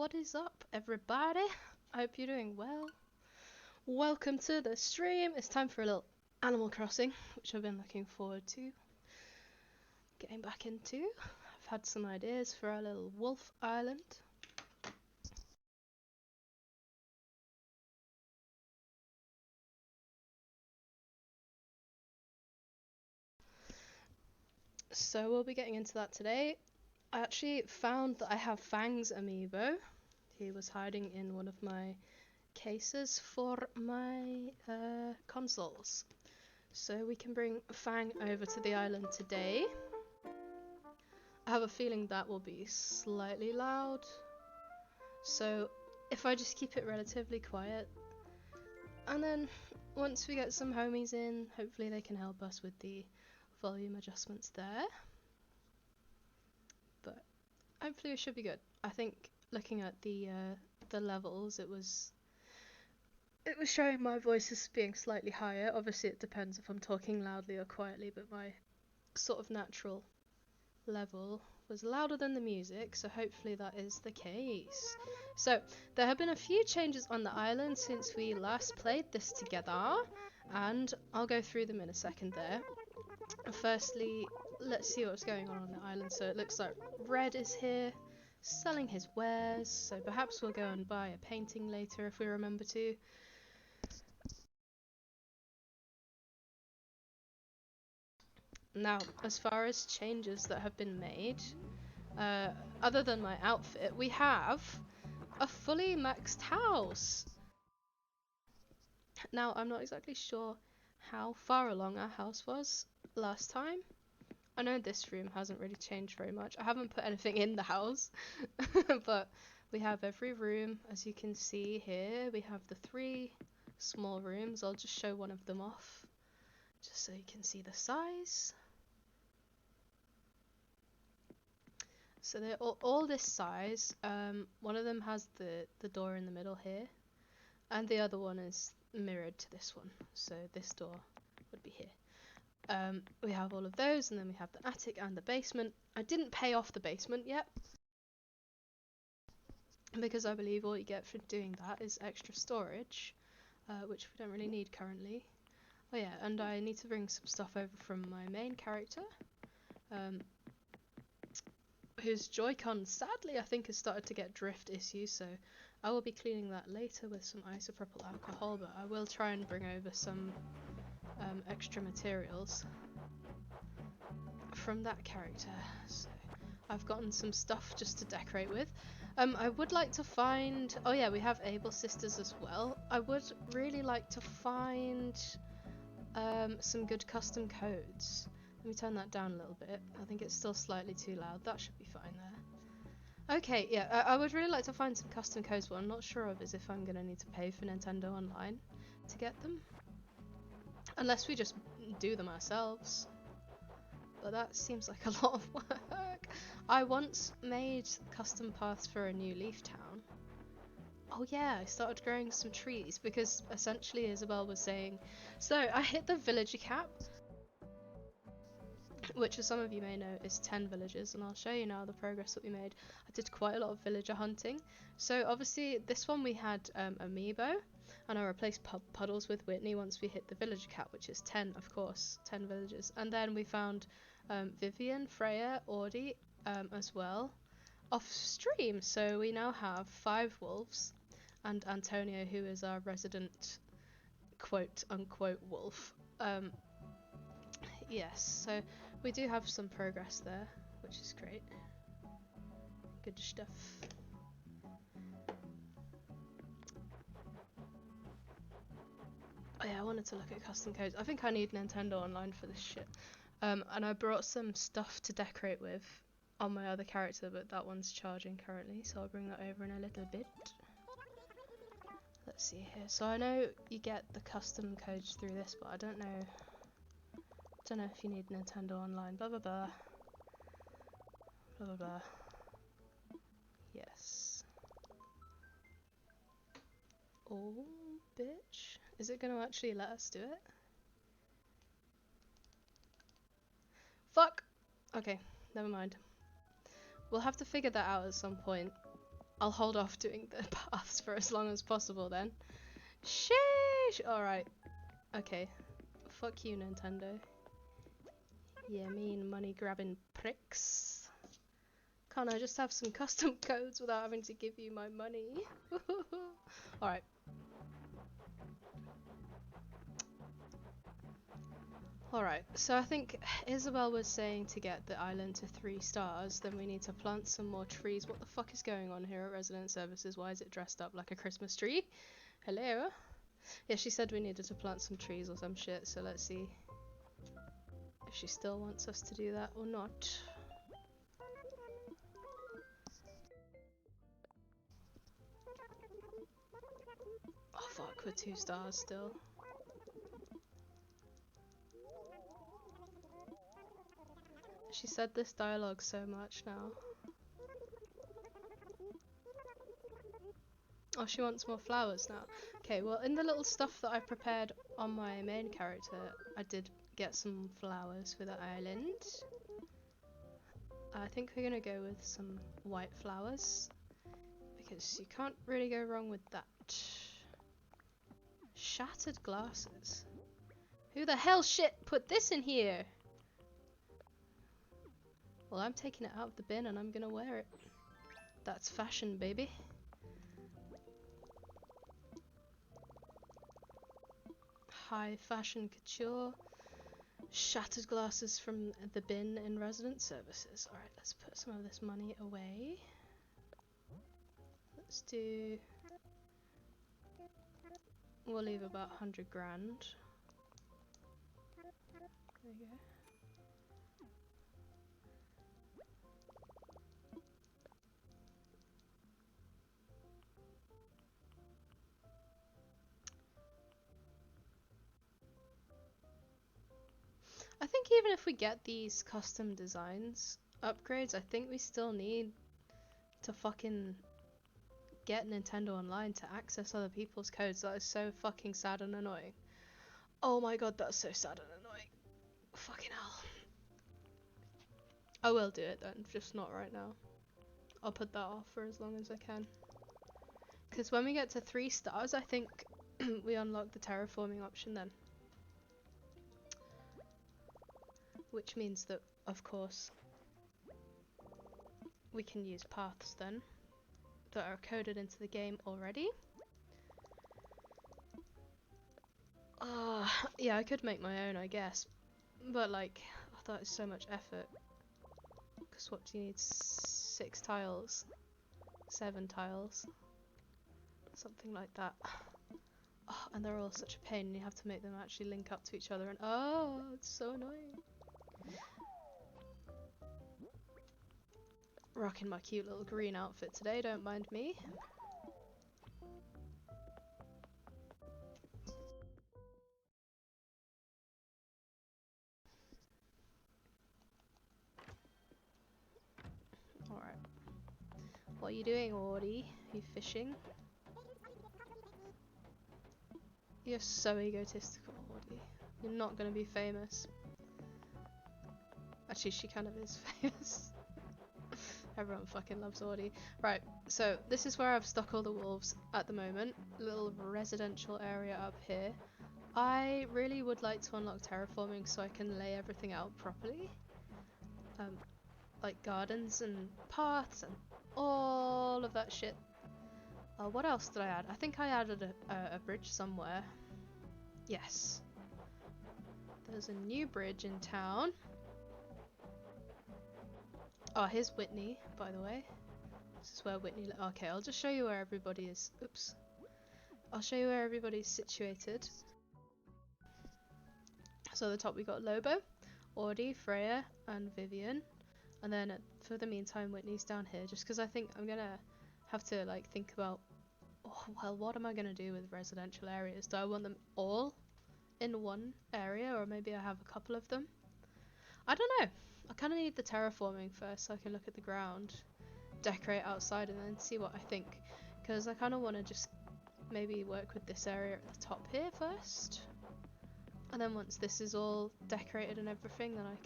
What is up, everybody? I hope you're doing well. Welcome to the stream. It's time for a little Animal Crossing, which I've been looking forward to getting back into. I've had some ideas for our little wolf island. So we'll be getting into that today. I actually found that I have Fang's amiibo. He was hiding in one of my cases for my consoles. So we can bring Fang over to the island today. I have a feeling that will be slightly loud. So if I just keep it relatively quiet, and then once we get some homies in, hopefully they can help us with the volume adjustments there. But hopefully it should be good. I think looking at the levels, it was showing my voice as being slightly higher. Obviously it depends if I'm talking loudly or quietly, but my sort of natural level was louder than the music, so hopefully that is the case. So there have been a few changes on the island since we last played this together, and I'll go through them in a second there. Firstly, let's see what's going on the island. So it looks like Red is here selling his wares, so perhaps we'll go and buy a painting later if we remember to. Now, as far as changes that have been made, other than my outfit, we have a fully maxed house. Now, I'm not exactly sure how far along our house was last time. I know this room hasn't really changed very much. I haven't put anything in the house, but we have every room. As you can see here, we have the 3 small rooms. I'll just show one of them off, just so you can see the size. So they're all this size. One of them has the door in the middle here, and the other one is mirrored to this one. So this door would be here. We have all of those, and then we have the attic and the basement. I didn't pay off the basement yet, because I believe all you get for doing that is extra storage, which we don't really need currently. Oh yeah, and I need to bring some stuff over from my main character, whose Joy-Con sadly I think has started to get drift issues, so I will be cleaning that later with some isopropyl alcohol, but I will try and bring over some extra materials from that character. So I've gotten some stuff just to decorate with. I would like to find... oh yeah, we have Able Sisters as well. I would really like to find some good custom codes. Let me turn that down a little bit. I think it's still slightly too loud. That should be fine there. Okay, yeah, I would really like to find some custom codes. What I'm not sure of is if I'm going to need to pay for Nintendo Online to get them. Unless we just do them ourselves. But that seems like a lot of work. I once made custom paths for a new Leaf Town. Oh yeah, I started growing some trees because essentially Isabelle was saying... So I hit the villager cap, which as some of you may know is 10 villages, and I'll show you now the progress that we made. I did quite a lot of villager hunting. So obviously this one we had Amiibo, and I replaced Puddles with Whitney once we hit the villager cap, which is 10 of course, 10 villages. And then we found Vivian, Freya, Audie as well off stream. So we now have 5 wolves, and Antonio, who is our resident quote unquote wolf. Yes, so we do have some progress there, which is great. Good stuff. Oh yeah, I wanted to look at custom codes. I think I need Nintendo Online for this shit. And I brought some stuff to decorate with on my other character, but that one's charging currently, so I'll bring that over in a little bit. Let's see here. So I know you get the custom codes through this, but I don't know if you need Nintendo Online. Blah blah blah. Blah blah blah. Yes. Oh, bitch. Is it going to actually let us do it? Fuck! Okay, never mind. We'll have to figure that out at some point. I'll hold off doing the paths for as long as possible then. Sheesh! Alright. Okay. Fuck you, Nintendo. Yeah, mean money grabbing pricks. Can't I just have some custom codes without having to give you my money? Alright. Alright, so I think Isabel was saying to get the island to 3 stars, then we need to plant some more trees. What the fuck is going on here at Resident Services? Why is it dressed up like a Christmas tree? Hello? Yeah, she said we needed to plant some trees or some shit, so let's see if she still wants us to do that or not. Oh fuck, we're 2 stars still. She said this dialogue so much now. Oh, she wants more flowers now. Okay, well in the little stuff that I prepared on my main character, I did get some flowers for the island. I think we're gonna go with some white flowers, because you can't really go wrong with that. Shattered glasses. Who the hell shit put this in here? Well, I'm taking it out of the bin and I'm gonna wear it. That's fashion, baby. High fashion couture. Shattered glasses from the bin in Resident Services. Alright, let's put some of this money away. Let's do... We'll leave about 100 grand. There you go. I think even if we get these custom designs upgrades, I think we still need to fucking get Nintendo Online to access other people's codes. That is so fucking sad and annoying. Oh my god, that's so sad and annoying. Fucking hell. I will do it then, just not right now. I'll put that off for as long as I can. Because when we get to 3 stars, I think we unlock the terraforming option then. Which means that, of course, we can use paths then that are coded into the game already. Yeah, I could make my own, I guess. But like, I thought it's so much effort. Because what do you need? 6 tiles? 7 tiles? Something like that. Oh, and they're all such a pain, and you have to make them actually link up to each other, and oh, it's so annoying. Rocking my cute little green outfit today, don't mind me. Alright. What are you doing, Audie? Are you fishing? You're so egotistical, Audie. You're not gonna be famous. Actually, she kind of is famous. Everyone fucking loves Audie. Right, so this is where I've stuck all the wolves at the moment. Little residential area up here. I really would like to unlock terraforming so I can lay everything out properly. Like gardens and paths and all of that shit. What else did I add? I think I added a bridge somewhere. Yes. There's a new bridge in town. Oh, here's Whitney, by the way. This is where Whitney... Okay, I'll just show you where everybody is. Oops. I'll show you where everybody's situated. So at the top we got Lobo, Audie, Freya, and Vivian. And then for the meantime, Whitney's down here, just because I think I'm gonna have to like think about, oh, well, what am I gonna do with residential areas? Do I want them all in one area, or maybe I have a couple of them? I don't know. I kind of need the terraforming first so I can look at the ground, decorate outside, and then see what I think. Because I kind of want to just maybe work with this area at the top here first. And then once this is all decorated and everything, then I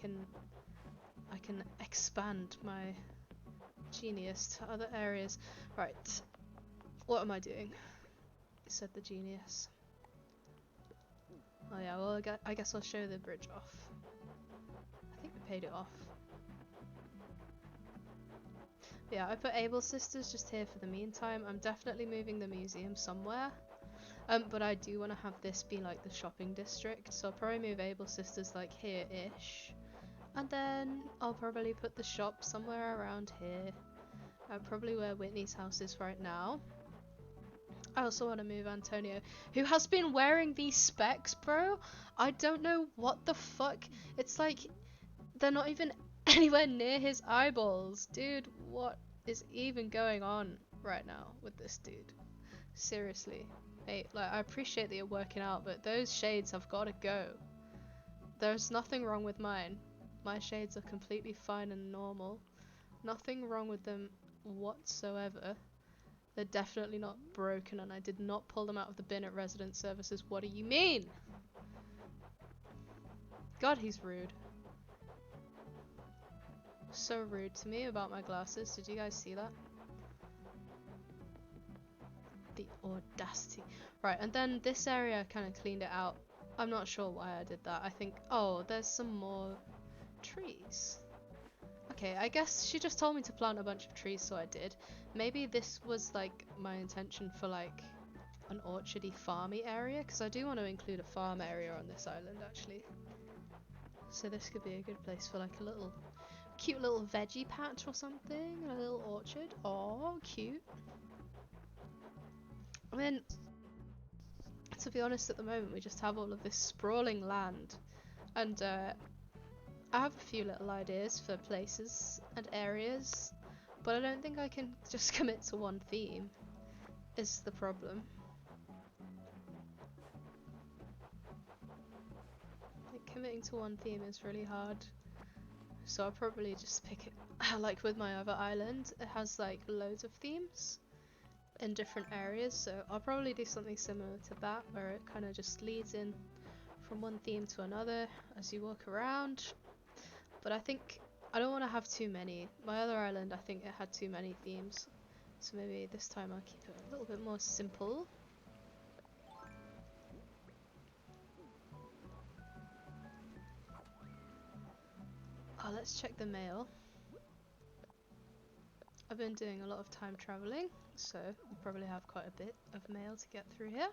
can expand my genius to other areas. Right. What am I doing? Said the genius. Oh yeah, well I guess I'll show the bridge off. I think we paid it off. Yeah, I put Able Sisters just here for the meantime. I'm definitely moving the museum somewhere. But I do want to have this be like the shopping district, so I'll probably move Able Sisters like here-ish. And then I'll probably put the shop somewhere around here. Probably where Whitney's house is right now. I also want to move Antonio, who has been wearing these specs, bro. I don't know what the fuck. It's like they're not even anywhere near his eyeballs. Dude, what is even going on right now with this dude? Seriously. Mate, like, I appreciate that you're working out, but those shades have got to go. There's nothing wrong with mine. My shades are completely fine and normal. Nothing wrong with them whatsoever. They're definitely not broken, and I did not pull them out of the bin at resident services. What do you mean? God, he's rude. So rude to me about my glasses. Did you guys see that? The audacity. Right, and then this area I kind of cleaned it out. I'm not sure why I did that. I think, oh, there's some more trees. Okay, I guess she just told me to plant a bunch of trees, so I did. Maybe this was like my intention for like an orchardy farmy area, because I do want to include a farm area on this island actually. So this could be a good place for like a little cute little veggie patch or something, and a little orchard. Oh, cute. I mean, to be honest, at the moment we just have all of this sprawling land, and I have a few little ideas for places and areas, but I don't think I can just commit to one theme, is the problem. Like, committing to one theme is really hard, so I'll probably just pick it, like with my other island, it has like loads of themes in different areas, so I'll probably do something similar to that, where it kind of just leads in from one theme to another as you walk around. But I think I don't want to have too many. My other island, I think it had too many themes, so maybe this time I'll keep it a little bit more simple. Oh, let's check the mail. I've been doing a lot of time traveling, so we'll probably have quite a bit of mail to get through here.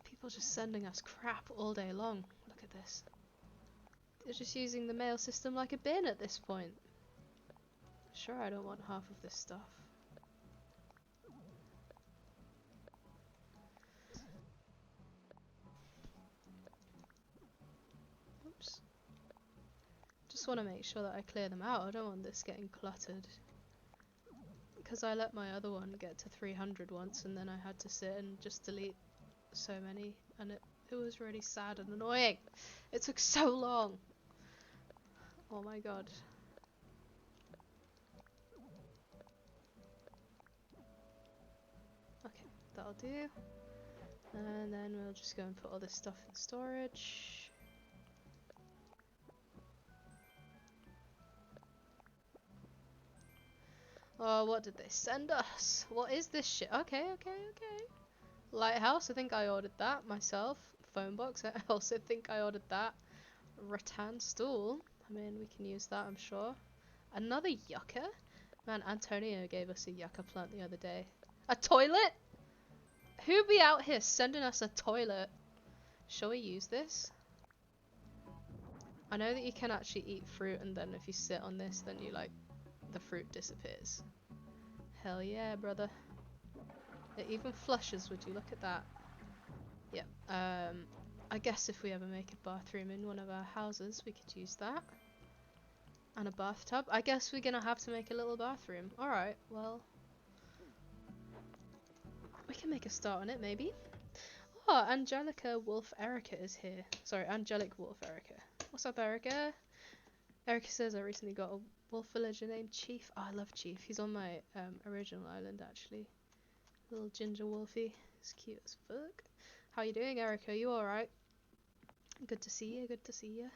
People just sending us crap all day long. Look at this. They're just using the mail system like a bin at this point. Sure, I don't want half of this stuff. Oops. Just want to make sure that I clear them out. I don't want this getting cluttered. Because I let my other one get to 300 once, and then I had to sit and just delete so many, and it was really sad and annoying. It took so long. Oh my god. Okay, that'll do. And then we'll just go and put all this stuff in storage. Oh, what did they send us? What is this shit? Okay. Lighthouse, I think I ordered that myself. Phone box, I also think I ordered that. Rattan stool, I mean, we can use that, I'm sure. Another yucca? Man, Antonio gave us a yucca plant the other day. A toilet? Who be out here sending us a toilet? Shall we use this? I know that you can actually eat fruit, and then if you sit on this, then you like, the fruit disappears. Hell yeah, brother. It even flushes, would you look at that? Yep. I guess if we ever make a bathroom in one of our houses, we could use that. And a bathtub. I guess we're gonna have to make a little bathroom. Alright, well. We can make a start on it, maybe. Oh, Angelica Wolf Erica is here. Sorry, Angelic Wolf Erica. What's up, Erica? Erica says I recently got a wolf villager named Chief. Oh, I love Chief. He's on my original island, actually. Little ginger wolfie. He's cute as fuck. How you doing, Erica? You alright? Good to see you, good to see you.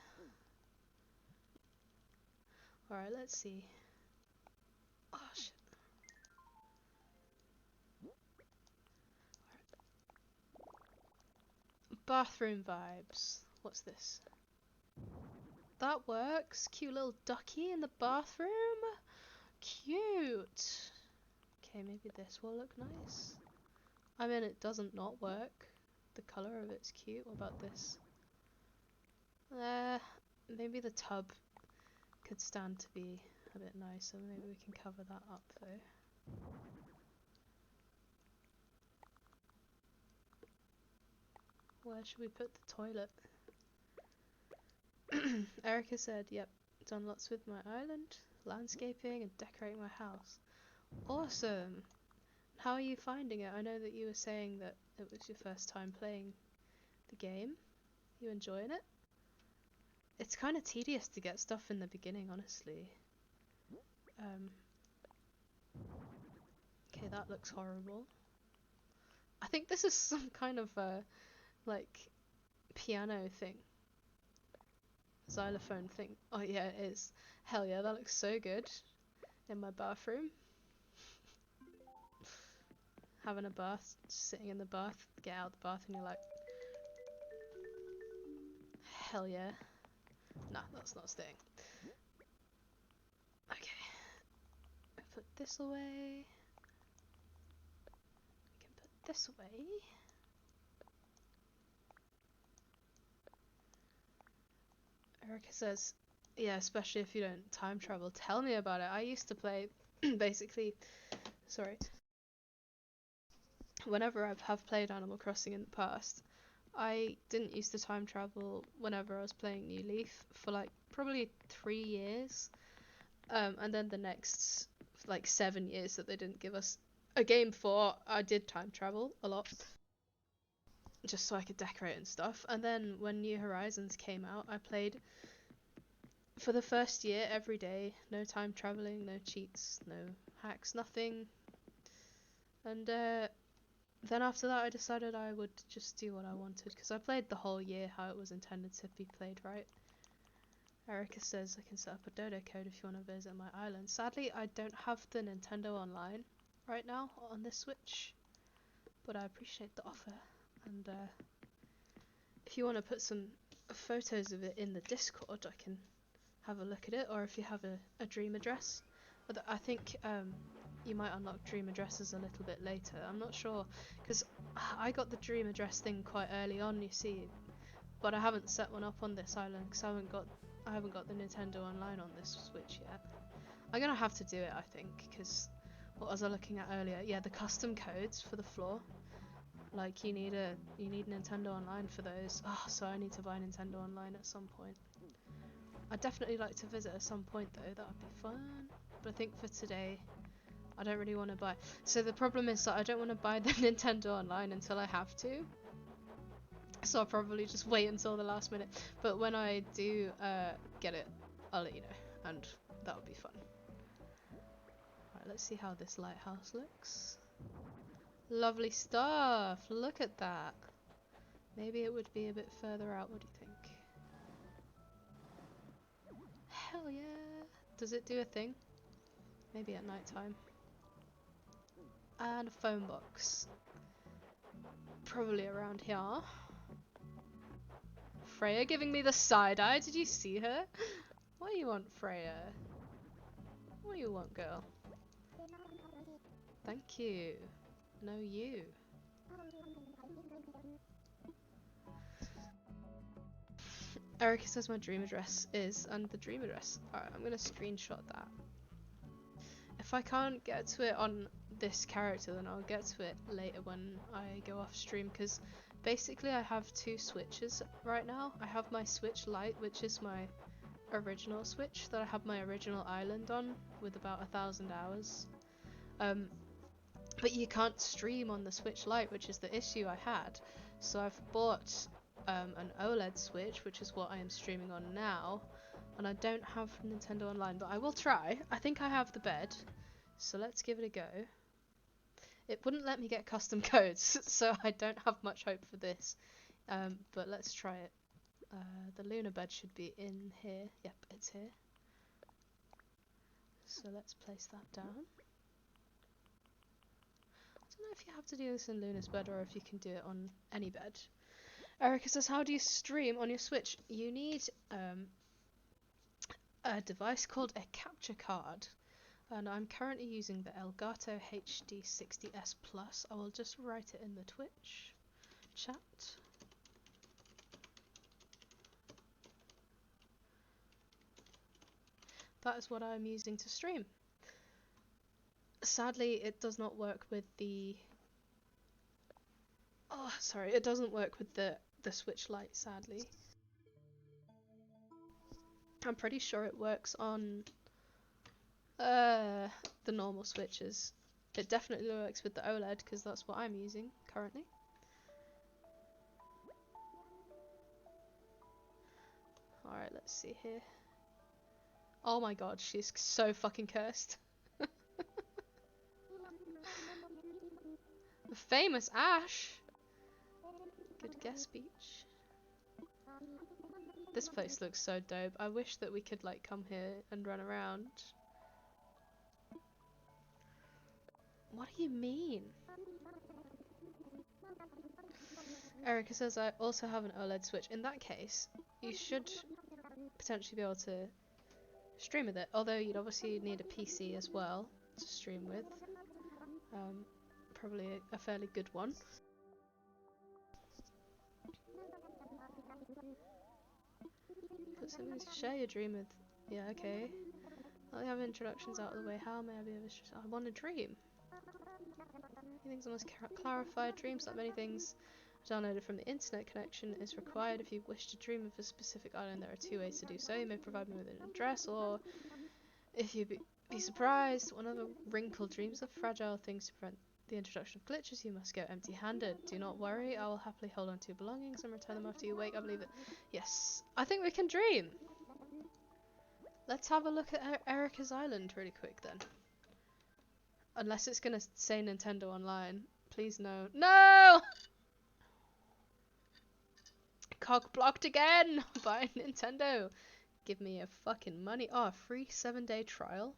Alright, let's see. Oh shit. Bathroom vibes. What's this? That works. Cute little ducky in the bathroom. Cute. Okay, maybe this will look nice. I mean, it doesn't not work. The colour of it's cute. What about this? Maybe the tub could stand to be a bit nicer. Maybe we can cover that up though. Where should we put the toilet? Erica said, yep, done lots with my island, landscaping and decorating my house. Awesome! How are you finding it? I know that you were saying that it was your first time playing the game. You enjoying it? It's kind of tedious to get stuff in the beginning, honestly. Okay, that looks horrible. I think this is some kind of like piano thing. Xylophone thing. Oh yeah, it is. Hell yeah, that looks so good. In my bathroom. Having a bath, just sitting in the bath, get out of the bath and you're like, hell yeah. Nah, that's not staying. Okay. Put this away. We can put this away. Erica says, yeah, especially if you don't time travel. Tell me about it. I used to play, basically, sorry. Whenever I have played Animal Crossing in the past, I didn't use to time travel whenever I was playing New Leaf for like probably 3 years. And then the next like 7 years that they didn't give us a game for, I did time travel a lot. Just so I could decorate and stuff. And then when New Horizons came out, I played for the first year every day. No time traveling, no cheats, no hacks, nothing. And then after that I decided I would just do what I wanted, because I played the whole year how it was intended to be played, right? Erica says I can set up a dodo code if you want to visit my island. Sadly, I don't have the Nintendo Online right now on this Switch, but I appreciate the offer. And if you want to put some photos of it in the Discord, I can have a look at it. Or if you have a dream address, I think you might unlock dream addresses a little bit later. I'm not sure, because I got the dream address thing quite early on, you see, but I haven't set one up on this island because I haven't got the Nintendo Online on this Switch yet. I'm gonna have to do it, I think, because what was I looking at earlier? Yeah, the custom codes for the floor. Like you need Nintendo Online for those. Oh, so I need to buy Nintendo Online at some point. I'd definitely like to visit at some point though. That would be fun. But I think for today, I don't really want to buy. So the problem is that I don't want to buy the Nintendo Online until I have to. So I'll probably just wait until the last minute. But when I do get it, I'll let you know, and that would be fun. Alright, let's see how this lighthouse looks. Lovely stuff! Look at that! Maybe it would be a bit further out, what do you think? Hell yeah! Does it do a thing? Maybe at night time. And a phone box. Probably around here. Freya giving me the side eye. Did you see her? What do you want, Freya? What do you want, girl? Thank you. No, you. Erica says my dream address is, and the dream address. Alright, I'm gonna screenshot that. If I can't get to it on this character, then I'll get to it later when I go off stream, because basically I have 2 Switches right now. I have my Switch Lite, which is my original Switch that I have my original island on with about 1,000 hours. But you can't stream on the Switch Lite, which is the issue I had. So I've bought an OLED Switch, which is what I am streaming on now, and I don't have Nintendo Online, but I will try. I think I have the bed, so let's give it a go. It wouldn't let me get custom codes, so I don't have much hope for this, but let's try it. The Luna bed should be in here. Yep, it's here. So let's place that down. I don't know if you have to do this in Luna's bed or if you can do it on any bed. Erica says, how do you stream on your Switch? You need a device called a capture card. And I'm currently using the Elgato HD60S Plus. I will just write it in the Twitch chat. That is what I'm using to stream. Sadly, it does not work with the... Oh, sorry, it doesn't work with the Switch Lite, sadly. I'm pretty sure it works on the normal Switches. It definitely works with the OLED because that's what I'm using currently. Alright, let's see here. Oh my god, she's so fucking cursed. The famous Ash! Good guess, Beach. This place looks so dope. I wish that we could like come here and run around. What do you mean? Erica says I also have an OLED Switch. In that case, you should potentially be able to stream with it. Although you'd obviously need a PC as well to stream with. Probably a fairly good one. Put something to share your dream with. Yeah, okay. I'll have introductions out of the way. How may I be of assistance? I want a dream. Many things I must clarify. Dreams, like many things downloaded from the internet connection, is required. If you wish to dream of a specific island, there are two ways to do so. You may provide me with an address, or if you be surprised, one of the wrinkled dreams are fragile things to prevent the introduction of glitches. You must go empty-handed. Do not worry, I will happily hold on to your belongings and return them after you wake. I believe that. Yes, I think we can dream. Let's have a look at Erica's island really quick then. Unless it's gonna say Nintendo Online. Please no. No! Cock blocked again by Nintendo. Give me a fucking money. Oh, a free 7-day trial.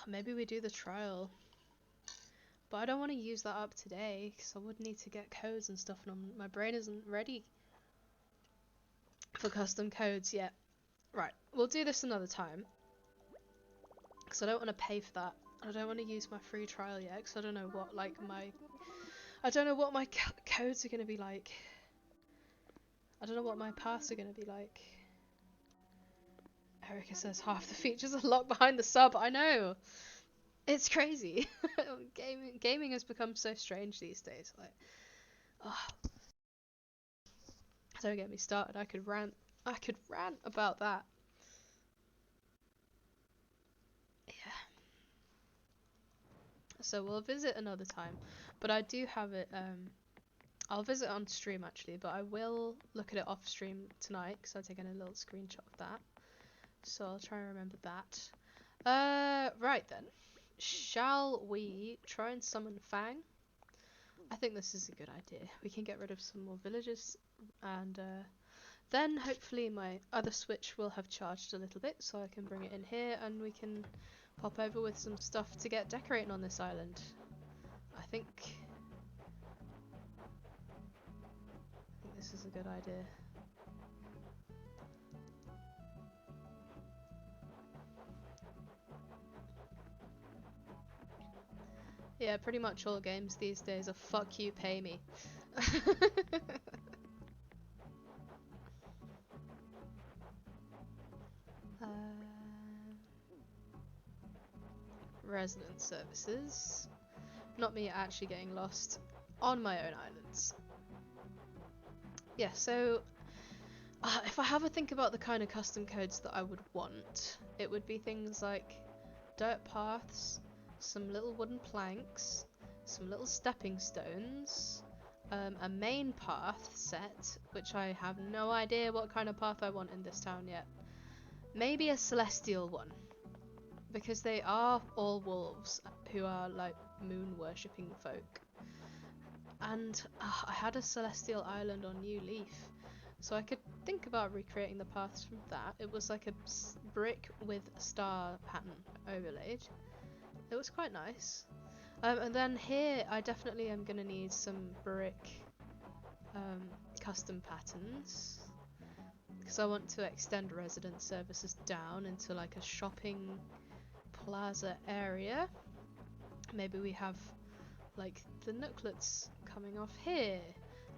Maybe we do the trial. But I don't want to use that up today because I would need to get codes and stuff and my brain isn't ready for custom codes yet. Right, we'll do this another time. Because I don't want to pay for that. I don't want to use my free trial yet because I don't know what like I don't know what my codes are going to be like. I don't know what my paths are going to be like. Erica says half the features are locked behind the sub. I know. It's crazy. Gaming has become so strange these days. Like, oh. Don't get me started. I could rant about that. Yeah. So we'll visit another time, but I do have it. I'll visit on stream actually, but I will look at it off stream tonight because I've taken a little screenshot of that. So I'll try and remember that. Right then. Shall we try and summon Fang? I think this is a good idea. We can get rid of some more villagers and then hopefully my other Switch will have charged a little bit so I can bring it in here and we can pop over with some stuff to get decorating on this island. I think this is a good idea. Yeah, pretty much all games these days are fuck you, pay me. Resident services. Not me actually getting lost on my own islands. Yeah, so if I have a think about the kind of custom codes that I would want, it would be things like dirt paths, some little wooden planks, some little stepping stones, a main path set, which I have no idea what kind of path I want in this town yet. Maybe a celestial one, because they are all wolves who are like moon worshipping folk. And I had a celestial island on New Leaf, So I could think about recreating the paths from that. It was like a brick with a star pattern overlaid. It was quite nice. And then here I definitely am going to need some brick custom patterns. Because I want to extend resident services down into like a shopping plaza area. Maybe we have like the Nooklets coming off here.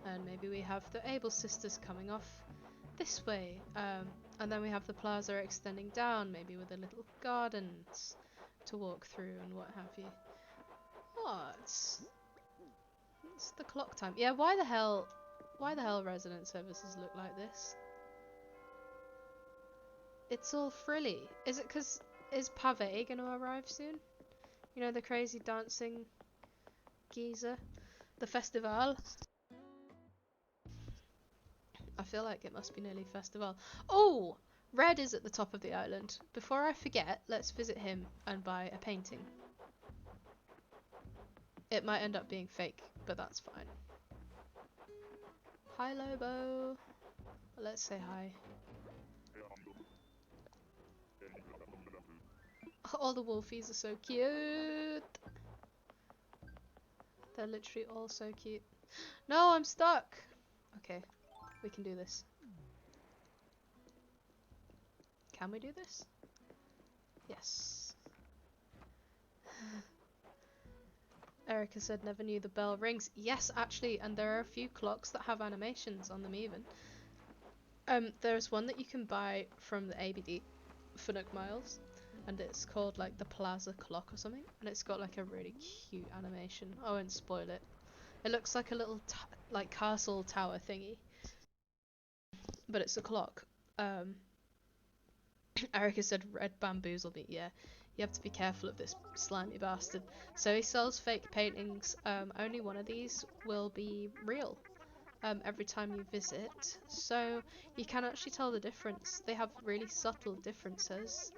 And maybe we have the Able Sisters coming off this way. And then we have the plaza extending down, maybe with a little gardens to walk through and what have you. Oh, it's the clock time. Yeah, why the hell resident services look like this? It's all frilly. Is it because is Pave gonna arrive soon? You know, the crazy dancing geezer, the festival. I feel like it must be nearly festival. Oh, Red is at the top of the island. Before I forget, let's visit him and buy a painting. It might end up being fake, but that's fine. Hi, Lobo. Let's say hi. All the wolfies are so cute. They're literally all so cute. No, I'm stuck. Okay, we can do this. Can we do this? Yes. Erica said never knew the bell rings. Yes, actually, and there are a few clocks that have animations on them even. There's one that you can buy from the ABD for Nook Miles, and it's called like the Plaza Clock or something, and it's got like a really cute animation. I won't spoil it. It looks like a little like castle tower thingy, but it's a clock. Erica said red bamboozle me. Yeah, you have to be careful of this slimy bastard. So he sells fake paintings. Only one of these will be real. Every time you visit, so you can actually tell the difference. They have really subtle differences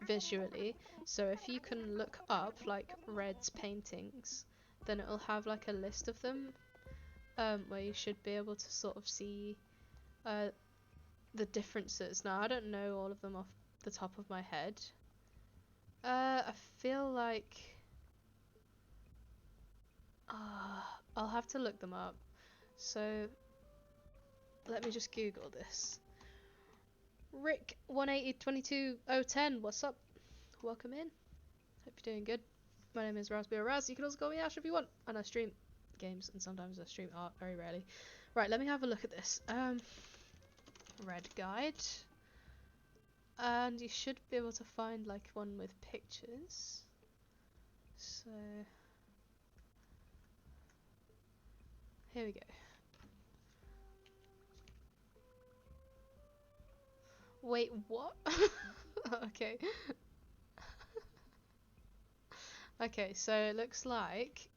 visually, so if you can look up like Red's paintings, then it'll have like a list of them where you should be able to sort of see the differences. Now I don't know all of them off the top of my head. I feel like I'll have to look them up. So let me just Google this. Rick 180-22-010, what's up? Welcome in. Hope you're doing good. My name is Raspberry Raz. You can also call me Ash if you want. And I stream games and sometimes I stream art, very rarely. Right, let me have a look at this. Red guide. And you should be able to find like one with pictures. So here we go. Wait, what? Okay. Okay, so it looks like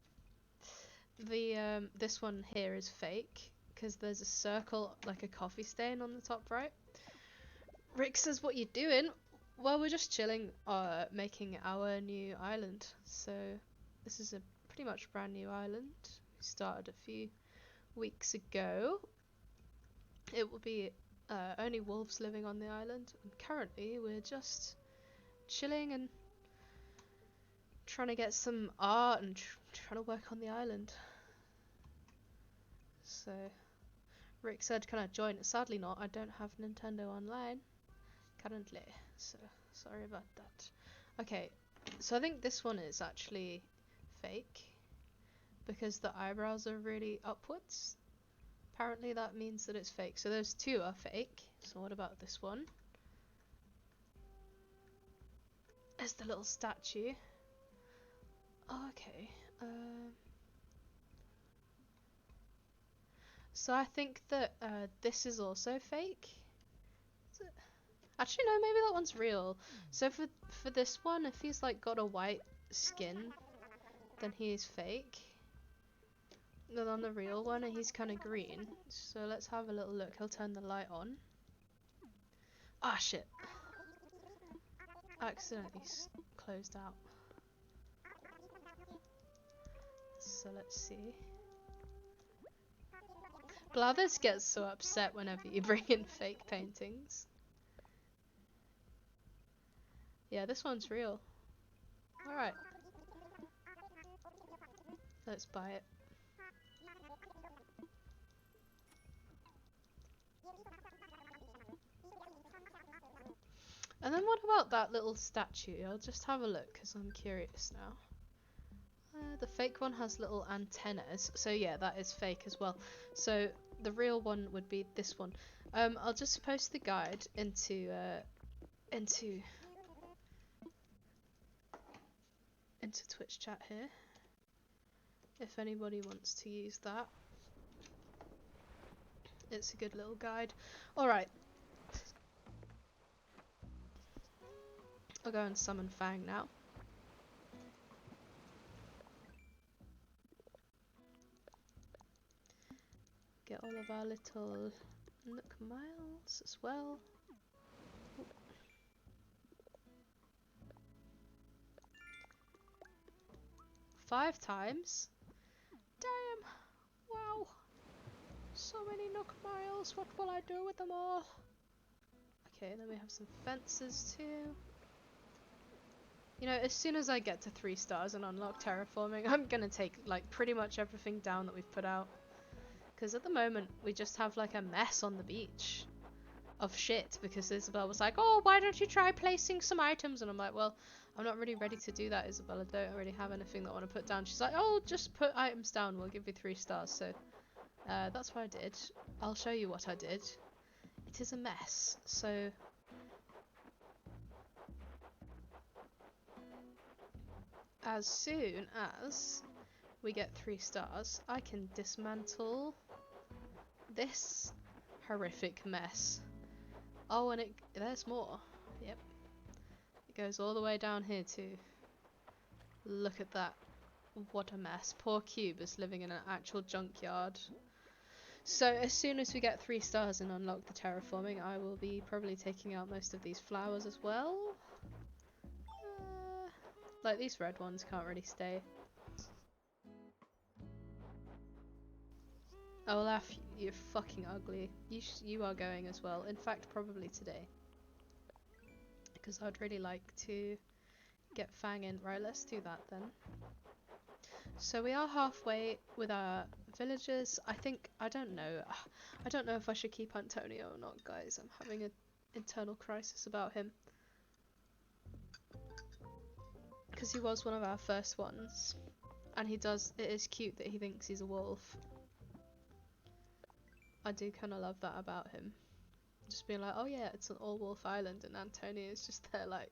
the this one here is fake because there's a circle like a coffee stain on the top right. Rick says, "What you doing?" Well, we're just chilling, making our new island. So this is a pretty much brand new island. We started a few weeks ago. It will be only wolves living on the island, and currently we're just chilling and trying to get some art and trying to work on the island. So Rick said, "Can I join?" Sadly not. I don't have Nintendo Online currently, so sorry about that. Okay, so I think this one is actually fake because the eyebrows are really upwards. Apparently that means that it's fake. So those two are fake. So what about this one? There's the little statue. Oh, okay. So I think that this is also fake. Is it? Actually, no, maybe that one's real. So for this one, if he's like got a white skin, then he is fake. Then on the real one, he's kind of green. So let's have a little look. He'll turn the light on. Ah, shit. Accidentally closed out. So let's see. Blathers gets so upset whenever you bring in fake paintings. Yeah, this one's real. Alright. Let's buy it. And then what about that little statue? I'll just have a look because I'm curious now. The fake one has little antennas, so yeah, that is fake as well. So the real one would be this one. I'll just post the guide into Twitch chat here, if anybody wants to use that. It's a good little guide. Alright. I'll go and summon Fang now. Get all of our little Nook Miles as well. Ooh. 5 times? Damn! Wow! So many Nook Miles, what will I do with them all? Okay, then we have some fences too. You know, as soon as I get to 3 stars and unlock terraforming, I'm gonna take like pretty much everything down that we've put out. Because at the moment, we just have like a mess on the beach of shit, because Isabel was like, oh, why don't you try placing some items? And I'm like, well, I'm not really ready to do that, Isabel. I don't really have anything that I want to put down. She's like, oh, just put items down, we'll give you 3 stars. So that's what I did. I'll show you what I did. It is a mess. So as soon as we get 3 stars, I can dismantle this horrific mess. Oh, and there's more. Yep. It goes all the way down here too. Look at that. What a mess. Poor Cube is living in an actual junkyard. So as soon as we get 3 stars and unlock the terraforming, I will be probably taking out most of these flowers as well. Like these red ones can't really stay. Olaf, you're fucking ugly. You are going as well. In fact, probably today. Because I'd really like to get Fang in. Right, let's do that then. So we are halfway with our villagers. I don't know if I should keep Antonio or not, guys. I'm having an internal crisis about him. Because he was one of our first ones. And it is cute that he thinks he's a wolf. I do kind of love that about him. Just being like, oh yeah, it's an all wolf island, and Antonio is just there like...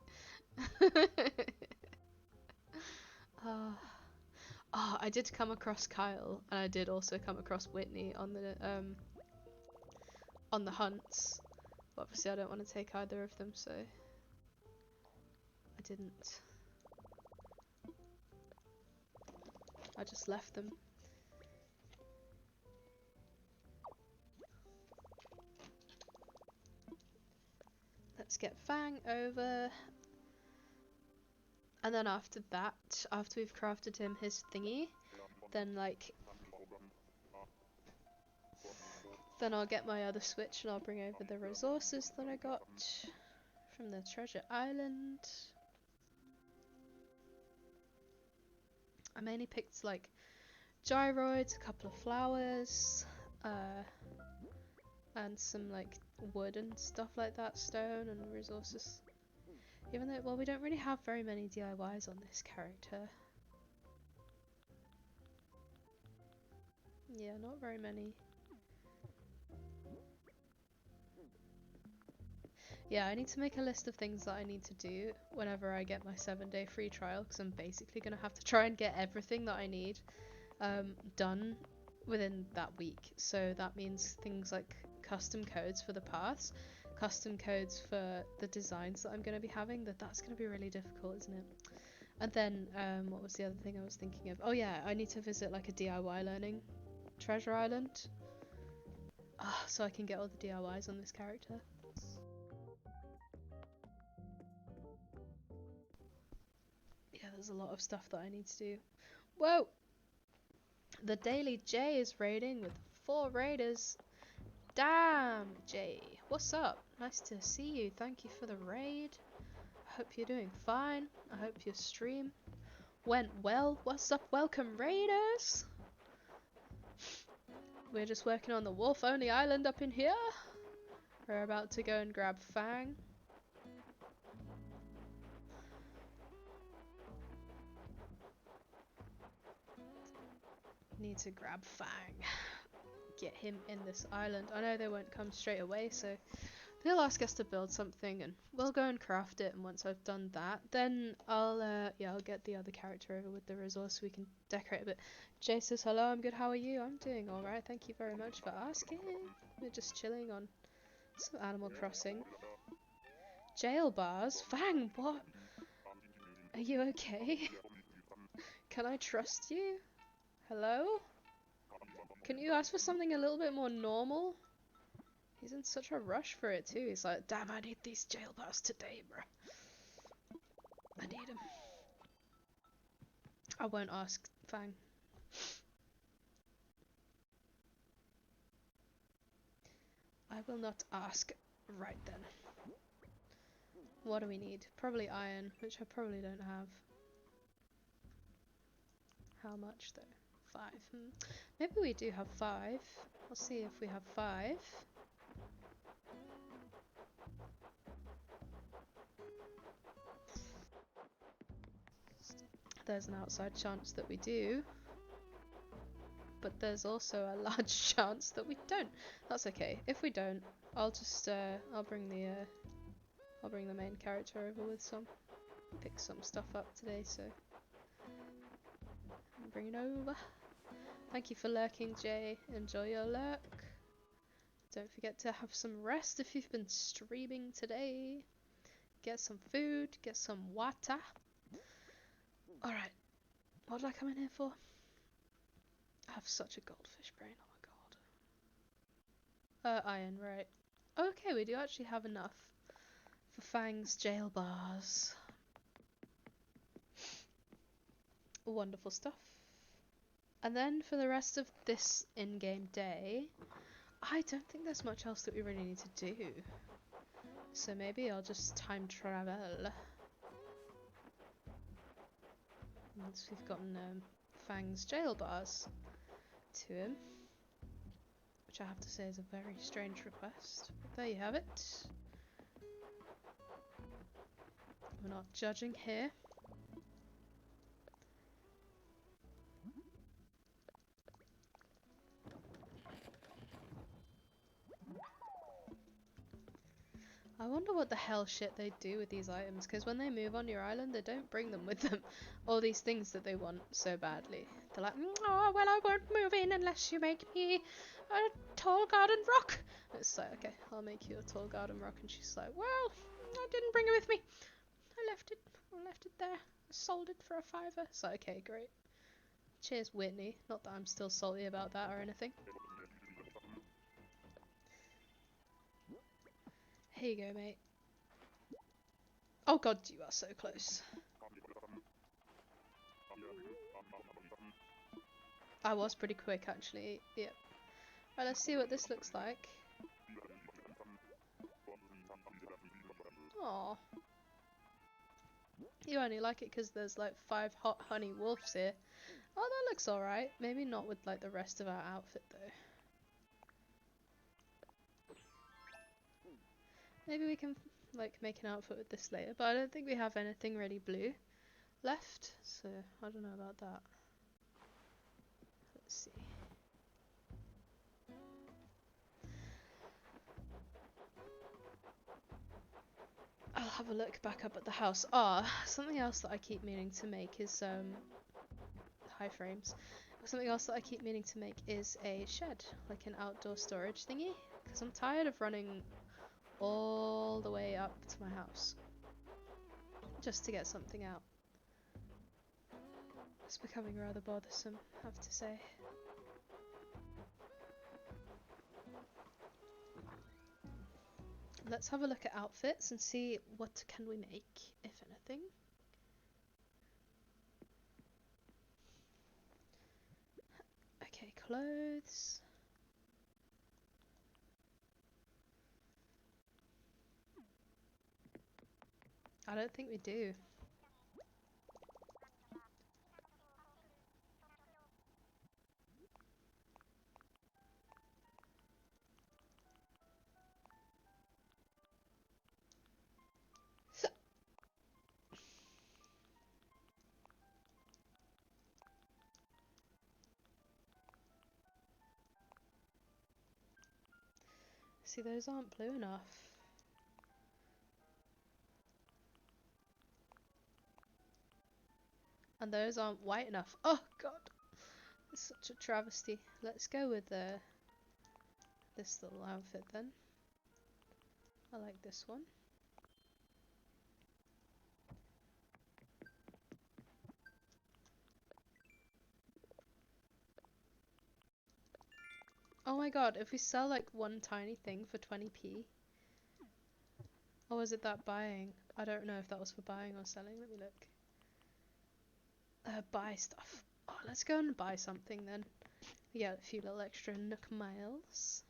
I did come across Kyle, and I did also come across Whitney on the hunts. But obviously I don't want to take either of them, so I didn't. I just left them. Let's get Fang over. And then after that, after we've crafted him his thingy, then I'll get my other switch and I'll bring over the resources that I got from the treasure island. I mainly picked like gyroids, a couple of flowers, and some like wood and stuff like that, stone and resources. Even though, well, we don't really have very many DIYs on this character. Yeah, not very many. Yeah, I need to make a list of things that I need to do whenever I get my 7-day free trial, because I'm basically going to have to try and get everything that I need done within that week. So that means things like custom codes for the paths, custom codes for the designs that I'm going to be having. That's going to be really difficult, isn't it? And then what was the other thing I was thinking of? Oh yeah, I need to visit like a DIY learning treasure island, so I can get all the DIYs on this character. Yeah, there's a lot of stuff that I need to do. Whoa! The Daily J is raiding with 4 raiders. Damn, Jay. What's up? Nice to see you. Thank you for the raid. I hope you're doing fine. I hope your stream went well. What's up? Welcome, raiders. We're just working on the wolf-only island up in here. We're about to go and grab Fang. Need to grab Fang. Get him in this island. I know they won't come straight away, so they'll ask us to build something and we'll go and craft it, and once I've done that, then I'll get the other character over with the resource so we can decorate a bit. Jay says, hello, I'm good, how are you? I'm doing alright, thank you very much for asking. We're just chilling on some Animal Crossing. Jail bars? Fang, what? Are you okay? Can I trust you? Hello? Can you ask for something a little bit more normal? He's in such a rush for it too. He's like, damn, I need these jail bars today, bruh. I need them. I won't ask Fang. I will not ask right then. What do we need? Probably iron, which I probably don't have. How much though? 5. Maybe we do have 5. I'll see if we have 5. There's an outside chance that we do, but there's also a large chance that we don't. That's okay. If we don't, I'll just I'll bring the main character over with some. Pick some stuff up today, so bring it over. Thank you for lurking, Jay. Enjoy your lurk. Don't forget to have some rest if you've been streaming today. Get some food, get some water. Alright, what did I come in here for? I have such a goldfish brain, oh my god. Iron, right. Okay, we do actually have enough for Fang's jail bars. Wonderful stuff. And then for the rest of this in-game day, I don't think there's much else that we really need to do. So maybe I'll just time travel. Once we've gotten Fang's jail bars to him. Which I have to say is a very strange request. But there you have it. We're not judging here. I wonder what the hell shit they do with these items, because when they move on your island, they don't bring them with them. All these things that they want so badly. They're like, oh, well, I won't move in unless you make me a tall garden rock. It's like, okay, I'll make you a tall garden rock. And she's like, well, I didn't bring it with me. I left it there. I sold it for a $5. It's like, okay, great. Cheers, Whitney. Not that I'm still salty about that or anything. Here you go, mate. Oh god, you are so close. I was pretty quick, actually. Yep. Right, let's see what this looks like. Aww. You only like it because there's like 5 hot honey wolves here. Oh, that looks alright. Maybe not with like the rest of our outfit though. Maybe we can like make an outfit with this later, but I don't think we have anything really blue left, so I don't know about that. Let's see. I'll have a look back up at the house. Something else that I keep meaning to make is high frames. Something else that I keep meaning to make is a shed, like an outdoor storage thingy, because I'm tired of running all the way up to my house just to get something out. It's becoming rather bothersome, I have to say. Let's have a look at outfits and see what can we make, if anything. Okay, clothes. I don't think we do. See, those aren't blue enough. And those aren't white enough. Oh god! It's such a travesty. Let's go with this little outfit then. I like this one. Oh my god, if we sell like one tiny thing for 20p. Or was it that buying? I don't know if that was for buying or selling. Let me look. Buy stuff. Oh, let's go and buy something then. We get a few little extra Nook miles.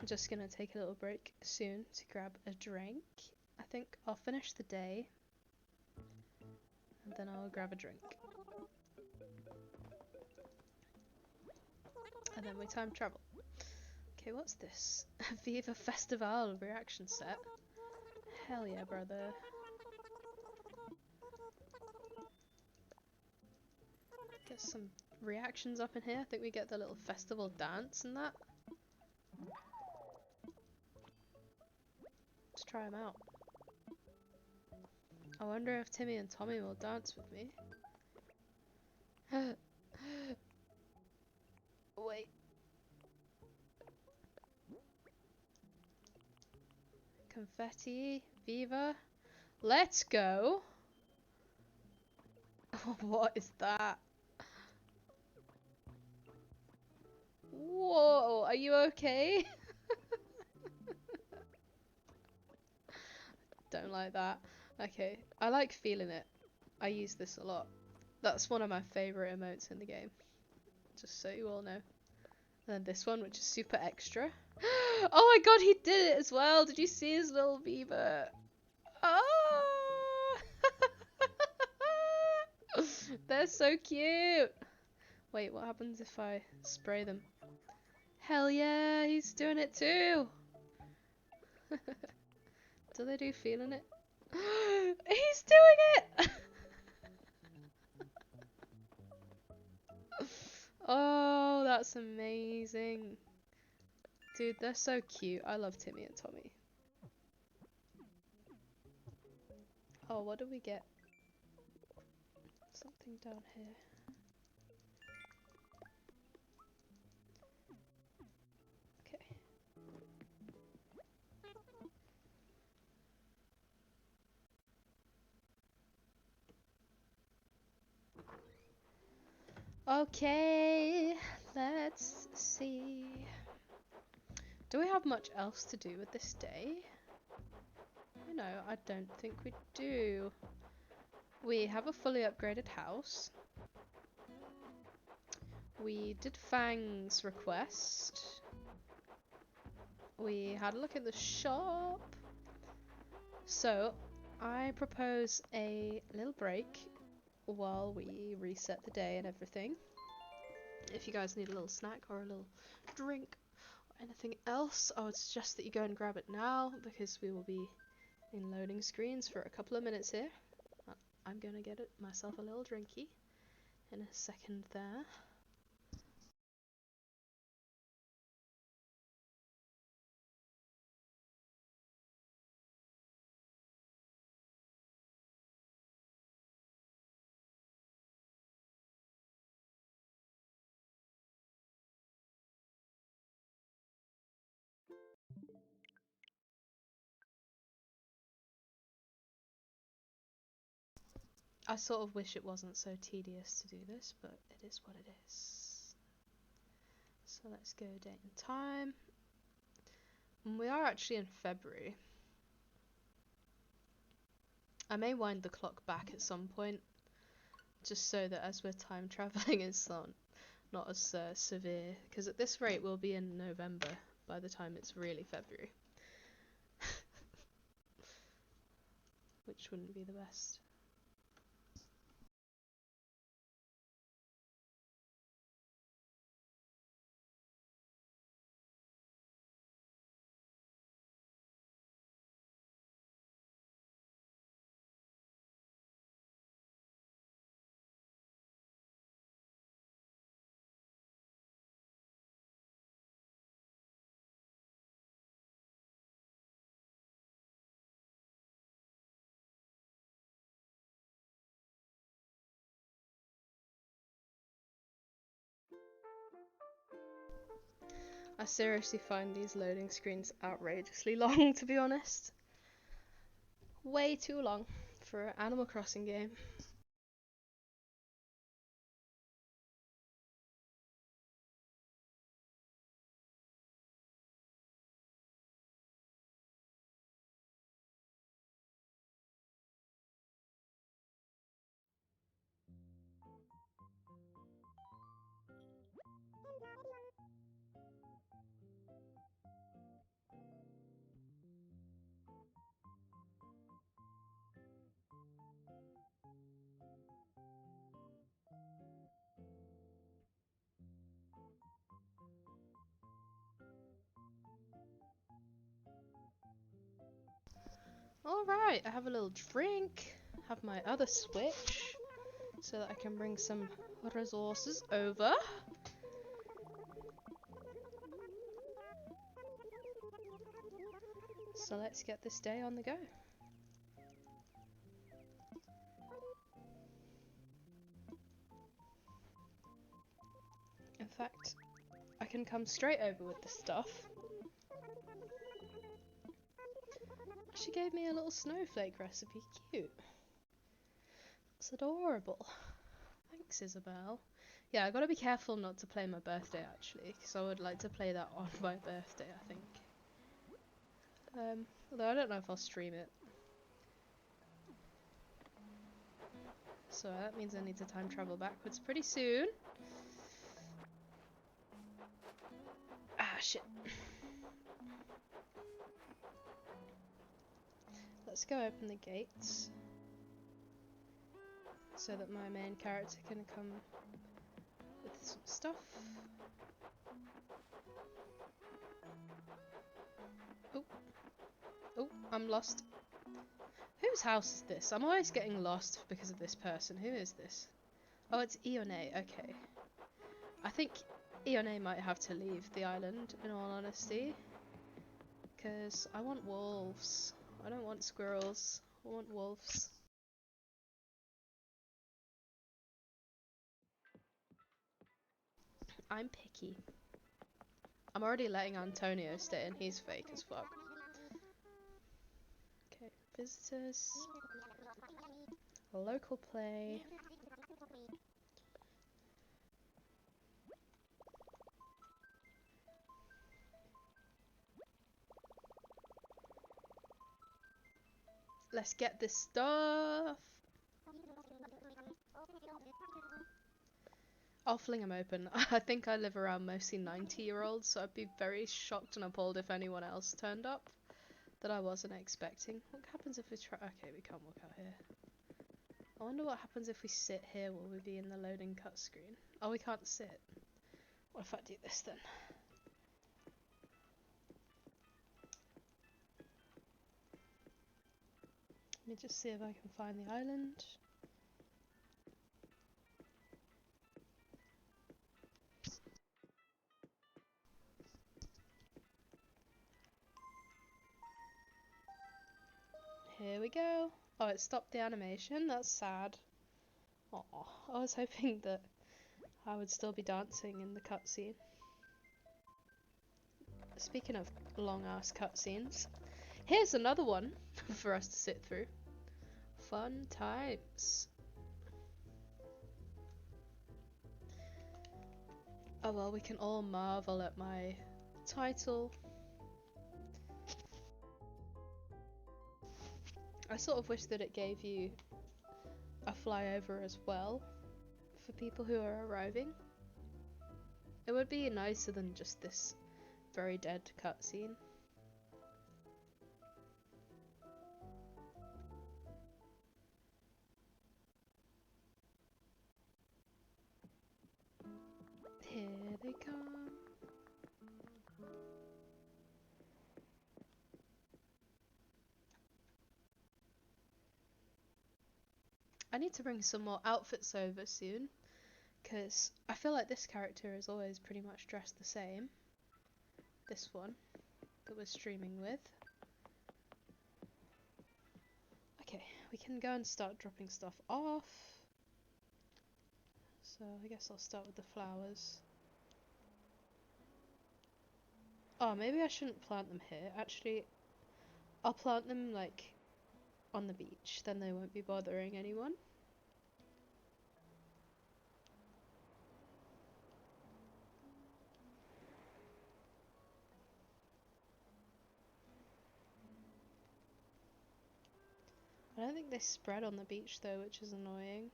I'm just gonna take a little break soon to grab a drink. I think I'll finish the day and then I'll grab a drink. And then we time travel. Okay, what's this? Viva Festival reaction set. Hell yeah, brother. Get some reactions up in here. I think we get the little festival dance and that. Let's try them out. I wonder if Timmy and Tommy will dance with me. Wait. Confetti. Viva. Let's go. What is that? Whoa, are you okay? Don't like that. Okay, I like feeling it. I use this a lot. That's one of my favourite emotes in the game. Just so you all know. And then this one, which is super extra. Oh my god, he did it as well! Did you see his little beaver? Oh! They're so cute! Wait, what happens if I spray them? Hell yeah, he's doing it too! Do they do feeling it? He's doing it! Oh, that's amazing. Dude, they're so cute. I love Timmy and Tommy. Oh, what do we get? Something down here. Okay. Okay, let's see. Do we have much else to do with this day? You know, I don't think we do. We have a fully upgraded house. We did Fang's request. We had a look at the shop. So, I propose a little break while we reset the day and everything. If you guys need a little snack or a little drink or anything else, I would suggest that you go and grab it now because we will be in loading screens for a couple of minutes here. I'm gonna get myself a little drinky in a second there. I sort of wish it wasn't so tedious to do this, but it is what it is. So let's go date and time. And we are actually in February. I may wind the clock back at some point, just so that as we're time traveling it's not as severe, because at this rate we'll be in November by the time it's really February. Which wouldn't be the best. I seriously find these loading screens outrageously long, to be honest. Way too long for an Animal Crossing game. Alright, I have a little drink, have my other Switch, so that I can bring some resources over. So let's get this day on the go. In fact, I can come straight over with the stuff. She gave me a little snowflake recipe. Cute. It's adorable. Thanks, Isabelle. Yeah, I gotta be careful not to play my birthday, actually, because I would like to play that on my birthday, I think. Although I don't know if I'll stream it. So that means I need to time travel backwards pretty soon. Ah, shit. Let's go open the gates so that my main character can come with some stuff. Oh. Oh, I'm lost. Whose house is this? I'm always getting lost because of this person. Who is this? Oh, it's Ione. Okay. I think Ione might have to leave the island, in all honesty. Because I want wolves. I don't want squirrels. I want wolves. I'm picky. I'm already letting Antonio stay and he's fake as fuck. Okay, visitors. Local play. Let's get this stuff. I'll fling them open. I think I live around mostly 90-year-olds, so I'd be very shocked and appalled if anyone else turned up that I wasn't expecting. What happens if we try? Okay, we can't walk out here. I wonder what happens if we sit here while we be in the loading cut screen. Oh, we can't sit. What if I do this then? Let me just see if I can find the island. Here we go. Oh, it stopped the animation. That's sad. Aw, I was hoping that I would still be dancing in the cutscene. Speaking of long-ass cutscenes, here's another one for us to sit through. Fun times. Oh well, we can all marvel at my title. I sort of wish that it gave you a flyover as well for people who are arriving. It would be nicer than just this very dead cutscene. Here they come. I need to bring some more outfits over soon, because I feel like this character is always pretty much dressed the same. This one that we're streaming with. Okay, we can go and start dropping stuff off. So I guess I'll start with the flowers. Oh, maybe I shouldn't plant them here. Actually, I'll plant them like on the beach, then they won't be bothering anyone. I don't think they spread on the beach though, which is annoying.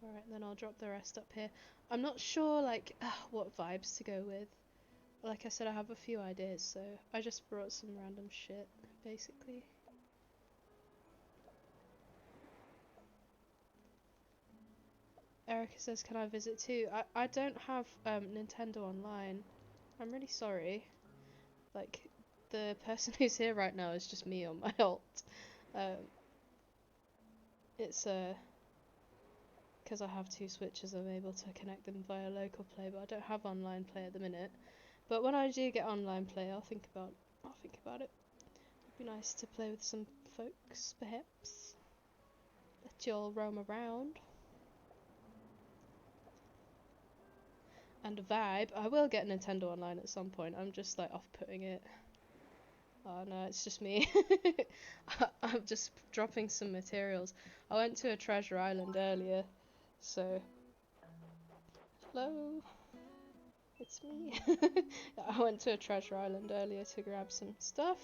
Alright, then I'll drop the rest up here. I'm not sure like what vibes to go with. Like I said, I have a few ideas, so I just brought some random shit, basically. Erica says, can I visit too? I don't have Nintendo Online. I'm really sorry. Like, the person who's here right now is just me on my alt. It's because I have two Switches, I'm able to connect them via local play, but I don't have online play at the minute. But when I do get online play, I'll think about it. It'd be nice to play with some folks, perhaps. Let you all roam around. And a vibe. I will get Nintendo Online at some point. I'm just like off-putting it. Oh no, it's just me. I'm just dropping some materials. I went to a treasure island earlier, so... Hello? It's me. I went to a treasure island earlier to grab some stuff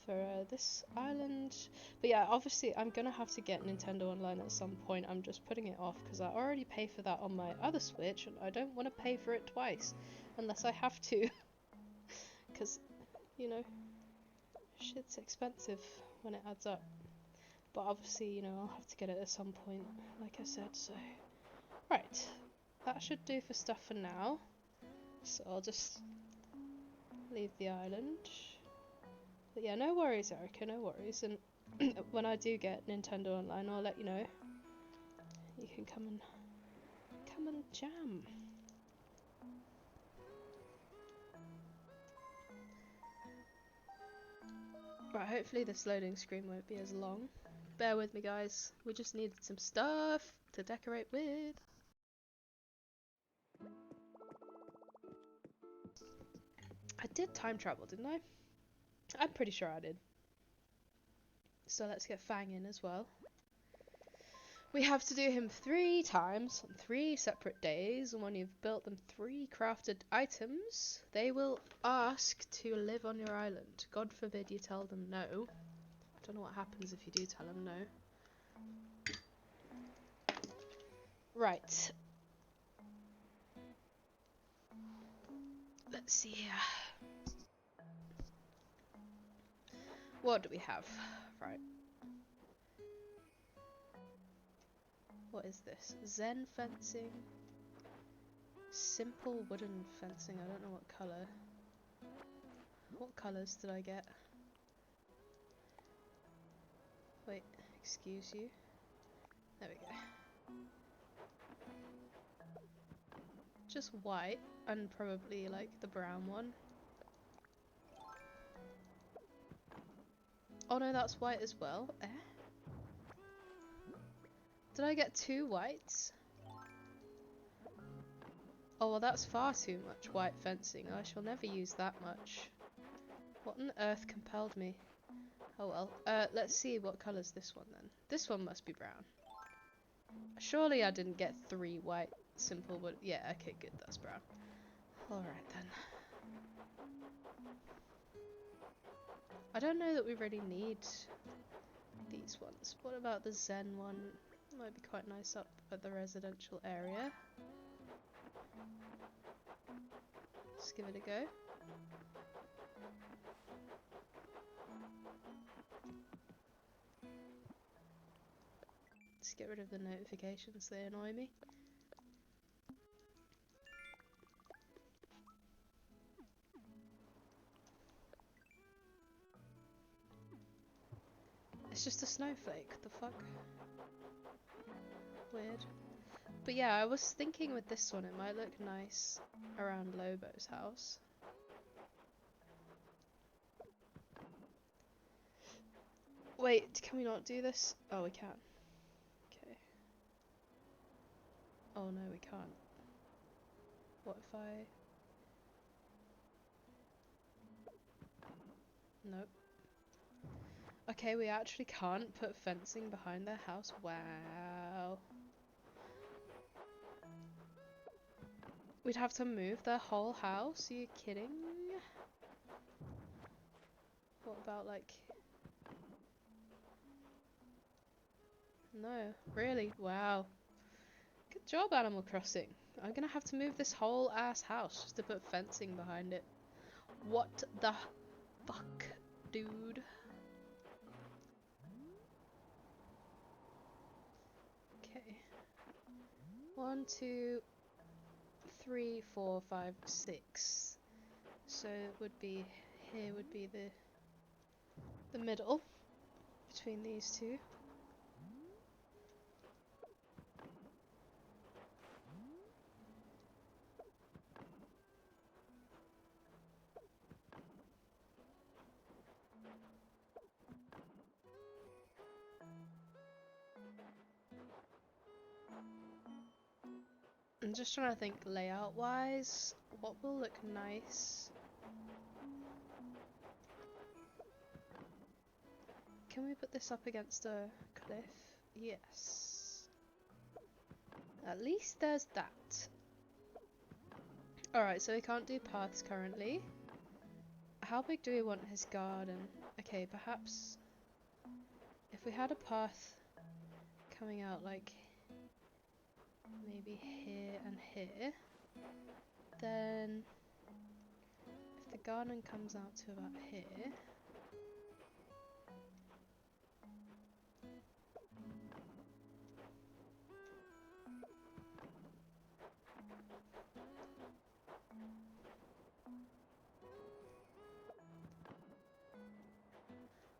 for this island. But yeah, obviously I'm gonna have to get Nintendo Online at some point. I'm just putting it off because I already pay for that on my other Switch and I don't want to pay for it twice unless I have to. Because, you know, shit's expensive when it adds up. But obviously, you know, I'll have to get it at some point, like I said, so... Right, that should do for stuff for now. So I'll just leave the island. But yeah, no worries, Erica, no worries. And when I do get Nintendo Online, I'll let you know. You can come and jam. Right, hopefully this loading screen won't be as long. Bear with me, guys. We just needed some stuff to decorate with. I did time travel, didn't I? I'm pretty sure I did. So let's get Fang in as well. We have to do him 3 times on 3 separate days, and when you've built them 3 crafted items, they will ask to live on your island. God forbid you tell them no. I don't know what happens if you do tell them no. Right. Let's see here. What do we have? Right. What is this? Zen fencing. Simple wooden fencing. I don't know what colour. What colours did I get? Wait, excuse you. There we go. Just white and probably like the brown one. Oh no, that's white as well. Eh? Did I get 2 whites? Oh well, that's far too much white fencing. I shall never use that much. What on earth compelled me? Oh well. Let's see what colour's this one then. This one must be brown. Surely I didn't get 3 white simple wood. Yeah, okay, good, that's brown. Alright then. I don't know that we really need these ones. What about the Zen one? Might be quite nice up at the residential area. Let's give it a go. Let's get rid of the notifications, they annoy me. It's just a snowflake, the fuck? Weird. But yeah, I was thinking with this one it might look nice around Lobo's house. Wait, can we not do this? Oh, we can. Okay. Oh no, we can't. What if I... Nope. Okay, we actually can't put fencing behind their house. Wow. We'd have to move their whole house? Are you kidding? What about like... No, really? Wow. Good job, Animal Crossing. I'm gonna have to move this whole ass house just to put fencing behind it. What the fuck, dude? Okay. 1, 2, 3, 4, 5, 6. So it would be... Here would be the middle between these two. I'm just trying to think layout wise, what will look nice. Can we put this up against a cliff? Yes. At least there's that. Alright, so we can't do paths currently. How big do we want his garden? Okay, perhaps if we had a path coming out like maybe here and here, then if the garden comes out to about here,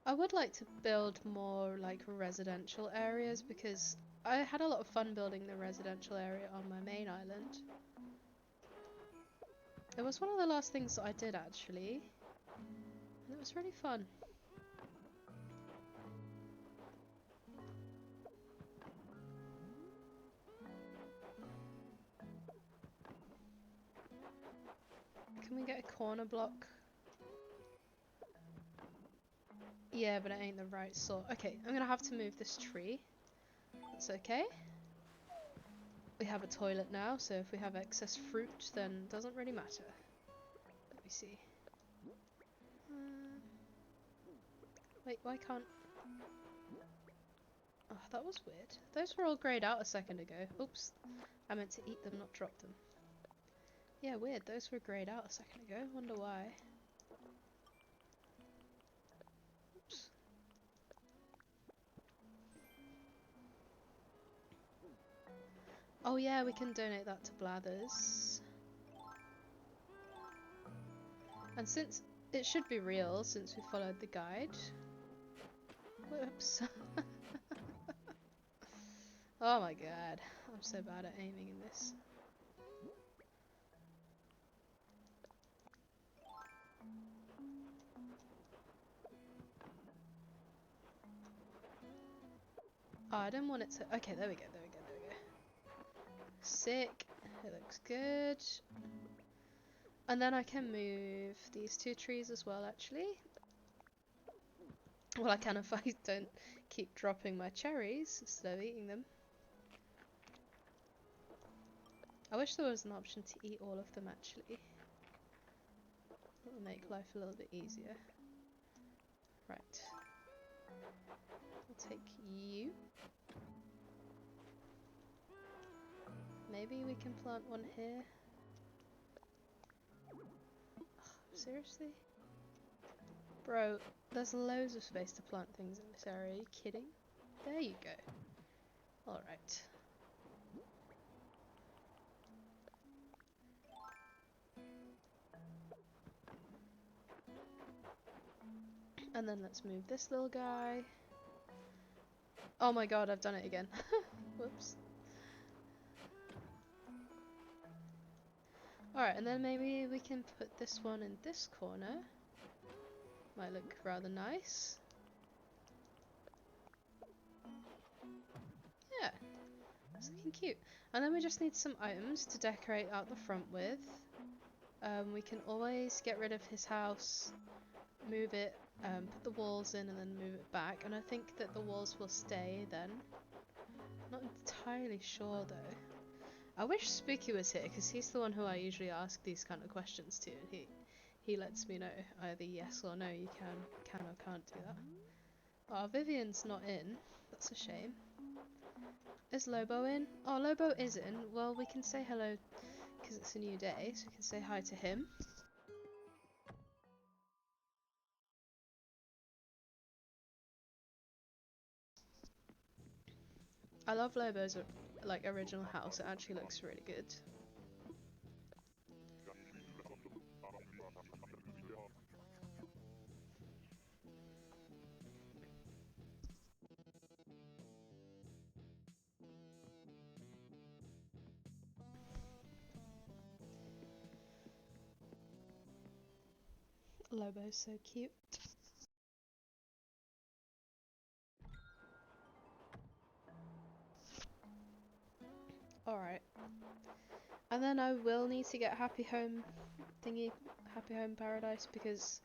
I would like to build more like residential areas because I had a lot of fun building the residential area on my main island. It was one of the last things that I did actually, and it was really fun. Can we get a corner block? Yeah, but it ain't the right sort. Okay, I'm gonna have to move this tree. That's okay. We have a toilet now, so if we have excess fruit, then it doesn't really matter. Let me see. Wait, why can't... Oh, that was weird. Those were all greyed out a second ago. Oops. I meant to eat them, not drop them. Yeah, weird. Those were greyed out a second ago. Wonder why. Oops. Oh yeah, we can donate that to Blathers. And since it should be real, since we followed the guide. Whoops. Oh my god. I'm so bad at aiming in this. Oh, I didn't want it to... Okay, there we go, there we go, there we go. Sick. It looks good. And then I can move these 2 trees as well, actually. Well, I can if I don't keep dropping my cherries instead of eating them. I wish there was an option to eat all of them actually. That would make life a little bit easier. Right. I'll take you. Maybe we can plant one here. Ugh, seriously? Bro, there's loads of space to plant things in this area. Are you kidding? There you go. Alright. And then let's move this little guy. Oh my god, I've done it again. Whoops. Alright, and then maybe we can put this one in this corner. Might look rather nice. Yeah, it's looking cute. And then we just need some items to decorate out the front with. We can always get rid of his house, move it, put the walls in and then move it back. And I think that the walls will stay then. Not entirely sure though. I wish Spooky was here because he's the one who I usually ask these kind of questions to, and he lets me know either yes or no you can or can't do that. Oh, Vivian's not in. That's a shame. Is Lobo in? Oh, Lobo is in. Well, we can say hello because it's a new day, so we can say hi to him. I love Lobo's like original house. It actually looks really good. Lobo's so cute. Alright. And then I will need to get Happy Home thingy, Happy Home Paradise, because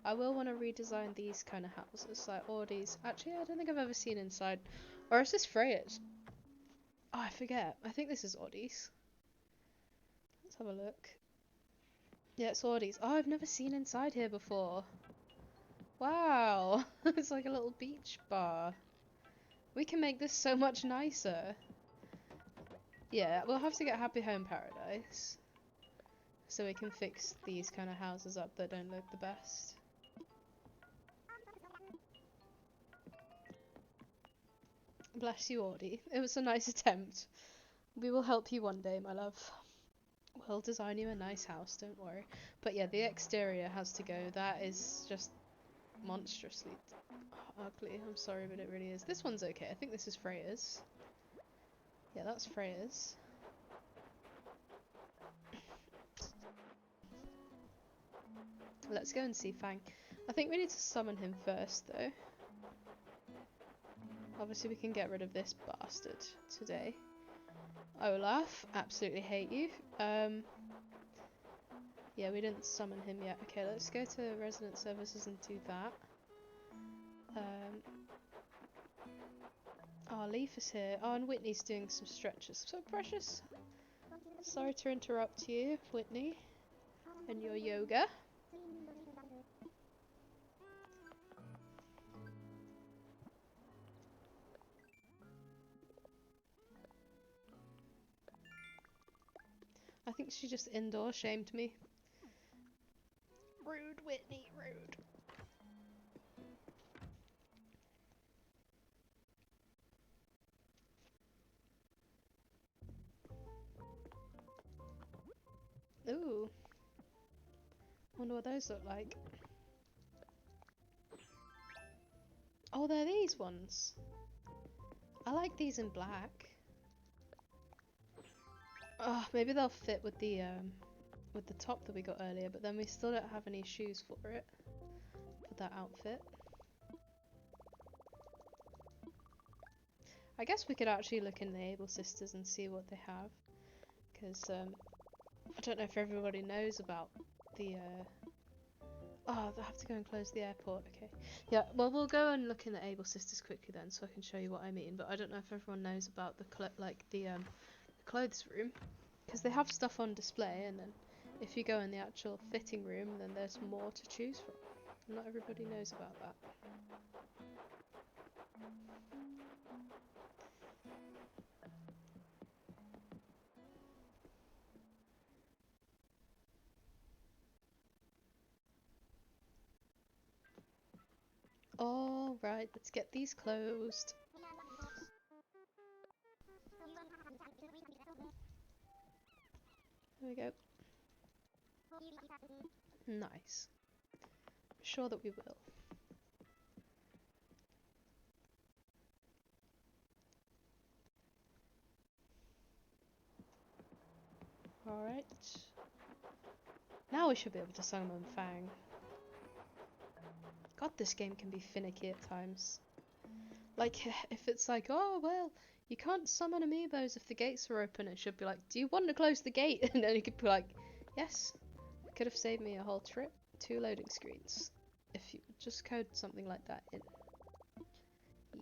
I will want to redesign these kind of houses, like Audie's. Actually, I don't think I've ever seen inside. Or is this Freya's? Oh, I forget. I think this is Audie's. Let's have a look. Yeah, it's Audie's. Oh, I've never seen inside here before. Wow. It's like a little beach bar. We can make this so much nicer. Yeah, we'll have to get Happy Home Paradise. So we can fix these kind of houses up that don't look the best. Bless you, Audie. It was a nice attempt. We will help you one day, my love. We'll design you a nice house, don't worry. But yeah, the exterior has to go. That is just monstrously ugly. I'm sorry, but it really is. This one's okay. I think this is Freya's. Yeah, that's Freya's. Let's go and see Fang. I think we need to summon him first, though. Obviously, we can get rid of this bastard today. Olaf, absolutely hate you. Yeah, we didn't summon him yet. Okay, let's go to resident services and do that. Oh, Leaf is here. Oh, and Whitney's doing some stretches. So precious. Sorry to interrupt you, Whitney, and your yoga. I think she just indoor shamed me. Rude, Whitney, rude. Ooh. Wonder what those look like. Oh, they're these ones. I like these in black. Oh, maybe they'll fit with the top that we got earlier, but then we still don't have any shoes for it. For that outfit. I guess we could actually look in the Able Sisters and see what they have. Because, I don't know if everybody knows about the, oh, they have to go and close the airport. Okay. Yeah, well, we'll go and look in the Able Sisters quickly then, so I can show you what I mean. But I don't know if everyone knows about the, the clothes room. Because they have stuff on display, and then if you go in the actual fitting room, then there's more to choose from. Not everybody knows about that. All right, let's get these closed. There we go. Nice. Sure that we will. Alright. Now we should be able to summon Fang. God, this game can be finicky at times. Like, if it's like, oh, well, you can't summon amiibos if the gates are open, it should be like, do you want to close the gate? And then you could be like, yes. It could have saved me a whole trip, 2 loading screens. If you just code something like that in.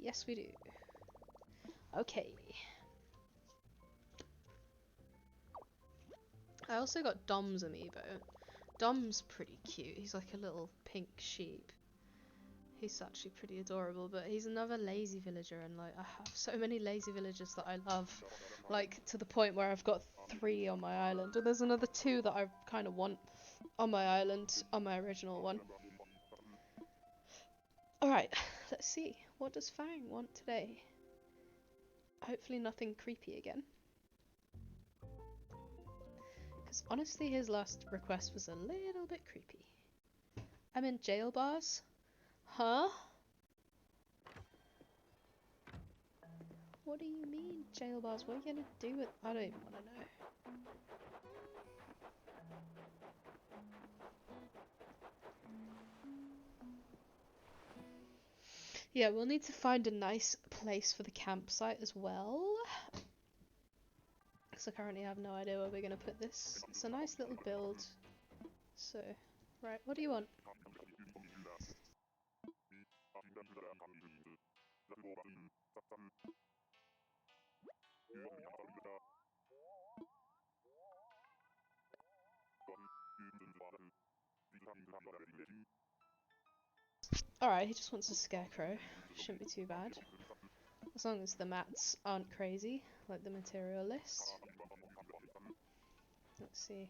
Yes, we do. Okay. I also got Dom's amiibo. Dom's pretty cute. He's like a little pink sheep. He's actually pretty adorable, but he's another lazy villager, and like I have so many lazy villagers that I love, like to the point where I've got 3 on my island, and there's another 2 that I kind of want on my island, on my original one. Alright, let's see. What does Fang want today? Hopefully nothing creepy again. Because honestly, his last request was a little bit creepy. I'm in jail bars? Huh? What do you mean, jail bars? What are you gonna do with— I don't even want to know. Yeah, we'll need to find a nice place for the campsite as well. Because I currently have no idea where we're going to put this. It's a nice little build. So, right, what do you want? Alright, he just wants a scarecrow. Shouldn't be too bad. As long as the mats aren't crazy, like the material list. Let's see.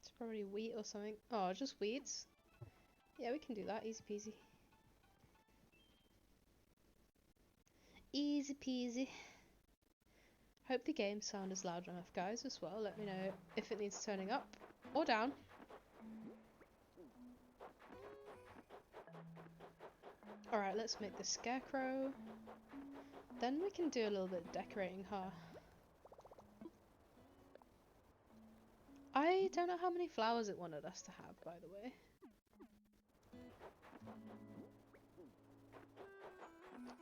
It's probably wheat or something. Oh, just weeds? Yeah, we can do that. Easy peasy. Easy peasy. Hope the game sound is loud enough, guys, as well. Let me know if it needs turning up or down. Alright, let's make the scarecrow. Then we can do a little bit of decorating, huh? I don't know how many flowers it wanted us to have, by the way.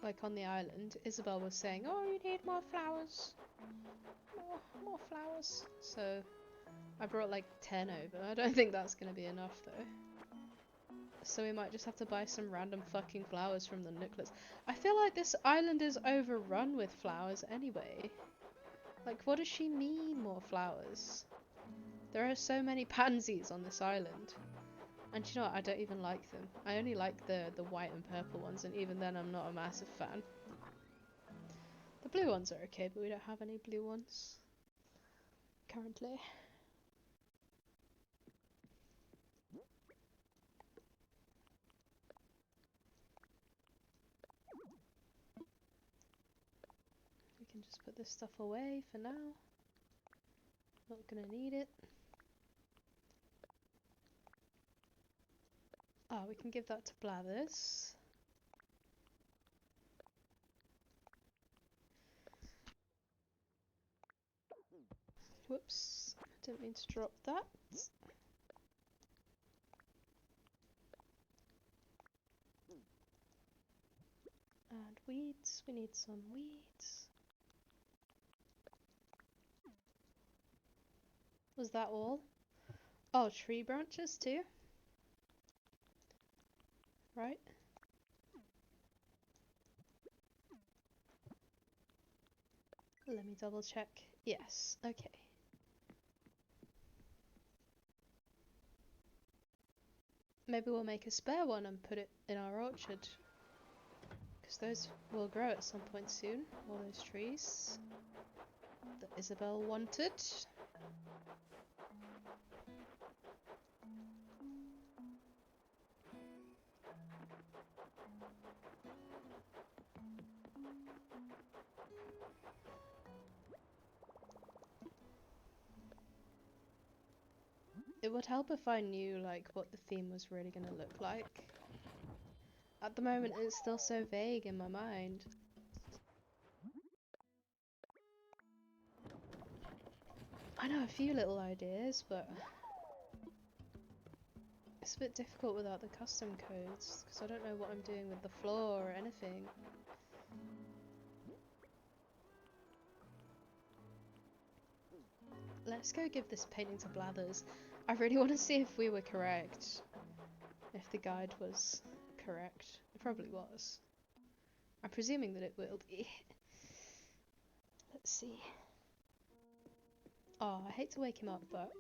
Like on the island, Isabelle was saying, oh, you need more flowers. More flowers. So I brought like 10 over. I don't think that's going to be enough though. So we might just have to buy some random fucking flowers from the Nooklets. I feel like this island is overrun with flowers anyway. Like, what does she mean, more flowers? There are so many pansies on this island. And you know what, I don't even like them. I only like the white and purple ones, and even then I'm not a massive fan. The blue ones are okay, but we don't have any blue ones currently. We can just put this stuff away for now. Not gonna need it. Oh, we can give that to Blathers. Whoops, didn't mean to drop that. And weeds, we need some weeds. Was that all? Oh, tree branches too? Right? Let me double check. Yes, okay. Maybe we'll make a spare one and put it in our orchard. Because those will grow at some point soon. All those trees that Isabelle wanted. It would help if I knew like what the theme was really going to look like. At the moment it's still so vague in my mind. I know a few little ideas, but it's a bit difficult without the custom codes, because I don't know what I'm doing with the floor or anything. Let's go give this painting to Blathers. I really want to see if we were correct. If the guide was correct. It probably was. I'm presuming that it will be. Let's see. Oh, I hate to wake him up, but...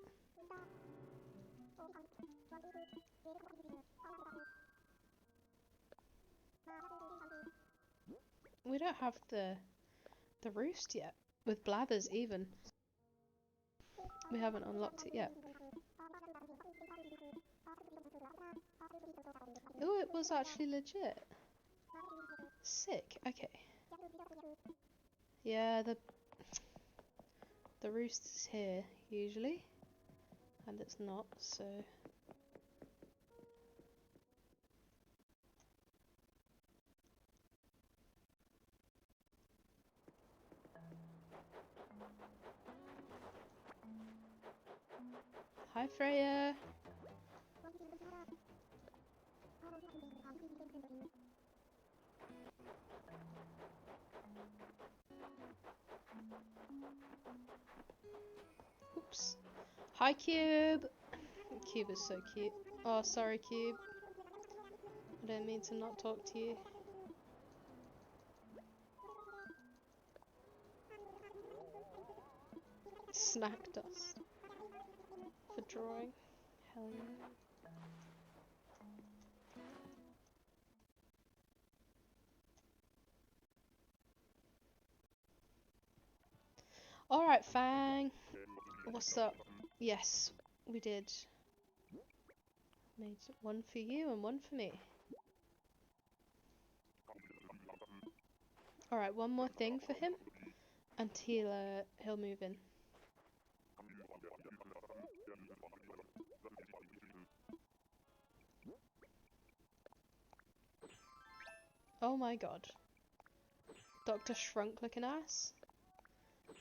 we don't have the roost yet. With Blathers even. We haven't unlocked it yet. Oh, it was actually legit. Sick. Okay. Yeah, the roost is here usually, and it's not, so... Hi Freya! Oops. Hi Cube! Cube is so cute. Oh, sorry Cube. I don't mean to not talk to you. Snack dust. For drawing. Hell yeah. Alright, Fang. What's up? Yes, we did. Made one for you and one for me. Alright, one more thing for him. And he'll move in. Oh my god. Dr. Shrunk looking ass.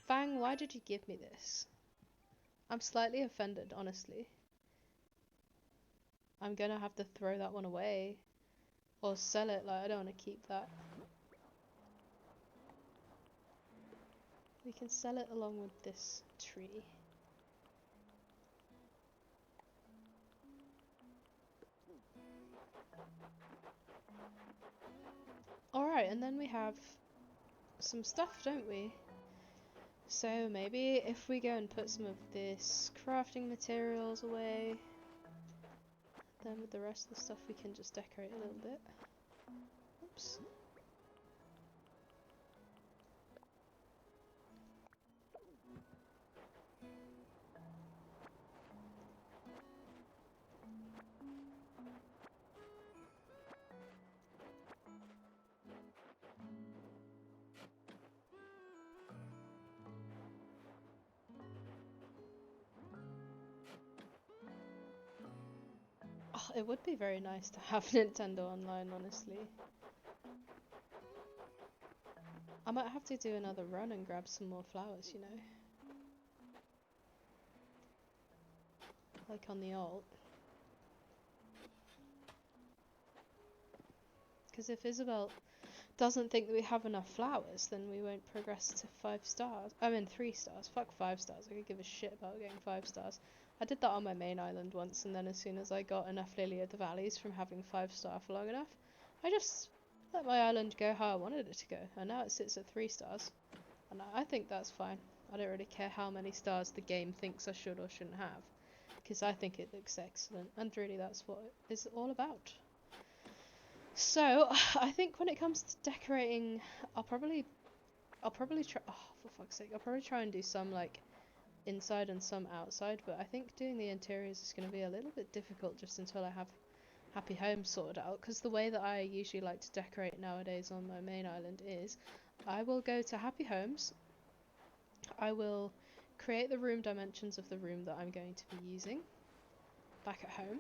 Fang, why did you give me this? I'm slightly offended, honestly. I'm gonna have to throw that one away. Or sell it, like I don't want to keep that. We can sell it along with this tree. Alright, and then we have some stuff, don't we? So maybe if we go and put some of this crafting materials away, then with the rest of the stuff we can just decorate a little bit. Oops. Oh, it would be very nice to have Nintendo Online, honestly. I might have to do another run and grab some more flowers, you know? Like on the alt. Because if Isabelle doesn't think that we have enough flowers, then we won't progress to 5 stars. I mean 3 stars. Fuck 5 stars. I could give a shit about getting 5 stars. I did that on my main island once, and then as soon as I got enough Lily of the Valleys from having 5-star for long enough, I just let my island go how I wanted it to go, and now it sits at 3 stars. And I think that's fine. I don't really care how many stars the game thinks I should or shouldn't have, because I think it looks excellent, and really that's what it's all about. So, I think when it comes to decorating, I'll probably try, oh, for fuck's sake, I'll probably try and do some, like, inside and some outside, but I think doing the interiors is going to be a little bit difficult just until I have Happy Home sorted out, because the way that I usually like to decorate nowadays on my main island is I will go to Happy Homes, I will create the room dimensions of the room that I'm going to be using back at home,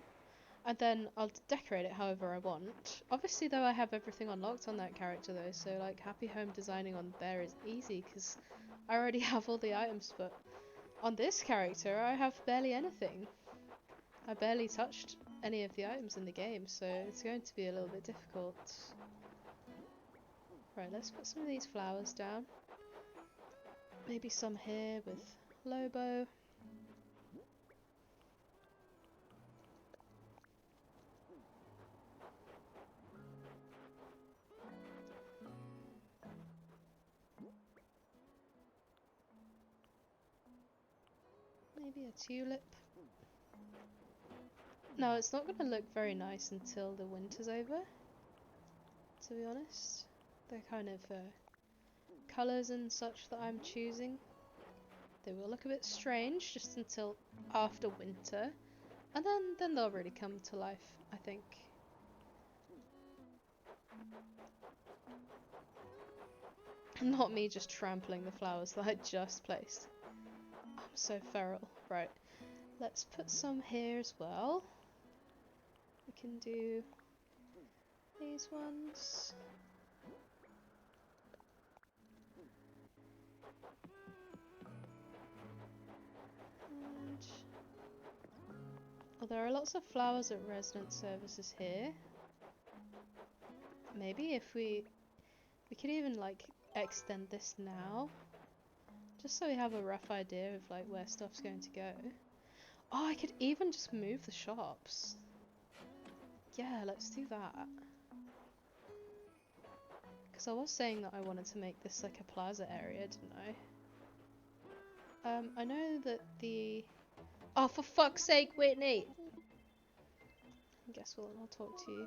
and then I'll decorate it however I want. Obviously though, I have everything unlocked on that character though, so like Happy Home designing on there is easy because I already have all the items, but on this character I have barely anything. I barely touched any of the items in the game, so it's going to be a little bit difficult. Right, let's put some of these flowers down. Maybe some here with Lobo. Maybe a tulip. No, it's not going to look very nice until the winter's over, to be honest. The kind of colours and such that I'm choosing, they will look a bit strange just until after winter, and then they'll really come to life, I think. Not me just trampling the flowers that I just placed. I'm so feral. Right, let's put some here as well. We can do these ones. And oh, there are lots of flowers at resident services here. Maybe if we could even like extend this now, just so we have a rough idea of like where stuff's going to go. Oh, I could even just move the shops. Yeah, let's do that. Because I was saying that I wanted to make this like a plaza area, didn't I? I know that the... Oh, for fuck's sake, Whitney! I guess I'll talk to you.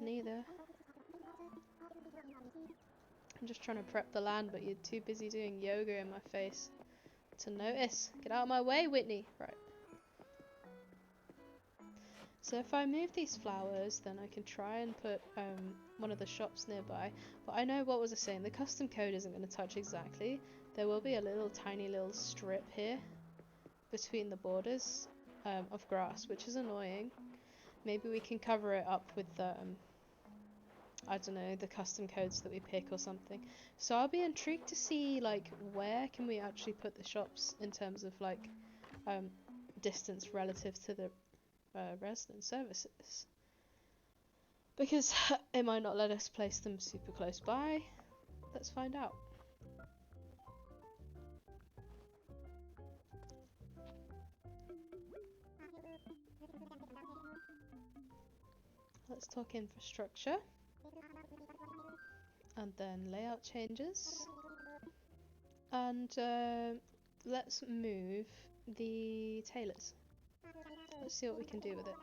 Neither. I'm just trying to prep the land, but you're too busy doing yoga in my face to notice. Get out of my way, Whitney! Right. So if I move these flowers, then I can try and put one of the shops nearby. But I know, what was I saying? The custom code isn't going to touch exactly. There will be a tiny little strip here between the borders of grass, which is annoying. Maybe we can cover it up with I don't know, the custom codes that we pick or something. So I'll be intrigued to see like where can we actually put the shops in terms of like distance relative to the resident services, because it might not let us place them super close by. Let's find out. Let's talk infrastructure and then layout changes, and let's move the tailors. Let's see what we can do with it.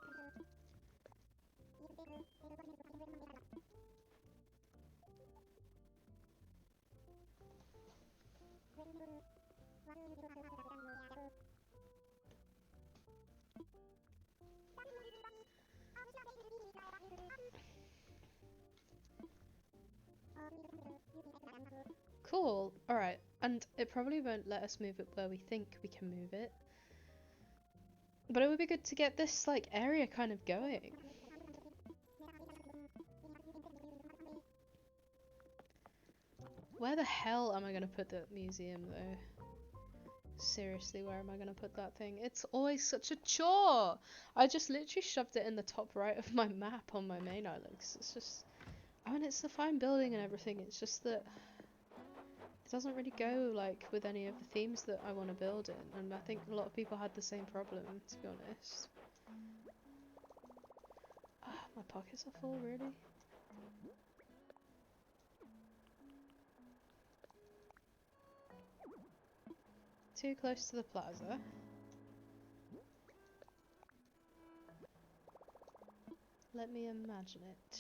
Cool, alright, and it probably won't let us move it where we think we can move it. But it would be good to get this like area kind of going. Where the hell am I going to put the museum though? Seriously, where am I going to put that thing? It's always such a chore! I just literally shoved it in the top right of my map on my main island, 'cause it's just... I mean, it's a fine building and everything, it's just that It doesn't really go like with any of the themes that I want to build in, and I think a lot of people had the same problem, to be honest. Ah, my pockets are full, really? Too close to the plaza. Let me imagine it.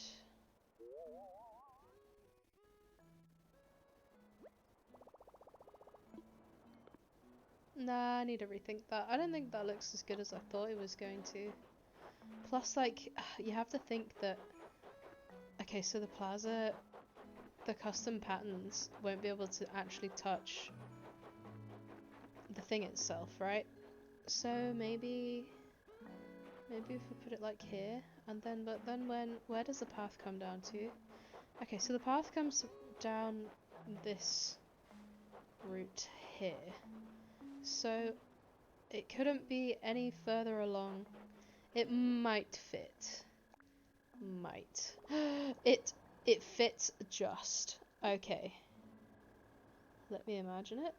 Nah, I need to rethink that. I don't think that looks as good as I thought it was going to. Plus, like, you have to think that... Okay, so the plaza, the custom patterns won't be able to actually touch the thing itself, right? So maybe if we put it like here, and then, but then where does the path come down to? Okay, so the path comes down this route here. So it couldn't be any further along. It might fit. Might. It fits just. Okay. Let me imagine it.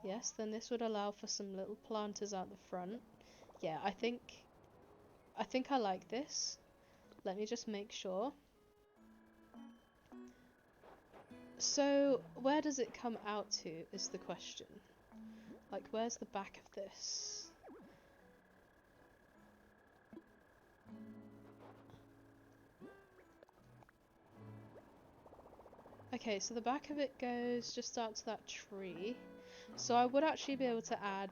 Yes, then this would allow for some little planters out the front. Yeah, I think I like this. Let me just make sure. So, where does it come out to is the question. Like, where's the back of this? Okay, so the back of it goes just out to that tree. So I would actually be able to add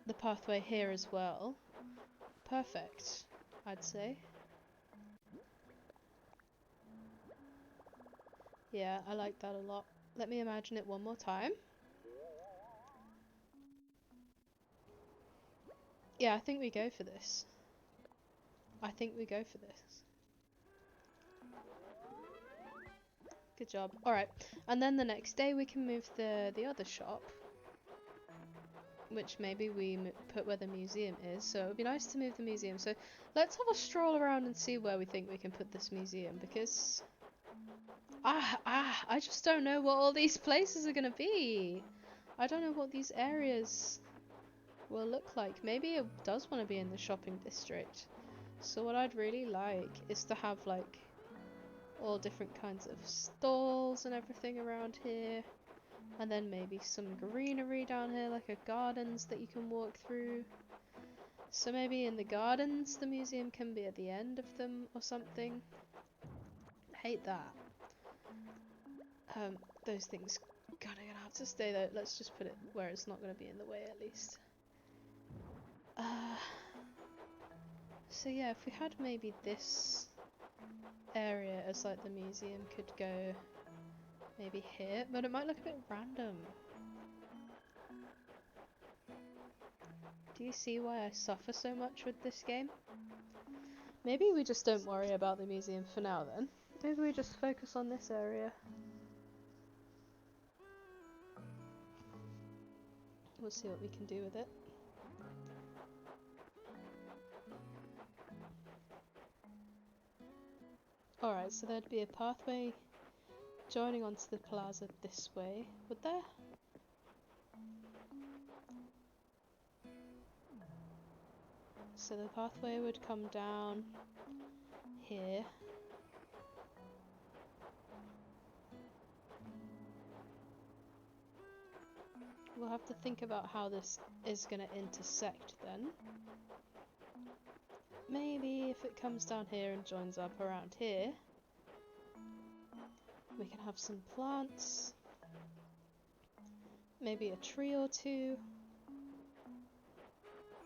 the pathway here as well. Perfect, I'd say. Yeah, I like that a lot. Let me imagine it one more time. Yeah, I think we go for this. I think we go for this. Good job. Alright, and then the next day we can move the other shop, which maybe we put where the museum is, so it would be nice to move the museum. So let's have a stroll around and see where we think we can put this museum, because I just don't know what all these places are gonna be. I don't know what these areas will look like. Maybe it does want to be in the shopping district. So what I'd really like is to have like all different kinds of stalls and everything around here. And then maybe some greenery down here, like a gardens that you can walk through. So maybe in the gardens the museum can be at the end of them or something. Hate that. Those things gonna have to stay there. Let's just put it where it's not gonna be in the way at least. So yeah, if we had maybe this area as like the museum could go maybe here, but it might look a bit random. Do you see why I suffer so much with this game? Maybe we just don't worry about the museum for now then. Maybe we just focus on this area. We'll see what we can do with it. Alright, so there'd be a pathway joining onto the plaza this way, would there? So the pathway would come down here. We'll have to think about how this is going to intersect then. Maybe if it comes down here and joins up around here, we can have some plants. Maybe a tree or two.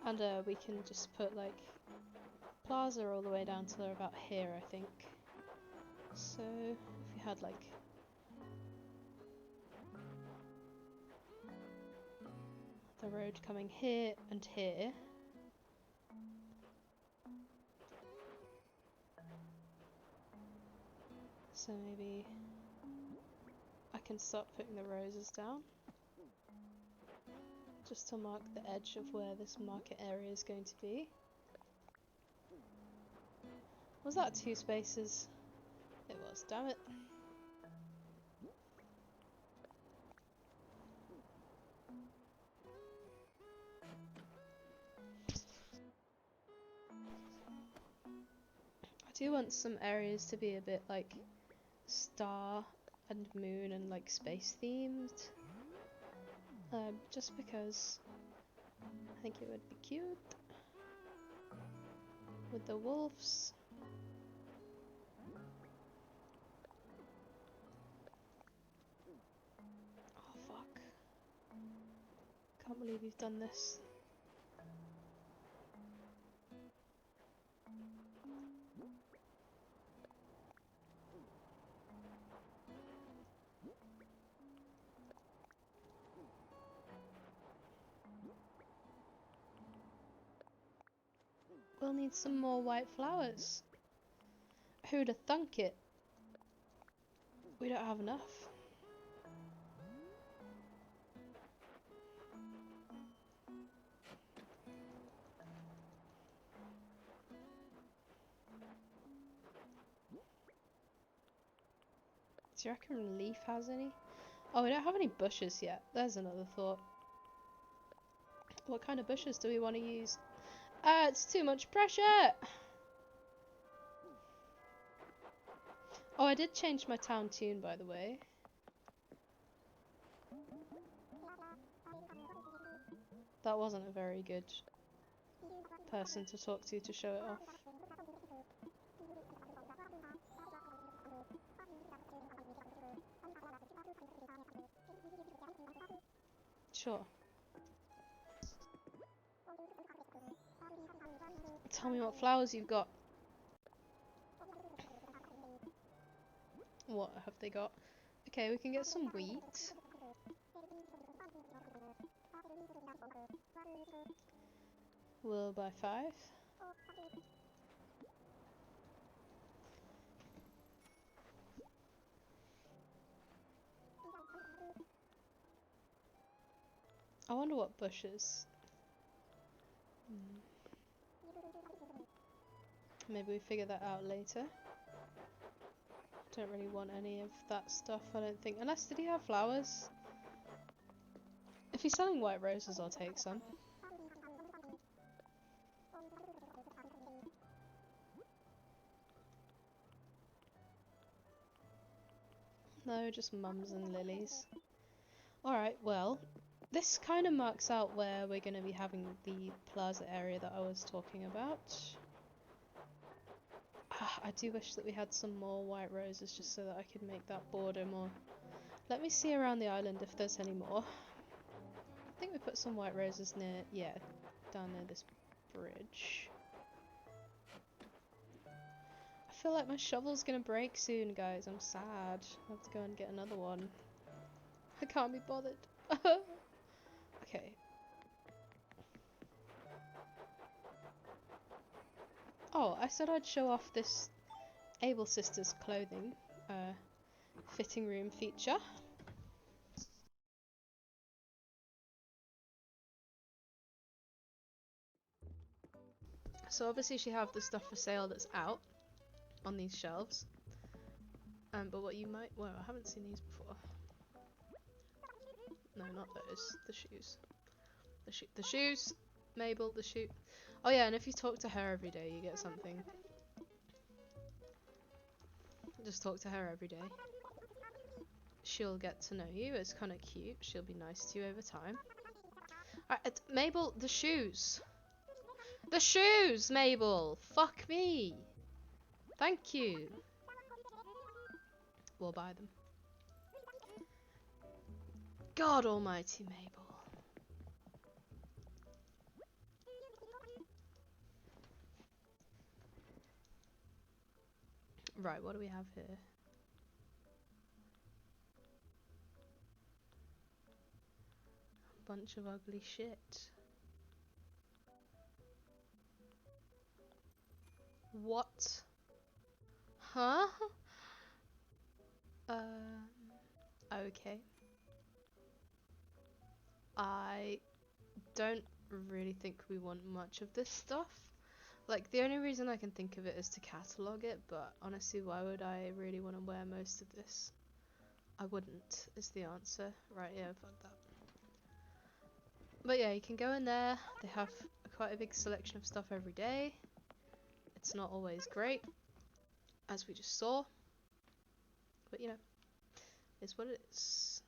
And we can just put like plaza all the way down to about here, I think. So if we had like the road coming here and here. So maybe I can start putting the roses down. Just to mark the edge of where this market area is going to be. Was that 2 spaces? It was, damn it. do want some areas to be a bit like star and moon and like space themed. Just because I think it would be cute with the wolves. Oh fuck. Can't believe you've done this. We'll need some more white flowers. Who'd have thunk it? We don't have enough. Do you reckon Leaf has any? Oh, we don't have any bushes yet. There's another thought. What kind of bushes do we want to use? It's too much pressure! Oh, I did change my town tune, by the way. That wasn't a very good person to talk to show it off. Sure. Tell me what flowers you've got. What have they got? Okay, we can get some wheat. We'll buy 5. I wonder what bushes. Maybe we figure that out later. Don't really want any of that stuff, I don't think. Unless, did he have flowers? If he's selling white roses, I'll take some. No, just mums and lilies. Alright, well, this kind of marks out where we're going to be having the plaza area that I was talking about. I do wish that we had some more white roses just so that I could make that border more. Let me see around the island if there's any more. I think we put some white roses near, yeah, down near this bridge. I feel like my shovel's gonna break soon, guys. I'm sad. I have to go and get another one. I can't be bothered. Okay. Oh, I said I'd show off this Able Sisters clothing fitting room feature. So obviously she have the stuff for sale that's out on these shelves. But what you might, well, I haven't seen these before. No, not those. The shoes. The shoes. Mabel, the shoe. Oh yeah, and if you talk to her every day, you get something. Just talk to her every day. She'll get to know you. It's kind of cute. She'll be nice to you over time. Alright, Mabel, the shoes. The shoes, Mabel! Fuck me! Thank you. We'll buy them. God almighty, Mabel. Right, what do we have here? A bunch of ugly shit. What? Huh? Okay. I don't really think we want much of this stuff. Like, the only reason I can think of it is to catalogue it, but honestly, why would I really want to wear most of this? I wouldn't, is the answer. Right, yeah, fuck that. But yeah, you can go in there. They have quite a big selection of stuff every day. It's not always great. as we just saw. But you know, it's what it is.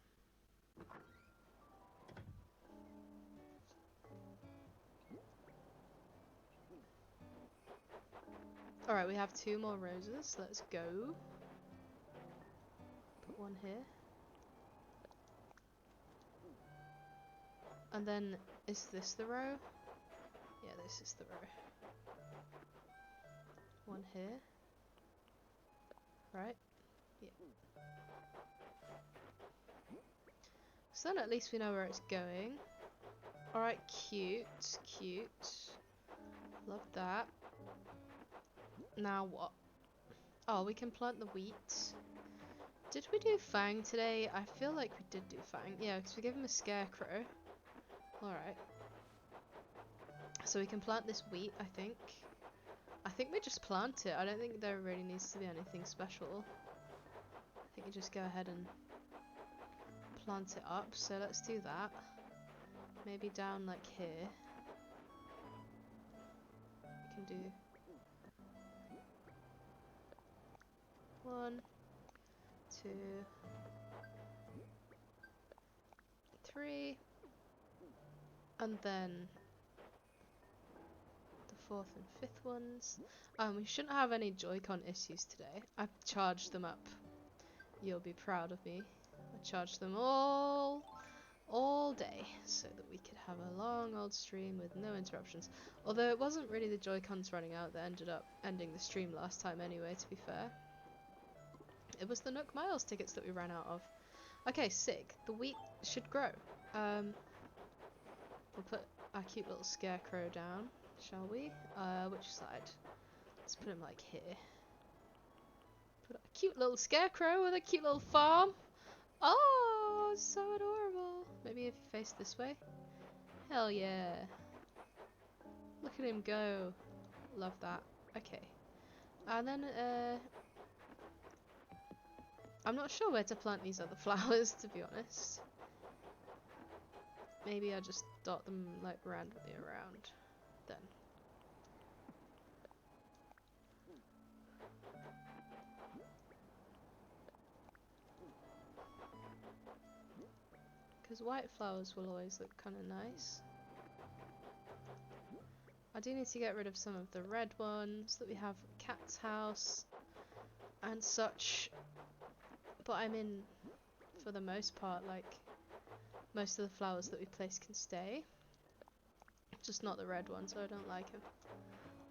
Alright, we have 2 more roses. Let's go. Put one here. And then, is this the row? Yeah, this is the row. One here. Right? Yeah. So then at least we know where it's going. Alright, cute, cute. Love that. Now what? Oh, we can plant the wheat. Did we do Fang today? I feel like we did do Fang. Yeah, because we gave him a scarecrow. Alright. So we can plant this wheat, I think. I think we just plant it. I don't think there really needs to be anything special. I think you just go ahead and plant it up. So let's do that. Maybe down like here. We can do 1, 2, 3, and then the 4th and 5th ones. We shouldn't have any Joy-Con issues today. I've charged them up. You'll be proud of me. I charged them all day so that we could have a long old stream with no interruptions. Although it wasn't really the Joy-Cons running out that ended up ending the stream last time anyway, to be fair. It was the Nook Miles tickets that we ran out of. Okay, sick. The wheat should grow. We'll put our cute little scarecrow down, shall we? Which side? Let's put him like here. Put a cute little scarecrow with a cute little farm. Oh, so adorable. Maybe if you face this way. Hell yeah. Look at him go. Love that. Okay. And then, I'm not sure where to plant these other flowers, to be honest. Maybe I just dot them, like, randomly around. Then. Because white flowers will always look kind of nice. I do need to get rid of some of the red ones that we have at Cat's house and such. But I mean, for the most part, like, most of the flowers that we place can stay. Just not the red ones, I don't like them.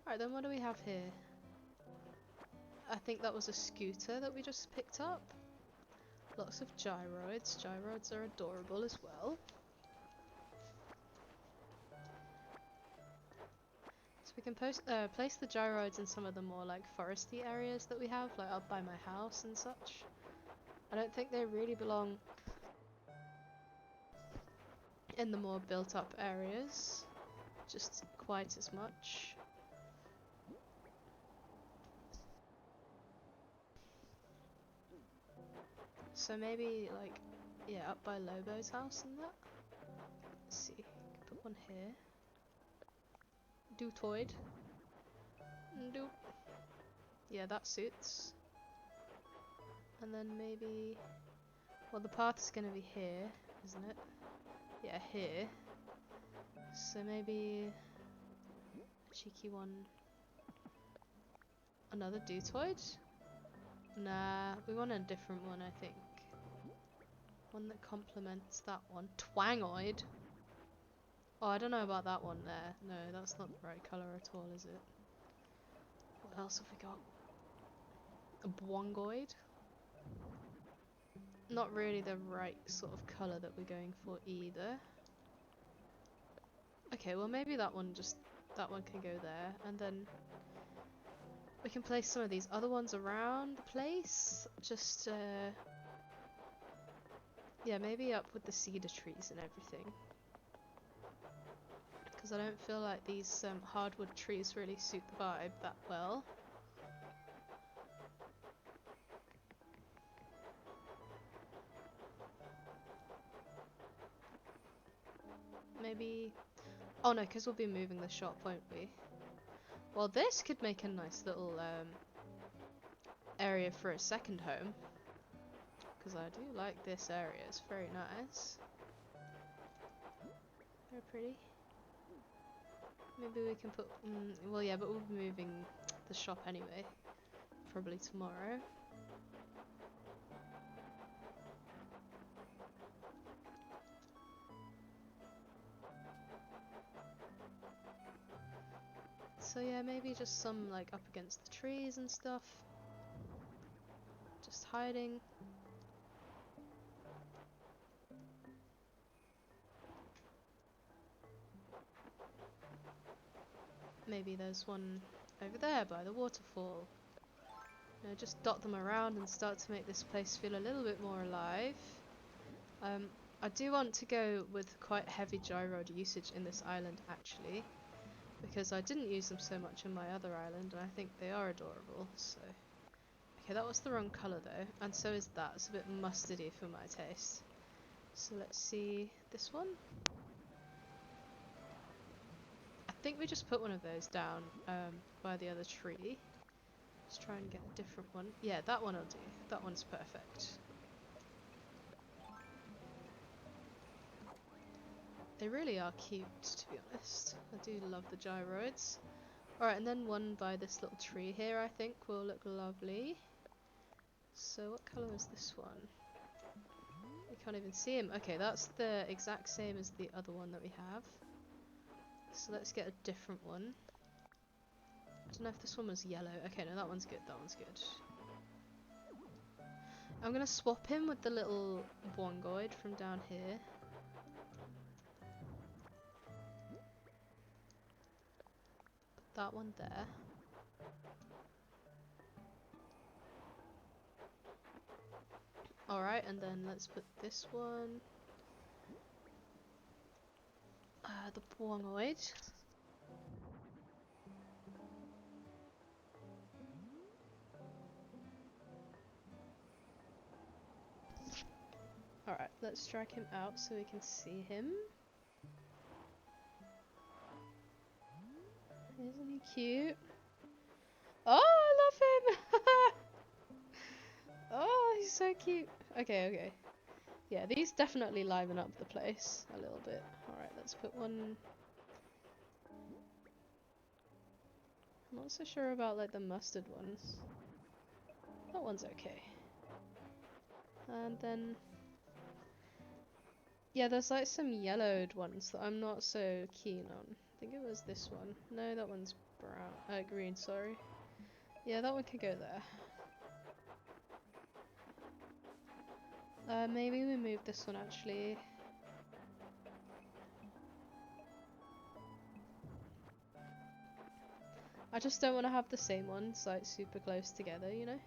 Alright, then what do we have here? I think that was a scooter that we just picked up. Lots of gyroids. Gyroids are adorable as well. So we can place the gyroids in some of the more like foresty areas that we have, like up by my house and such. I don't think they really belong in the more built up areas, just quite as much. So maybe like, yeah, up by Lobo's house and that. Let's see, put one here. Dootoid. Doop. Yeah, that suits. And then maybe, well, the path's gonna be here, isn't it? Yeah, here. So maybe a cheeky one. Another Dootoid? Nah, we want a different one, I think. One that complements that one. Twangoid? Oh, I don't know about that one there. No, that's not the right colour at all, is it? What else have we got? A Bwongoid? Not really the right sort of colour that we're going for either. Okay, well maybe that one can go there, and then we can place some of these other ones around the place. Just, yeah, maybe up with the cedar trees and everything. Because I don't feel like these hardwood trees really suit the vibe that well. Maybe... Oh no, because we'll be moving the shop, won't we? Well, this could make a nice little area for a second home. Because I do like this area, it's very nice. Very pretty. Maybe we can put, well yeah, but we'll be moving the shop anyway. Probably tomorrow. So yeah, maybe just some like up against the trees and stuff. Just hiding. Maybe there's one over there by the waterfall. You know, just dot them around and start to make this place feel a little bit more alive. I do want to go with quite heavy gyroid usage in this island actually, because I didn't use them so much in my other island and I think they are adorable, so... Okay, that was the wrong colour though, and so is that. It's a bit mustardy for my taste. So let's see this one. I think we just put one of those down by the other tree. Let's try and get a different one. Yeah, that one will do. That one's perfect. They really are cute, to be honest. I do love the gyroids. Alright, and then one by this little tree here I think will look lovely. So what colour is this one? We can't even see him. Okay, that's the exact same as the other one that we have. So let's get a different one. I don't know if this one was yellow. Okay, no, that one's good. That one's good. I'm gonna swap him with the little Bongoid from down here. Put that one there. Alright, and then let's put this one. The Bongoid. Alright, let's drag him out so we can see him. Isn't he cute? Oh, I love him! Oh, he's so cute. Okay, okay. Yeah, these definitely liven up the place a little bit. Alright, let's put one... I'm not so sure about like the mustard ones. That one's okay. And then... yeah, there's like some yellowed ones that I'm not so keen on. I think it was this one. No, that one's brown. Green, sorry. Yeah, that one could go there. Maybe we move this one actually. I just don't want to have the same ones like super close together, you know?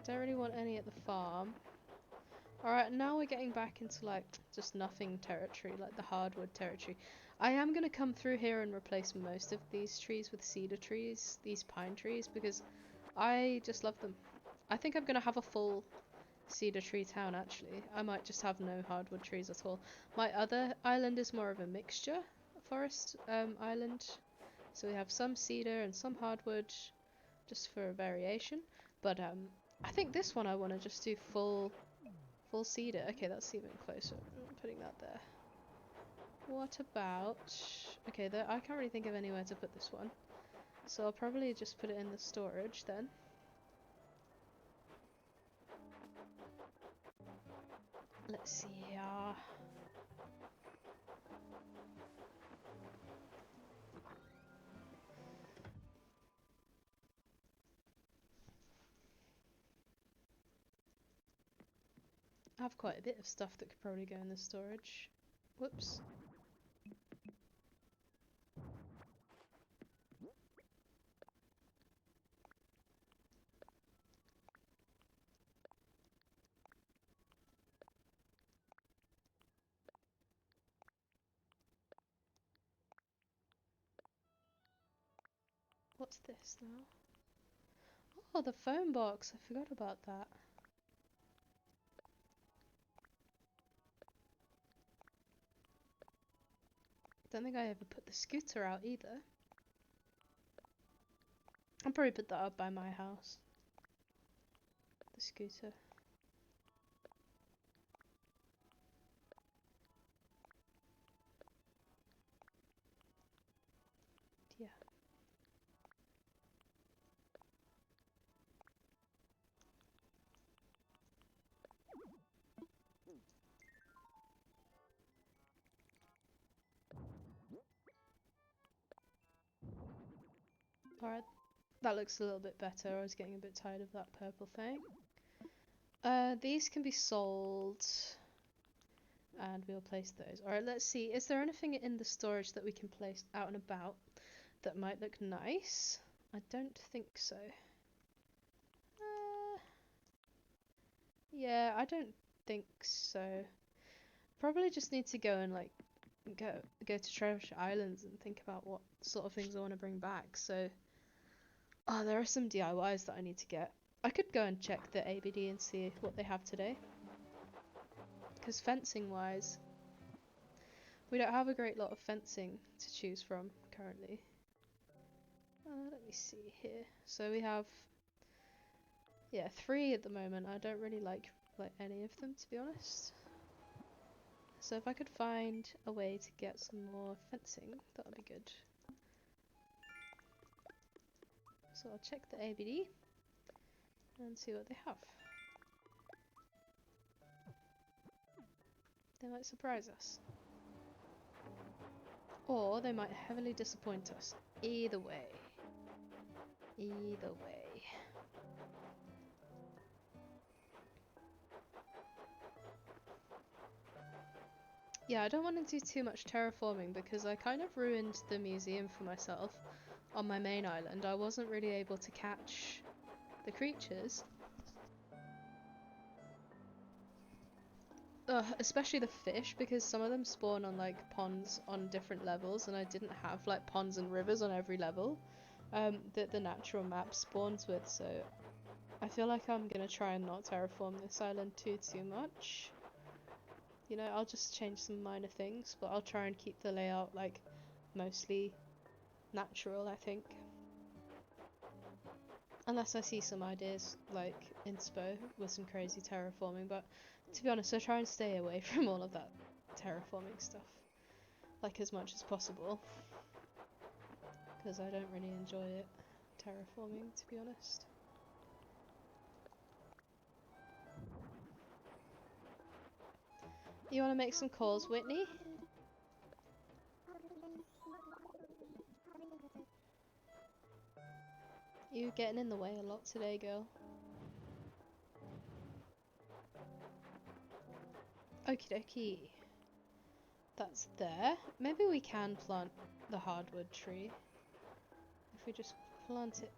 Don't really want any at the farm. Alright, now we're getting back into like just nothing territory, like the hardwood territory. I am going to come through here and replace most of these trees with cedar trees, these pine trees, because I just love them. I think I'm going to have a full cedar tree town actually. I might just have no hardwood trees at all. My other island is more of a mixture forest island. So we have some cedar and some hardwood just for a variation. But I think this one I want to just do full cedar. Okay, that's even closer. I'm putting that there. What about... okay, I can't really think of anywhere to put this one. So I'll probably just put it in the storage then. Let's see here. I have quite a bit of stuff that could probably go in the storage. Whoops. What's this now? Oh, the phone box. I forgot about that. Don't think I ever put the scooter out either. I'll probably put that up by my house. The scooter. Yeah. Alright, that looks a little bit better. I was getting a bit tired of that purple thing. These can be sold, and we'll place those. Alright, let's see. Is there anything in the storage that we can place out and about that might look nice? I don't think so. Yeah, I don't think so. Probably just need to go and like go to Treasure Islands and think about what sort of things I want to bring back. So, oh, there are some DIYs that I need to get. I could go and check the ABD and see what they have today. Because fencing wise, we don't have a great lot of fencing to choose from currently. Let me see here. So we have, yeah, 3 at the moment. I don't really like any of them, to be honest. So if I could find a way to get some more fencing, that would be good. So I'll check the ABD and see what they have. They might surprise us. Or they might heavily disappoint us. Either way. Either way. Yeah, I don't want to do too much terraforming because I kind of ruined the museum for myself on my main island. I wasn't really able to catch the creatures. Especially the fish, because some of them spawn on like ponds on different levels, and I didn't have like ponds and rivers on every level that the natural map spawns with, so I feel like I'm gonna try and not terraform this island too much. You know, I'll just change some minor things, but I'll try and keep the layout like mostly natural, I think. Unless I see some ideas like inspo with some crazy terraforming, but to be honest, I try and stay away from all of that terraforming stuff, like as much as possible, because I don't really enjoy it, terraforming, to be honest. You want to make some calls, Whitney? You getting in the way a lot today, girl. Okie dokie. That's there. Maybe we can plant the hardwood tree. If we just plant it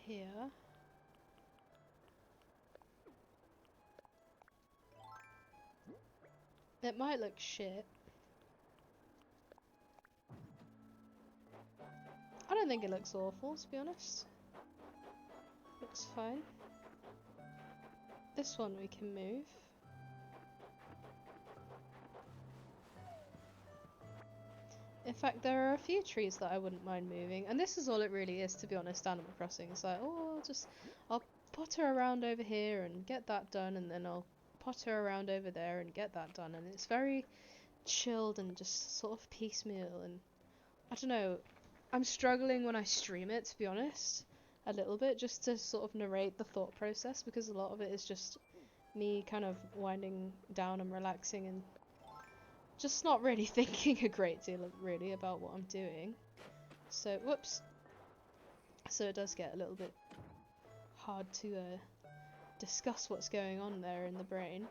here. It might look shit. I don't think it looks awful, to be honest. Looks fine. This one we can move. In fact, there are a few trees that I wouldn't mind moving, and this is all it really is, to be honest. Animal Crossing. It's like, oh, I'll potter around over here and get that done, and then I'll potter around over there and get that done, and it's very chilled and just sort of piecemeal, and I don't know, I'm struggling when I stream it, to be honest, a little bit, just to sort of narrate the thought process, because a lot of it is just me kind of winding down and relaxing and just not really thinking a great deal really about what I'm doing. So, whoops. So it does get a little bit hard to discuss what's going on there in the brain.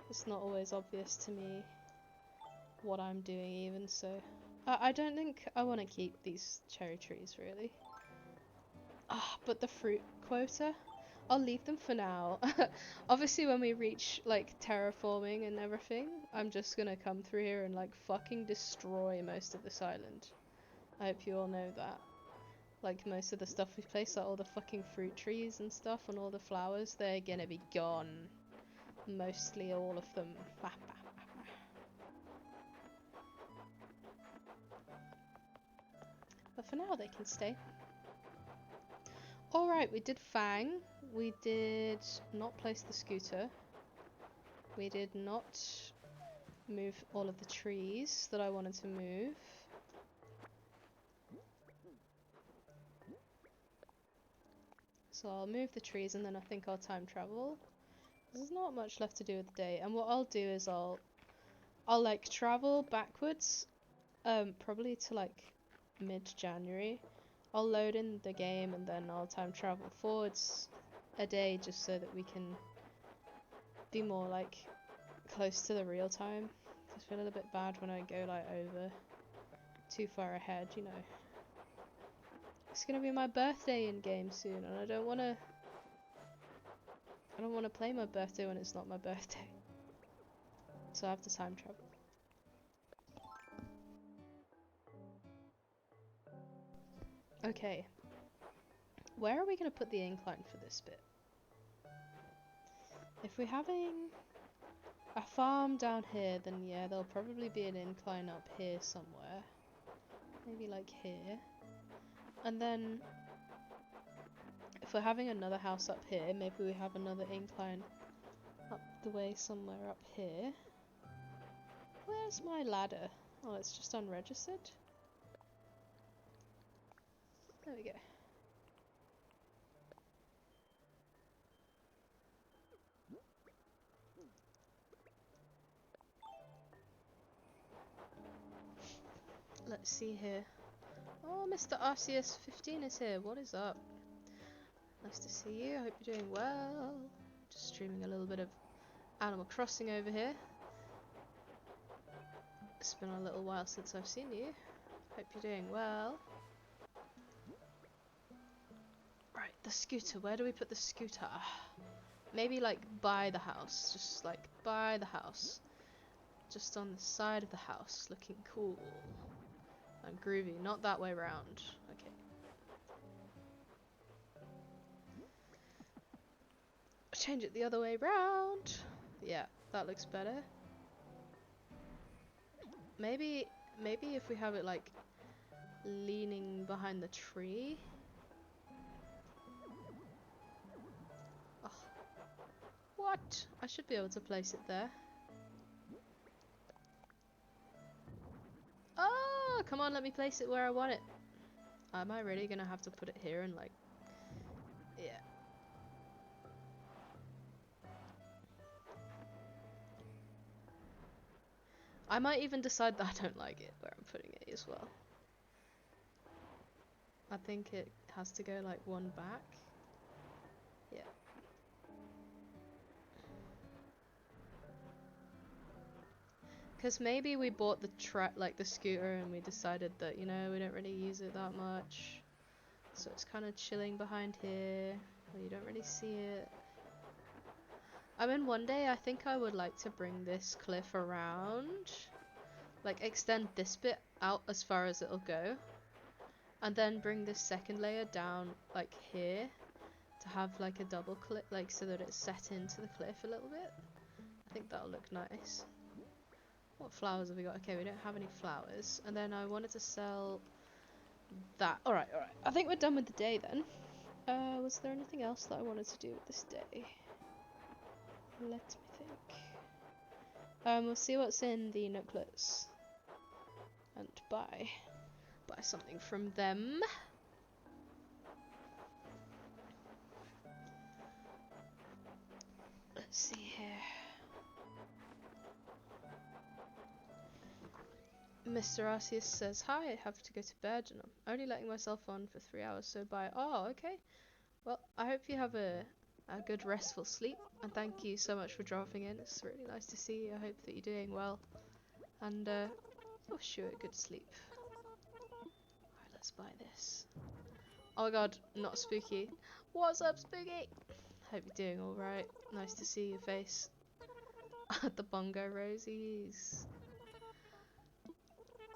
It's not always obvious to me what I'm doing even, so I don't think I want to keep these cherry trees really. But the fruit quota, I'll leave them for now. Obviously when we reach like terraforming and everything, I'm just gonna come through here and like fucking destroy most of this island. I hope you all know that. Like most of the stuff we placed, like all the fucking fruit trees and stuff and all the flowers, they're gonna be gone. Mostly all of them. But for now they can stay. Alright, we did Fang. We did not place the scooter. We did not move all of the trees that I wanted to move. So I'll move the trees and then I think I'll time travel. There's not much left to do with the day, and what I'll do is I'll like travel backwards, probably to like mid-January. I'll load in the game and then I'll time travel forwards a day just so that we can be more like close to the real time. I feel a little bit bad when I go like over too far ahead, you know. It's gonna be my birthday in game soon, and I don't wanna play my birthday when it's not my birthday. So I have to time travel. Okay. Where are we gonna put the incline for this bit? If we're having a farm down here, then yeah, there'll probably be an incline up here somewhere. Maybe like here. And then if we're having another house up here, maybe we have another incline up the way somewhere up here. Where's my ladder? Oh, it's just unregistered. There we go. Let's see here. Oh, Mr. RCS15 is here. What is up? Nice to see you. I hope you're doing well. Just streaming a little bit of Animal Crossing over here. It's been a little while since I've seen you. Hope you're doing well. Right, the scooter. Where do we put the scooter? Maybe like by the house. Just like by the house. Just on the side of the house. Looking cool. And groovy. Not that way round. Okay. Change it the other way round. Yeah, that looks better. Maybe if we have it like leaning behind the tree. Oh. What? I should be able to place it there. Oh, come on, let me place it where I want it. Am I really gonna have to put it here and like... Yeah. I might even decide that I don't like it where I'm putting it as well. I think it has to go like one back. Yeah. Because maybe we bought the the scooter and we decided that, you know, we don't really use it that much. So it's kind of chilling behind here, where you don't really see it. I mean, one day I think I would like to bring this cliff around. Like, extend this bit out as far as it'll go. And then bring this second layer down, like, here. To have, like, a double cliff, like, so that it's set into the cliff a little bit. I think that'll look nice. What flowers have we got? Okay, we don't have any flowers. And then I wanted to sell that. Alright, alright. I think we're done with the day then. Was there anything else that I wanted to do with this day? Let me think. We'll see what's in the Nooklets. And buy something from them. Let's see here. Mr. Arceus says, hi, I have to go to bed and I'm only letting myself on for 3 hours, so bye. Oh, okay. Well, I hope you have a good restful sleep, and thank you so much for dropping in. It's really nice to see you. I hope that you're doing well, and wish you a good sleep. Alright, let's buy this. Oh my god, not Spooky. What's up, Spooky? Hope you're doing alright. Nice to see your face. The Bongo Rosies.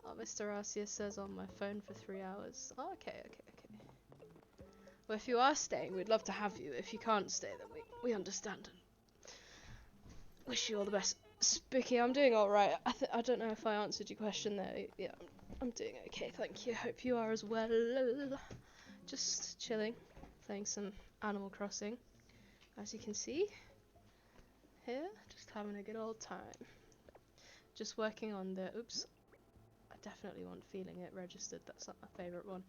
Oh, Mr. Arceus says on my phone for 3 hours. Oh, okay. Well, if you are staying, we'd love to have you. If you can't stay, then we understand. And wish you all the best. Spooky, I'm doing alright. I don't know if I answered your question there. Yeah, I'm doing okay, thank you. Hope you are as well. Just chilling. playing some Animal Crossing, as you can see here, just having a good old time. Just working on the, oops, I definitely want Feeling It registered, that's not my favourite one.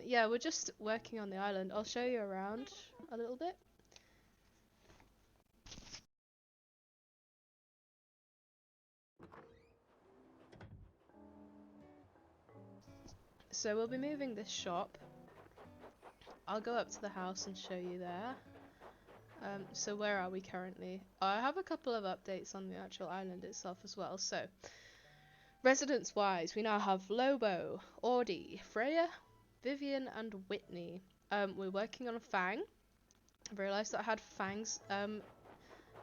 Yeah, we're just working on the island. I'll show you around a little bit. So we'll be moving this shop. I'll go up to the house and show you there. So where are we currently? I have a couple of updates on the actual island itself as well. So, residence-wise, we now have Lobo, Audie, Freya, Vivian, and Whitney. We're working on a Fang. I realised that I had Fang's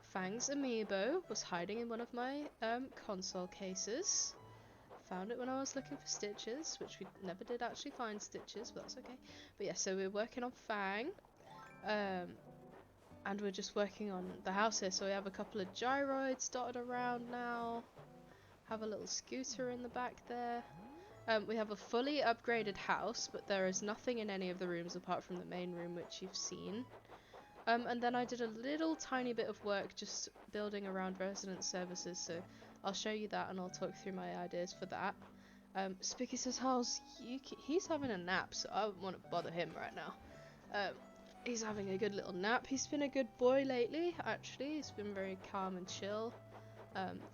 amiibo was hiding in one of my console cases. Found it when I was looking for Stitches, which we never did actually find Stitches, but that's okay. But yeah, so we're working on Fang. And we're just working on the house here, so we have a couple of gyroids dotted around now. Have a little scooter in the back there. We have a fully upgraded house, but there is nothing in any of the rooms apart from the main room, which you've seen. And then I did a little tiny bit of work just building around resident services, so I'll show you that and I'll talk through my ideas for that. Spooky says, how's Yuki? He's having a nap, so I don't want to bother him right now. He's having a good little nap. He's been a good boy lately, actually. He's been very calm and chill.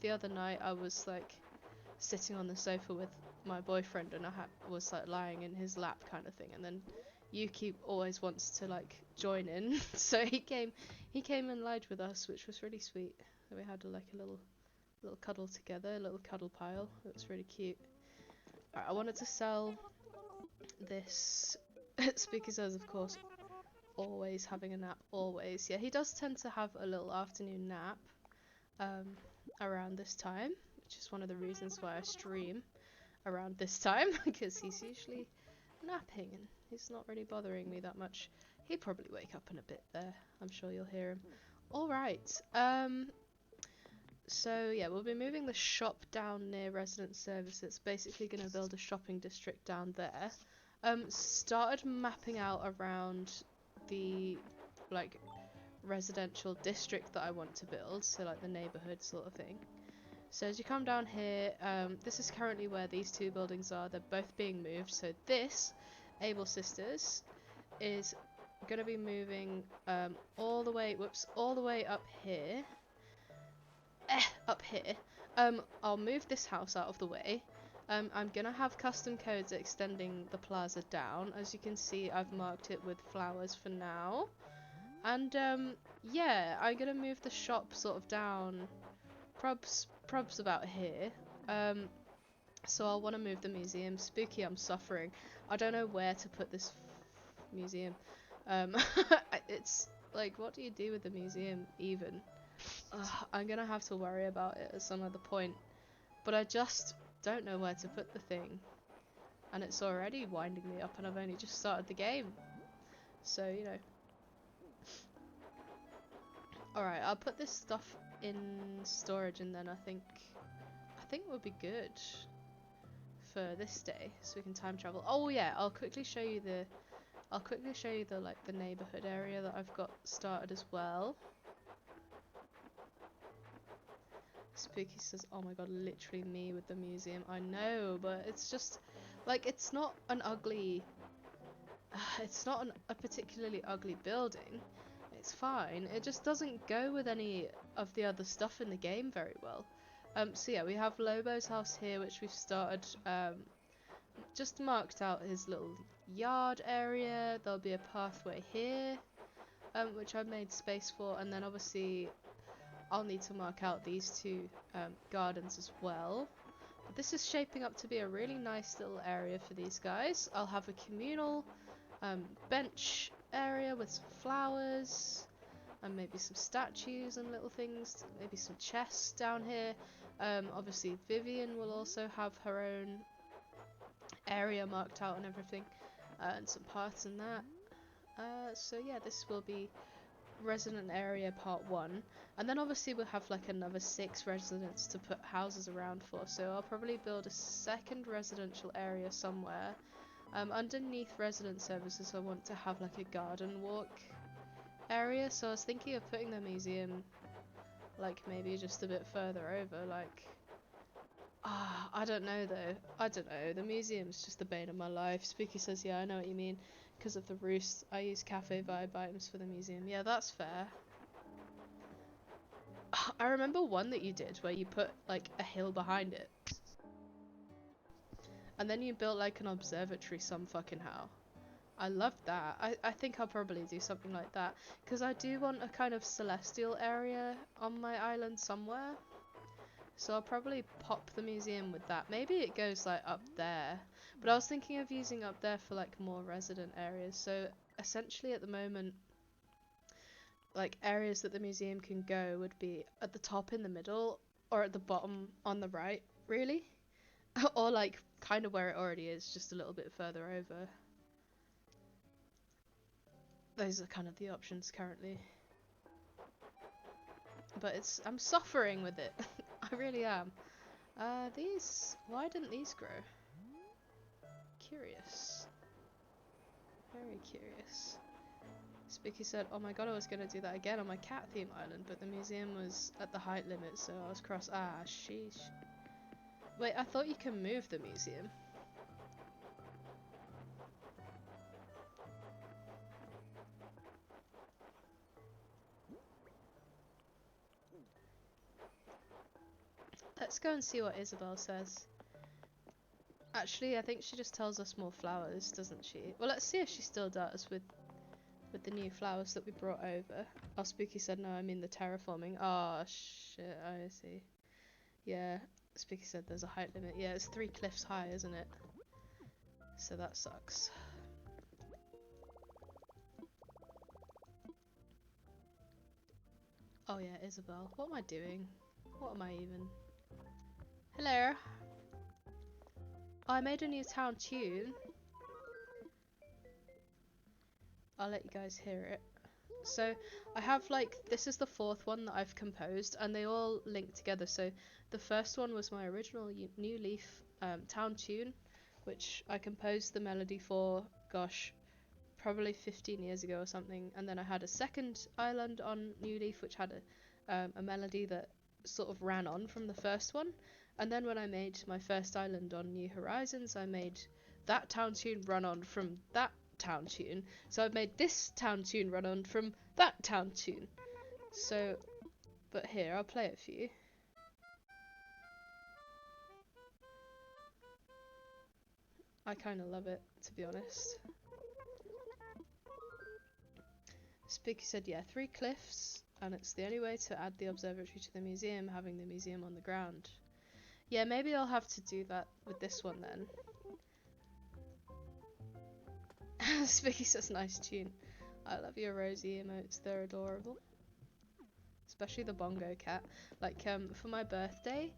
The other night I was like sitting on the sofa with my boyfriend and I was like lying in his lap kind of thing, and then Yuki always wants to like join in, so he came and lied with us, which was really sweet. And we had like a little cuddle together, a little cuddle pile. It was really cute. Right, I wanted to sell this. Spooky says, of course, always having a nap, always. Yeah, he does tend to have a little afternoon nap around this time, which is one of the reasons why I stream around this time, because he's usually napping and he's not really bothering me that much. He'd probably wake up in a bit there. I'm sure you'll hear him. Alright, so yeah, we'll be moving the shop down near resident services. Basically going to build a shopping district down there. Started mapping out around the like residential district that I want to build, so like the neighborhood sort of thing. So as you come down here, this is currently where these two buildings are. They're both being moved. So this, Able Sisters, is going to be moving all the way up here. Up here. I'll move this house out of the way. I'm going to have custom codes extending the plaza down. As you can see, I've marked it with flowers for now. And yeah, I'm going to move the shop sort of down. Prob's about here. So I'll want to move the museum. Spooky, I'm suffering. I don't know where to put this museum. It's like, what do you do with the museum even? I'm gonna have to worry about it at some other point. But I just don't know where to put the thing. And it's already winding me up and I've only just started the game. So, you know. Alright, I'll put this stuff in storage and then I think we'll be good for this day, so we can time travel. Oh yeah, I'll quickly show you the like the neighborhood area that I've got started as well. Spooky says, oh my god, literally me with the museum. I know, but it's just like it's not a particularly ugly building. It's fine. It just doesn't go with any of the other stuff in the game very well. So yeah, we have Lobo's house here, which we've started, just marked out his little yard area. There'll be a pathway here, which I've made space for, and then obviously I'll need to mark out these two gardens as well. But this is shaping up to be a really nice little area for these guys. I'll have a communal bench area with some flowers and maybe some statues and little things, maybe some chests down here. Obviously Vivian will also have her own area marked out and everything, and some paths and that. So yeah, this will be resident area part 1, and then obviously we'll have like another 6 residents to put houses around for, so I'll probably build a second residential area somewhere Underneath resident services, I want to have like a garden walk area. So I was thinking of putting the museum, like maybe just a bit further over. Like, I don't know though. I don't know. The museum's just the bane of my life. Spooky says, yeah, I know what you mean. Because of the roost, I use cafe vibe items for the museum. Yeah, that's fair. I remember one that you did where you put like a hill behind it. And then you built like an observatory some fucking how. I loved that. I think I'll probably do something like that. Because I do want a kind of celestial area on my island somewhere. So I'll probably pop the museum with that. Maybe it goes like up there. But I was thinking of using up there for like more resident areas. So essentially at the moment, like areas that the museum can go would be at the top in the middle or at the bottom on the right, really. Or like kind of where it already is, just a little bit further over. Those are kind of the options currently. But I'm suffering with it. I really am. Why didn't these grow? Curious. Very curious. Spooky said, oh my god, I was going to do that again on my cat theme island, but the museum was at the height limit, so I was cross. Sheesh. Wait, I thought you can move the museum. Let's go and see what Isabel says. Actually, I think she just tells us more flowers, doesn't she? Well, let's see if she still does with the new flowers that we brought over. Oh, Spooky said no, I mean the terraforming. Oh, shit, I see. Yeah, Spooky said there's a height limit. Yeah, it's 3 cliffs high, isn't it? So that sucks. Oh yeah, Isabel. What am I doing? What am I even? Hello. Oh, I made a new town tune. I'll let you guys hear it. So I have like, this is the 4th one that I've composed and they all link together. So the first one was my original New Leaf town tune, which I composed the melody for, gosh, probably 15 years ago or something. And then I had a second island on New Leaf which had a melody that sort of ran on from the first one. And then when I made my first island on New Horizons, I made that town tune run on from that town tune. So I've made this town tune run on from that town tune. So, but here, I'll play it for you. I kind of love it, to be honest. Spooky said, yeah, 3 cliffs, and it's the only way to add the observatory to the museum, having the museum on the ground. Yeah, maybe I'll have to do that with this one then. Spooky says, nice tune. I love your Rosie emotes, they're adorable. Especially the bongo cat. Like, for my birthday,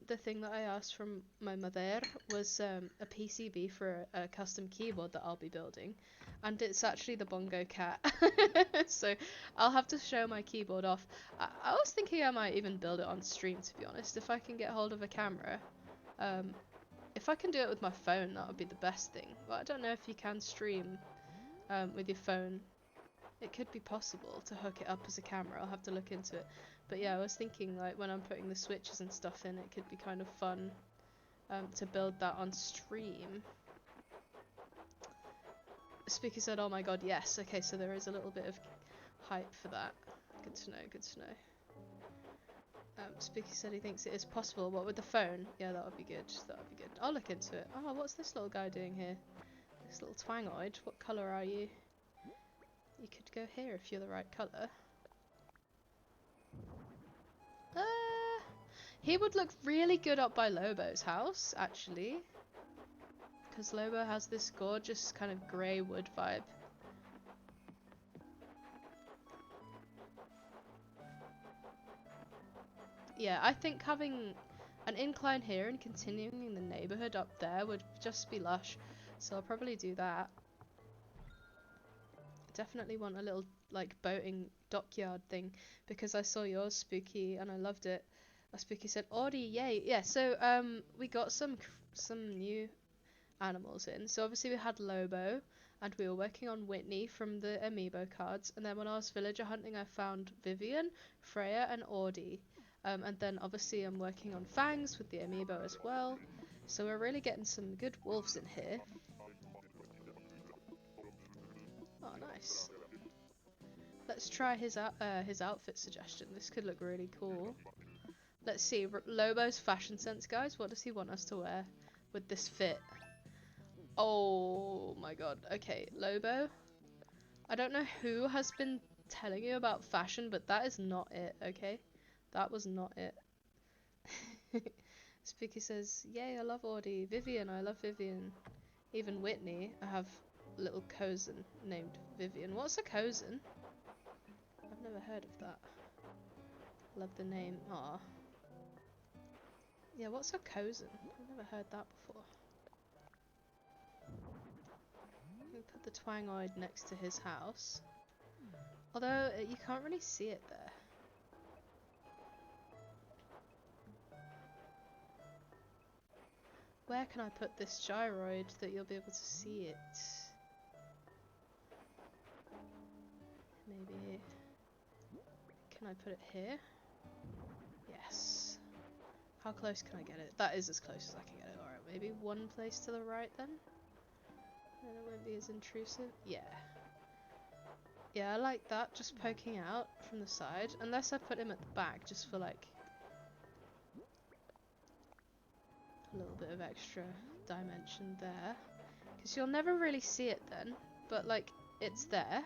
the thing that I asked from my mother was a PCB for a custom keyboard that I'll be building. And it's actually the bongo cat. So I'll have to show my keyboard off. I was thinking I might even build it on stream, to be honest, if I can get hold of a camera. If I can do it with my phone, that would be the best thing. But I don't know if you can stream with your phone. It could be possible to hook it up as a camera. I'll have to look into it. But yeah, I was thinking like when I'm putting the switches and stuff in, it could be kind of fun to build that on stream. Speaker said, oh my god, yes. Okay, so there is a little bit of hype for that. Good to know, good to know. Speaker said he thinks it is possible. What, with the phone? Yeah, that would be good. That would be good. I'll look into it. Oh, what's this little guy doing here? This little twangoid. What colour are you? You could go here if you're the right colour. He would look really good up by Lobo's house, actually. Because Lobo has this gorgeous kind of grey wood vibe. Yeah, I think having an incline here and continuing the neighbourhood up there would just be lush. So I'll probably do that. Definitely want a little like boating dockyard thing because I saw yours, Spooky, and I loved it. Spooky said, "Audi, yay!" Yeah, so we got some new animals in. So obviously we had Lobo, and we were working on Whitney from the amiibo cards. And then when I was villager hunting, I found Vivian, Freya, and Audie. And then obviously I'm working on Fangs with the amiibo as well. So we're really getting some good wolves in here. Oh, nice. Let's try his outfit suggestion. This could look really cool. Let's see, Lobo's fashion sense, guys. What does he want us to wear with this fit? Oh my god. Okay, Lobo. I don't know who has been telling you about fashion, but that is not it, okay? That was not it. Spooky says, yay, I love Audie. Vivian, I love Vivian. Even Whitney. I have a little cousin named Vivian. What's a cousin? I've never heard of that. Love the name. Aw. Yeah, what's a cousin? I've never heard that before. We put the Twangoid next to his house. Although, you can't really see it there. Where can I put this gyroid that you'll be able to see it? Maybe... Can I put it here? Yes. How close can I get it? That is as close as I can get it. Alright, maybe one place to the right then? Then it won't be as intrusive. Yeah. Yeah, I like that, just poking out from the side. Unless I put him at the back, just for like... a little bit of extra dimension there. Because you'll never really see it then, but like, it's there.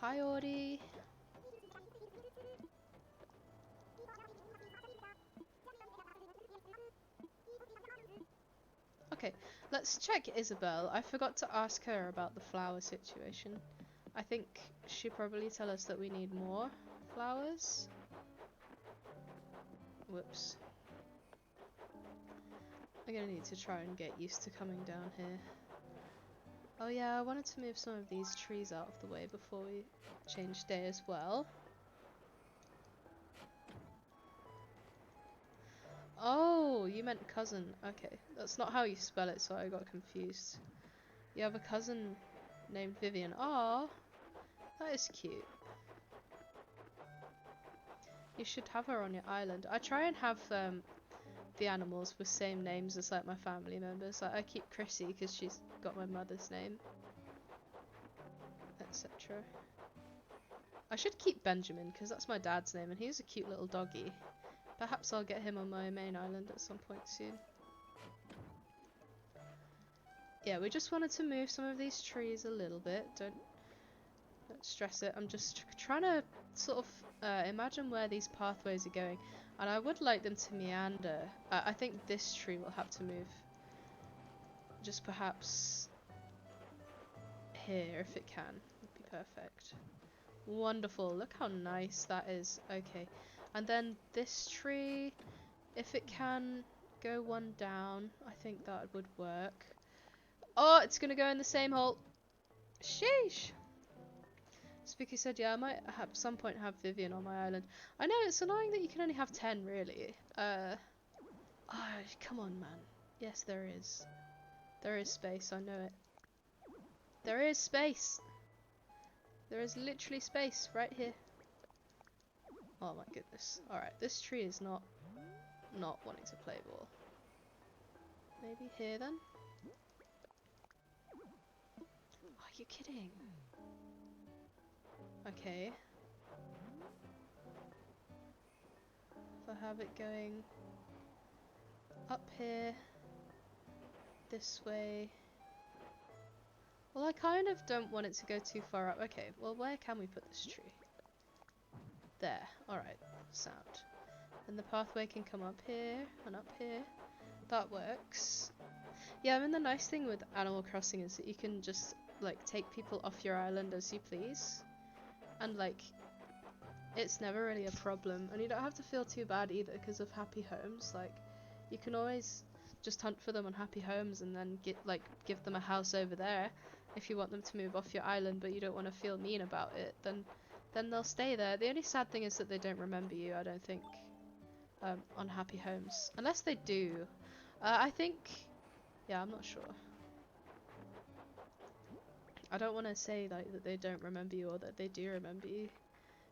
Hi, Audie. Okay, let's check Isabel. I forgot to ask her about the flower situation. I think she'll probably tell us that we need more flowers. Whoops. I'm gonna need to try and get used to coming down here. Oh yeah, I wanted to move some of these trees out of the way before we change day as well. Oh, you meant cousin. Okay, that's not how you spell it, so I got confused. You have a cousin named Vivian. Aww, that is cute. You should have her on your island. I try and have the animals with same names as like my family members. Like I keep Chrissy because she's got my mother's name, etc. I should keep Benjamin because that's my dad's name and he's a cute little doggy. Perhaps I'll get him on my main island at some point soon. Yeah, we just wanted to move some of these trees a little bit. Don't stress it. I'm just trying to sort of imagine where these pathways are going. And I would like them to meander. I think this tree will have to move. Just perhaps here if it can. Would be perfect. Wonderful. Look how nice that is. Okay. And then this tree, if it can go one down, I think that would work. Oh, it's going to go in the same hole. Sheesh. Spooky said, yeah, I might at some point have Vivian on my island. I know, it's annoying that you can only have 10, really. Oh, come on, man. Yes, there is. There is space, I know it. There is space. There is literally space right here. Oh my goodness. Alright, this tree is not wanting to play ball. Maybe here then? Are you kidding? Okay. If I have it going up here, this way. Well, I kind of don't want it to go too far up. Okay, well, where can we put this tree? There. Alright, sound. And the pathway can come up here and up here. That works. Yeah, I mean, the nice thing with Animal Crossing is that you can just, like, take people off your island as you please. And, like, it's never really a problem. And you don't have to feel too bad either because of Happy Homes. Like, you can always just hunt for them on Happy Homes and then give them a house over there. If you want them to move off your island but you don't want to feel mean about it, then they'll stay there. The only sad thing is that they don't remember you, I don't think. unhappy homes. Unless they do. I think... Yeah, I'm not sure. I don't want to say like that they don't remember you or that they do remember you,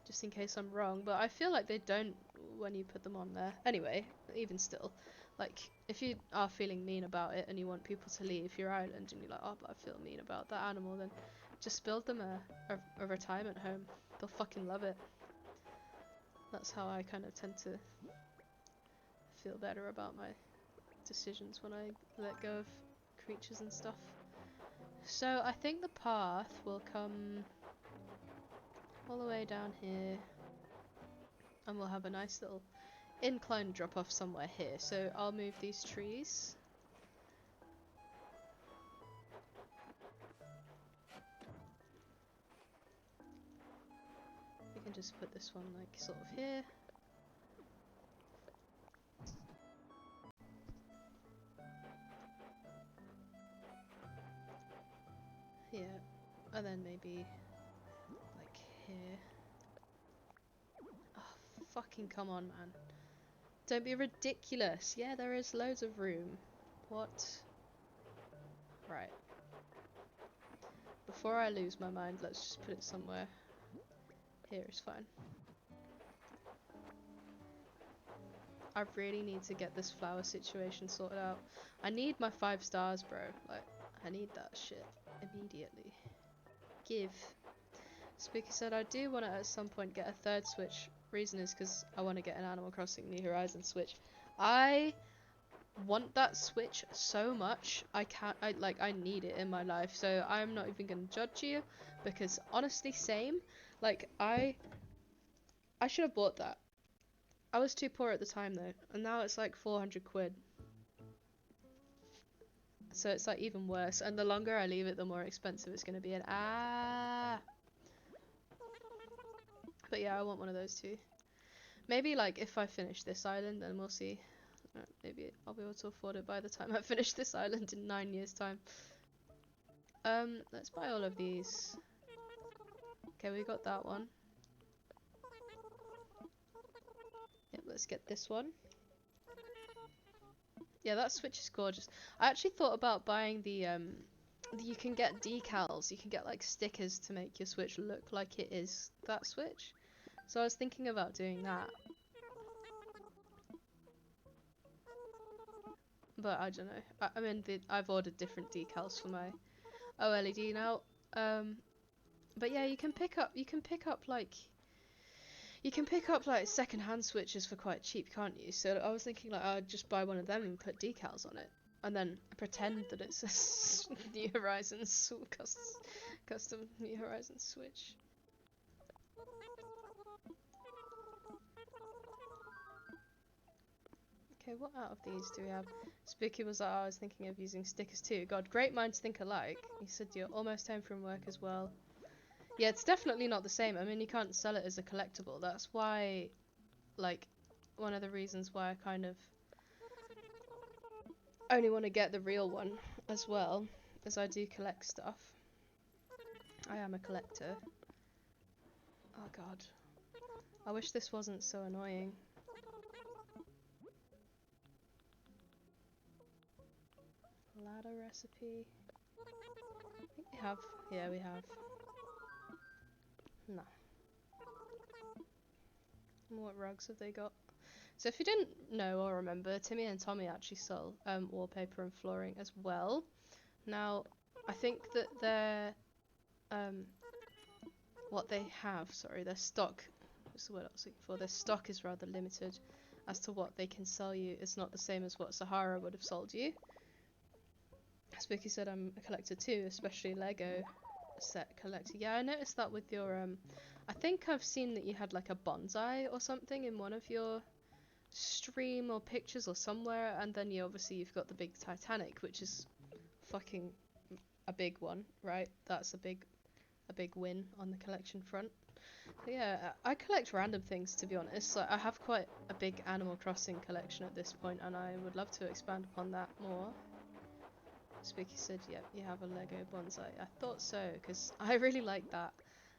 just in case I'm wrong, but I feel like they don't when you put them on there. Anyway, even still, like, if you are feeling mean about it and you want people to leave your island and you're like, oh, but I feel mean about that animal, then just build them a retirement home. They'll fucking love it. That's how I kind of tend to feel better about my decisions when I let go of creatures and stuff. So I think the path will come all the way down here, and we'll have a nice little incline drop off somewhere here. So I'll move these trees. We can just put this one like sort of here. Yeah, and then maybe like here. Oh, fucking come on, man. Don't be ridiculous. Yeah, there is loads of room. What? Right. Before I lose my mind, let's just put it somewhere. Here is fine. I really need to get this flower situation sorted out. I need my 5 stars, bro. Like, I need that shit immediately. Give. Spooky said, I do want to at some point get a 3rd Switch. Reason is because I want to get an Animal Crossing New Horizons Switch. I want that Switch so much. I need it in my life. So I'm not even going to judge you, because honestly, same. Like, I should have bought that. I was too poor at the time though, and now it's like 400 quid. So it's like even worse, and the longer I leave it, the more expensive it's going to be. And but yeah, I want one of those too. Maybe like if I finish this island, then we'll see. Maybe I'll be able to afford it by the time I finish this island in 9 years' time. Let's buy all of these. Okay, we got that one. Yep, let's get this one. Yeah, that Switch is gorgeous. I actually thought about buying the you can get decals, you can get like stickers to make your Switch look like it is that Switch. So I was thinking about doing that. But I don't know. I mean, I've ordered different decals for my OLED now. But yeah, you can pick up like second-hand Switches for quite cheap, can't you? So I was thinking like I'd just buy one of them and put decals on it, and then pretend that it's a New Horizons custom New Horizons Switch. Okay, what out of these do we have? Spooky was like, oh, I was thinking of using stickers too. God, great minds think alike. He said you're almost home from work as well. Yeah, it's definitely not the same. I mean, you can't sell it as a collectible. That's why, like, one of the reasons why I kind of only want to get the real one as well, as I do collect stuff. I am a collector. Oh god. I wish this wasn't so annoying. Ladder recipe. I think we have. Yeah, we have. No. What rugs have they got? So if you didn't know or remember, Timmy and Tommy actually sell wallpaper and flooring as well. Now, I think that their what they have, sorry, their stock, what's the word I was looking for? Their stock is rather limited as to what they can sell you. It's not the same as what Sahara would have sold you. Spooky said I'm a collector too, especially Lego set collector. Yeah, I noticed that with your I think I've seen that you had like a bonsai or something in one of your stream or pictures or somewhere, and then you've got the big Titanic, which is fucking a big one, right? That's a big win on the collection front. But yeah, I collect random things, to be honest. Like, I have quite a big Animal Crossing collection at this point, and I would love to expand upon that more. Spooky said, yep, you have a Lego bonsai. I thought so, because I really like that.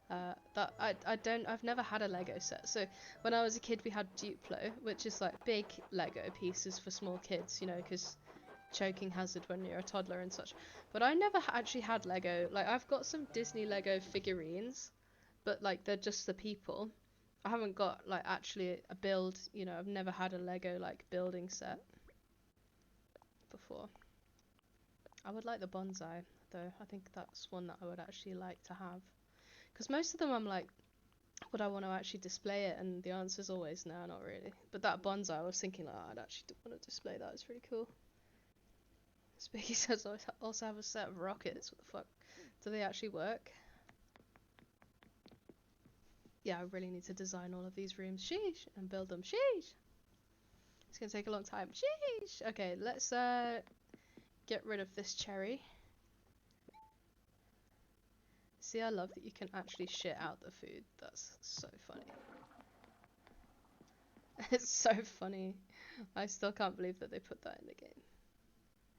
I've never had a Lego set. So when I was a kid, we had Duplo, which is like big Lego pieces for small kids, you know, because choking hazard when you're a toddler and such. But I never actually had Lego. Like I've got some Disney Lego figurines, but like they're just the people. I haven't got like actually a build, you know, I've never had a Lego like building set before. I would like the bonsai though. I think that's one that I would actually like to have. Because most of them I'm like, would I want to actually display it? And the answer is always no, not really. But that bonsai, I was thinking like, I'd actually want to display that. It's really cool. Spiky says I also have a set of rockets. What the fuck? Do they actually work? Yeah, I really need to design all of these rooms. Sheesh! And build them. Sheesh! It's gonna take a long time. Sheesh! Okay, let's get rid of this cherry. See, I love that you can actually shit out the food. That's so funny. It's so funny. I still can't believe that they put that in the game.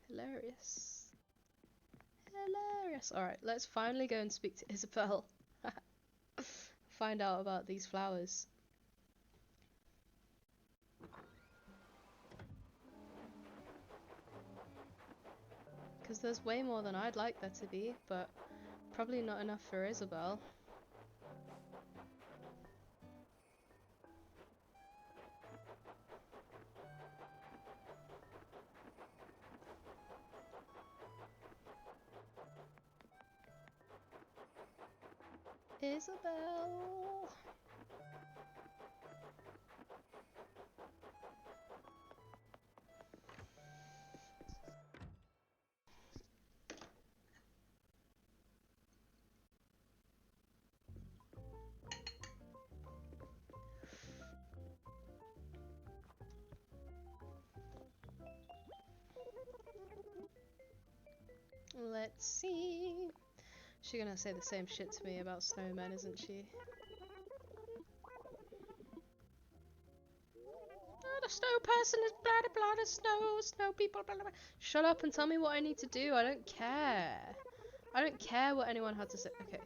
Hilarious. Hilarious. Alright, let's finally go and speak to Isabelle. Find out about these flowers. Because there's way more than I'd like there to be, but probably not enough for Isabelle. Isabelle! Let's see. She's gonna say the same shit to me about snowmen, isn't she? Oh, the snow person is blah blah blah, the snow people blah blah blah. Shut up and tell me what I need to do. I don't care. I don't care what anyone had to say. Okay.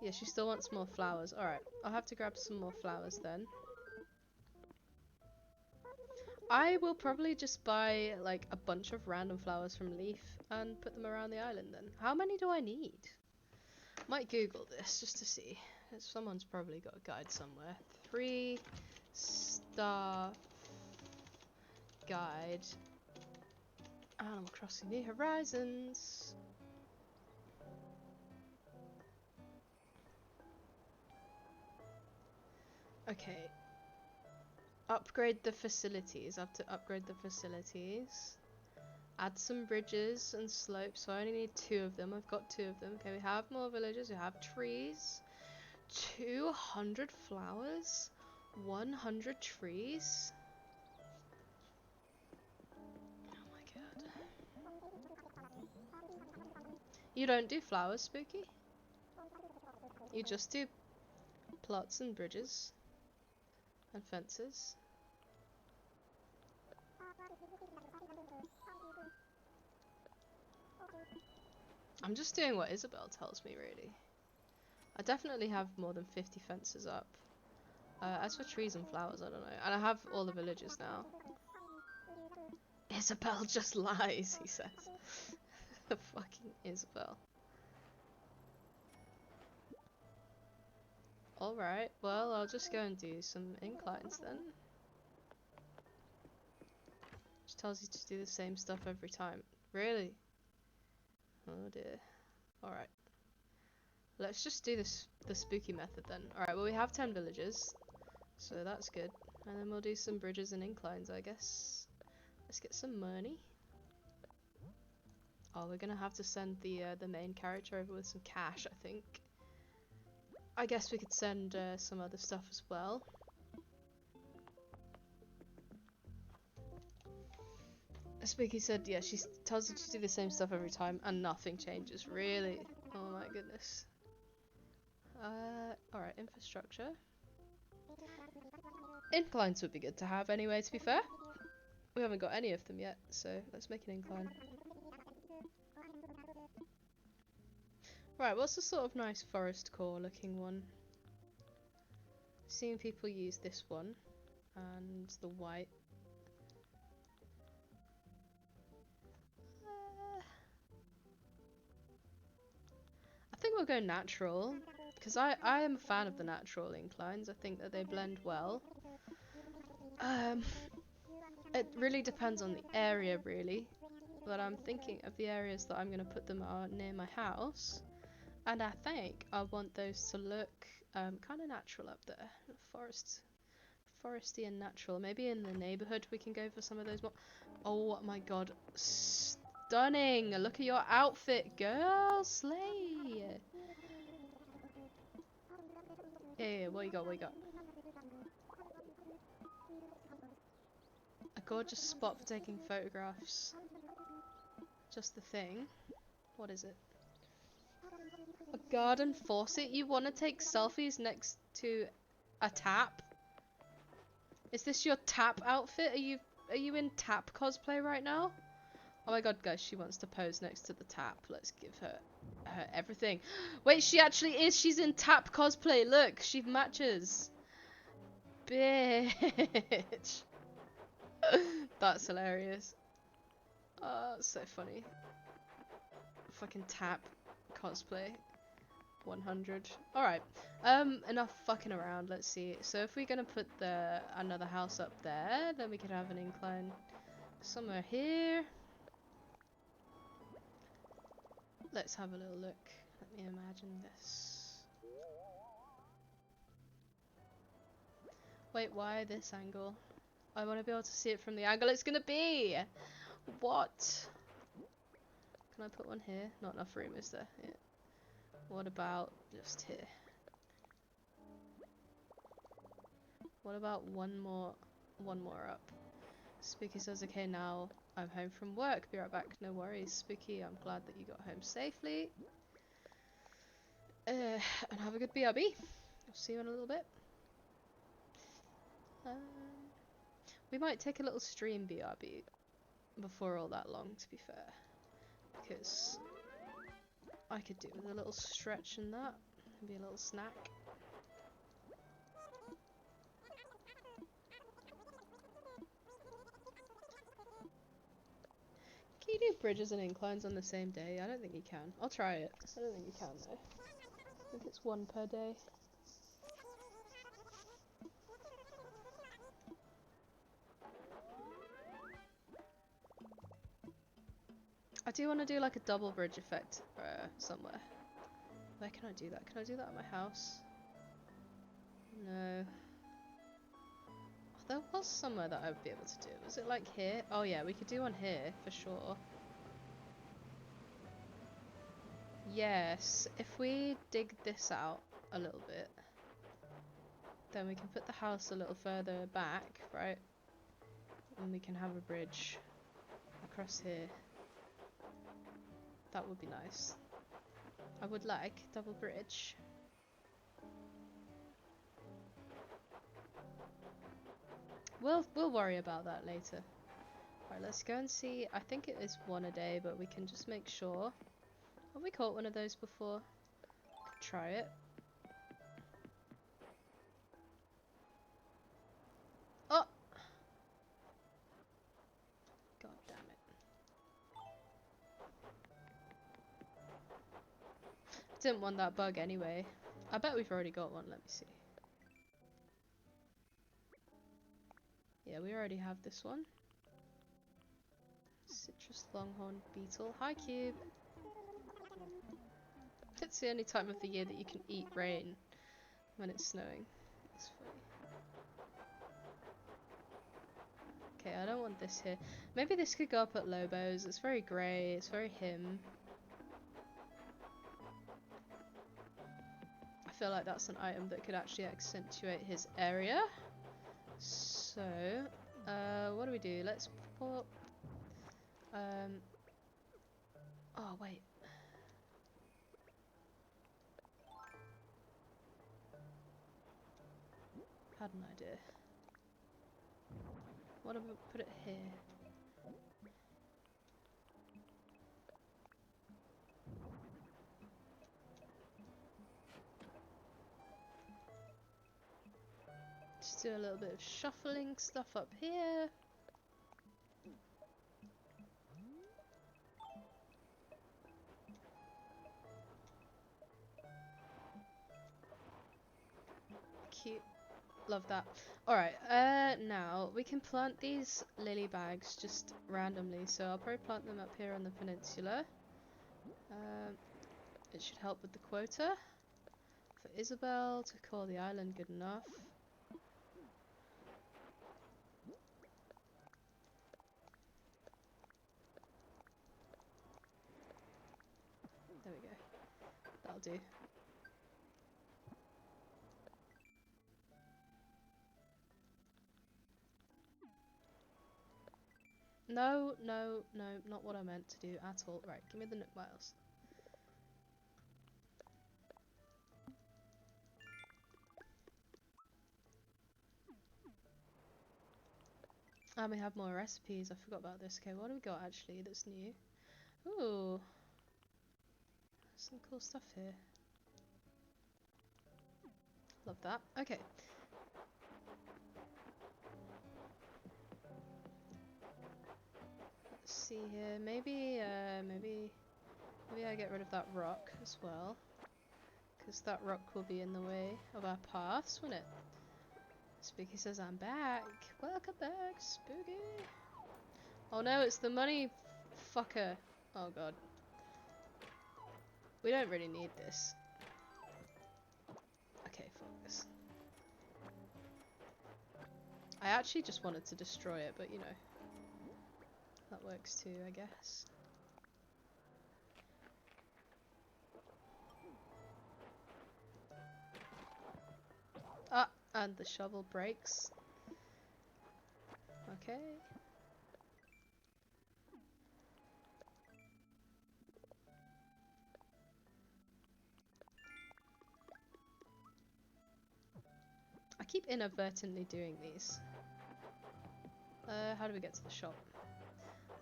Yeah, she still wants more flowers. Alright, I'll have to grab some more flowers then. I will probably just buy like a bunch of random flowers from Leaf and put them around the island then. How many do I need? Might Google this just to see. Someone's probably got a guide somewhere. 3-star guide. Animal Crossing New Horizons. Okay. Upgrade the facilities. I have to upgrade the facilities. Add some bridges and slopes. So I only need 2 of them. I've got 2 of them. Okay, we have more villages. We have trees. 200 flowers. 100 trees. Oh my god. You don't do flowers, Spooky? You just do plots and bridges. And fences. I'm just doing what Isabelle tells me, really. I definitely have more than 50 fences up. As for trees and flowers, I don't know. And I have all the villages now. Isabelle just lies, he says. Fucking Isabelle. Alright, well, I'll just go and do some inclines then. Which tells you to do the same stuff every time. Really? Oh dear. Alright. Let's just do this the spooky method then. Alright, well we have 10 villages. So that's good. And then we'll do some bridges and inclines, I guess. Let's get some money. Oh, we're gonna have to send the main character over with some cash, I think. I guess we could send some other stuff as well. Spooky said, yeah, she tells you to do the same stuff every time and nothing changes, really. Oh my goodness. Alright, infrastructure. Inclines would be good to have anyway, to be fair. We haven't got any of them yet, so let's make an incline. Right, what's the sort of nice forest core looking one? Seeing people use this one and the white. I think we'll go natural because I am a fan of the natural inclines. I think that they blend well. It really depends on the area, really. But I'm thinking of the areas that I'm going to put them are near my house. And I think I want those to look kind of natural up there. Foresty and natural. Maybe in the neighborhood we can go for some of those more. Oh my god. Stunning! Look at your outfit, girl! Slay! Yeah, what you got, what you got? A gorgeous spot for taking photographs. Just the thing. What is it? A garden faucet? You want to take selfies next to a tap? Is this your tap outfit? Are you in tap cosplay right now? Oh my god, guys, she wants to pose next to the tap. Let's give her everything. Wait, she actually is. She's in tap cosplay. Look, she matches. Bitch. That's hilarious. Oh, so funny. Fucking tap cosplay. 100. Alright. Enough fucking around. Let's see. So if we're gonna put another house up there, then we could have an incline somewhere here. Let's have a little look. Let me imagine this. Wait, why this angle? I want to be able to see it from the angle it's gonna be! What? Can I put one here? Not enough room, is there? Yeah. What about just here? What about one more up? Spooky says, okay, now I'm home from work. Be right back. No worries, Spooky. I'm glad that you got home safely. And have a good BRB. I'll see you in a little bit. We might take a little stream BRB before all that long, to be fair. Because I could do with a little stretch in that. Maybe a little snack. Can you do bridges and inclines on the same day? I don't think you can. I'll try it. I don't think you can though. I think it's one per day. I do want to do like a double bridge effect somewhere. Where can I do that? Can I do that at my house? No. Oh, there was somewhere that I would be able to do. Was it like here? Oh yeah, we could do one here for sure. Yes, if we dig this out a little bit, then we can put the house a little further back, right? And we can have a bridge across here. That would be nice. I would like double bridge. We'll worry about that later. Right, let's go and see. I think it is one a day, but we can just make sure. Have we caught one of those before? Could try it. Oh! God damn it. Didn't want that bug anyway. I bet we've already got one. Let me see. Yeah, we already have this one. Citrus longhorn beetle. Hi, Cube. It's the only time of the year that you can eat rain when it's snowing. That's funny. Okay, I don't want this here. Maybe this could go up at Lobo's. It's very grey. It's very him. I feel like that's an item that could actually accentuate his area. So, what do we do? Let's put... oh, wait. Had an idea. What if we put it here? do a little bit of shuffling stuff up here. Cute. Love that. Alright, now we can plant these lily bags just randomly. So I'll probably plant them up here on the peninsula. It should help with the quota. For Isabel to call the island good enough. There we go. That'll do. No, no, no, not what I meant to do at all. Right, give me the Nook Miles. And we have more recipes. I forgot about this. Okay, what do we got actually that's new? Ooh. Some cool stuff here. Love that. Okay. Let's see here. Maybe I get rid of that rock as well. Because that rock will be in the way of our paths, won't it? Spooky says, I'm back. Welcome back, Spooky. Oh no, it's the money fucker. Oh god. We don't really need this. Okay, focus. I actually just wanted to destroy it, but you know. That works too, I guess. Ah, and the shovel breaks. Okay. I keep inadvertently doing these. How do we get to the shop?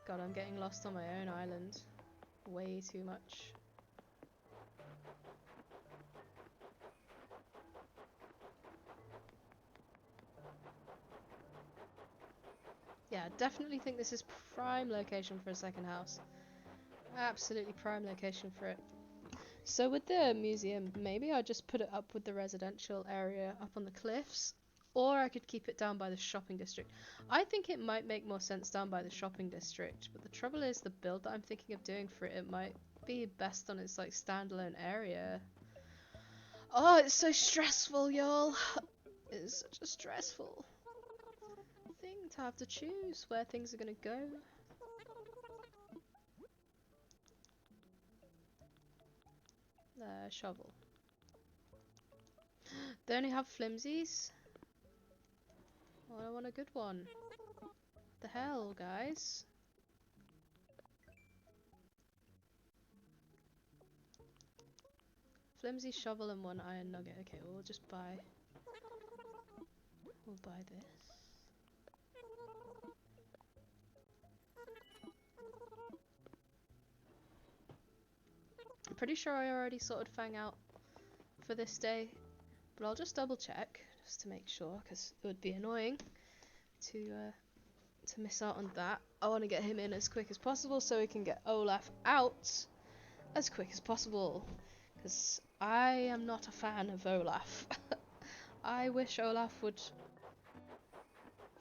God, I'm getting lost on my own island. Way too much. Yeah, definitely think this is prime location for a second house. Absolutely prime location for it. So with the museum, maybe I'll just put it up with the residential area up on the cliffs. Or I could keep it down by the shopping district. I think it might make more sense down by the shopping district. But the trouble is the build that I'm thinking of doing for it, it might be best on its like standalone area. Oh, it's so stressful, y'all. It's such a stressful thing to have to choose where things are gonna go. Shovel. They only have flimsies? Oh, I want a good one. The hell, guys? Flimsy shovel and one iron nugget. Okay, well, we'll just buy... We'll buy this. I'm pretty sure I already sorted Fang out for this day, but I'll just double check just to make sure, because it would be annoying to miss out on that. I want to get him in as quick as possible so we can get Olaf out as quick as possible, because I am not a fan of Olaf. I wish Olaf would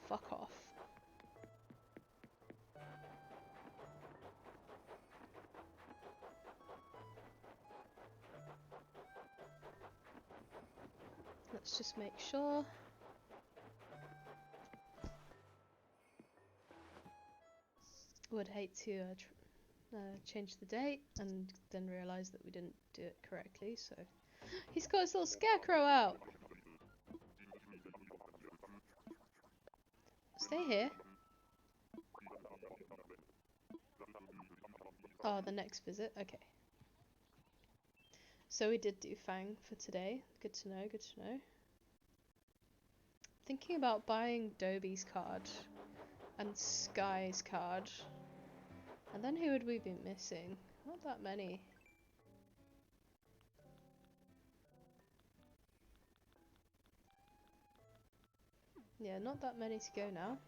fuck off. Let's just make sure. Would hate to change the date and then realise that we didn't do it correctly, so... He's got his little scarecrow out! Stay here. Oh, the next visit? Okay. So we did do Fang for today. Good to know, good to know. Thinking about buying Dobie's card and Sky's card. And then who would we be missing? Not that many. Yeah, not that many to go now.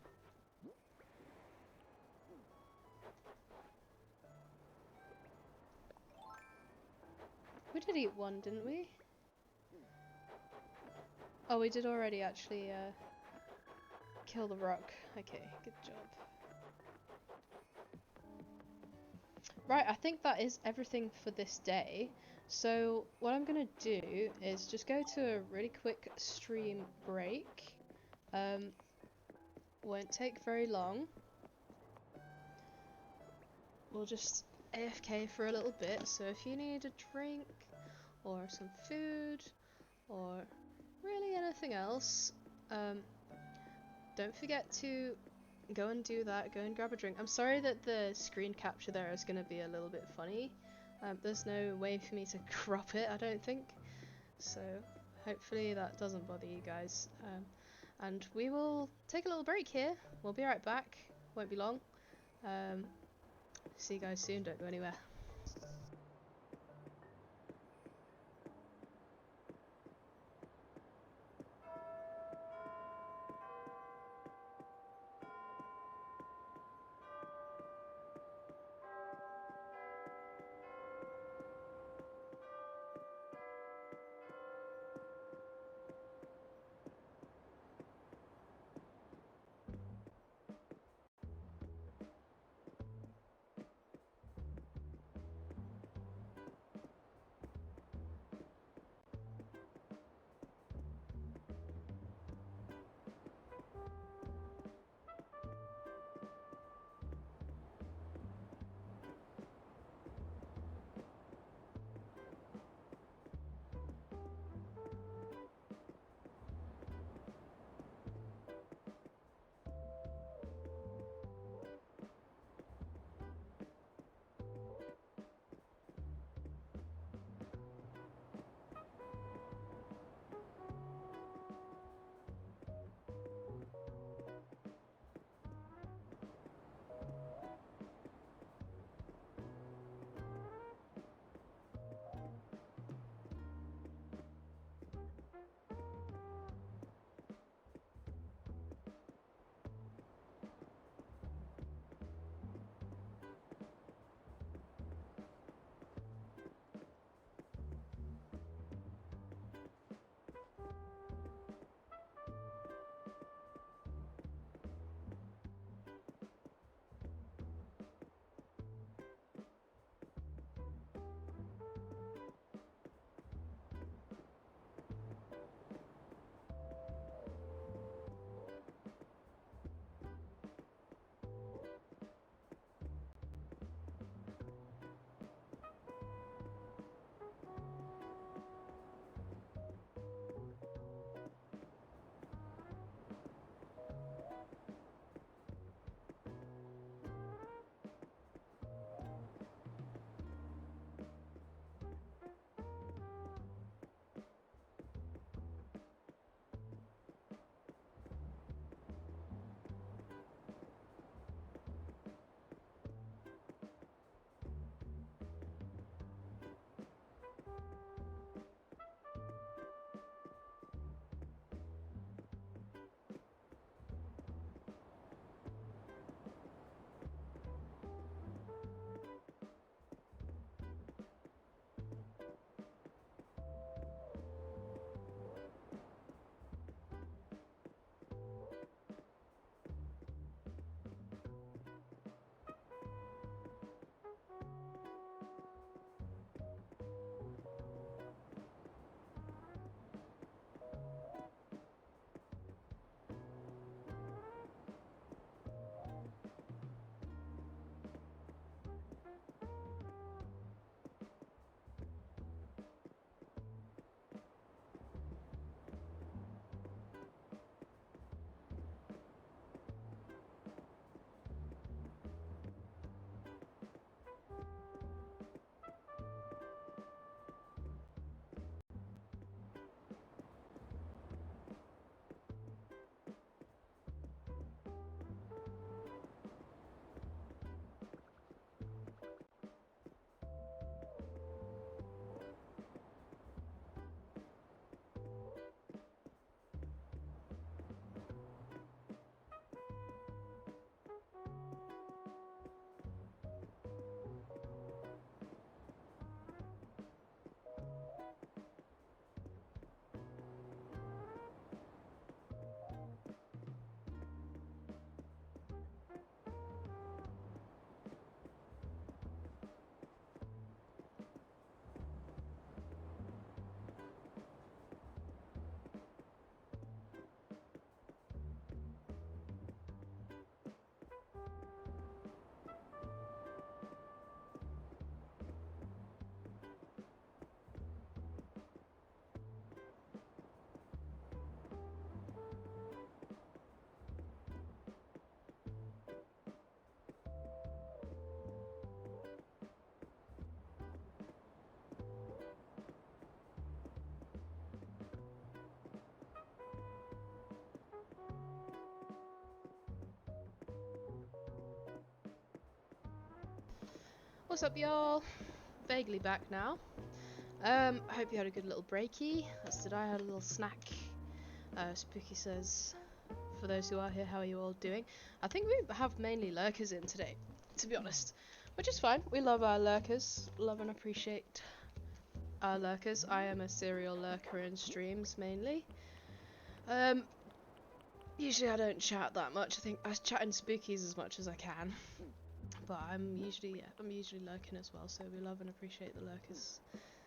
We did eat one, didn't we? Oh, we did already actually kill the rock. Okay, good job. Right, I think that is everything for this day. So what I'm gonna do is just go to a really quick stream break. Won't take very long. We'll just AFK for a little bit. So if you need a drink or some food or really anything else, don't forget to go and do that. Go and grab a drink. I'm sorry that the screen capture there is going to be a little bit funny. There's no way for me to crop it, I don't think. So hopefully that doesn't bother you guys. And we will take a little break here. We'll be right back. Won't be long. See you guys soon. Don't go anywhere. What's up, y'all? Vaguely back now. I hope you had a good little breaky, as did I. Had a little snack. Spooky says, for those who are here, how are you all doing? I think we have mainly lurkers in today, to be honest. Which is fine. We love our lurkers. Love and appreciate our lurkers. I am a serial lurker in streams, mainly. Usually I don't chat that much. I think I chat in Spookies as much as I can. But I'm usually lurking as well, so we love and appreciate the lurkers.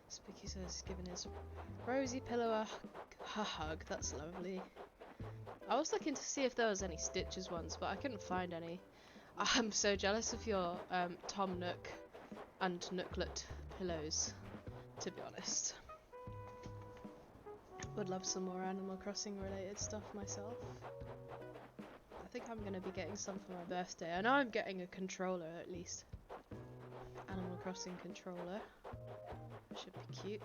Spooky says, giving his rosy pillow a hug. That's lovely. I was looking to see if there was any Stitches ones, but I couldn't find any. I'm so jealous of your Tom Nook and Nooklet pillows, to be honest. Would love some more Animal Crossing related stuff myself. I think I'm going to be getting some for my birthday. I know I'm getting a controller at least. Animal Crossing controller. Should be cute.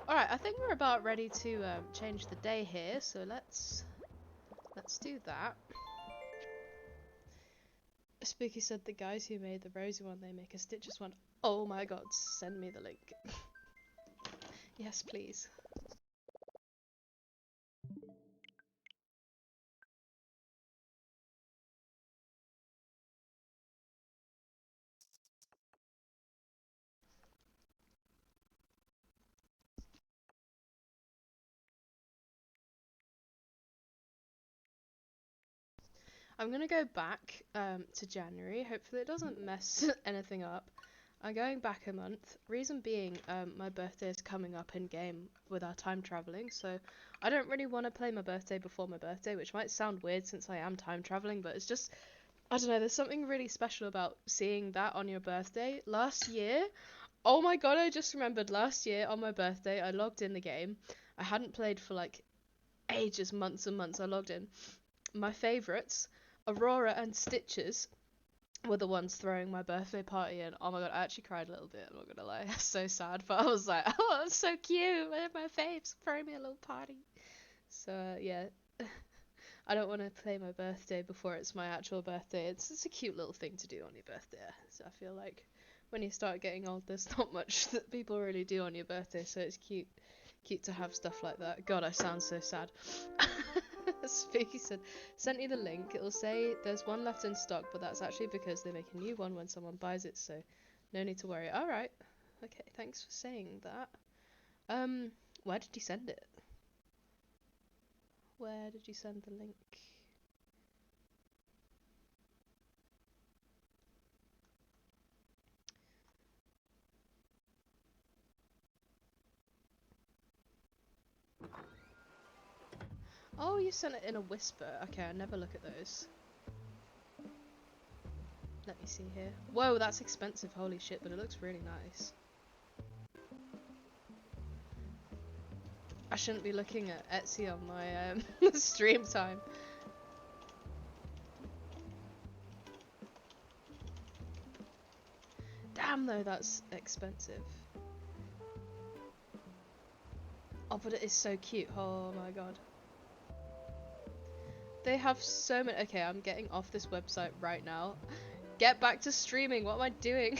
Alright, I think we're about ready to change the day here, so let's do that. Spooky said the guys who made the Rosy one, they make a Stitches one. Oh my god, send me the link. Yes, please. I'm gonna go back to January. Hopefully it doesn't mess anything up. I'm going back a month. Reason being, my birthday is coming up in game with our time traveling, so I don't really want to play my birthday before my birthday, which might sound weird since I am time traveling, but it's just, I don't know, there's something really special about seeing that on your birthday. Last year, oh my god, I just remembered last year on my birthday, I logged in the game. I hadn't played for like ages, months and months. I logged in. My favourites, Aurora and Stitches, were the ones throwing my birthday party, and oh my god, I actually cried a little bit, I'm not gonna lie. I was so sad, but I was like, oh, that's so cute, my faves throwing me a little party. So yeah, I don't want to play my birthday before it's my actual birthday. It's a cute little thing to do on your birthday. So I feel like when you start getting old, there's not much that people really do on your birthday, so it's cute to have stuff like that. God, I sound so sad. Spooky said, sent you the link. It'll say there's one left in stock, but that's actually because they make a new one when someone buys it, so no need to worry. Alright. Okay, thanks for saying that. Where did you send it? Where did you send the link? Oh, you sent it in a whisper. Okay, I never look at those. Let me see here. Whoa, that's expensive. Holy shit, but it looks really nice. I shouldn't be looking at Etsy on my stream time. Damn though, that's expensive. Oh, but it is so cute. Oh my god. They have so many. Okay, I'm getting off this website right now. Get back to streaming. What am I doing?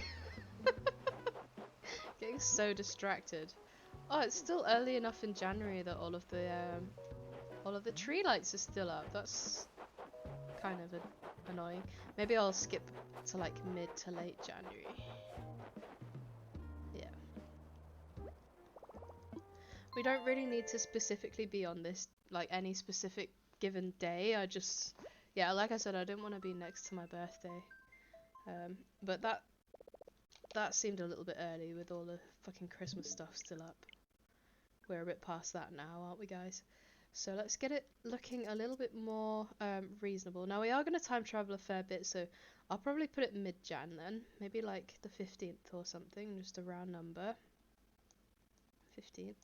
Getting so distracted. Oh, it's still early enough in January that all of the tree lights are still up. That's kind of annoying. Maybe I'll skip to like mid to late January. Yeah. We don't really need to specifically be on this, like any specific given day. I just, yeah, like I said, I didn't want to be next to my birthday. But that seemed a little bit early with all the fucking Christmas stuff still up. We're a bit past that now, aren't we, guys? So let's get it looking a little bit more reasonable. Now we are going to time travel a fair bit, so I'll probably put it mid-Jan then. Maybe like the 15th or something, just a round number. 15th.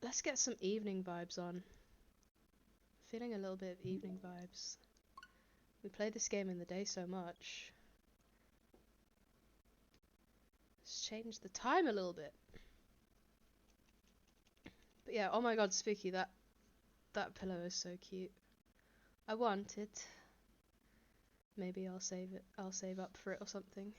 Let's get some evening vibes on. Feeling a little bit of evening vibes. We play this game in the day so much. Let's change the time a little bit. But yeah, oh my god, Spooky, that pillow is so cute. I want it. Maybe I'll save it. I'll save up for it or something.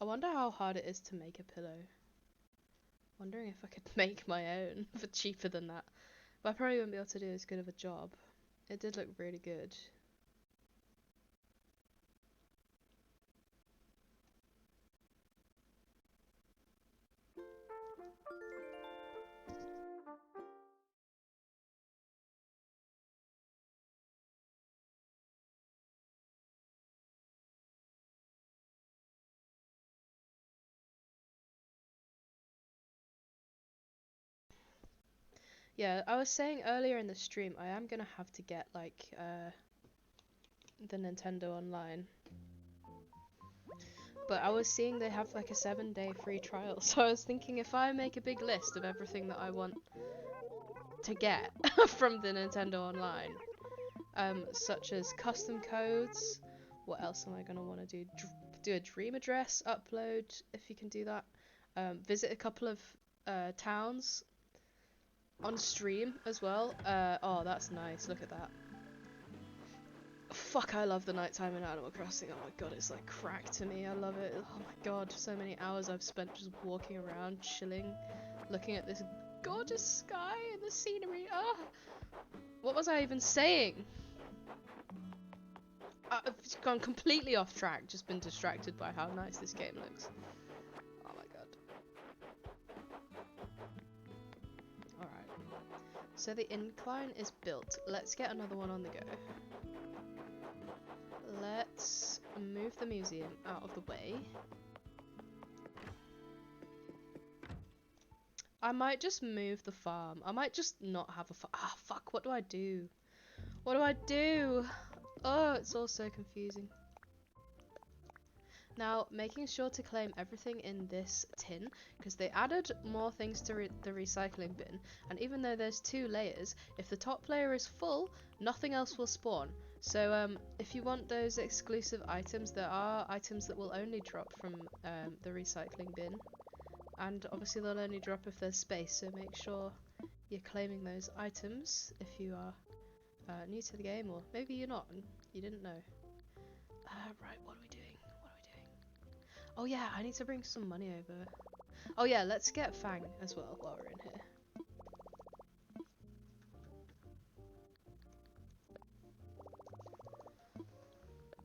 I wonder how hard it is to make a pillow. Wondering if I could make my own for cheaper than that. But I probably wouldn't be able to do as good of a job. It did look really good. Yeah, I was saying earlier in the stream, I am gonna have to get like the Nintendo Online. But I was seeing they have like a 7-day free trial, so I was thinking if I make a big list of everything that I want to get from the Nintendo Online, such as custom codes, what else am I gonna want to do? Do a dream address upload if you can do that. Visit a couple of towns on stream as well. Oh, that's nice. Look at that. Fuck, I love the nighttime in Animal Crossing. Oh my god, it's like crack to me. I love it. Oh my god, so many hours I've spent just walking around, chilling, looking at this gorgeous sky and the scenery. Ah, what was I even saying? I've gone completely off track. Just been distracted by how nice this game looks. Oh my god. Alright. So the incline is built. Let's get another one on the go. Let's move the museum out of the way. I might just move the farm. I might just not have a farm. Ah, fuck, what do I do? What do I do? Oh, it's all so confusing. Now, making sure to claim everything in this tin, because they added more things to the recycling bin, and even though there's 2 layers, if the top layer is full, nothing else will spawn. So if you want those exclusive items, there are items that will only drop from the recycling bin, and obviously they'll only drop if there's space, so make sure you're claiming those items if you are new to the game, or maybe you're not and you didn't know. Right, what are we doing? Oh yeah, I need to bring some money over. Oh yeah, let's get Fang as well while we're in here.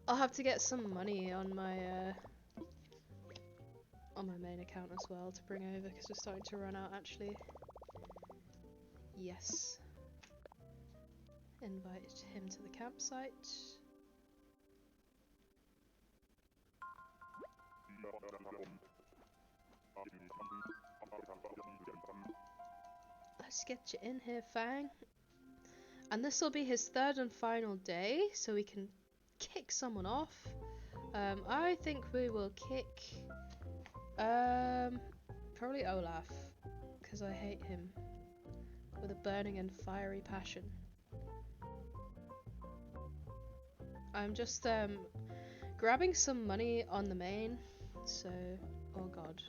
I'll have to get some money on my main account as well to bring over because we're starting to run out actually. Yes. Invite him to the campsite. Let's get you in here, Fang. And this will be his 3rd and final day, so we can kick someone off. I think we will kick probably Olaf, because I hate him with a burning and fiery passion. I'm just grabbing some money on the main, so oh god.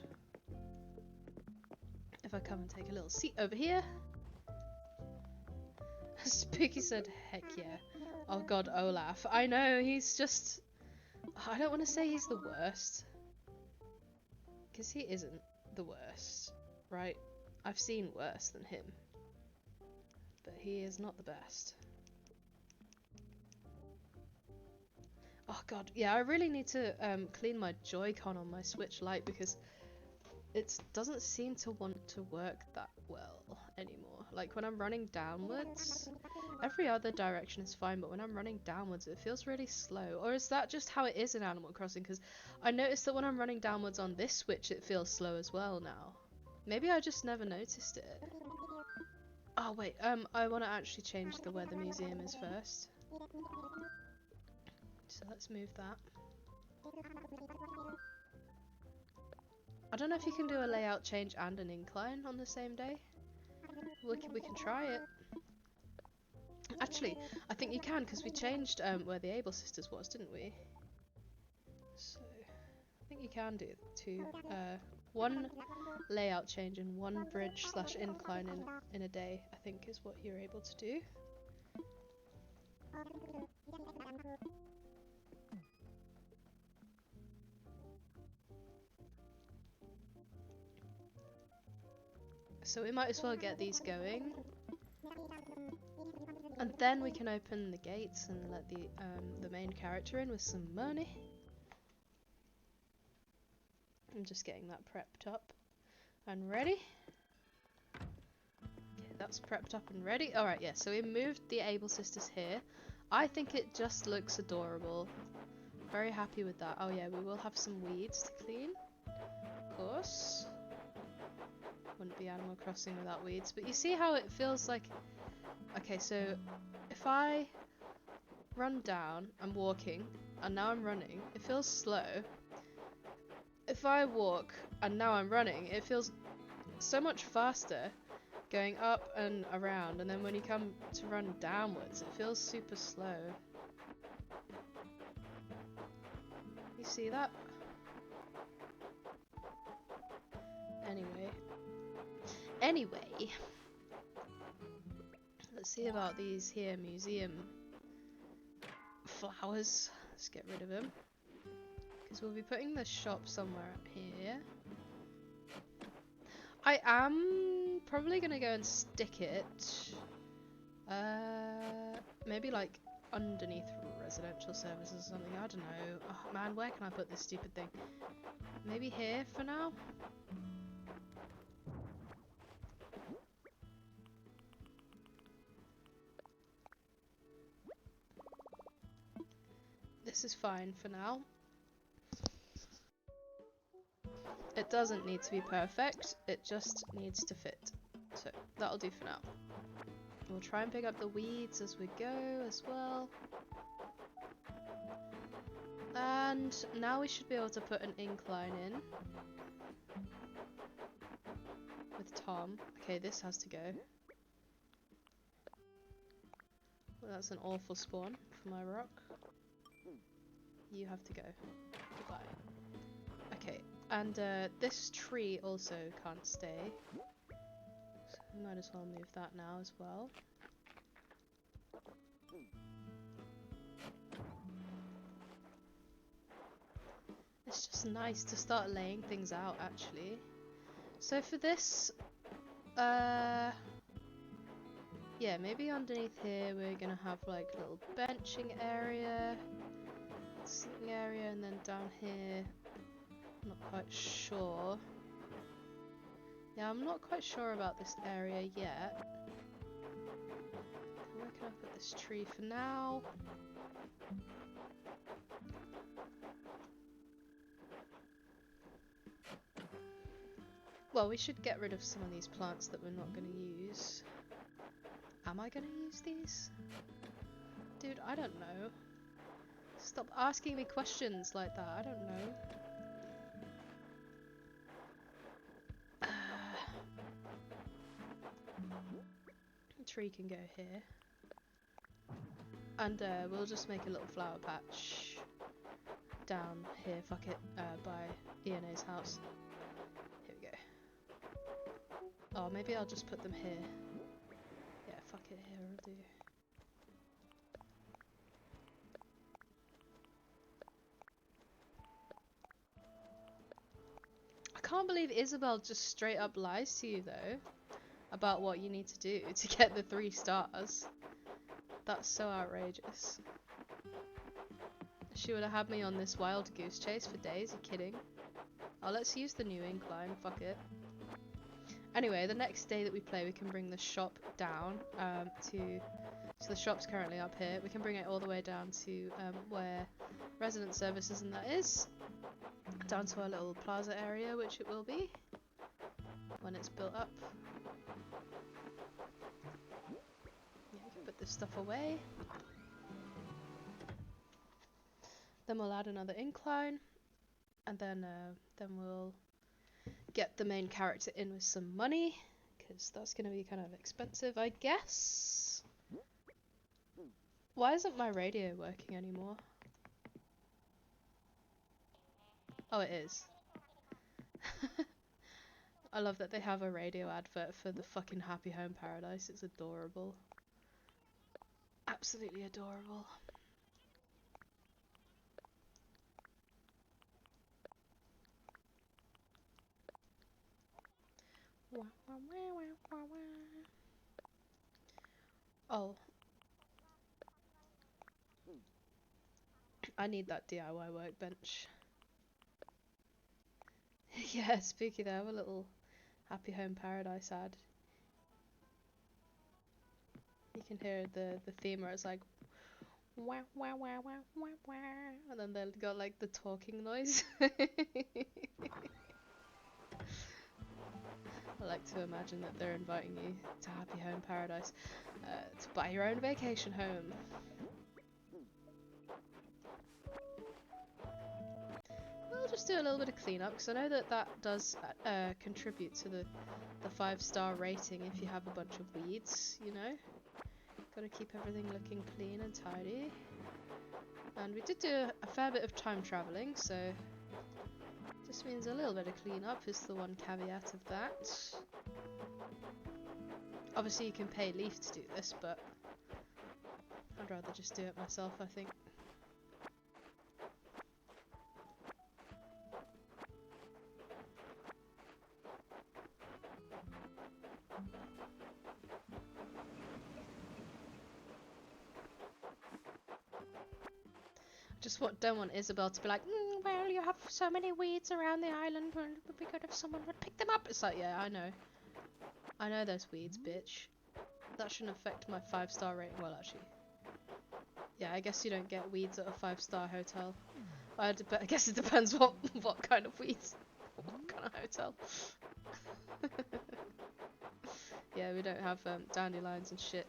If I come and take a little seat over here. Spooky said heck yeah. Oh god, Olaf. I know, he's just, I don't want to say he's the worst, because he isn't the worst, right? I've seen worse than him, but he is not the best. Oh god, yeah, I really need to clean my Joy-Con on my Switch Lite because it doesn't seem to want to work that well anymore. Like when I'm running downwards, every other direction is fine, but when I'm running downwards it feels really slow. Or is that just how it is in Animal Crossing? Because I noticed that when I'm running downwards on this Switch it feels slow as well now. Maybe I just never noticed it. Oh wait, I want to actually change the where the museum is first. So let's move that. I don't know if you can do a layout change and an incline on the same day. We can try it. Actually, I think you can because we changed where the Able Sisters was, didn't we? So think you can do two. One layout change and one bridge / incline in a day, I think is what you're able to do. So we might as well get these going. And then we can open the gates and let the main character in with some money. I'm just getting that prepped up and ready. Okay, that's prepped up and ready. Alright, yeah, so we moved the Able Sisters here. I think it just looks adorable. Very happy with that. Oh yeah, we will have some weeds to clean. Of course. Wouldn't be Animal Crossing without weeds. But you see how it feels like... Okay, so if I run down, I'm walking, and now I'm running, it feels slow. If I walk, and now I'm running, it feels so much faster going up and around, and then when you come to run downwards, it feels super slow. You see that? Anyway, let's see about these here museum flowers. Let's get rid of them. Because we'll be putting the shop somewhere up here. I am probably going to go and stick it. Maybe like underneath residential services or something. I don't know. Oh man, where can I put this stupid thing? Maybe here for now? This is fine for now. It doesn't need to be perfect, it just needs to fit. So that'll do for now. We'll try and pick up the weeds as we go as well. And now we should be able to put an incline in. With Tom. Okay, this has to go. Well, that's an awful spawn for my rock. You have to go. Goodbye. Okay, and this tree also can't stay. So we might as well move that now as well. It's just nice to start laying things out, actually. So for this, yeah, maybe underneath here we're gonna have like a little benching area, sitting area, and then down here, I'm not quite sure. Yeah, I'm not quite sure about this area yet. Where can I put this tree for now? Well, we should get rid of some of these plants that we're not going to use. Am I going to use these? Dude, I don't know. Stop asking me questions like that. I don't know. The tree can go here. And we'll just make a little flower patch down here, fuck it, by ENA's house. Here we go. Oh, maybe I'll just put them here. Yeah, fuck it, here will do. I can't believe Isabelle just straight up lies to you though about what you need to do to get the 3 stars. That's so outrageous. She would have had me on this wild goose chase for days, are you kidding? Oh, let's use the new incline, fuck it. Anyway, the next day that we play, we can bring the shop down so the shop's currently up here. We can bring it all the way down to where resident services and that is. Down to our little plaza area, which it will be when it's built up. Yeah, we can put this stuff away. Then we'll add another incline, and then we'll get the main character in with some money, because that's going to be kind of expensive, I guess. Why isn't my radio working anymore? Oh, it is. I love that they have a radio advert for the fucking Happy Home Paradise. It's adorable. Absolutely adorable. Oh. I need that DIY workbench. Yeah, spooky. They have a little Happy Home Paradise ad. You can hear the theme where it's like wah wah wah wah wah wah, and then they've got like the talking noise. I like to imagine that they're inviting you to Happy Home Paradise to buy your own vacation home. We'll just do a little bit of cleanup because I know that that does contribute to the 5-star rating if you have a bunch of weeds, you know? Gotta keep everything looking clean and tidy. And we did do a fair bit of time travelling, so just means a little bit of cleanup is the one caveat of that. Obviously you can pay Leaf to do this, but I'd rather just do it myself, I think. Just don't want Isabel to be like, well, you have so many weeds around the island, well, it would be good if someone would pick them up. It's like, yeah, I know. I know those weeds, bitch. That shouldn't affect my 5-star rating. Well, actually. Yeah, I guess you don't get weeds at a 5-star hotel. I guess it depends what kind of weeds. What kind of hotel. Yeah, we don't have dandelions and shit.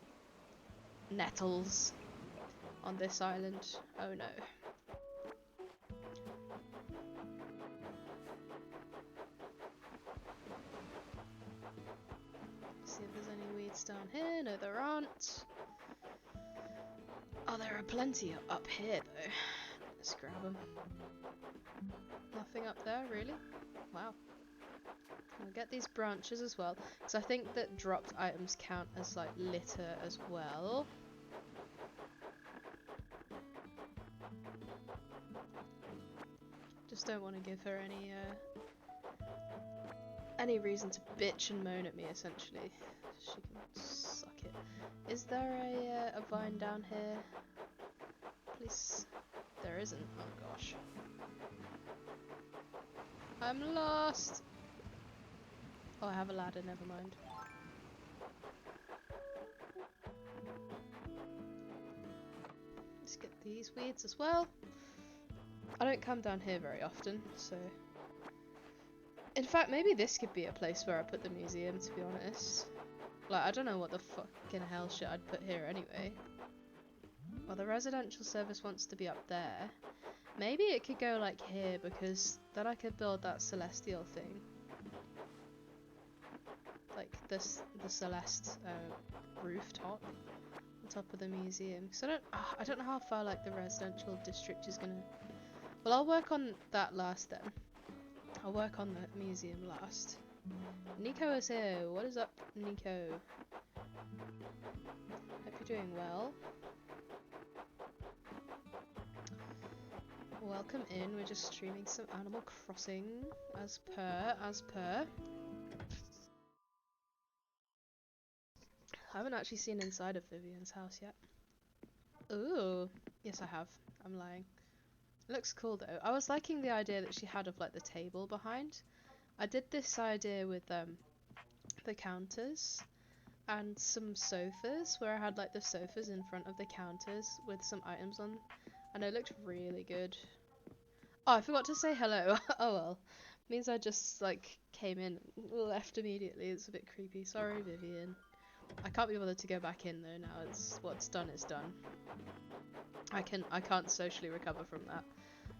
Nettles on this island. Oh no. See if there's any weeds down here. No, there aren't. Oh, there are plenty up here though. Let's grab them. Nothing up there, really? Wow. I'll get these branches as well, because I think that dropped items count as like litter as well. Just don't want to give her any reason to bitch and moan at me, essentially. She can suck it. Is there a vine down here? Please. There isn't. Oh gosh. I'm lost! Oh, I have a ladder, never mind. Let's get these weeds as well. I don't come down here very often, so... In fact, maybe this could be a place where I put the museum, to be honest. Like, I don't know what the fucking hell shit I'd put here anyway. Well, the residential service wants to be up there. Maybe it could go like here, because then I could build that celestial thing. Like this, the Celeste rooftop on top of the museum. Because I don't know how far like the residential district is gonna. Well, I'll work on that last then. I'll work on the museum last. Nico is here. What is up, Nico? Hope you're doing well. Welcome in. We're just streaming some Animal Crossing, as per. I haven't actually seen inside of Vivian's house yet. Ooh, yes I have. I'm lying. It looks cool though. I was liking the idea that she had of like the table behind. I did this idea with the counters and some sofas, where I had like the sofas in front of the counters with some items on, and it looked really good. Oh, I forgot to say hello. Oh well. Means I just like came in and left immediately. It's a bit creepy. Sorry, Vivian. I can't be bothered to go back in though now. It's what's done is done. I can't socially recover from that.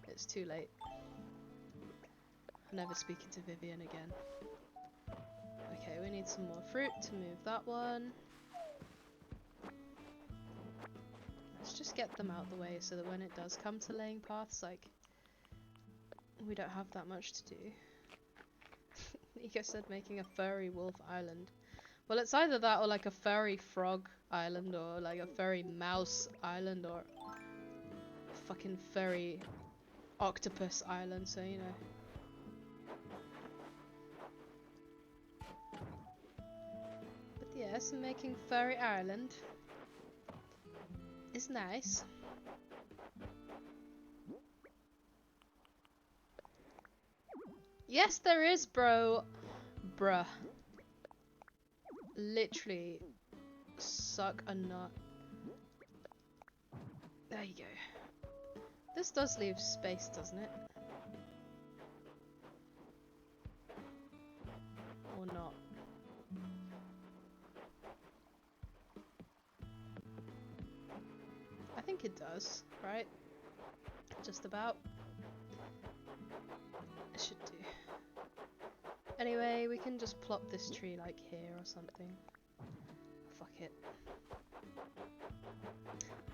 It's too late. I'm never speaking to Vivian again. Okay, we need some more fruit to move that one. Let's just get them out the way so that when it does come to laying paths, like, We don't have that much to do. Nico said making a furry wolf island. Well, it's either that or like a furry frog island or like a furry mouse island or a fucking furry octopus island, so you know. But yes, making furry island is nice. Yes, there is, bro. Bruh. Literally suck a nut. There you go. This does leave space, doesn't it? Or not? I think it does, right? Just about. It should do. Anyway, we can just plop this tree like here or something. Fuck it.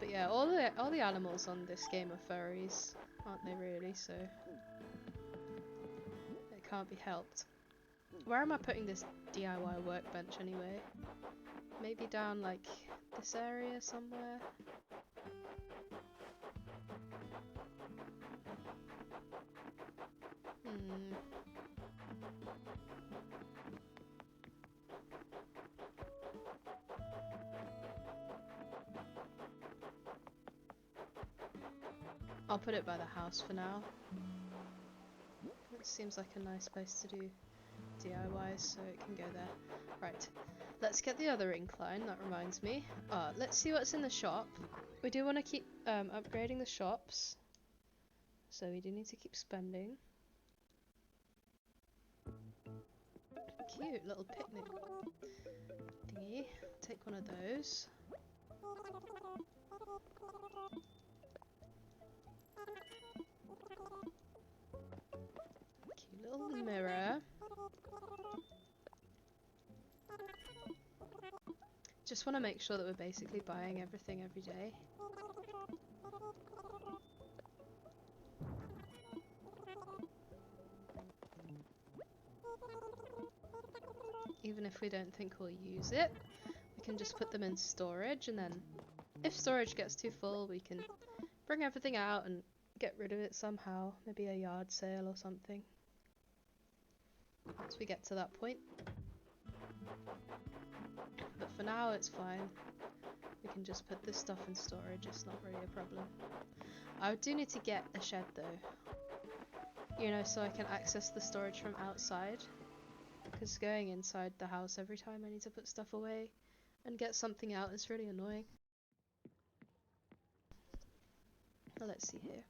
But yeah, all the animals on this game are furries, aren't they really? So it can't be helped. Where am I putting this DIY workbench anyway? Maybe down like this area somewhere? I'll put it by the house for now. It seems like a nice place to do DIY, so it can go there. Right, let's get the other incline, that reminds me. Let's see what's in the shop. We do want to keep upgrading the shops, so we do need to keep spending. Cute little picnic thingy. Take one of those. Cute little mirror. Just want to make sure that we're basically buying everything every day. Even if we don't think we'll use it, we can just put them in storage, and then if storage gets too full, we can bring everything out and get rid of it somehow. Maybe a yard sale or something. Once we get to that point. But for now, it's fine. We can just put this stuff in storage, it's not really a problem. I do need to get a shed though. You know, so I can access the storage from outside. Because going inside the house every time I need to put stuff away and get something out is really annoying. Well, let's see here.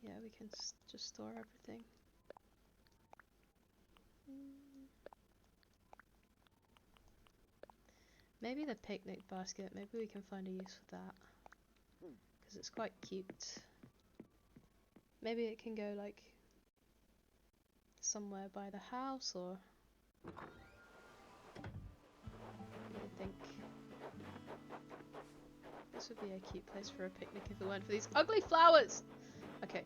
Yeah, we can just store everything. Maybe the picnic basket, maybe we can find a use for that. Because it's quite cute. Maybe it can go like somewhere by the house, or what do you think? This would be a cute place for a picnic if it weren't for these ugly flowers! Okay.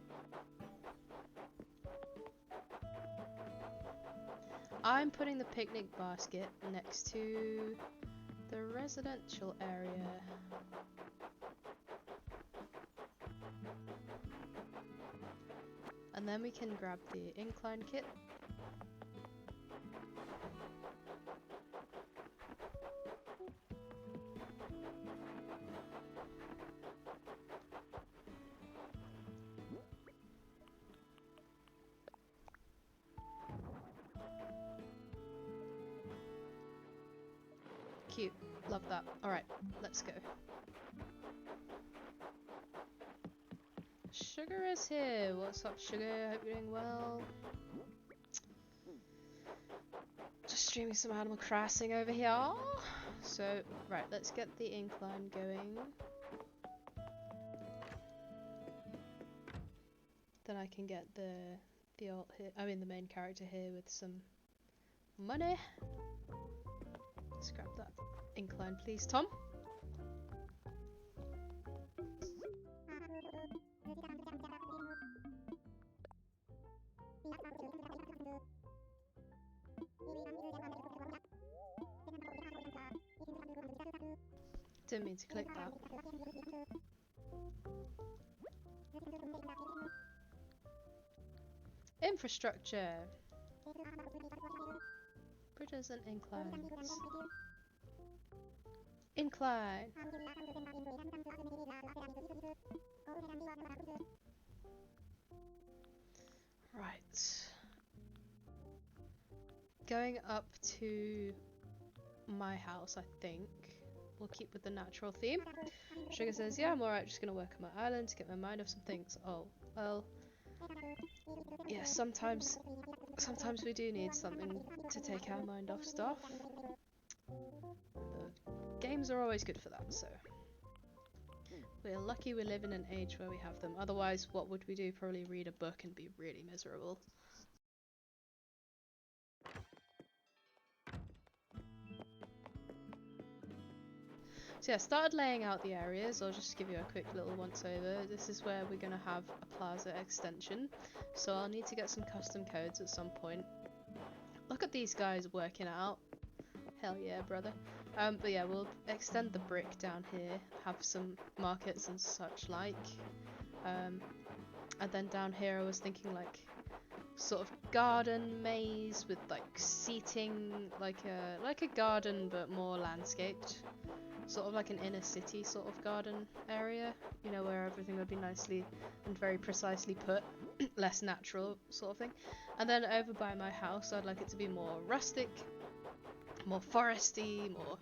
I'm putting the picnic basket next to the residential area. And then we can grab the incline kit. Cute. Love that. Alright, let's go. Sugar is here. What's up, Sugar? Hope you're doing well. Just streaming some Animal Crossing over here. So, right, let's get the incline going. Then I can get the alt here. I mean, the main character here with some money. Let's grab that incline, please, Tom. Didn't mean to click that. Infrastructure. Bridges and inclines. Incline. Right. Going up to my house, I think. We'll keep with the natural theme. Sugar says, yeah, I'm alright, just gonna work on my island to get my mind off some things. Oh, well. Yeah, sometimes we do need something to take our mind off stuff. The games are always good for that, so. We're lucky we live in an age where we have them. Otherwise, what would we do? Probably read a book and be really miserable. So yeah, started laying out the areas. I'll just give you a quick little once over. This is where we're going to have a plaza extension. So I'll need to get some custom codes at some point. Look at these guys working out. Hell yeah, brother. But yeah, we'll extend the brick down here, have some markets and such like. And then down here I was thinking like sort of garden maze with like seating, like a garden but more landscaped. Sort of like an inner city sort of garden area, you know, where everything would be nicely and very precisely put, less natural sort of thing. And then over by my house, I'd like it to be more rustic, more foresty, more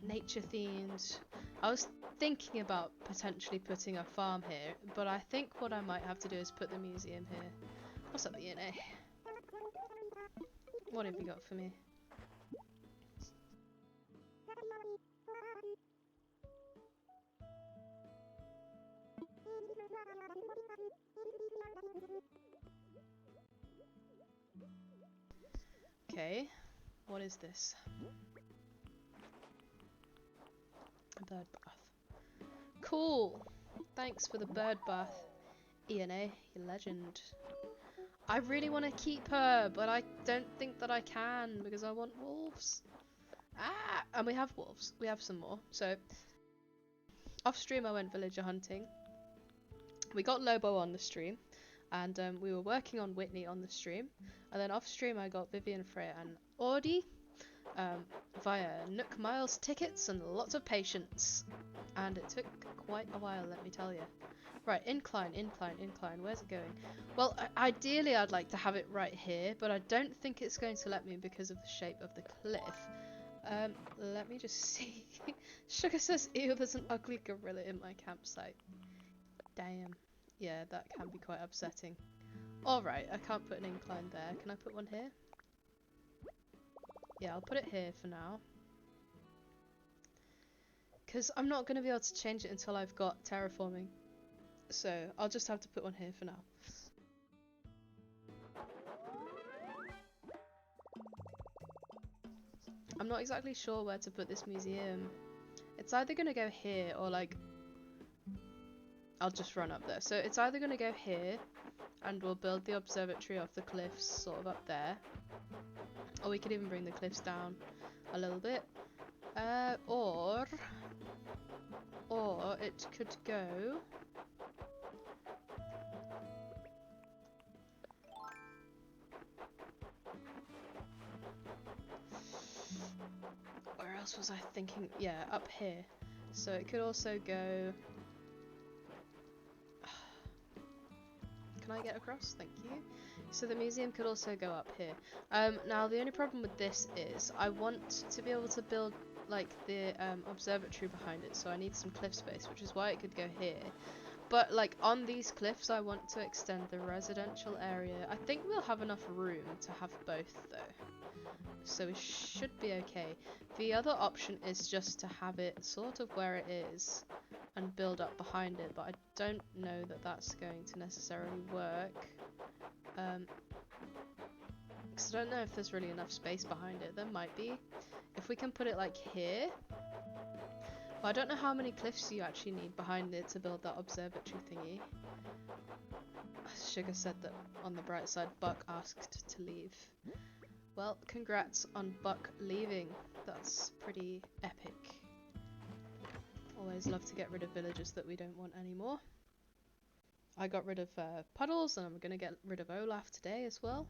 nature themed. I was thinking about potentially putting a farm here, but I think what I might have to do is put the museum here. What's up, DNA? What have you got for me? Okay, what is this? A bird bath. Cool! Thanks for the bird bath, ENA, you legend. I really want to keep her, but I don't think that I can because I want wolves. Ah! And we have wolves. We have some more. So, off stream I went villager hunting. We got Lobo on the stream. And we were working on Whitney on the stream. And then off stream I got Vivian, Freya and Audie. Via Nook Miles tickets and lots of patience. And it took quite a while, let me tell you. Right, incline, incline, incline. Where's it going? Well, ideally I'd like to have it right here, but I don't think it's going to let me because of the shape of the cliff. Let me just see. Sugar says, ew, there's an ugly gorilla in my campsite. Damn. Yeah, that can be quite upsetting. Alright, I can't put an incline there. Can I put one here? Yeah, I'll put it here for now. Because I'm not going to be able to change it until I've got terraforming. So, I'll just have to put one here for now. I'm not exactly sure where to put this museum. It's either going to go here or like... I'll just run up there. So it's either going to go here and we'll build the observatory off the cliffs sort of up there. Or we could even bring the cliffs down a little bit. Or it could go... Where else was I thinking? Yeah, up here. So it could also go... Can I get across? Thank you. So the museum could also go up here. Now the only problem with this is I want to be able to build like the observatory behind it, so I need some cliff space, which is why it could go here. But like on these cliffs I want to extend the residential area. I think we'll have enough room to have both though. So we should be okay. The other option is just to have it sort of where it is and build up behind it, but I don't know that that's going to necessarily work. Because I don't know if there's really enough space behind it. There might be. If we can put it like here. Well, I don't know how many cliffs you actually need behind it to build that observatory thingy. Sugar said that on the bright side, Buck asked to leave. Well, congrats on Buck leaving. That's pretty epic. Always love to get rid of villagers that we don't want anymore. I got rid of Puddles, and I'm going to get rid of Olaf today as well.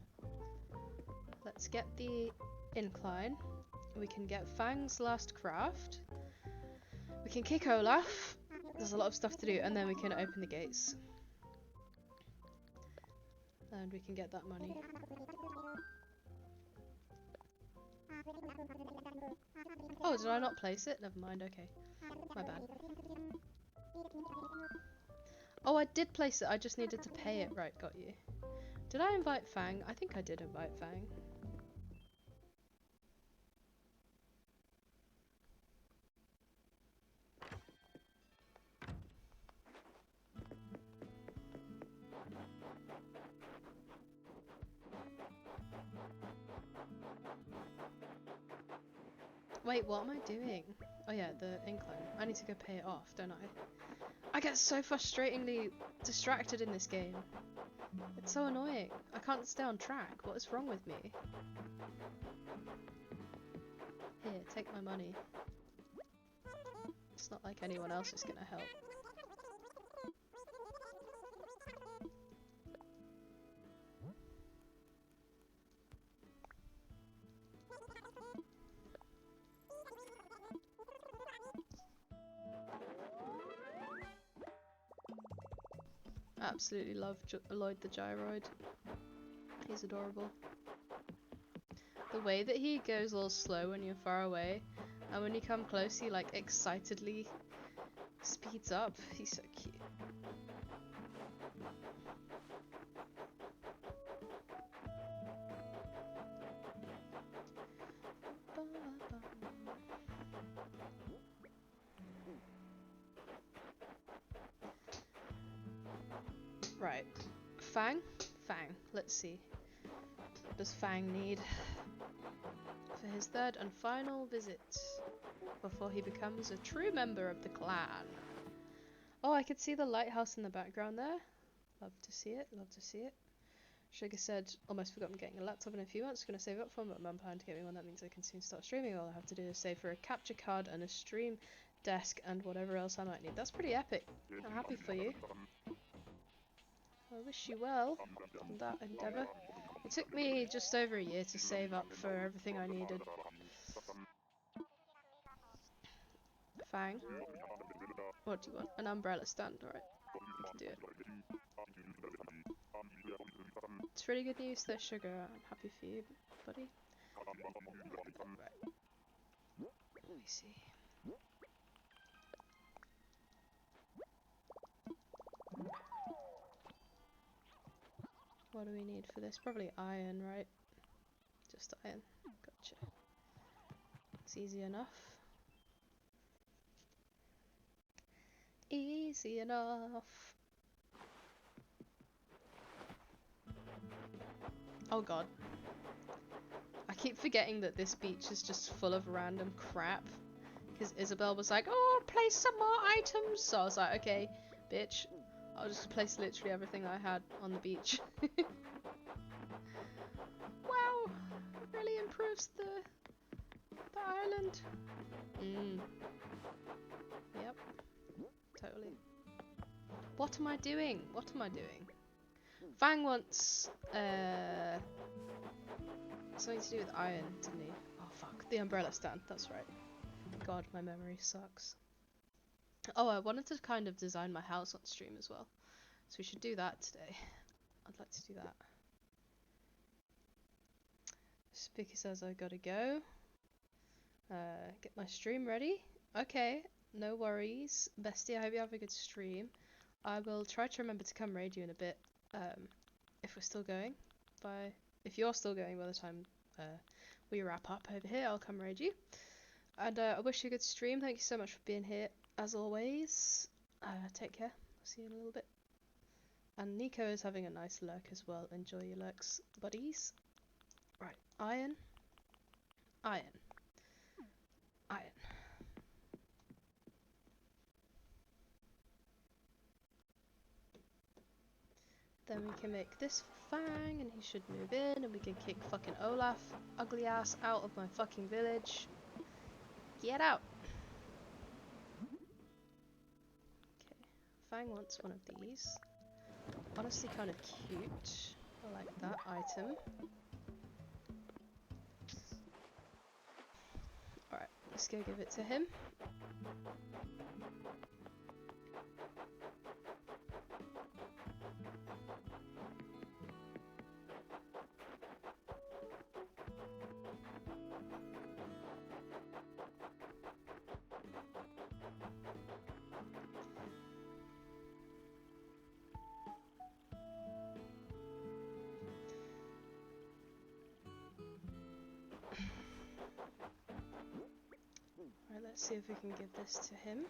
Let's get the incline. We can get Fang's last craft. We can kick Olaf. There's a lot of stuff to do, and then we can open the gates. And we can get that money. Oh, did I not place it? Never mind, okay. My bad. Oh, I did place it, I just needed to pay it. Right, got you. Did I invite Fang? I think I did invite Fang. Wait, what am I doing? Oh yeah, the incline. I need to go pay it off, don't I? I get so frustratingly distracted in this game. It's so annoying. I can't stay on track. What is wrong with me? Here, take my money. It's not like anyone else is gonna help. Absolutely love Lloyd the Gyroid. He's adorable. The way that he goes all slow when you're far away, and when you come close he like excitedly speeds up. He's so cute. Right. Fang? Fang. Let's see. What does Fang need for his third and final visit before he becomes a true member of the clan? Oh, I could see the lighthouse in the background there. Love to see it, love to see it. Sugar said, almost forgot I'm getting a laptop in a few months. Gonna save up for one, but Mum planned to get me one. That means I can soon start streaming. All I have to do is save for a capture card and a stream desk and whatever else I might need. That's pretty epic. I'm happy for you. I wish you well on that endeavour. It took me just over a year to save up for everything I needed. Fang, what do you want? An umbrella stand, alright. I can do it. It's really good news though, Sugar. I'm happy for you, buddy. Right. Let me see. What do we need for this? Probably iron, right? Just iron. Gotcha. It's easy enough. Easy enough. Oh god. I keep forgetting that this beach is just full of random crap. Because Isabelle was like, oh, place some more items. So I was like, okay, bitch. I'll just place literally everything I had on the beach. Wow. It really improves the island. Yep. Totally. What am I doing? What am I doing? Fang wants something to do with iron, didn't he? Oh fuck, the umbrella stand, that's right. God, my memory sucks. Oh, I wanted to kind of design my house on stream as well. So we should do that today. I'd like to do that. Spicky says I gotta go. Get my stream ready. Okay, no worries. Bestie, I hope you have a good stream. I will try to remember to come raid you in a bit. If we're still going. If you're still going by the time we wrap up over here, I'll come raid you. And I wish you a good stream. Thank you so much for being here, as always. Take care. I'll see you in a little bit. And Nico is having a nice lurk as well. Enjoy your lurks, buddies. Right, iron. Iron. Iron. Then we can make this for Fang, and he should move in, and we can kick fucking Olaf, ugly ass, out of my fucking village. Get out! Fang wants one of these. Honestly, kind of cute. I like that item. Alright, let's go give it to him. Right, let's see if we can give this to him.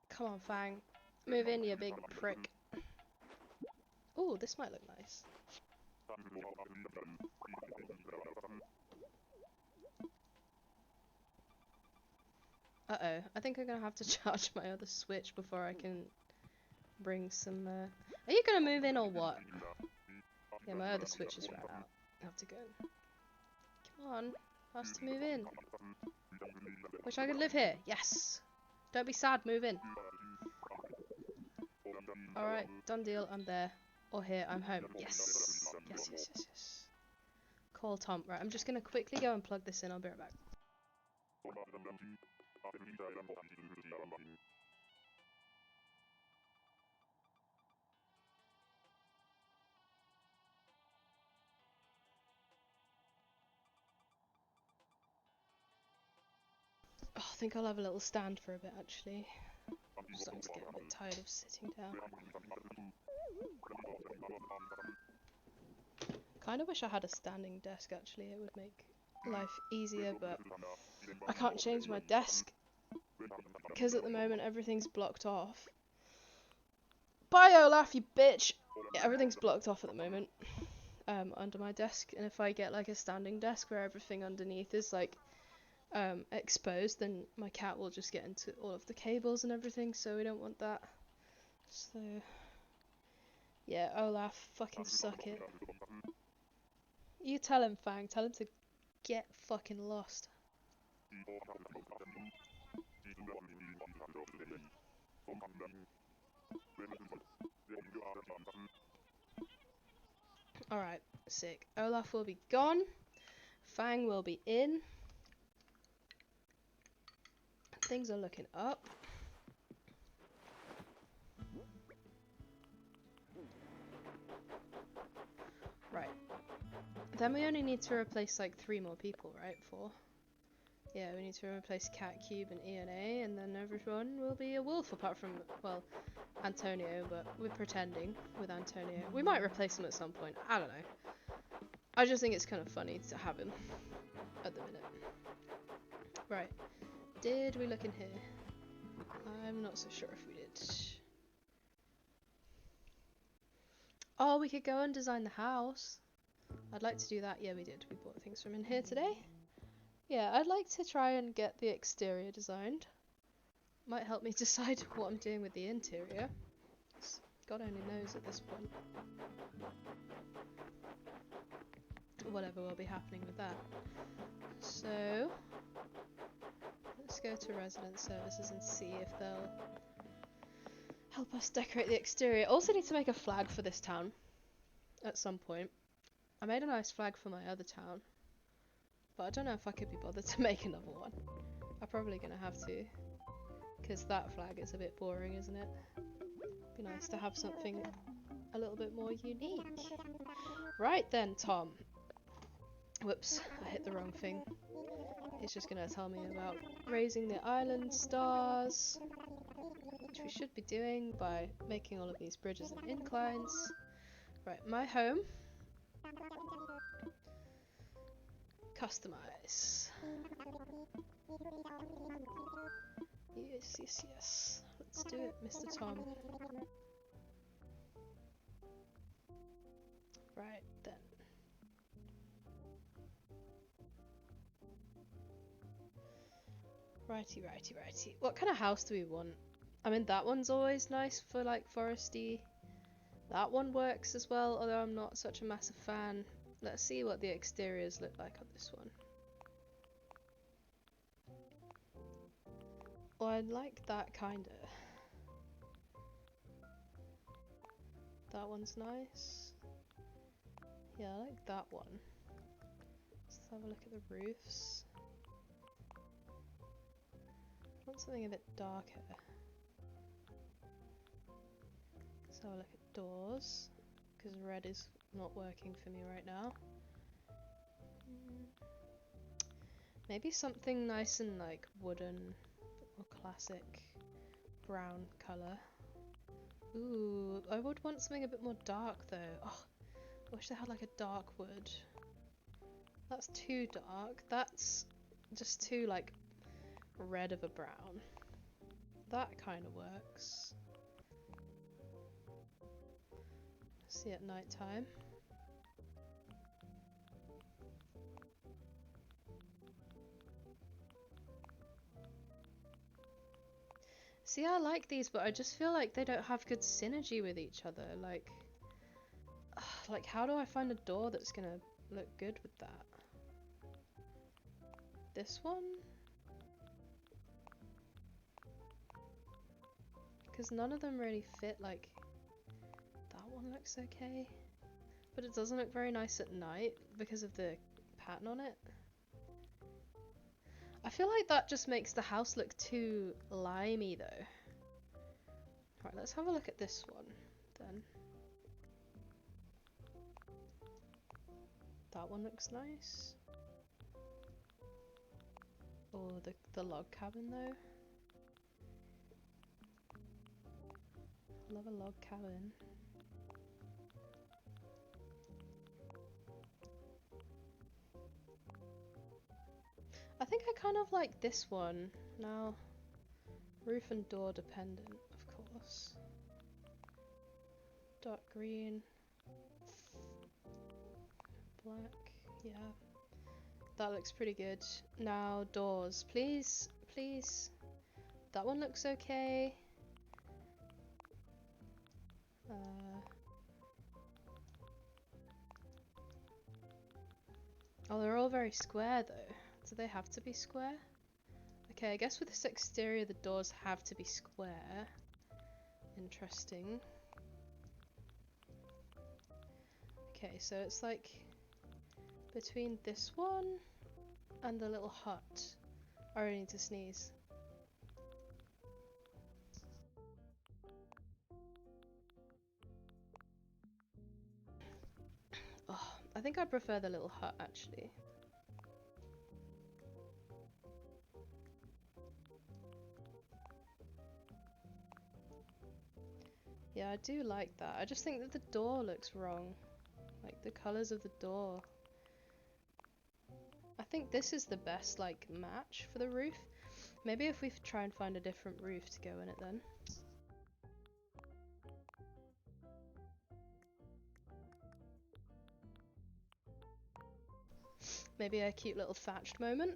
Come on, Fang. Move in, you big prick. Ooh, this might look nice. Uh-oh, I think I'm gonna have to charge my other switch before I can bring some, Are you gonna move in or what? Yeah, my other switch has ran out. I have to go. Come on, ask to move in. Wish I could live here. Yes! Don't be sad, move in. Alright, done deal, I'm there. Or here, I'm home. Yes! Yes, yes, yes, yes. Call Tom. Right, I'm just gonna quickly go and plug this in, I'll be right back. Oh, I think I'll have a little stand for a bit, actually. I'm starting to get a bit tired of sitting down. Kind of wish I had a standing desk, actually. It would make life easier, but I can't change my desk because at the moment everything's blocked off. Bye, Olaf, you bitch! Yeah, everything's blocked off at the moment under my desk, and if I get like a standing desk where everything underneath is like exposed, then my cat will just get into all of the cables and everything, so we don't want that. So yeah, Olaf, fucking suck it. You tell him, Fang, tell him to get fucking lost. Alright, sick. Olaf will be gone. Fang will be in. Things are looking up. Right. Then we only need to replace like 3 more people, right? 4. Yeah, we need to replace Cat, Cube, and ENA, and then everyone will be a wolf apart from, well, Antonio, but we're pretending with Antonio. We might replace him at some point. I don't know. I just think it's kind of funny to have him at the minute. Right. Did we look in here? I'm not so sure if we did. Oh, we could go and design the house. I'd like to do that. Yeah, we did. We bought things from in here today. Yeah, I'd like to try and get the exterior designed. Might help me decide what I'm doing with the interior. God only knows at this point. Whatever will be happening with that. So, let's go to resident services and see if they'll help us decorate the exterior. Also need to make a flag for this town at some point. I made a nice flag for my other town, but I don't know if I could be bothered to make another one. I'm probably gonna have to, because that flag is a bit boring, isn't it? Be nice to have something a little bit more unique. Right then, Tom. Whoops, I hit the wrong thing. It's just gonna tell me about raising the island stars, which we should be doing by making all of these bridges and inclines. Right, my home. Customize. Yes, yes, yes. Let's do it, Mr. Tom. Right then. Righty. What kind of house do we want? I mean, that one's always nice for like foresty. That one works as well, although I'm not such a massive fan. Let's see what the exteriors look like on this one. Well, I like that kinda. That one's nice. Yeah, I like that one. Let's have a look at the roofs. I want something a bit darker. Let's have a look at doors, because red is not working for me right now. Maybe something nice and like wooden or classic brown colour. Ooh, I would want something a bit more dark though. Oh, I wish they had like a dark wood. That's too dark. That's just too like red of a brown. That kind of works. See at night time. See, I like these, but I just feel like they don't have good synergy with each other. Like how do I find a door that's gonna look good with that? This one? Because none of them really fit. Like that one looks okay, but it doesn't look very nice at night because of the pattern on it. I feel like that just makes the house look too limey though. Right, let's have a look at this one then. That one looks nice. Or the log cabin though. Love a log cabin. I think I kind of like this one. Now, roof and door dependent, of course. Dark green. Black, yeah. That looks pretty good. Now, doors. Please, please. That one looks okay. Oh, they're all very square though. Do they have to be square? Okay, I guess with this exterior the doors have to be square. Interesting. Okay, so it's like between this one and the little hut. I really need to sneeze. Oh, I think I prefer the little hut actually. Yeah, I do like that. I just think that the door looks wrong. Like the colours of the door. I think this is the best like match for the roof. Maybe if we try and find a different roof to go in it then. Maybe a cute little thatched moment.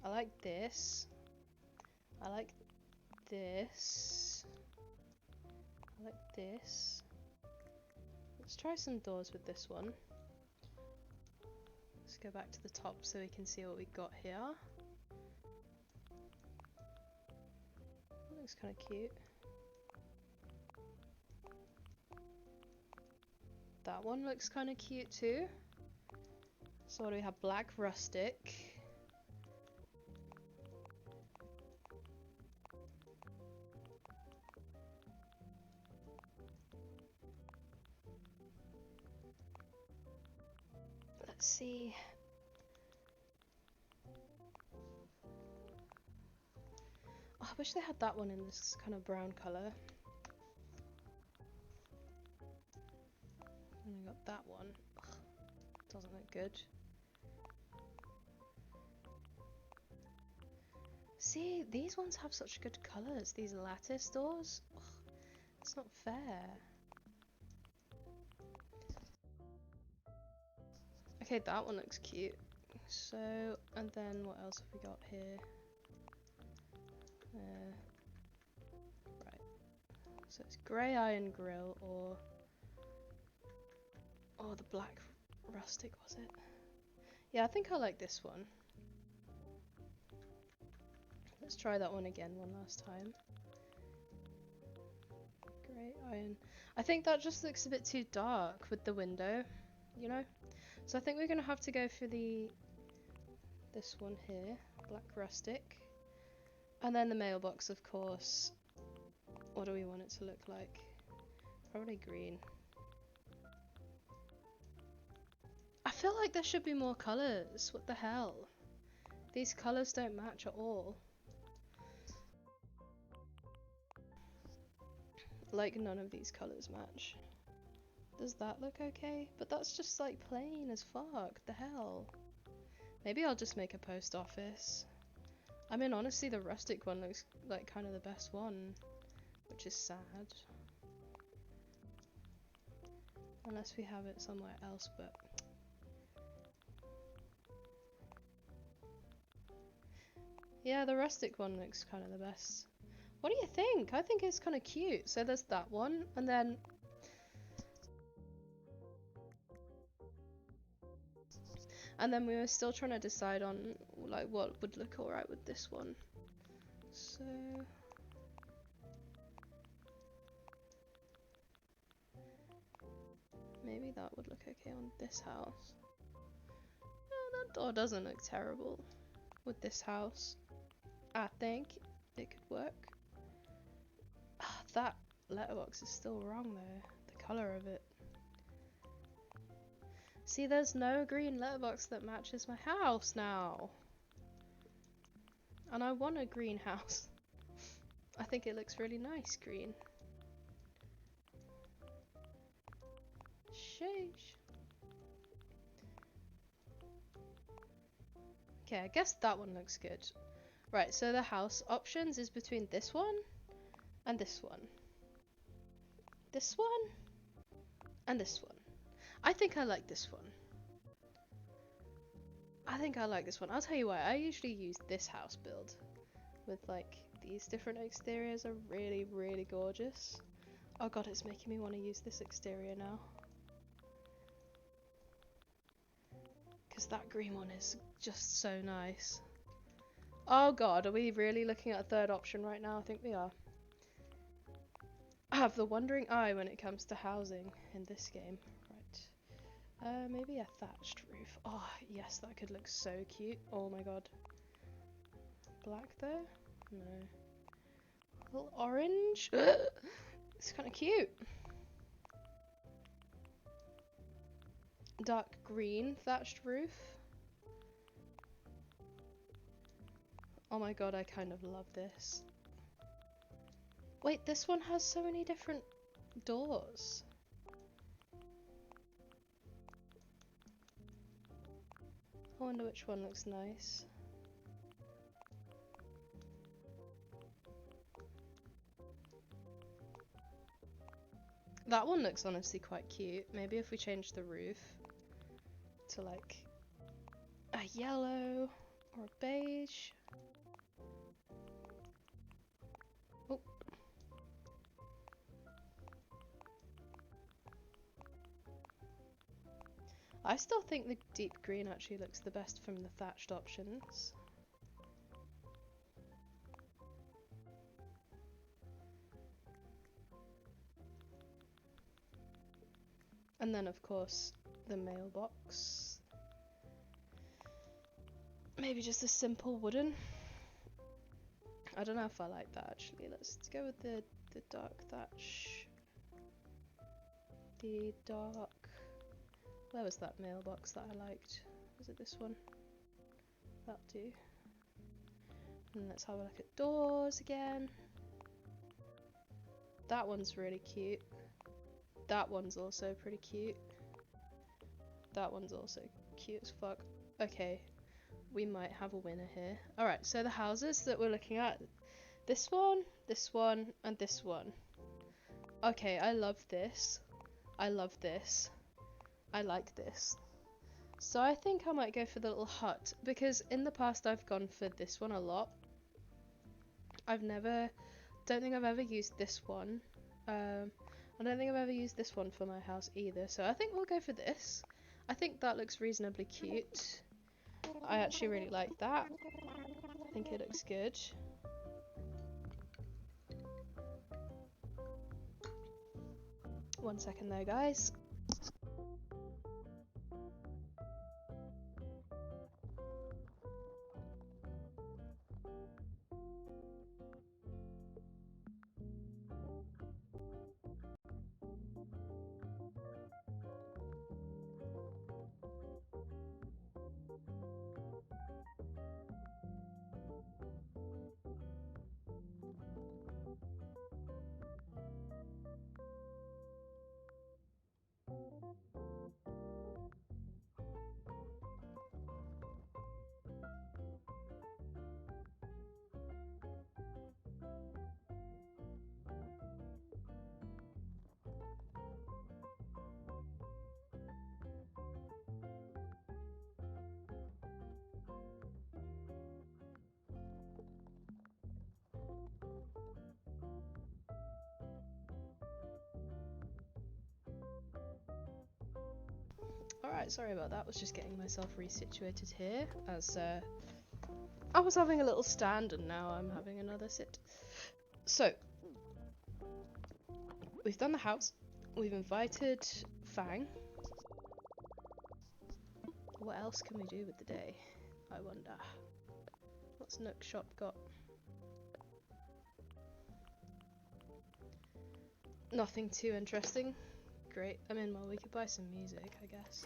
I like this. I like this. I like this. Let's try some doors with this one. Let's go back to the top so we can see what we got here. That looks kind of cute. That one looks kind of cute too. So what do we have? Black rustic. Let's see. Oh, I wish they had that one in this kind of brown colour. And we got that one. Ugh, doesn't look good. See, these ones have such good colours, these lattice doors. Ugh, it's not fair. Okay, that one looks cute. So, and then what else have we got here? Right. So it's grey iron grill or the black rustic, was it? Yeah, I think I like this one. Let's try that one again one last time. Grey iron. I think that just looks a bit too dark with the window, you know? So I think we're gonna have to go for this one here, black rustic. And then the mailbox, of course. What do we want it to look like? Probably green. I feel like there should be more colours. What the hell? These colours don't match at all. Like, none of these colours match. Does that look okay? But that's just like plain as fuck. The hell? Maybe I'll just make a post office. I mean, honestly, the rustic one looks like kind of the best one, which is sad. Unless we have it somewhere else, but... yeah, the rustic one looks kind of the best. What do you think? I think it's kind of cute. So there's that one, and then... and then we were still trying to decide on like what would look alright with this one. So... maybe that would look okay on this house. That door doesn't look terrible with this house. I think it could work. That letterbox is still wrong though, the colour of it. See, there's no green letterbox that matches my house now. And I want a green house. I think it looks really nice green. Sheesh. Okay, I guess that one looks good. Right, so the house options is between this one and this one. This one and this one. I think I like this one. I think I like this one. I'll tell you why. I usually use this house build with like these different exteriors are really, really gorgeous. Oh god, it's making me want to use this exterior now. Because that green one is just so nice. Oh god, are we really looking at a third option right now? I think we are. I have the wandering eye when it comes to housing in this game. Right. Maybe a thatched roof. Oh, yes, that could look so cute. Oh my god. Black though? No. A little orange? It's kind of cute. Dark green thatched roof. Oh my god, I kind of love this. Wait, this one has so many different doors. I wonder which one looks nice. That one looks honestly quite cute. Maybe if we change the roof to like a yellow or a beige. Oh. I still think the deep green actually looks the best from the thatched options. And then of course the mailbox. Maybe just a simple wooden. I don't know if I like that actually. Let's go with the dark thatch. The dark... where was that mailbox that I liked? Was it this one? That'll do. And let's have a look at doors again. That one's really cute. That one's also pretty cute. That one's also cute as fuck. Okay, we might have a winner here. Alright, so the houses that we're looking at, this one, and this one. Okay, I love this. I love this. I like this. So I think I might go for the little hut, because in the past I've gone for this one a lot. Don't think I've ever used this one. I don't think I've ever used this one for my house either, so I think we'll go for this. I think that looks reasonably cute. I actually really like that. I think it looks good. One second though, guys. Alright, sorry about that. I was just getting myself resituated here, as I was having a little stand and now I'm having another sit. So, we've done the house, we've invited Fang. What else can we do with the day, I wonder? What's Nook Shop got? Nothing too interesting. Great. I mean, well, we could buy some music, I guess.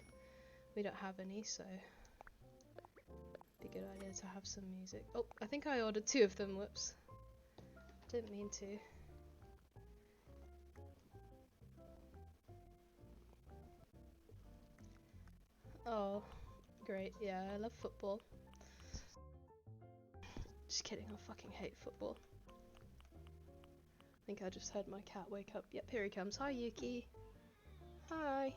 We don't have any, so it'd be a good idea to have some music. Oh, I think I ordered 2 of them, whoops. Didn't mean to. Oh, great, yeah, I love football. Just kidding, I fucking hate football. I think I just heard my cat wake up. Yep, here he comes. Hi, Yuki. Hi.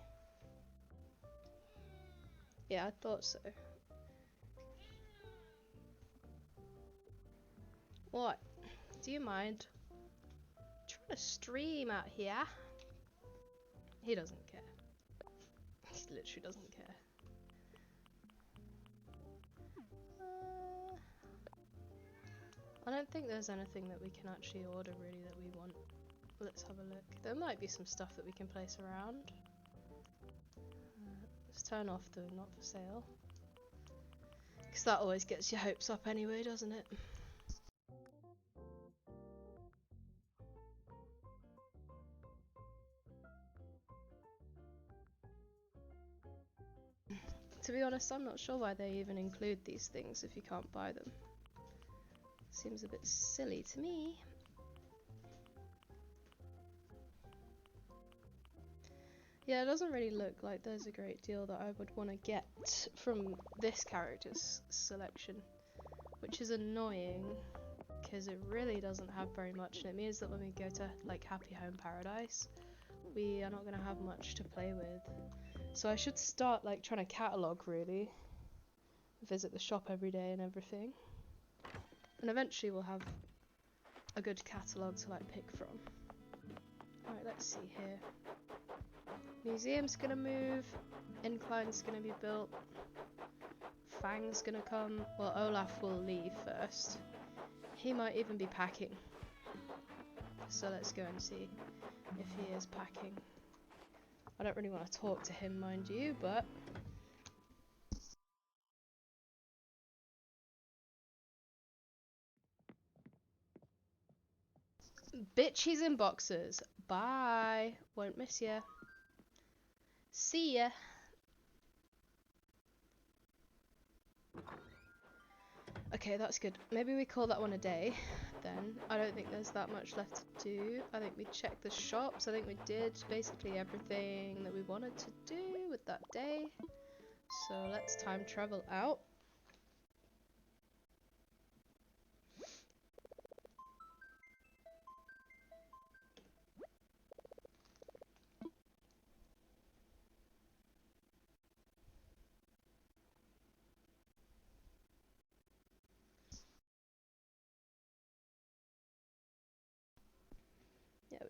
Yeah, I thought so. What? Do you mind? I'm trying to stream out here. He doesn't care. He literally doesn't care. I don't think there's anything that we can actually order really that we want. Let's have a look. There might be some stuff that we can place around. Let's turn off the not for sale. Because that always gets your hopes up anyway, doesn't it? To be honest, I'm not sure why they even include these things if you can't buy them. Seems a bit silly to me. Yeah, it doesn't really look like there's a great deal that I would want to get from this character's selection, which is annoying because it really doesn't have very much, and it means that when we go to like Happy Home Paradise, we are not going to have much to play with. So I should start like trying to catalogue really, visit the shop every day and everything, and eventually we'll have a good catalogue to like pick from. Alright, let's see here. Museum's gonna move, incline's gonna be built, Fang's gonna come, well Olaf will leave first. He might even be packing. So let's go and see if he is packing. I don't really want to talk to him, mind you, but bitch, he's in boxers. Bye. Won't miss ya. See ya. Okay, that's good. Maybe we call that one a day then. I don't think there's that much left to do. I think we checked the shops. I think we did basically everything that we wanted to do with that day. So let's time travel out.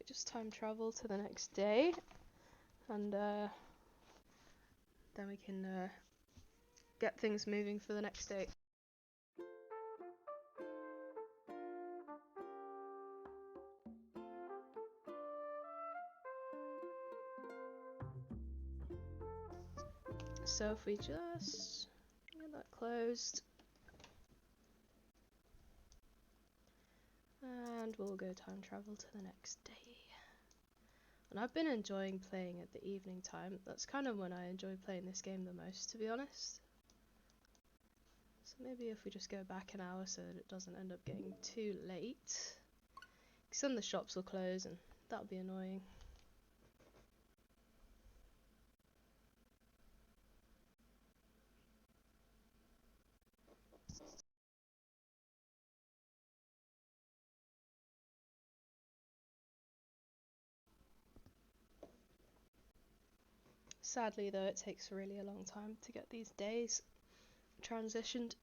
we just time travel to the next day, and then we can get things moving for the next day. So if we just get that closed, and we'll go time travel to the next day. And I've been enjoying playing at the evening time. That's kind of when I enjoy playing this game the most, to be honest. So maybe if we just go back an hour so that it doesn't end up getting too late. Because then the shops will close and that'll be annoying. Sadly though, it takes really a long time to get these days transitioned.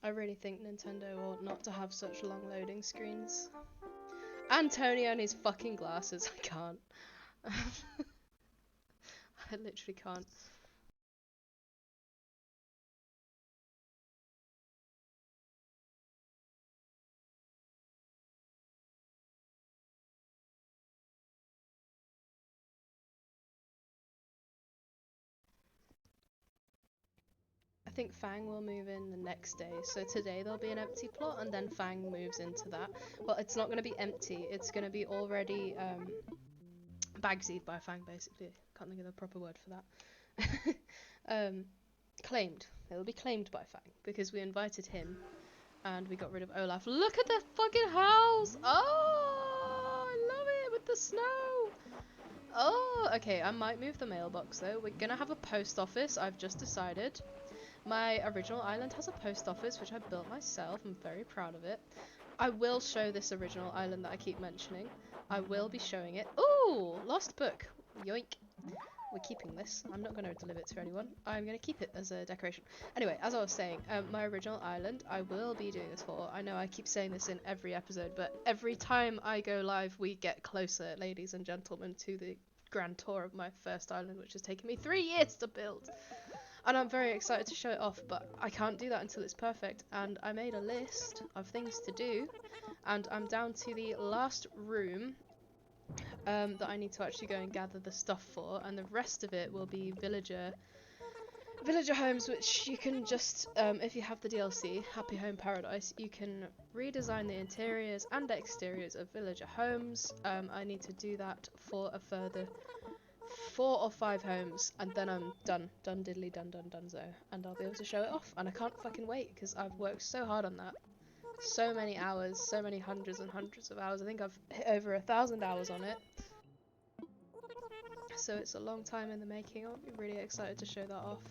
I really think Nintendo ought not to have such long loading screens. Antonio and his fucking glasses, I can't. I literally can't. I think Fang will move in the next day, so today there'll be an empty plot and then Fang moves into that. Well, it's not going to be empty, it's going to be already bagsied by Fang, basically. Can't think of the proper word for that. Claimed. It'll be claimed by Fang because we invited him and we got rid of Olaf. Look at the fucking house! Oh, I love it with the snow! Oh, okay, I might move the mailbox though. We're gonna have a post office, I've just decided. My original island has a post office, which I built myself. I'm very proud of it. I will show this original island that I keep mentioning. I will be showing it. Ooh, lost book. Yoink. We're keeping this. I'm not going to deliver it to anyone. I'm going to keep it as a decoration. Anyway, as I was saying, my original island, I will be doing this for. I know I keep saying this in every episode, but every time I go live, we get closer, ladies and gentlemen, to the grand tour of my first island, which has taken me 3 years to build. And I'm very excited to show it off, but I can't do that until it's perfect. And I made a list of things to do, and I'm down to the last room that I need to actually go and gather the stuff for, and the rest of it will be villager homes, which you can just, if you have the DLC, Happy Home Paradise, you can redesign the interiors and exteriors of villager homes. I need to do that for a further 4 or 5 homes, and then I'm done diddly donezo, and I'll be able to show it off, and I can't fucking wait because I've worked so hard on that. So many hours, so many hundreds and hundreds of hours. I think I've hit over 1,000 hours on it. So it's a long time in the making. I'll be really excited to show that off.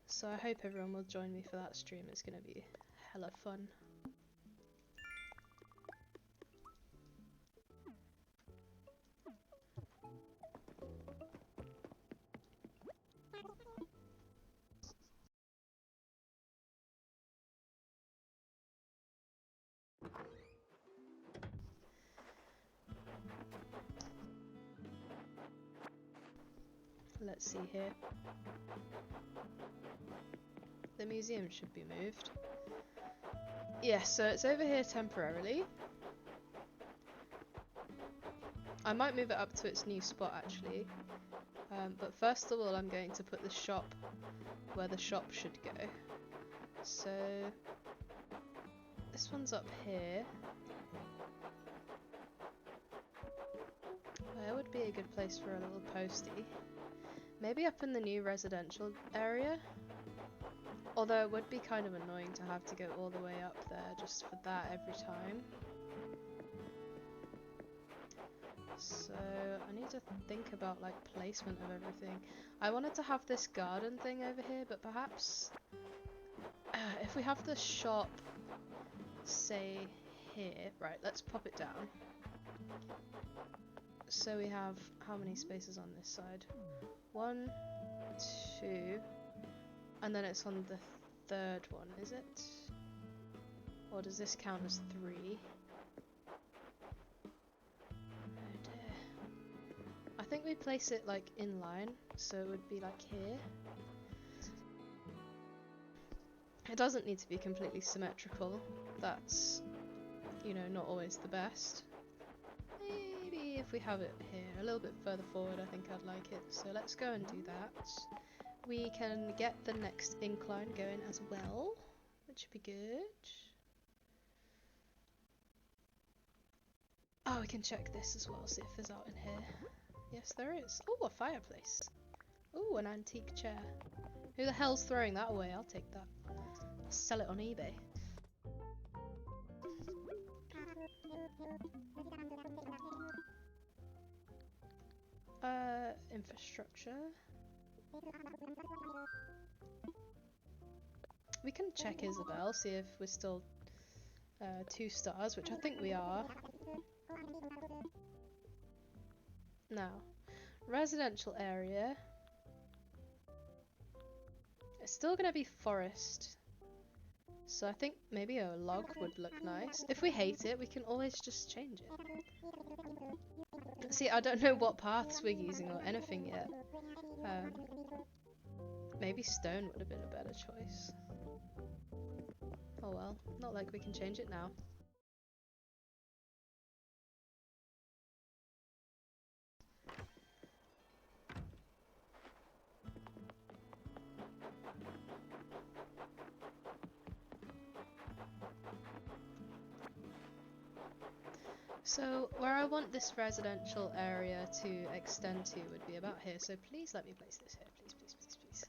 So I hope everyone will join me for that stream. It's gonna be hella fun. Let's see here. The museum should be moved. Yeah, so it's over here temporarily. I might move it up to its new spot actually. But first of all, I'm going to put the shop where the shop should go. So this one's up here. Where would be a good place for a little postie? Maybe up in the new residential area? Although it would be kind of annoying to have to go all the way up there just for that every time. So I need to think about like placement of everything. I wanted to have this garden thing over here, but perhaps if we have the shop, say here, right, let's pop it down. So we have how many spaces on this side? 1, 2, and then it's on the third one, is it? Or does this count as 3? Oh dear. I think we place it like in line, so it would be like here. It doesn't need to be completely symmetrical. That's, you know, not always the best. Maybe if we have it here a little bit further forward, I think I'd like it. So let's go and do that. We can get the next incline going as well, which would be good. Oh, we can check this as well, see if there's out in here. Yes, there is. Oh, a fireplace. Oh, an antique chair. Who the hell's throwing that away? I'll take that. I'll sell it on eBay. Infrastructure. We can check Isabel, see if we're still 2 stars, which I think we are. Now, residential area. It's still gonna be forest. So I think maybe a log would look nice. If we hate it, we can always just change it. See, I don't know what paths we're using or anything yet. Maybe stone would have been a better choice. Oh well, not like we can change it now. So where I want this residential area to extend to would be about here. So please let me place this here. Please, please, please, please.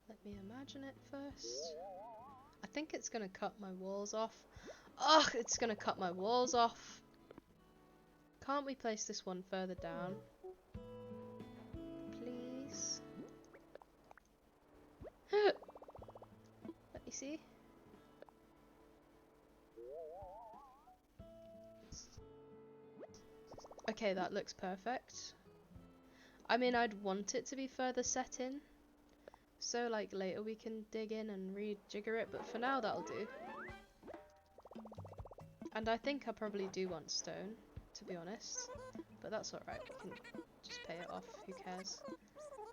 Let me imagine it first. I think it's going to cut my walls off. Ugh, it's going to cut my walls off. Can't we place this one further down? Please. Let me see. Okay, that looks perfect. I mean, I'd want it to be further set in. So, like, later we can dig in and rejigger it, but for now that'll do. And I think I probably do want stone, to be honest. But that's alright, we can just pay it off, who cares.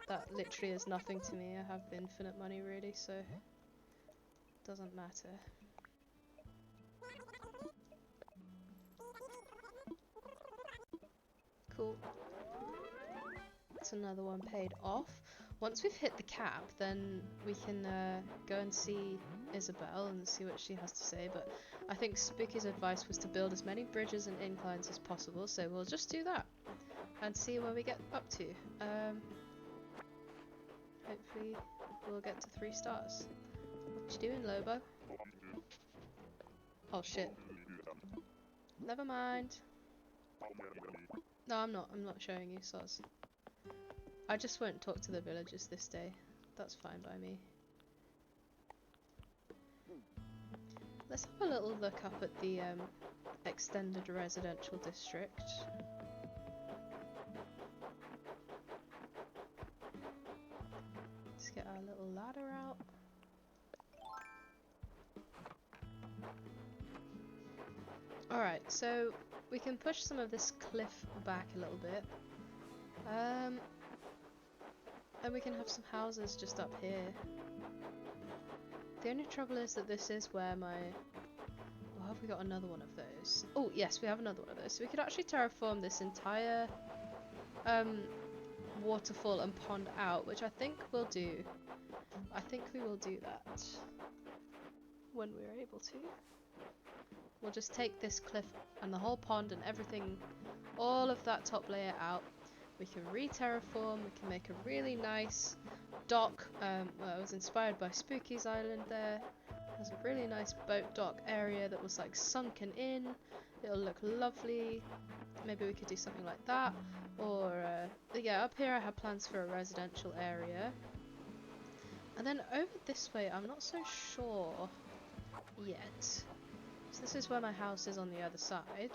That literally is nothing to me, I have infinite money really, so it doesn't matter. Cool. That's another one paid off. Once we've hit the cap, then we can go and see Isabel and see what she has to say, but I think Spooky's advice was to build as many bridges and inclines as possible, so we'll just do that and see where we get up to. Hopefully we'll get to 3 stars. What you doing, Lobo? Oh shit. Never mind. No, I'm not showing you, Soz. I just won't talk to the villagers this day. That's fine by me. Let's have a little look up at the extended residential district. Let's get our little ladder out. Alright, so we can push some of this cliff back a little bit. And we can have some houses just up here. The only trouble is that this is where my... Oh, have we got another one of those? Oh, yes, we have another one of those. So we could actually terraform this entire waterfall and pond out, which I think we'll do. I think we will do that when we're able to. We'll just take this cliff and the whole pond and everything, all of that top layer out. We can re-terraform, we can make a really nice dock. Well, I was inspired by Spooky's Island there. There's a really nice boat dock area that was like sunken in. It'll look lovely. Maybe we could do something like that. Or, yeah, up here I have plans for a residential area. And then over this way, I'm not so sure yet. So this is where my house is on the other side.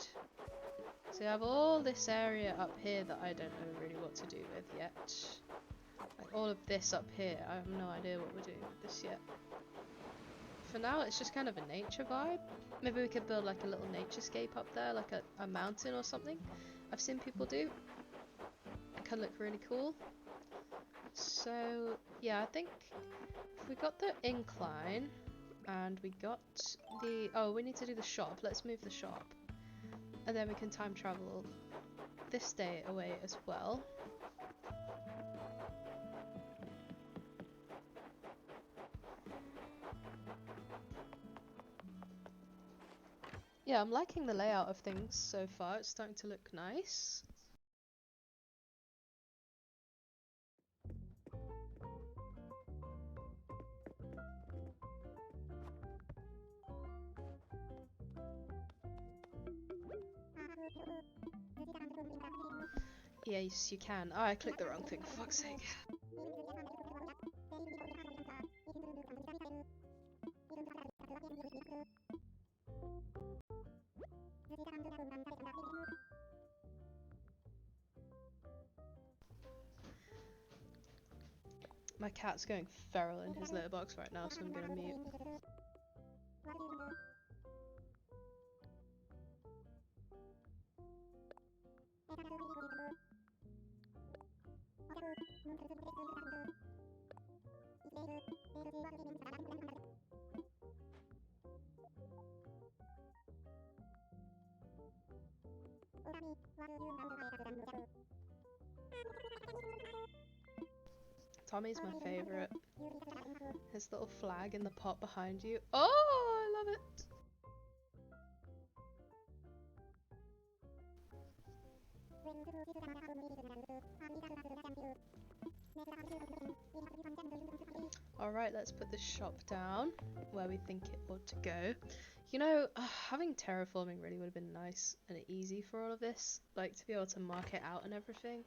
So you have all this area up here that I don't know really what to do with yet. Like all of this up here, I have no idea what we're doing with this yet. For now, it's just kind of a nature vibe. Maybe we could build like a little naturescape up there, like a mountain or something. I've seen people do. It can look really cool. So, yeah, I think if we got the incline and we got the... Oh, we need to do the shop. Let's move the shop. And then we can time travel this day away as well. Yeah, I'm liking the layout of things so far. It's starting to look nice. Yes, you can. Oh, I clicked the wrong thing, for fuck's sake. My cat's going feral in his litter box right now, so I'm gonna mute. Tommy's my favourite. His little flag in the pot behind you. Oh, I love it! Alright, let's put the shop down where we think it ought to go. You know, having terraforming really would have been nice and easy for all of this. Like, to be able to mark it out and everything.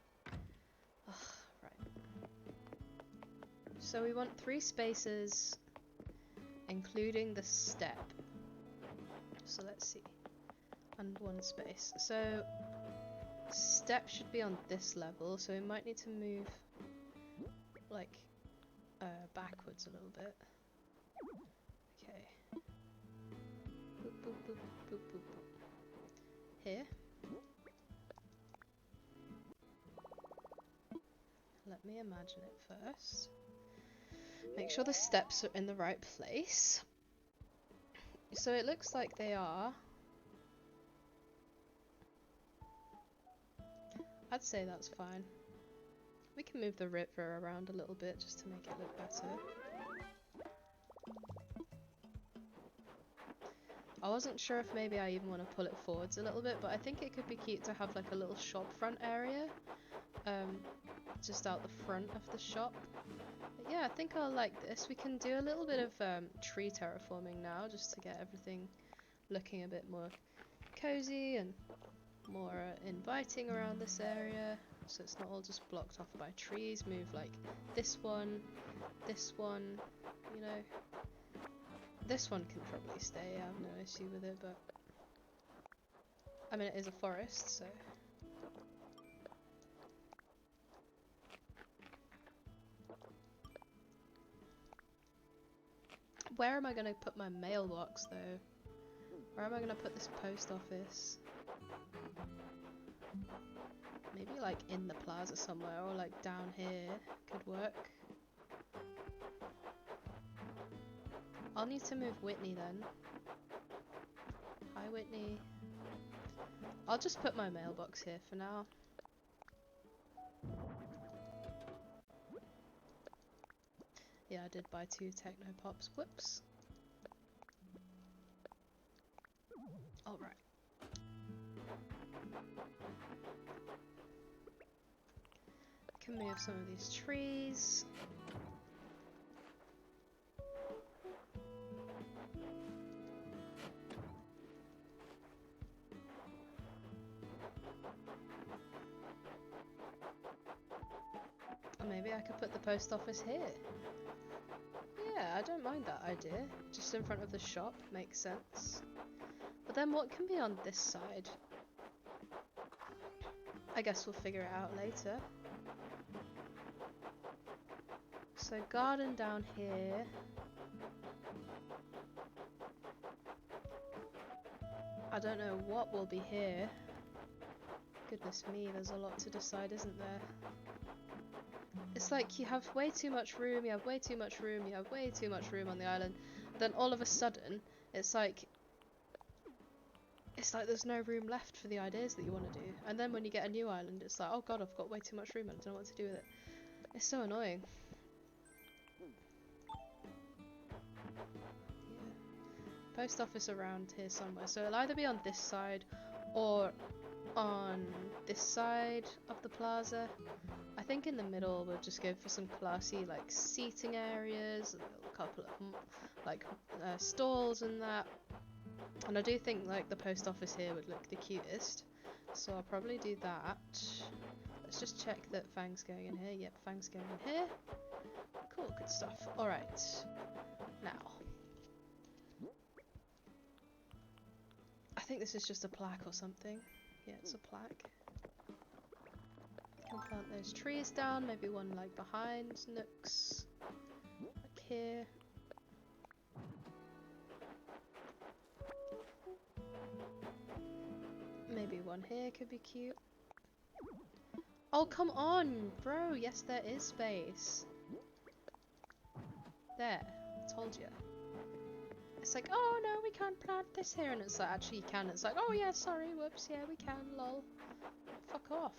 Right. So we want 3 spaces, including the step. So let's see. And 1 space. So, step should be on this level, so we might need to move, like, backwards a little bit. Okay. Boop, boop, boop, boop, boop, boop. Here. Let me imagine it first. Make sure the steps are in the right place. So it looks like they are. I'd say that's fine. We can move the river around a little bit just to make it look better. I wasn't sure if maybe I even want to pull it forwards a little bit, but I think it could be cute to have like a little shop front area. Just out the front of the shop. But yeah, I think I'll like this. We can do a little bit of tree terraforming now, just to get everything looking a bit more cozy and more inviting around this area, so it's not all just blocked off by trees. Move like this one, you know. This one can probably stay, I have no issue with it, but I mean it is a forest, so. Where am I going to put my mailbox though? Where am I going to put this post office? Maybe like in the plaza somewhere, or like down here could work. I'll need to move Whitney then. Hi Whitney. I'll just put my mailbox here for now. Yeah, I did buy 2 Techno Pops. Whoops. Alright. Can move some of these trees. I could put the post office here. Yeah, I don't mind that idea. Just in front of the shop makes sense. But then what can be on this side? I guess we'll figure it out later. So garden down here. I don't know what will be here. Goodness me, there's a lot to decide, isn't there? It's like you have way too much room, you have way too much room, you have way too much room on the island. Then all of a sudden, it's like there's no room left for the ideas that you want to do. And then when you get a new island, it's like, oh god, I've got way too much room, I don't know what to do with it. It's so annoying. Yeah. Post office around here somewhere. So it'll either be on this side or on this side of the plaza. I think in the middle we'll just go for some classy like seating areas, a couple of like stalls and that. And I do think like the post office here would look the cutest, so I'll probably do that. Let's just check that Fang's going in here. Yep, Fang's going in here. Cool, good stuff. Alright, now. I think this is just a plaque or something. Yeah, it's a plaque. Can plant those trees down, maybe one like behind Nooks, like here. Maybe one here could be cute. Oh, come on, bro. Yes, there is space. There, I told you. It's like, oh no, we can't plant this here, and it's like, actually you can. It's like, oh yeah, sorry, whoops, yeah, we can, lol. Fuck off.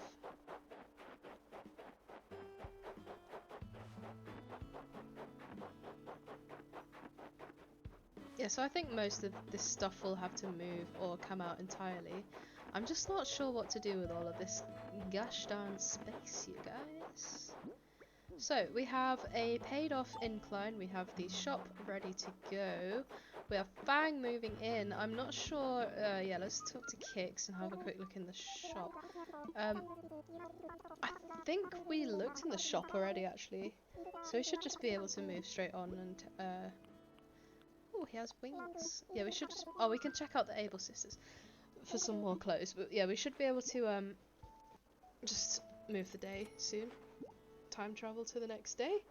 Yeah, so I think most of this stuff will have to move or come out entirely. I'm just not sure what to do with all of this gosh darn space, you guys. So, we have a paid off incline, we have the shop ready to go, we have Fang moving in. I'm not sure, yeah, let's talk to Kix and have a quick look in the shop. I think we looked in the shop already actually, so we should just be able to move straight on and, oh, he has wings. Yeah, we should just, oh, we can check out the Able Sisters for some more clothes, but yeah, we should be able to, just move the day soon. Time travel to the next day.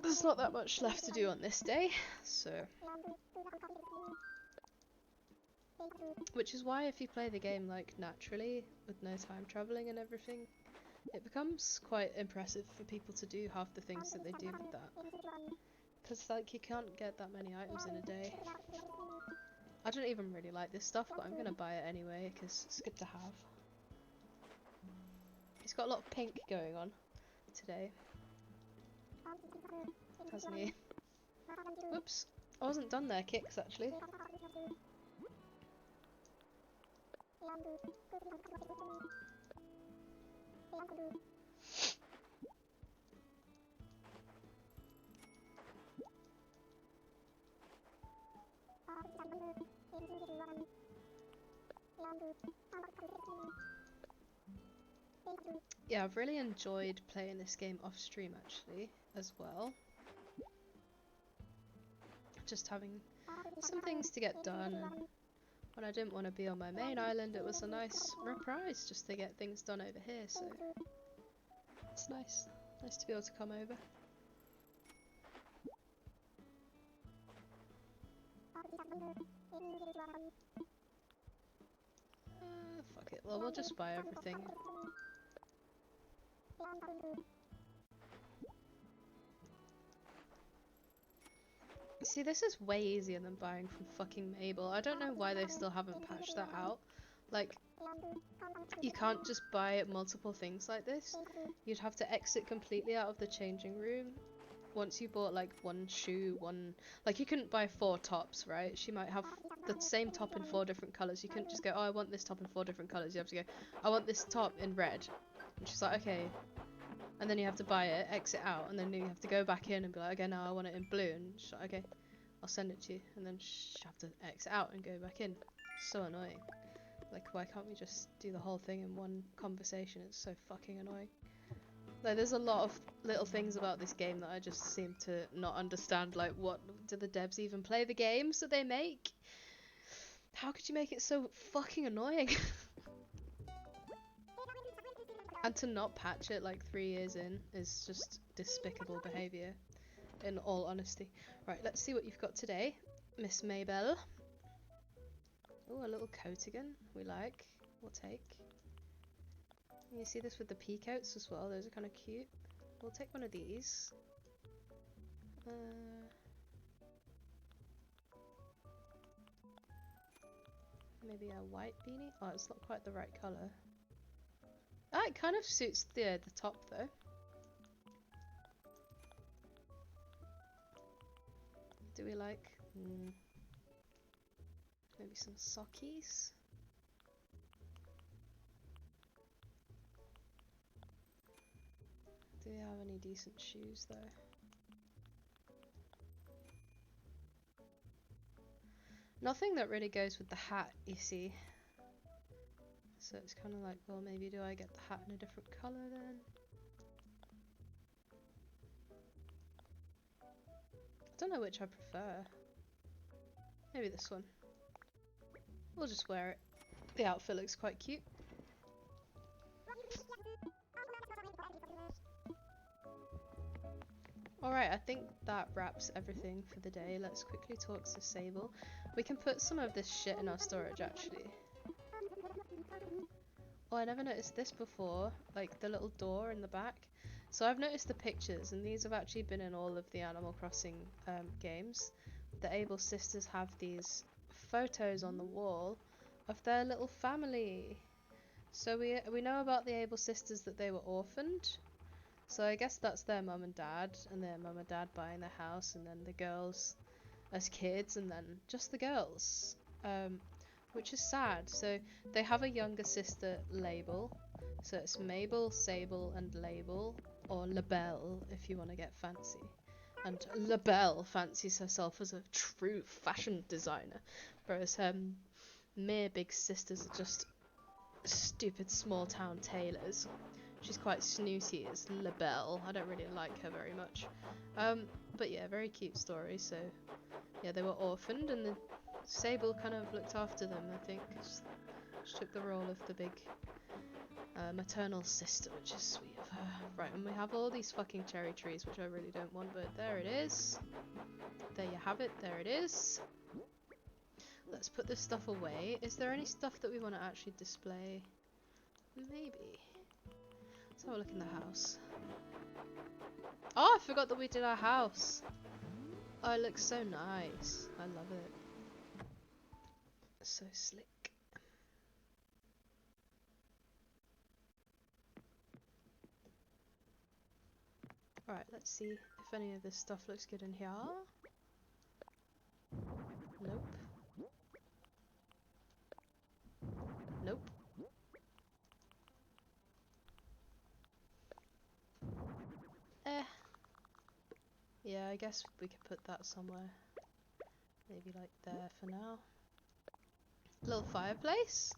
There's not that much left to do on this day, so... Which is why if you play the game, like, naturally, with no time travelling and everything, it becomes quite impressive for people to do half the things that they do with that. Because, like, you can't get that many items in a day. I don't even really like this stuff, but I'm gonna buy it anyway, because it's good to have. He's got a lot of pink going on today, hasn't he? Whoops, I wasn't done there, Kix, actually. Yeah, I've really enjoyed playing this game off stream actually, as well. Just having some things to get done, and when I didn't want to be on my main island, it was a nice reprise just to get things done over here, so it's nice. Nice to be able to come over. Fuck it, well we'll just buy everything. See, this is way easier than buying from fucking Mabel. I don't know why they still haven't patched that out. Like, you can't just buy multiple things like this. You'd have to exit completely out of the changing room. Once you bought like one shoe, like you couldn't buy 4 tops, right? She might have the same top in 4 different colours. You couldn't just go, oh, I want this top in 4 different colours. You have to go, I want this top in red. And she's like, okay. And then you have to buy it, exit out, and then you have to go back in and be like, okay, now I want it in blue. And she's like, okay, I'll send it to you. And then you have to exit out and go back in. So annoying. Like, why can't we just do the whole thing in one conversation? It's so fucking annoying. Like, there's a lot of little things about this game that I just seem to not understand. Like, what do the devs even play the games that they make? How could you make it so fucking annoying? And to not patch it like 3 years in is just despicable behaviour, in all honesty. Right, let's see what you've got today, Miss Mabel. Oh, a little coatigan, we like. We'll take. You see this with the pea coats as well, those are kind of cute. We'll take one of these. Maybe a white beanie? Oh, it's not quite the right colour. Ah, it kind of suits the top though. Do we like maybe some sockies? Do we have any decent shoes though? Nothing that really goes with the hat, you see. So it's kind of like, well, maybe do I get the hat in a different colour then? I don't know which I prefer. Maybe this one. We'll just wear it. The outfit looks quite cute. Alright, I think that wraps everything for the day. Let's quickly talk to Sable. We can put some of this shit in our storage actually. Oh, I never noticed this before, like the little door in the back. So I've noticed the pictures, and these have actually been in all of the Animal Crossing games. The Able sisters have these photos on the wall of their little family. So we know about the Able sisters that they were orphaned. So I guess that's their mum and dad buying their house, and then the girls as kids, and then just the girls. Which is sad. So they have a younger sister, Label. So it's Mabel, Sable, and Label, or Labelle if you want to get fancy. And Labelle fancies herself as a true fashion designer, whereas her mere big sisters are just stupid small town tailors. She's quite snooty as Labelle. I don't really like her very much. But yeah, very cute story. So yeah, they were orphaned, and the Sable kind of looked after them, I think. She took the role of the big maternal sister, which is sweet of her. Right, and we have all these fucking cherry trees, which I really don't want, but there it is. There you have it, there it is. Let's put this stuff away. Is there any stuff that we want to actually display? Maybe. Let's have a look in the house. Oh, I forgot that we did our house. Oh, it looks so nice. I love it. So slick. Alright, let's see if any of this stuff looks good in here. Nope. Nope. Yeah, I guess we could put that somewhere. Maybe like there for now. Little fireplace?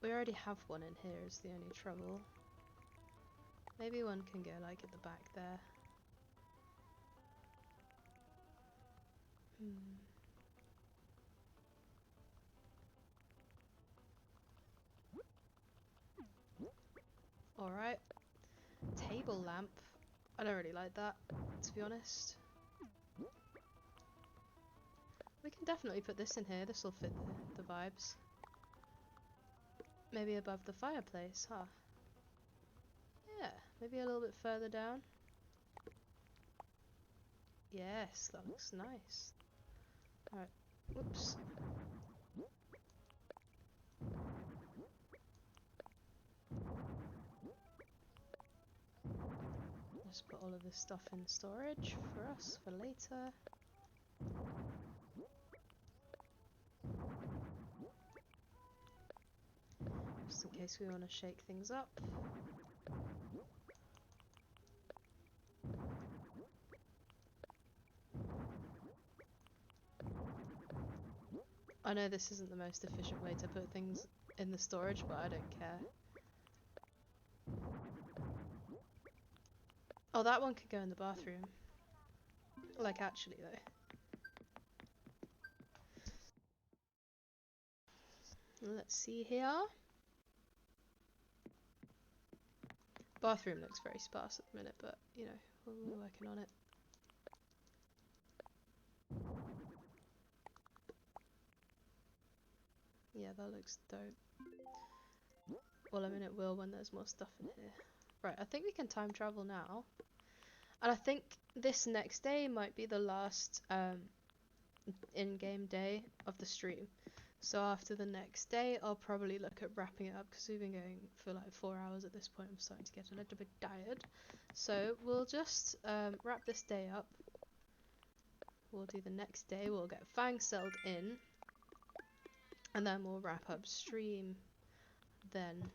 We already have one in here is the only trouble. Maybe one can go like at the back there. Alright. Table lamp. I don't really like that, to be honest. We can definitely put this in here. This will fit the vibes. Maybe above the fireplace, huh? Yeah, maybe a little bit further down. Yes, that looks nice. Alright, whoops. Just put all of this stuff in storage for us for later. Just in case we want to shake things up. I know this isn't the most efficient way to put things in the storage, but I don't care. Oh, that one could go in the bathroom. Like, actually, though. Let's see here. Bathroom looks very sparse at the minute, but, you know, we're working on it. Yeah, that looks dope. Well, I mean, it will when there's more stuff in here. Right, I think we can time travel now. And I think this next day might be the last in-game day of the stream. So after the next day, I'll probably look at wrapping it up because we've been going for like 4 hours at this point. I'm starting to get a little bit tired. So we'll just wrap this day up. We'll do the next day. We'll get Fang celled in. And then we'll wrap up stream then.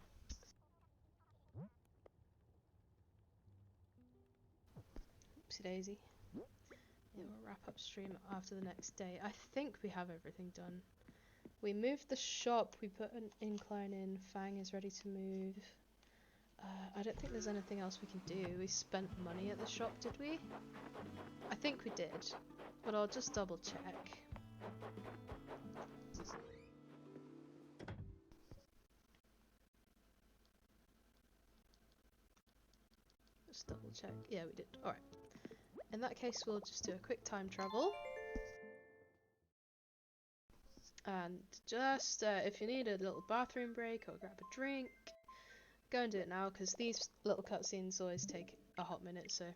Oopsie daisy. Yeah, we'll wrap up stream after the next day. I think we have everything done. We moved the shop, we put an incline in, Fang is ready to move. I don't think there's anything else we can do. We spent money at the shop, did we? I think we did, but I'll just double check. Just double check. Yeah, we did. Alright. In that case, we'll just do a quick time travel. And just, if you need a little bathroom break or grab a drink, go and do it now, because these little cutscenes always take a hot minute, so...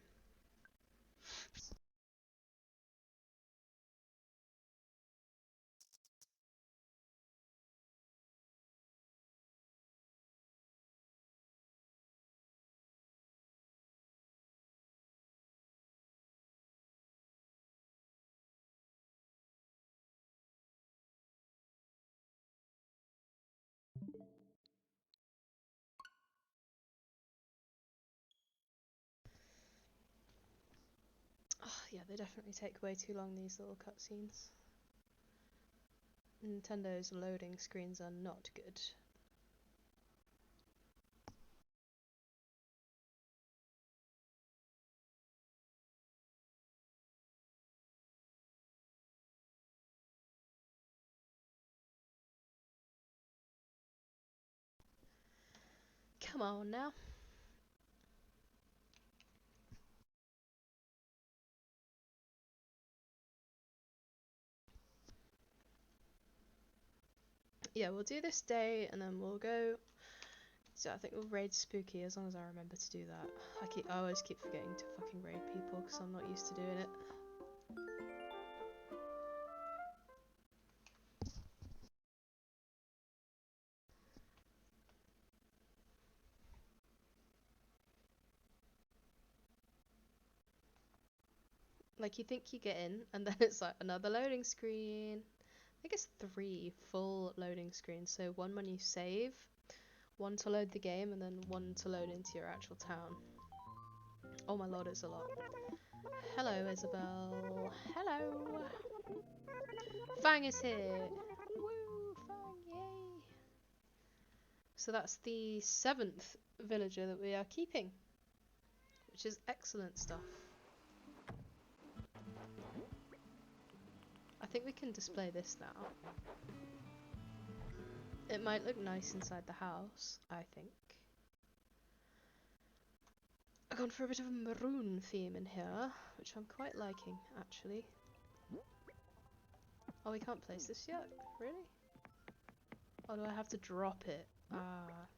Yeah, they definitely take way too long, these little cutscenes. Nintendo's loading screens are not good. Come on now. Yeah, we'll do this day and then we'll go. So I think we'll raid Spooky as long as I remember to do that. I always keep forgetting to fucking raid people because I'm not used to doing it. Like, you think you get in and then it's like another loading screen. I think it's 3 full loading screens. So one when you save, one to load the game, and then one to load into your actual town. Oh my lord, it's a lot. Hello, Isabel. Hello. Fang is here. Woo, Fang, yay. So that's the 7th villager that we are keeping, which is excellent stuff. I think we can display this now. It might look nice inside the house, I think. I've gone for a bit of a maroon theme in here, which I'm quite liking, actually. Oh, we can't place this yet? Really? Oh, do I have to drop it?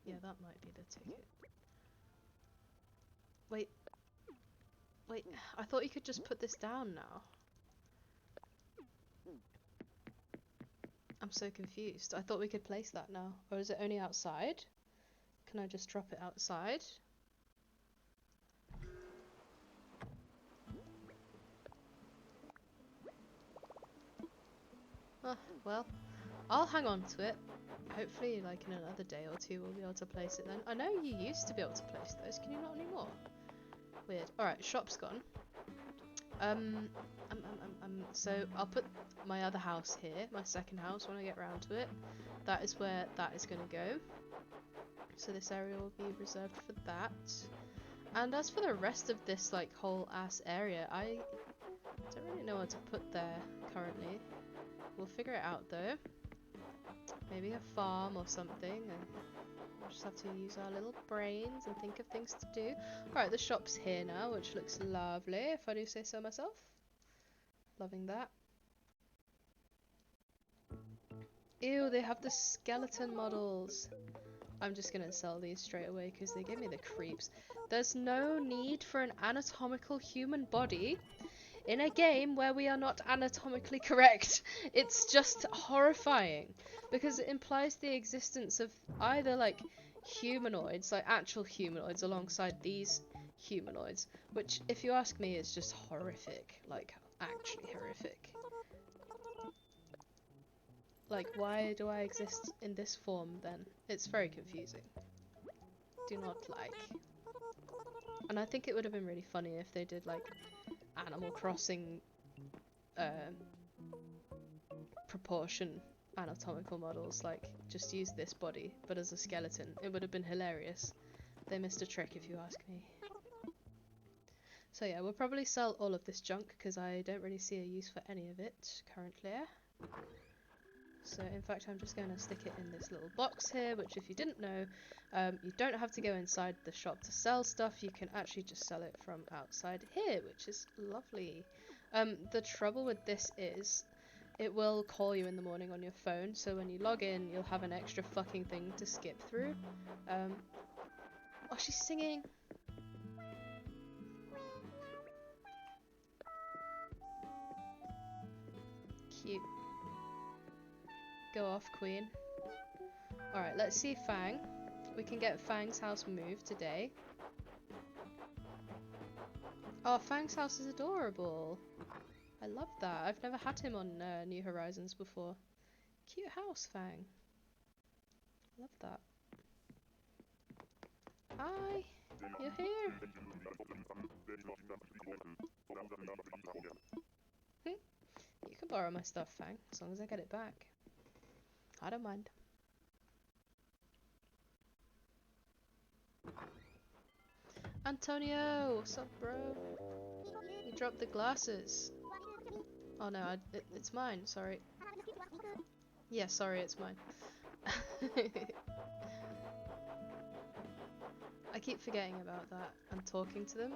Yeah, that might be the ticket. Wait. Wait, I thought you could just put this down now. I'm so confused. I thought we could place that now. Or is it only outside? Can I just drop it outside? Well, I'll hang on to it. Hopefully, like in another day or two, we'll be able to place it then. I know you used to be able to place those. Can you not anymore? Weird. Alright, shop's gone. So I'll put my other house here, my second house, when I get round to it. That is where that is going to go. So this area will be reserved for that. And as for the rest of this like whole ass area, I don't really know what to put there currently. We'll figure it out though. Maybe a farm or something, and we'll just have to use our little brains and think of things to do. Alright, the shop's here now, which looks lovely, if I do say so myself. Loving that. Ew, they have the skeleton models. I'm just gonna sell these straight away because they give me the creeps. There's no need for an anatomical human body in a game where we are not anatomically correct. It's just horrifying because it implies the existence of either like humanoids, like actual humanoids alongside these humanoids, which if you ask me is just horrific, like actually horrific. Like, why do I exist in this form then? It's very confusing. Do not like. And I think it would have been really funny if they did like Animal Crossing proportion anatomical models, like just use this body but as a skeleton. It would have been hilarious. They missed a trick if you ask me. So yeah, we'll probably sell all of this junk because I don't really see a use for any of it currently. So in fact I'm just going to stick it in this little box here, which if you didn't know, you don't have to go inside the shop to sell stuff, you can actually just sell it from outside here, which is lovely. The trouble with this is, it will call you in the morning on your phone, so when you log in you'll have an extra fucking thing to skip through. Oh, she's singing! Cute. Go off, queen. Alright, let's see Fang. We can get Fang's house moved today. Oh, Fang's house is adorable. I love that. I've never had him on New Horizons before. Cute house, Fang. Love that. Hi! You're here! You can borrow my stuff, Fang, as long as I get it back. I don't mind. Antonio! What's up, bro? You dropped the glasses. Oh no, it's mine, sorry. Yeah, sorry, it's mine. I keep forgetting about that and talking to them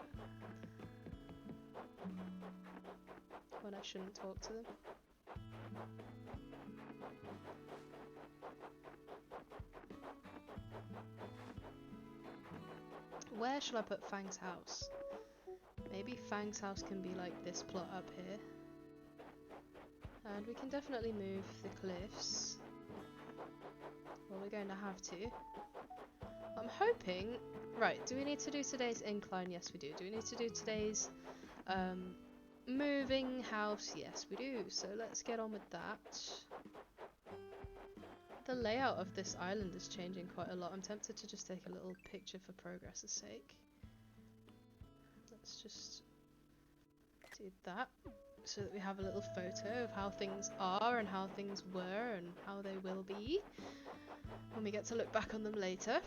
when I shouldn't talk to them. Where should I put Fang's house? Maybe Fang's house can be like this plot up here. And we can definitely move the cliffs. Well, we're going to have to. I'm hoping... Right, do we need to do today's incline? Yes, we do. Do we need to do today's moving house? Yes, we do. So let's get on with that. The layout of this island is changing quite a lot. I'm tempted to just take a little picture for progress's sake. Let's just do that so that we have a little photo of how things are and how things were and how they will be when we get to look back on them later.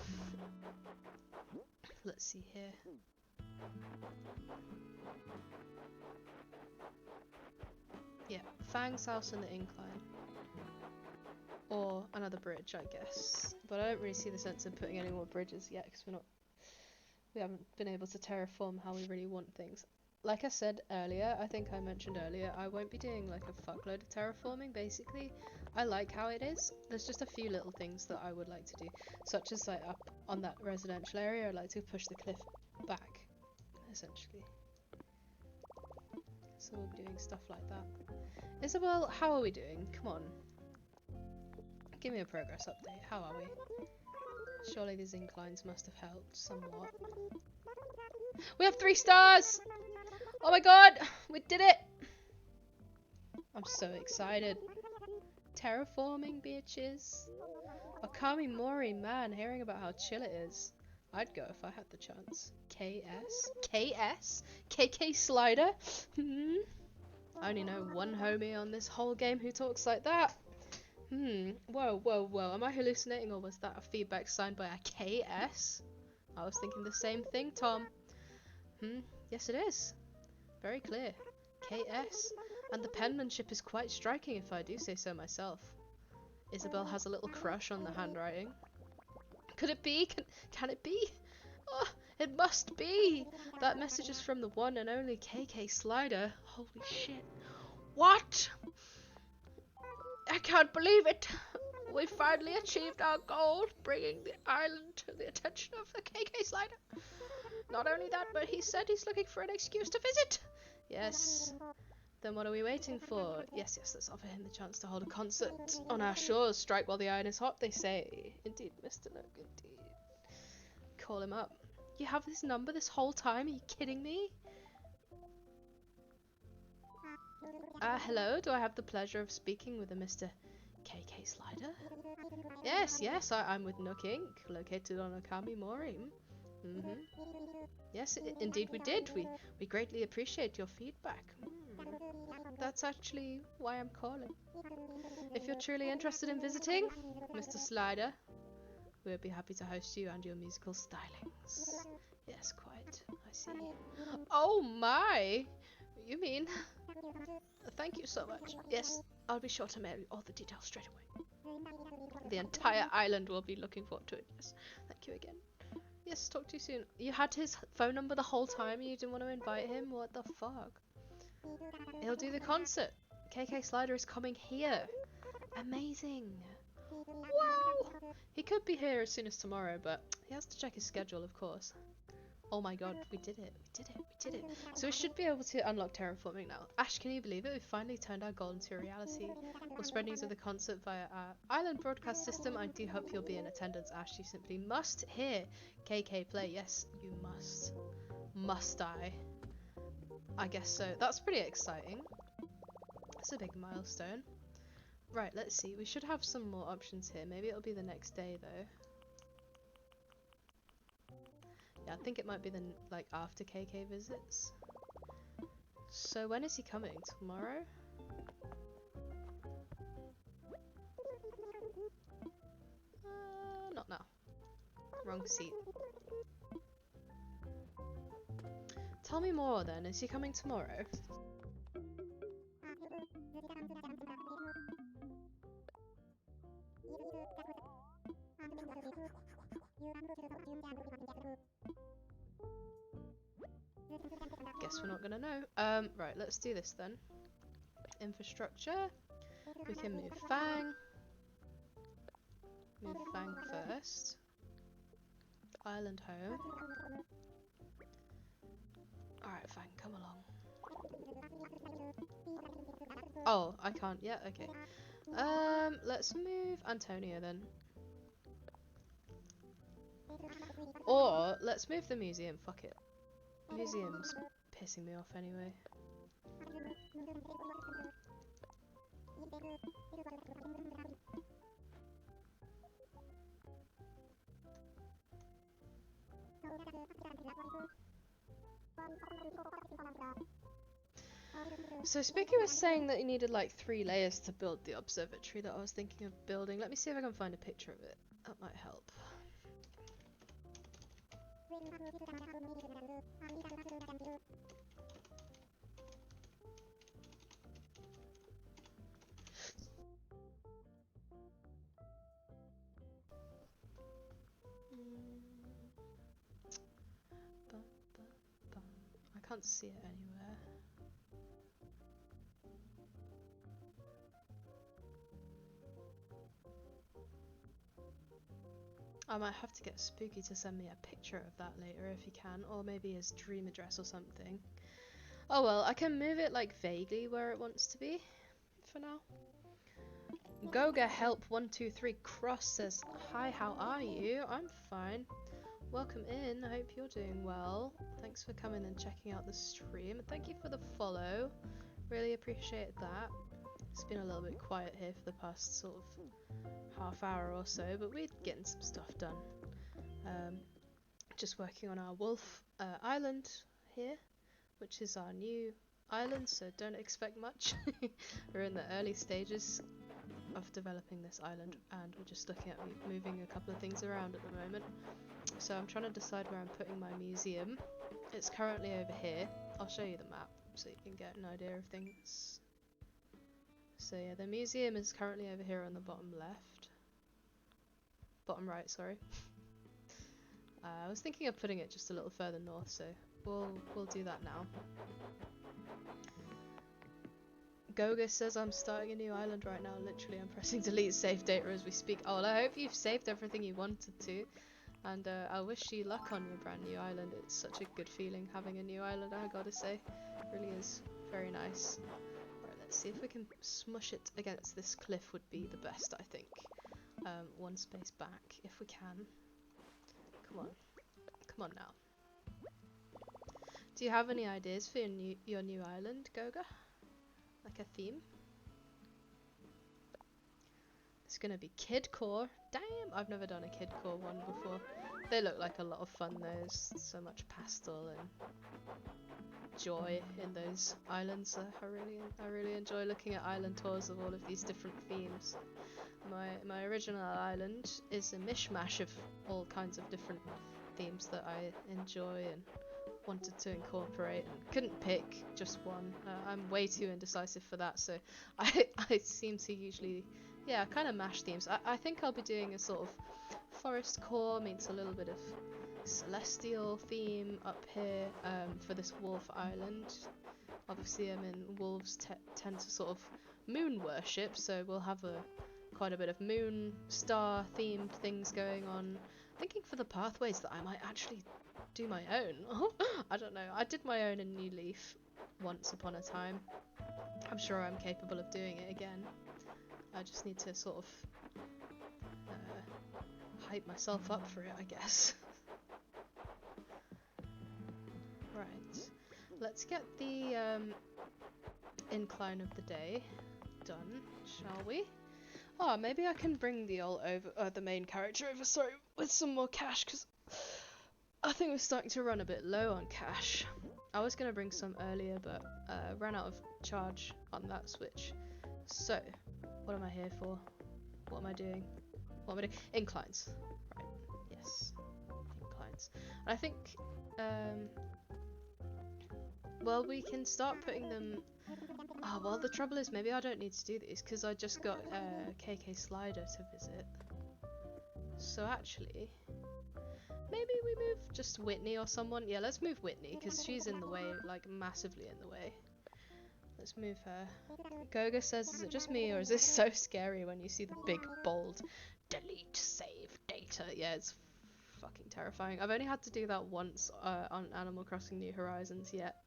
Let's see here. Yeah, Fang's house and the incline. Or another bridge, I guess. But I don't really see the sense of putting any more bridges yet because we haven't been able to terraform how we really want things. Like I said earlier, I think I mentioned earlier, I won't be doing like a fuckload of terraforming basically. I like how it is. There's just a few little things that I would like to do, such as like up on that residential area, I'd like to push the cliff back, essentially. So we'll be doing stuff like that. Isabel, how are we doing? Come on. Give me a progress update. How are we? Surely these inclines must have helped somewhat. We have 3 stars! Oh my god! We did it! I'm so excited. Terraforming, bitches. Okami Mori, man, hearing about how chill it is. I'd go if I had the chance. KS? KS? KK Slider? I only know one homie on this whole game who talks like that. Whoa, whoa, whoa. Am I hallucinating or was that a feedback signed by a KS? I was thinking the same thing, Tom. Yes it is. Very clear. KS. And the penmanship is quite striking if I do say so myself. Isabelle has a little crush on the handwriting. Could it be? Can it be? Oh, it must be! That message is from the one and only KK Slider. Holy shit. What? I can't believe it! We finally achieved our goal, bringing the island to the attention of the KK Slider. Not only that, but he said he's looking for an excuse to visit. Yes. Then what are we waiting for? Yes, let's offer him the chance to hold a concert on our shores. Strike while the iron is hot, they say. Indeed, Mr. Nook, indeed. Call him up. You have his number this whole time? Are you kidding me? Hello, do I have the pleasure of speaking with a Mr. KK Slider? Yes, I'm with Nook Inc., located on Okami Mori. Yes, indeed we did. We greatly appreciate your feedback. That's actually why I'm calling. If you're truly interested in visiting, Mr. Slider, we'll be happy to host you and your musical stylings. Yes, quite. I see. Oh my! You mean... Thank you so much. Yes, I'll be sure to mail you all the details straight away. The entire island will be looking forward to it. Yes, thank you again. Yes, talk to you soon. You had his phone number the whole time and you didn't want to invite him? What the fuck? He'll do the concert. KK Slider is coming here. Amazing. Wow! He could be here as soon as tomorrow, but he has to check his schedule, of course. Oh my god, we did it. So we should be able to unlock terraforming now. Ash, can you believe it? We finally turned our goal into a reality. We'll spread news of the concert via our island broadcast system. I do hope you'll be in attendance, Ash. You simply must hear KK play. Yes, you must. Must I? I guess so. That's pretty exciting. That's a big milestone. Right, let's see. We should have some more options here. Maybe it'll be the next day, though. Yeah, I think it might be the after KK visits. So when is he coming? Tomorrow? Not now. Wrong seat. Tell me more then. Is he coming tomorrow? Guess we're not gonna know. Right, let's do this then. Infrastructure. We can move Fang. Move Fang first. Island home. Alright, Fang, come along. Oh, I can't yet? Okay. Let's move Antonia then. Or, let's move the museum, fuck it. Museum's pissing me off anyway. So Spiky was saying that you needed like 3 layers to build the observatory that I was thinking of building. Let me see if I can find a picture of it. That might help. I can't see it anywhere. I might have to get Spooky to send me a picture of that later if he can, or maybe his dream address or something. Oh well, I can move it like vaguely where it wants to be for now. Goga Help 123 Cross says, "Hi, how are you? I'm fine. Welcome in. I hope you're doing well. Thanks for coming and checking out the stream. Thank you for the follow. Really appreciate that. It's been a little bit quiet here for the past sort of half hour or so, but we're getting some stuff done. Just working on our Wolf Island here, which is our new island, so don't expect much. We're in the early stages. of developing this island, and we're just looking at moving a couple of things around at the moment. So I'm trying to decide where I'm putting my museum. It's currently over here. I'll show you the map so you can get an idea of things. So yeah, the museum is currently over here on the bottom left. Bottom right, sorry. I was thinking of putting it just a little further north, so we'll do that now. Goga says I'm starting a new island right now. Literally, I'm pressing delete save data as we speak. Oh, well, I hope you've saved everything you wanted to. And I wish you luck on your brand new island. It's such a good feeling having a new island, I gotta say. It really is very nice. Right, let's see if we can smush it against this cliff would be the best, I think. One space back, if we can. Come on. Come on now. Do you have any ideas for your new island, Goga? Like a theme? It's gonna be kidcore. Damn, I've never done a kidcore one before. They look like a lot of fun. There's so much pastel and joy in those islands. I really enjoy looking at island tours of all of these different themes. My original island is a mishmash of all kinds of different themes that I enjoy and wanted to incorporate and couldn't pick just one. I'm way too indecisive for that, so I seem to usually, yeah, kind of mash themes. I think I'll be doing a sort of forest core meets a little bit of celestial theme up here for this wolf island. Obviously, wolves tend to sort of moon worship, so we'll have quite a bit of moon star themed things going on. Thinking for the pathways that I might actually do my own. I don't know. I did my own in New Leaf once upon a time. I'm sure I'm capable of doing it again. I just need to sort of hype myself up for it, I guess. Right. Let's get the incline of the day done, shall we? Oh, maybe I can bring the main character over, sorry, with some more cash, because I think we're starting to run a bit low on cash. I was going to bring some earlier, but ran out of charge on that switch. So, what am I here for? What am I doing? What am I doing? Inclines. Right, yes. Inclines. And I think, well, we can start putting them... Oh, well, the trouble is maybe I don't need to do these, because I just got KK Slider to visit. So actually... maybe we move just Whitney or someone. Yeah, let's move Whitney, because she's in the way, like, massively in the way. Let's move her. Goga says, is it just me, or is this so scary when you see the big, bold, delete save data? Yeah, it's fucking terrifying. I've only had to do that once on Animal Crossing New Horizons yet.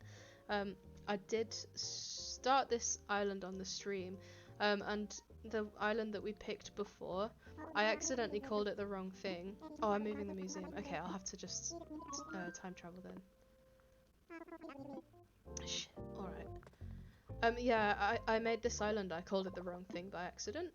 I did start this island on the stream, and the island that we picked before, I accidentally called it the wrong thing. Oh, I'm moving the museum. Okay, I'll have to just time travel then. Shit, alright. Yeah, I made this island, I called it the wrong thing by accident.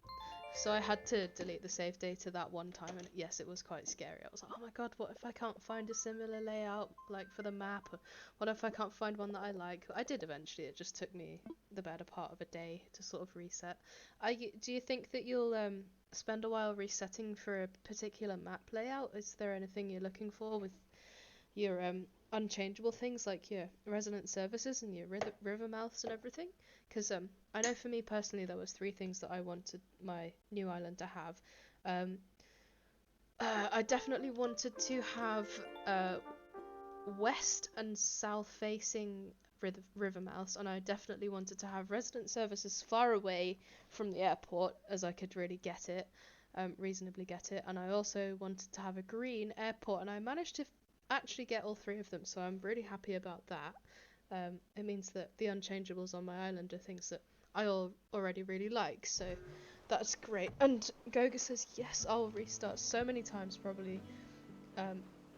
So I had to delete the save data that one time, and yes, it was quite scary. I was like, oh my god, what if I can't find a similar layout, like, for the map? Or what if I can't find one that I like? I did eventually, it just took me the better part of a day to sort of reset. Do you think that you'll spend a while resetting for a particular map layout? Is there anything you're looking for with your unchangeable things like your resident services and your river mouths and everything? Because I know for me personally there was 3 things that I wanted my new island to have. I definitely wanted to have west and south facing river mouths, and I definitely wanted to have resident services far away from the airport as I could really get it, reasonably get it, and I also wanted to have a green airport, and I managed to actually get all 3 of them, so I'm really happy about that. It means that the unchangeables on my island are things that I already really like, so that's great. And Goga says, yes, I'll restart so many times probably,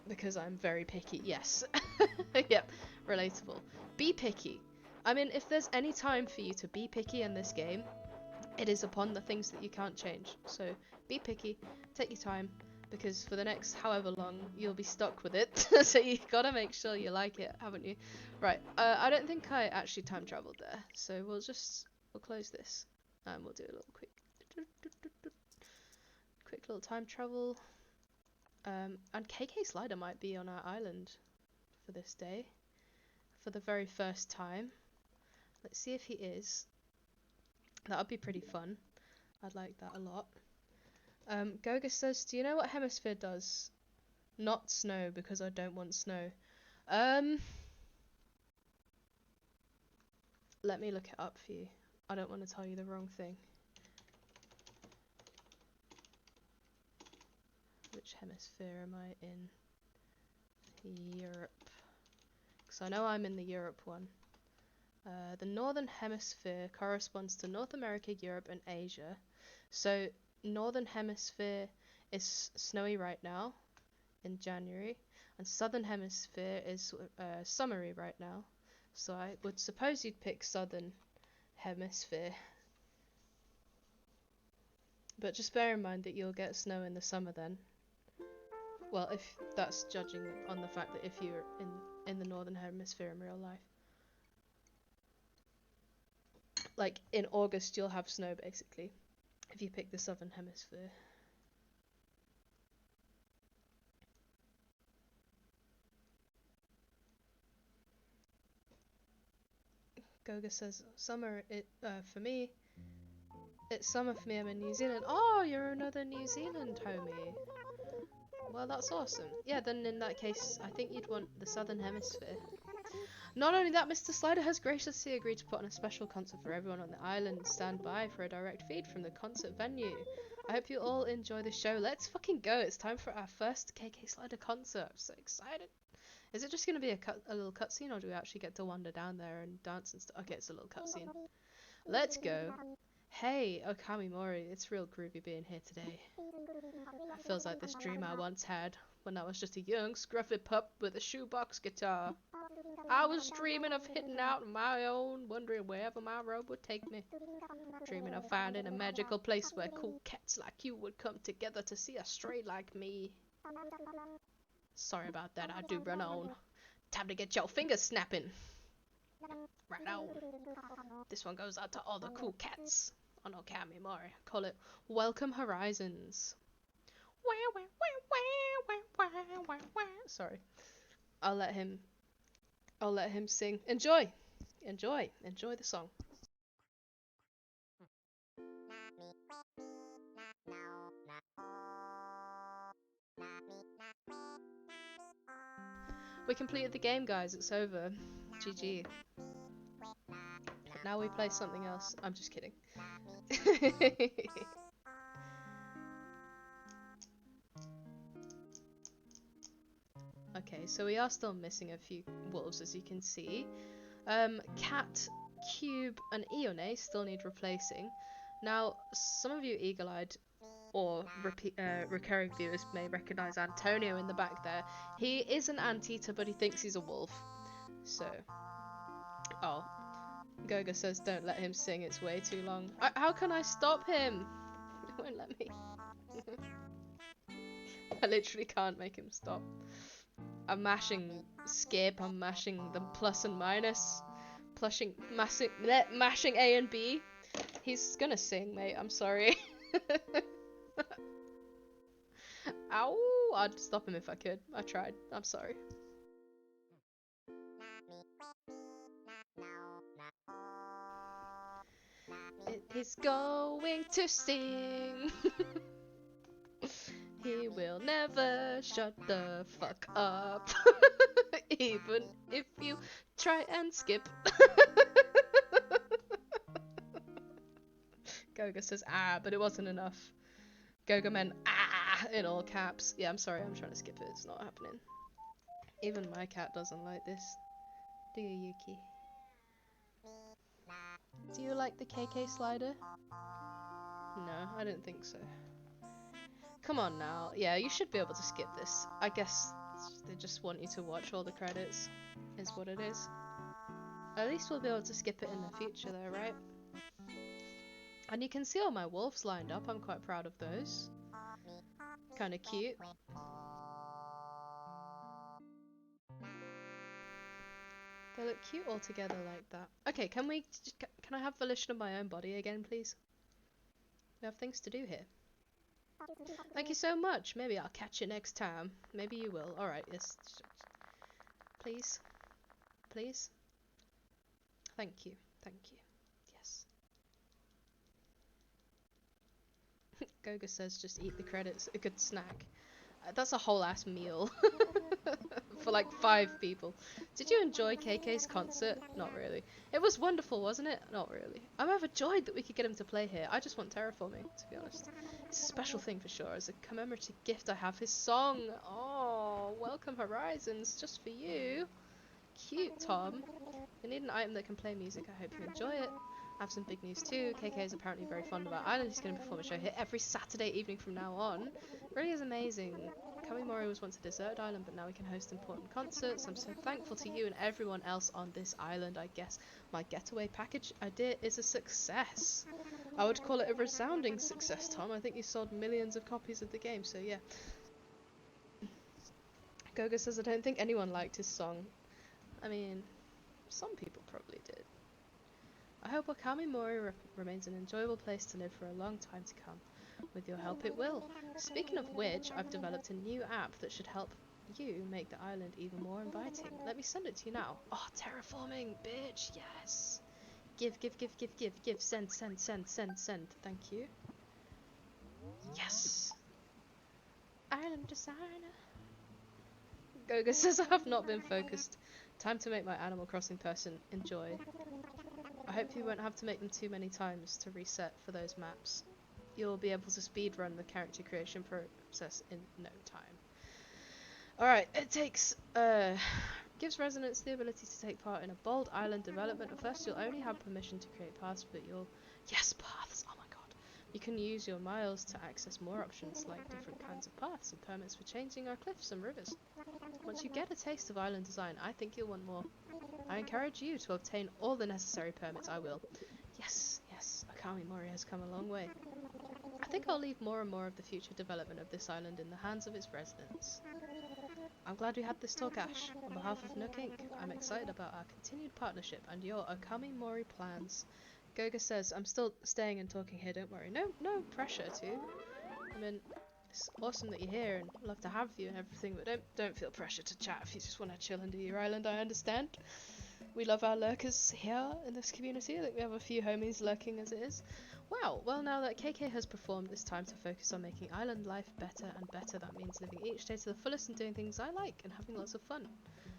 because I'm very picky. Yes. Yep, relatable. Be picky. I mean, if there's any time for you to be picky in this game, it is upon the things that you can't change. So be picky, take your time, because for the next however long you'll be stuck with it. So you gotta make sure you like it, haven't you? Right, I don't think I actually time traveled there, so we'll close this and we'll do a little quick quick little time travel. And KK Slider might be on our island for this day. For the very first time. Let's see if he is. That would be pretty fun. I'd like that a lot. Goga says, do you know what Hemisphere does? Not snow, because I don't want snow. Let me look it up for you. I don't want to tell you the wrong thing. Which hemisphere am I in? Europe. Because I know I'm in the Europe one. The Northern Hemisphere corresponds to North America, Europe, and Asia. So, Northern Hemisphere is snowy right now, in January, and Southern Hemisphere is summery right now. So I would suppose you'd pick Southern Hemisphere. But just bear in mind that you'll get snow in the summer then. Well, if that's judging on the fact that if you're in the Northern Hemisphere in real life. Like, in August you'll have snow, basically, if you pick the Southern Hemisphere. Goga says, summer, for me, it's summer for me, I'm in New Zealand. Oh, you're another New Zealand homie. Well, that's awesome. Yeah, then in that case, I think you'd want the Southern Hemisphere. Not only that, Mr. Slider has graciously agreed to put on a special concert for everyone on the island. Stand by for a direct feed from the concert venue. I hope you all enjoy the show. Let's fucking go. It's time for our first KK Slider concert. I'm so excited. Is it just going to be a little cutscene, or do we actually get to wander down there and dance and stuff? Okay, it's a little cutscene. Let's go. Hey, Okami Mori, it's real groovy being here today. It feels like this dream I once had, when I was just a young, scruffy pup with a shoebox guitar. I was dreaming of hitting out on my own, wondering wherever my road would take me. Dreaming of finding a magical place where cool cats like you would come together to see a stray like me. Sorry about that, I do run on. Time to get your fingers snapping. Right on. This one goes out to all the cool cats on Okami Mori. Call it Welcome Horizons. Sorry. I'll let him sing. Enjoy the song. We completed the game, guys. It's over. GG. Now we play something else. I'm just kidding. Okay, so we are still missing a few wolves, as you can see. Cat, Cube, and Ione still need replacing. Now, some of you eagle-eyed or recurring viewers may recognise Antonio in the back there. He is an anteater, but he thinks he's a wolf. So, oh, Goga says don't let him sing, it's way too long. How can I stop him? It won't let me. I literally can't make him stop. I'm mashing skip, I'm mashing the plus and minus, mashing A and B. He's gonna sing, mate, I'm sorry. Ow! I'd stop him if I could. I tried. I'm sorry. He's going to sing. He will never shut the fuck up. Even if you try and skip. Goga says ah, but it wasn't enough. Goga meant ah in all caps. Yeah, I'm sorry, I'm trying to skip it. It's not happening. Even my cat doesn't like this. Do you, Yuki? Do you like the KK Slider? No, I don't think so. Come on now. Yeah, you should be able to skip this. I guess they just want you to watch all the credits, is what it is. At least we'll be able to skip it in the future though, right? And you can see all my wolves lined up. I'm quite proud of those. Kinda cute. They look cute all together like that. Okay, can I have volition of my own body again, please? We have things to do here. Thank you so much. Maybe I'll catch you next time. Maybe you will. Alright, yes. Please. Please. Thank you. Thank you. Yes. Goga says just eat the credits. A good snack. That's a whole ass meal. For like 5 people. Did you enjoy KK's concert? Not really. It was wonderful, wasn't it? Not really. I'm overjoyed that we could get him to play here. I just want terraforming, to be honest. It's a special thing for sure. As a commemorative gift, I have his song. Oh, Welcome Horizons, just for you. Cute, Tom. You need an item that can play music. I hope you enjoy it. I have some big news too. KK is apparently very fond of our island. He's going to perform a show here every Saturday evening from now on. It really is amazing. Kamimori was once a deserted island, but now we can host important concerts. I'm so thankful to you and everyone else on this island. I guess my getaway package idea is a success. I would call it a resounding success, Tom. I think you sold millions of copies of the game, so yeah. Goga says I don't think anyone liked his song. I mean, some people probably did. I hope Wakami Mori remains an enjoyable place to live for a long time to come. With your help it will. Speaking of which, I've developed a new app that should help you make the island even more inviting. Let me send it to you now. Oh, terraforming, bitch, yes! Give, send. Thank you. Yes! Island designer. Goga says I have not been focused. Time to make my Animal Crossing person enjoy. I hope you won't have to make them too many times to reset for those maps. You'll be able to speedrun the character creation process in no time. Alright, it gives residents the ability to take part in a bold island development. At first you'll only have permission to create paths, but yes, paths! Oh my god! You can use your miles to access more options like different kinds of paths and permits for changing our cliffs and rivers. Once you get a taste of island design, I think you'll want more. I encourage you to obtain all the necessary permits. I will. Yes, Akami Mori has come a long way. I think I'll leave more and more of the future development of this island in the hands of its residents. I'm glad we had this talk, Ash. On behalf of Nook Inc., I'm excited about our continued partnership and your Akami Mori plans. Goga says, I'm still staying and talking here, don't worry. No pressure to. I mean, it's awesome that you're here and love to have you and everything, but don't feel pressure to chat if you just want to chill and do your island, I understand. We love our lurkers here in this community. I think we have a few homies lurking as it is. Wow, well now that KK has performed, it's time to focus on making island life better and better. That means living each day to the fullest and doing things I like and having lots of fun.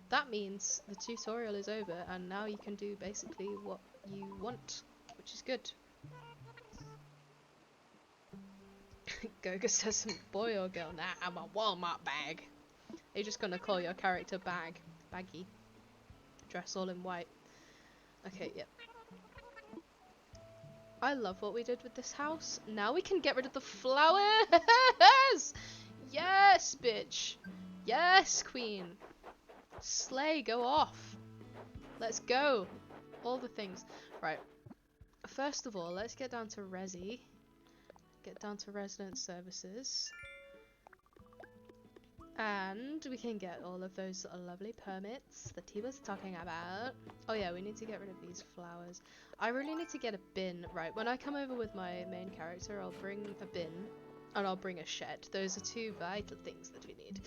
That means the tutorial is over and now you can do basically what you want, which is good. Goga says, boy or girl? Nah, I'm a Walmart bag. Are you just gonna call your character Baggy? Dress all in white. Okay, yep. I love what we did with this house. Now we can get rid of the flowers! Yes, bitch! Yes, queen! Slay, go off! Let's go! All the things. Right. First of all, let's get down to Resi. Get down to resident services. And we can get all of those lovely permits that he was talking about. Oh yeah, we need to get rid of these flowers. I really need to get a bin. Right, when I come over with my main character, I'll bring a bin and I'll bring a shed. Those are 2 vital things that we need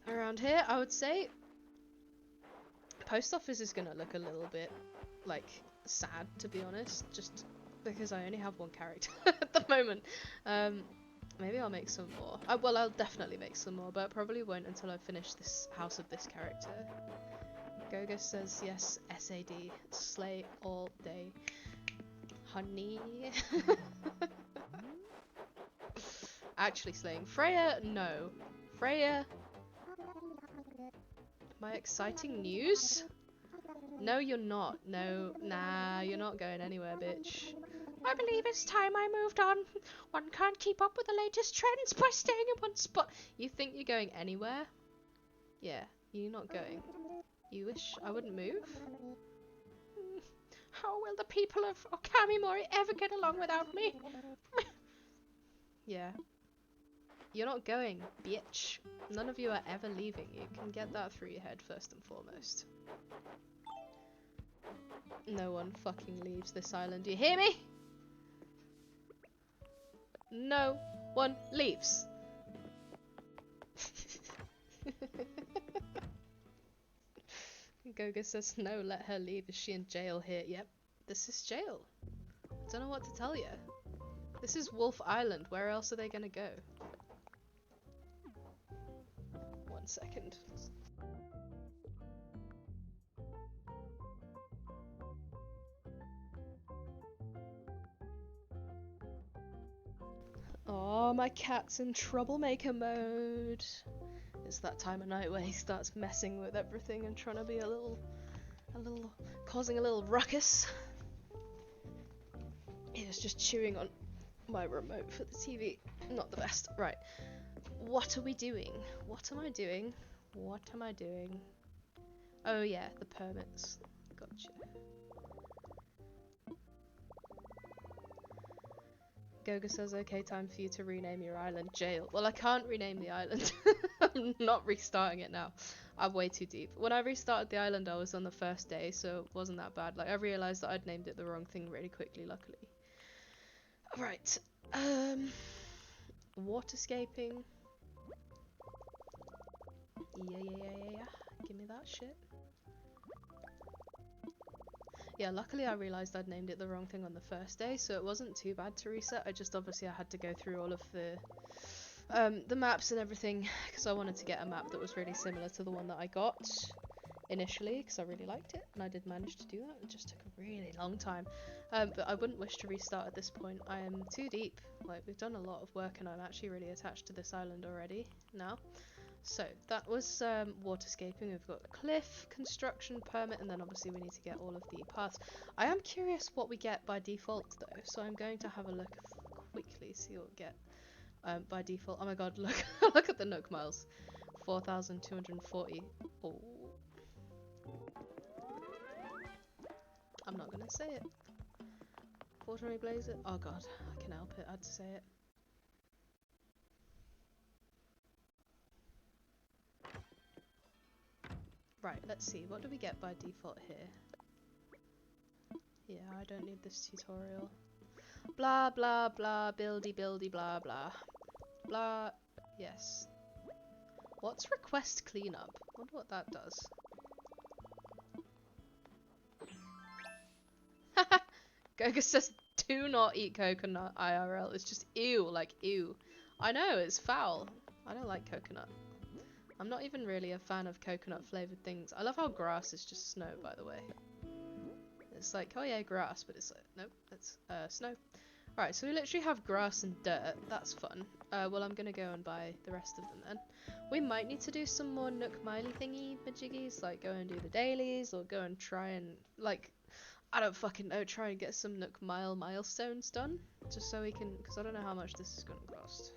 around here, I would say. Post office is gonna look a little bit, like, sad, to be honest, just because I only have 1 character at the moment. Maybe I'll make some more. Well, I'll definitely make some more, but I probably won't until I finish this house of this character. Goga says yes, SAD. Slay all day. Honey. Actually slaying. Freya, no. Freya. My exciting news? No, you're not. No, nah, you're not going anywhere, bitch. I believe it's time I moved on. One can't keep up with the latest trends by staying in one spot. You think you're going anywhere? Yeah, you're not going. You wish I wouldn't move? How will the people of Okami Mori ever get along without me? Yeah. You're not going, bitch. None of you are ever leaving. You can get that through your head first and foremost. No one fucking leaves this island. Do you hear me? No. 1 leaves. Goga says no, let her leave. Is she in jail here? Yep, this is jail. I don't know what to tell you. This is Wolf Island. Where else are they gonna go? 1 second. Oh, my cat's in troublemaker mode. It's that time of night where he starts messing with everything and trying to be causing a little ruckus. He was just chewing on my remote for the TV. Not the best. Right. What are we doing? What am I doing? What am I doing? Oh yeah, the permits. Gotcha. Goga says, okay, time for you to rename your island jail. Well, I can't rename the island. I'm not restarting it now. I'm way too deep. When I restarted the island, I was on the first day, so it wasn't that bad. Like, I realised that I'd named it the wrong thing really quickly, luckily. Right. Waterscaping. Yeah. Give me that shit. Yeah, luckily I realised I'd named it the wrong thing on the first day, so it wasn't too bad to reset. I had to go through all of the maps and everything, because I wanted to get a map that was really similar to the one that I got initially, because I really liked it, and I did manage to do that. It just took a really long time. But I wouldn't wish to restart at this point. I am too deep. Like, we've done a lot of work, and I'm actually really attached to this island already now. So that was waterscaping. We've got the cliff, construction permit, and then obviously we need to get all of the paths. I am curious what we get by default though, so I'm going to have a look quickly, see what we get by default. Oh my god, look look at the Nook miles. 4,240. Oh. I'm not gonna say it. Quaternary Blazer. Oh god, I can help it. I had to say it. Right, let's see. What do we get by default here? Yeah, I don't need this tutorial. Blah blah blah, buildy blah blah. Blah. Yes. What's request cleanup? Wonder what that does. Goga says do not eat coconut IRL. It's just ew, like ew. I know, it's foul. I don't like coconut. I'm not even really a fan of coconut flavoured things. I love how grass is just snow, by the way. It's like, oh yeah, grass, but it's like, nope, it's snow. Alright, so we literally have grass and dirt. That's fun. Well, I'm gonna go and buy the rest of them then. We might need to do some more Nook Miley thingy majiggies, like go and do the dailies, or go and try and, like, I don't fucking know, try and get some Nook milestones done. Just so we can, because I don't know how much this is gonna cost.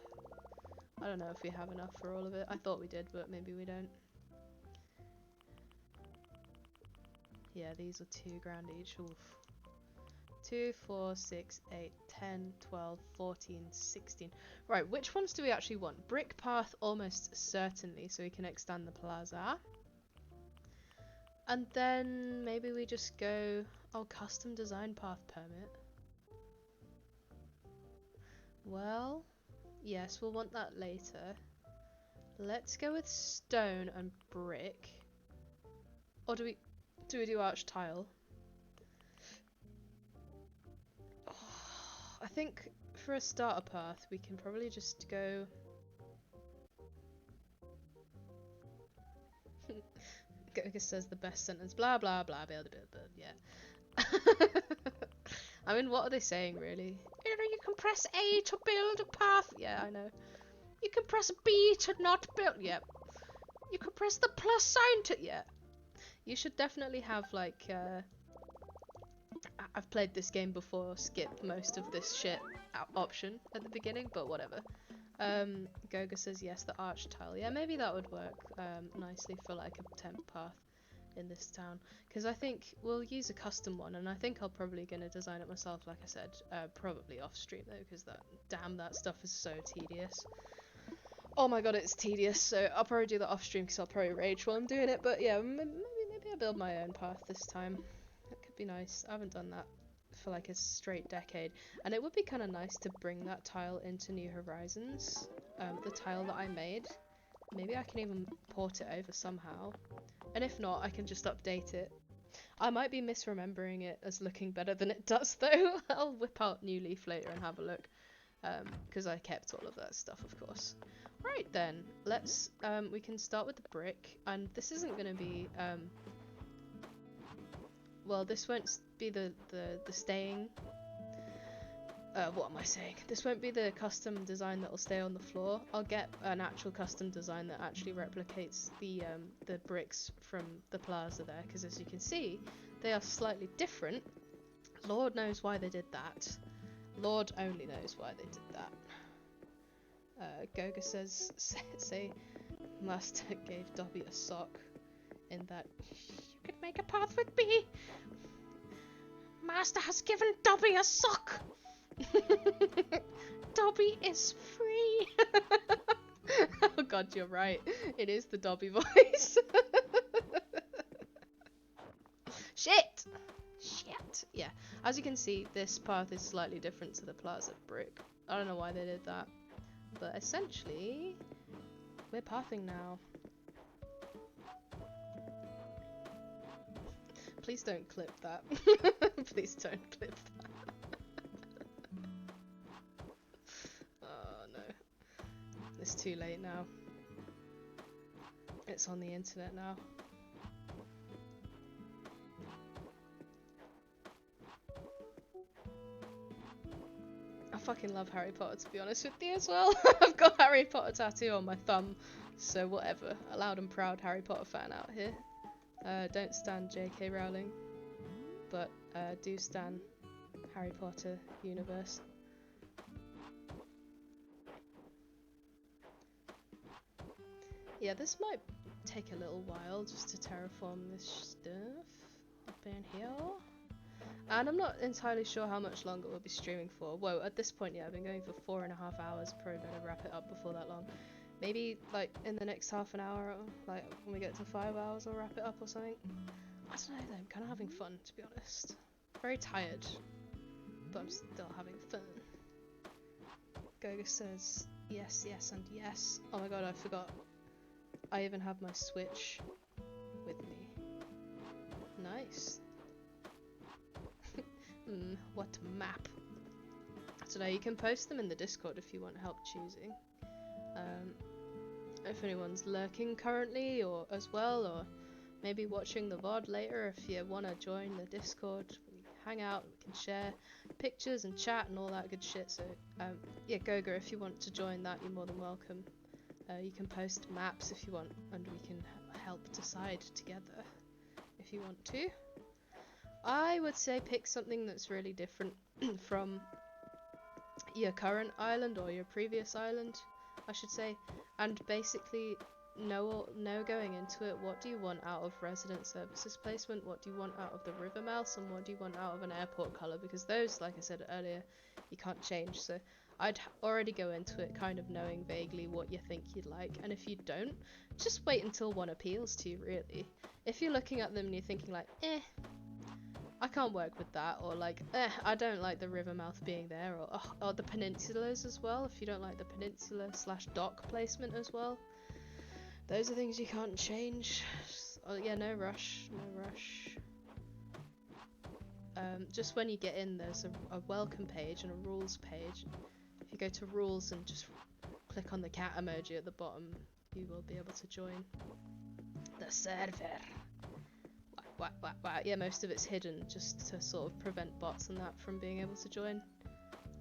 I don't know if we have enough for all of it. I thought we did, but maybe we don't. Yeah, these are £2 grand each. Oof. 2, 4, 6, 8, 10, 12, 14, 16. Right, which ones do we actually want? Brick path almost certainly, so we can extend the plaza. And then maybe we just go, oh, custom design path permit. Well, yes, we'll want that later. Let's go with stone and brick. Or do we do arch tile? Oh, I think for a starter path we can probably just go Goga says the best sentence, blah blah blah, blah, blah, blah, yeah. I mean, what are they saying really? You can press A to build a path. Yeah, I know. You can press B to not build. Yep. You can press the plus sign to. Yeah. You should definitely have like. I've played this game before. Skip most of this shit option at the beginning, but whatever. Goga says yes, the arch tile. Yeah, maybe that would work nicely for like a temp path in this town, because I think we'll use a custom one, and I think I'll probably gonna design it myself, like I said, probably off stream though, because that stuff is so tedious. Oh my god, it's tedious. So I'll probably do that off stream, because I'll probably rage while I'm doing it. But yeah, maybe I'll build my own path this time. That could be nice. I haven't done that for like a straight decade, and it would be kind of nice to bring that tile into New Horizons. The tile that I made, maybe I can even port it over somehow, and if not, I can just update it. I might be misremembering it as looking better than it does though. I'll whip out New Leaf later and have a look, because I kept all of that stuff, of course. Right then, let's we can start with the brick, and this isn't going to be well, this won't be the staying. What am I saying? This won't be the custom design that will stay on the floor. I'll get an actual custom design that actually replicates the bricks from the plaza there, because as you can see, they are slightly different. Lord knows why they did that. Lord only knows why they did that. Goga says, say, Master gave Dobby a sock in that you could make a path with me. Master has given Dobby a sock. Dobby is free. Oh god, you're right. It is the Dobby voice. Shit! Shit! Yeah, as you can see, this path is slightly different to the plaza brick. I don't know why they did that. But essentially, we're pathing now. Please don't clip that. Please don't clip that. Oh no. It's too late now. It's on the internet now. I fucking love Harry Potter, to be honest with you as well. I've got Harry Potter tattoo on my thumb, so whatever. A loud and proud Harry Potter fan out here. Don't stan J.K. Rowling, but do stan Harry Potter universe. Yeah, this might take a little while just to terraform this stuff up in here. And I'm not entirely sure how much longer we'll be streaming for. Whoa, at this point, yeah, I've been going for 4.5 hours. Probably better wrap it up before that long. Maybe, like, in the next half an hour, like, when we get to 5 hours, I'll wrap it up or something. I don't know, though. I'm kind of having fun, to be honest. Very tired, but I'm still having fun. Goga says, yes, yes, and yes. Oh my god, I forgot. I even have my Switch with me. Nice. What map? So now you can post them in the Discord if you want help choosing. If anyone's lurking currently or as well, or maybe watching the VOD later, if you want to join the Discord, we hang out, we can share pictures and chat and all that good shit. So yeah, Goga, if you want to join that, you're more than welcome. You can post maps if you want, and we can help decide together if you want to. I would say pick something that's really different from your current island or your previous island, I should say, and basically know going into it, what do you want out of resident services placement, what do you want out of the river mouse, and what do you want out of an airport colour, because those, like I said earlier, you can't change. So I'd already go into it kind of knowing vaguely what you think you'd like, and if you don't, just wait until one appeals to you, really. If you're looking at them and you're thinking like, I can't work with that, or like, I don't like the river mouth being there, or the peninsulas as well, if you don't like the peninsula / dock placement as well. Those are things you can't change. Oh yeah, no rush, no rush. Just when you get in, there's a welcome page and a rules page. If you go to rules and just click on the cat emoji at the bottom, you will be able to join the server. Wow. Yeah, most of it's hidden just to sort of prevent bots and that from being able to join.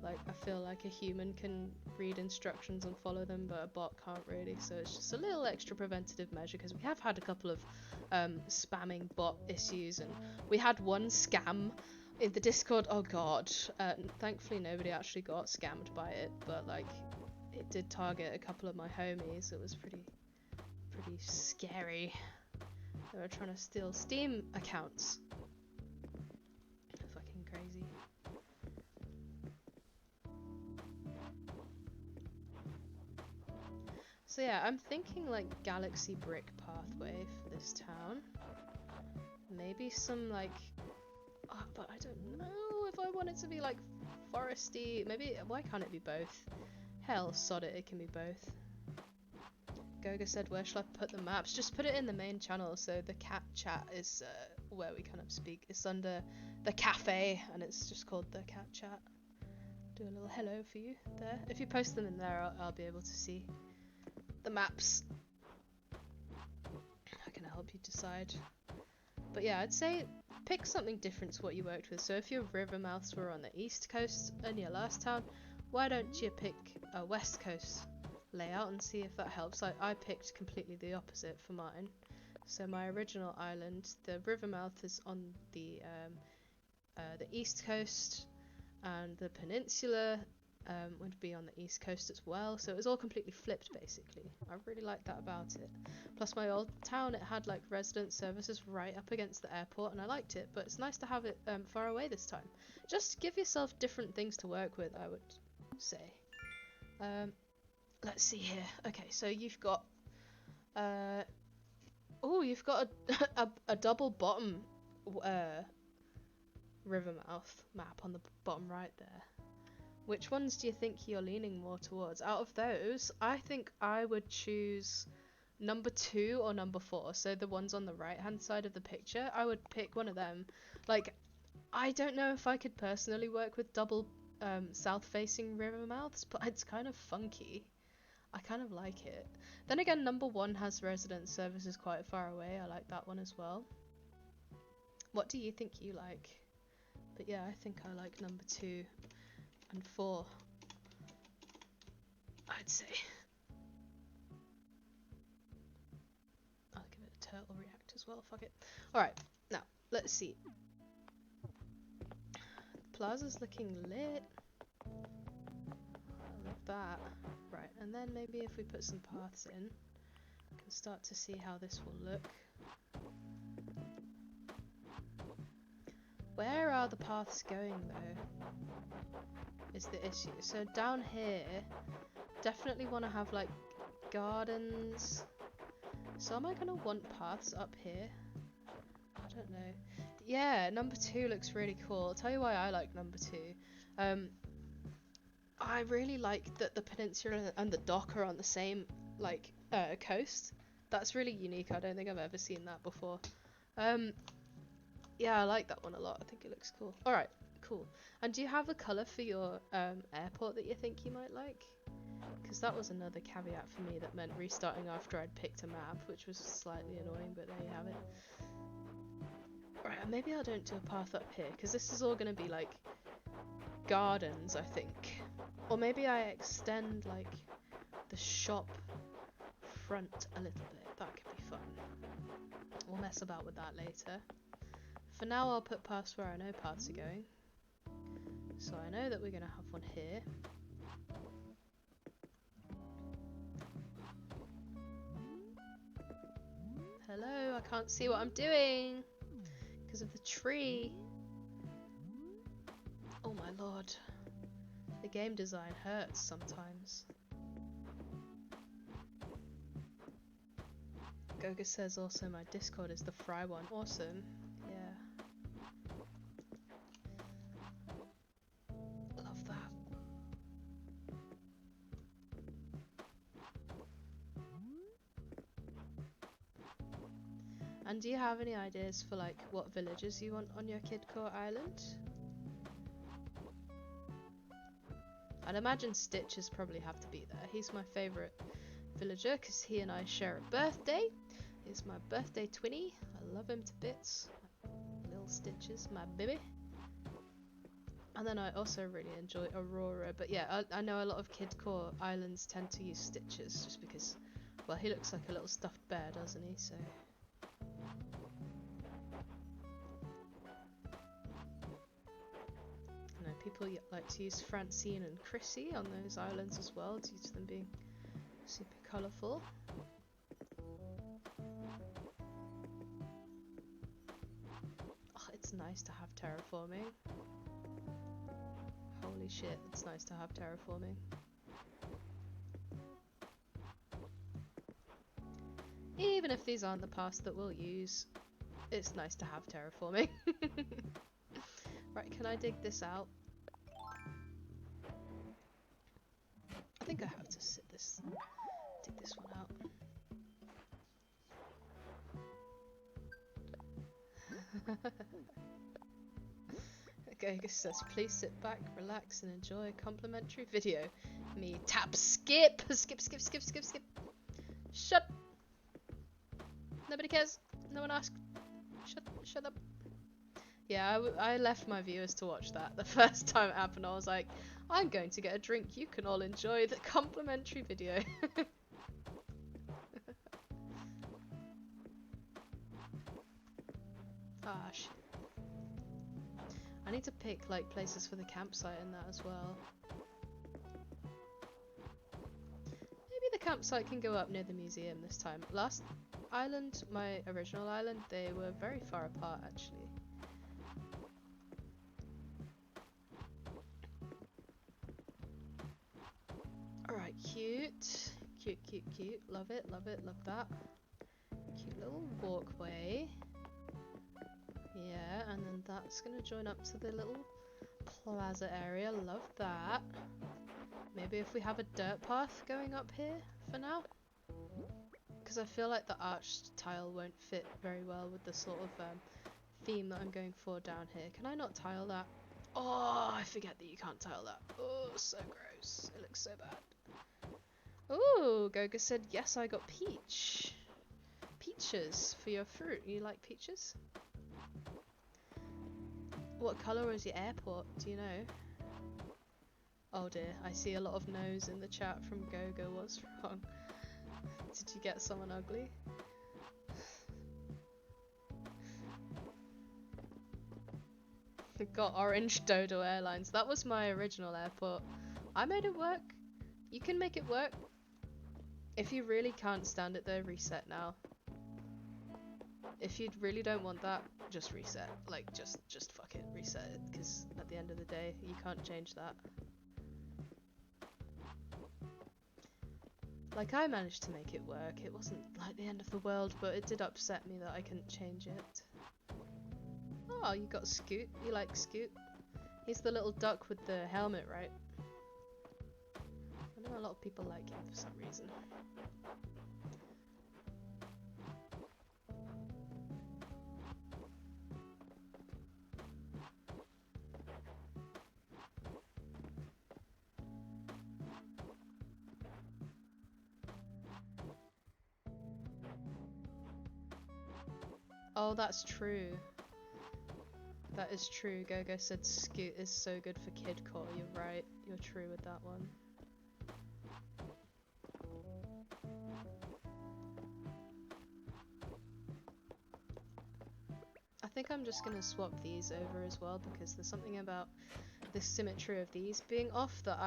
Like, I feel like a human can read instructions and follow them, but a bot can't really, so it's just a little extra preventative measure, because we have had a couple of spamming bot issues, and we had one scam in the Discord. Oh god, thankfully nobody actually got scammed by it, but like, it did target a couple of my homies. It was pretty scary. They were trying to steal Steam accounts. Fucking crazy. So yeah, I'm thinking like galaxy brick pathway for this town. Maybe some like... Oh, but I don't know if I want it to be like foresty. Maybe, why can't it be both? Hell, sod it, it can be both. Goga said, where shall I put the maps? Just put it in the main channel. So the cat chat is where we kind of speak. It's under the cafe and it's just called the cat chat. Do a little hello for you there. If you post them in there, I'll be able to see the maps. I can help you decide. But yeah, I'd say pick something different to what you worked with. So if your river mouths were on the east coast in your last town, why don't you pick a west coast layout and see if that helps. I picked completely the opposite for mine. So my original island, the river mouth is on the east coast, and the peninsula would be on the east coast as well. So it was all completely flipped basically. I really liked that about it. Plus my old town, it had like resident services right up against the airport and I liked it, but it's nice to have it far away this time. Just give yourself different things to work with, I would say. Let's see here. Okay, so you've got you've got a double bottom river mouth map on the bottom right there. Which ones do you think you're leaning more towards? Out of those, I think I would choose number 2 or number 4. So the ones on the right hand side of the picture, I would pick one of them. Like, I don't know if I could personally work with double south facing river mouths, but it's kind of funky. I kind of like it. Then again, number 1 has resident services quite far away. I like that one as well. What do you think you like? But yeah, I think I like number 2 and 4. I'd say. I'll give it a turtle react as well. Fuck it. Alright, now, let's see. The plaza's looking lit. I love that. Right, and then maybe if we put some paths in, we can start to see how this will look. Where are the paths going though, is the issue. So down here, definitely want to have like gardens. So am I going to want paths up here? I don't know. Yeah, number 2 looks really cool. I'll tell you why I like number 2. I really like that the peninsula and the dock are on the same like coast. That's really unique. I don't think I've ever seen that before. Yeah, I like that one a lot. I think it looks cool. Alright, cool. And do you have a colour for your airport that you think you might like? Because that was another caveat for me that meant restarting after I'd picked a map, which was slightly annoying, but there you have it. Right, and maybe I don't do a path up here, because this is all going to be like gardens, I think. Or maybe I extend like the shop front a little bit. That could be fun. We'll mess about with that later. For now, I'll put paths where I know paths are going. So I know that we're going to have one here. Hello, I can't see what I'm doing because of the tree. Oh my lord. The game design hurts sometimes. Goga says also my Discord is the Fry one. Awesome. Yeah. Love that. And do you have any ideas for like what villages you want on your Kidcore island? I'd imagine Stitches probably have to be there. He's my favourite villager because he and I share a birthday. He's my birthday twinny. I love him to bits. Little Stitches, my baby. And then I also really enjoy Aurora. But yeah, I know a lot of Kidcore islands tend to use Stitches just because, well, he looks like a little stuffed bear, doesn't he? So. I know people like to use Francine and Chrissy on those islands as well, due to them being super colourful. Oh, it's nice to have terraforming. Holy shit, it's nice to have terraforming. Even if these aren't the paths that we'll use, it's nice to have terraforming. Right, can Can I dig this out? I think I have to dig this one out. Goga says, please sit back, relax, and enjoy a complimentary video. Me tap skip! Skip, skip, skip, skip, skip. Shut! Nobody cares. No one asked. Shut up. Yeah, I left my viewers to watch that. The first time it happened, I was like, I'm going to get a drink. You can all enjoy the complimentary video. Ah, shit. I need to pick like places for the campsite in that as well. Maybe the campsite can go up near the museum this time. Last island, my original island, they were very far apart actually. Alright, cute. Cute, cute, cute. Love it, love it, love that. Cute little walkway. Yeah, and then that's gonna join up to the little plaza area. Love that. Maybe if we have a dirt path going up here for now. Because I feel like the arched tile won't fit very well with the sort of theme that I'm going for down here. Can I not tile that? Oh, I forget that you can't tile that. Oh, so gross. It looks so bad. Ooh, Goga said, yes, I got peach. Peaches for your fruit. You like peaches? What colour was your airport? Do you know? Oh dear, I see a lot of no's in the chat from Goga. What's wrong? Did you get someone ugly? Got Orange Dodo Airlines. That was my original airport. I made it work. You can make it work. If you really can't stand it though, reset now. If you really don't want that, just reset. Like, just fuck it, reset it. Because at the end of the day, you can't change that. Like, I managed to make it work. It wasn't like the end of the world, but it did upset me that I couldn't change it. Oh, you got Scoot. You like Scoot? He's the little duck with the helmet, right? I know a lot of people like him for some reason. Oh, that's true. That is true. Gogo said Scoot is so good for kidcore. You're right. You're true with that one. I think I'm just gonna swap these over as well because there's something about the symmetry of these being off that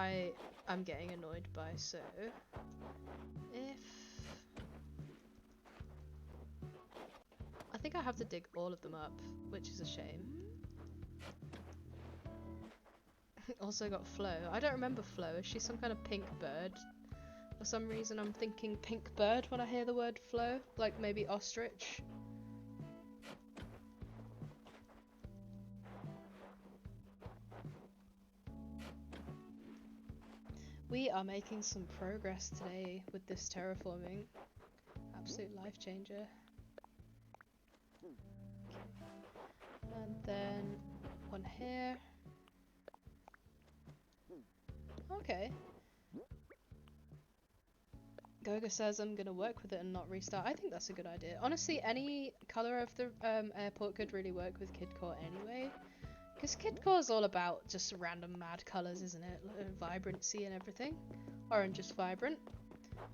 I'm getting annoyed by. So if I think I have to dig all of them up, which is a shame. Also got Flo. I don't remember Flo. Is she some kind of pink bird? For some reason I'm thinking pink bird when I hear the word Flo. Like maybe ostrich. We are making some progress today with this terraforming. Absolute life changer. Okay. And then one here. Okay. Goga says I'm gonna work with it and not restart. I think that's a good idea. Honestly, any colour of the airport could really work with Kidcore anyway. Because Kidcore is all about just random mad colours, isn't it? Vibrancy and everything. Orange is vibrant.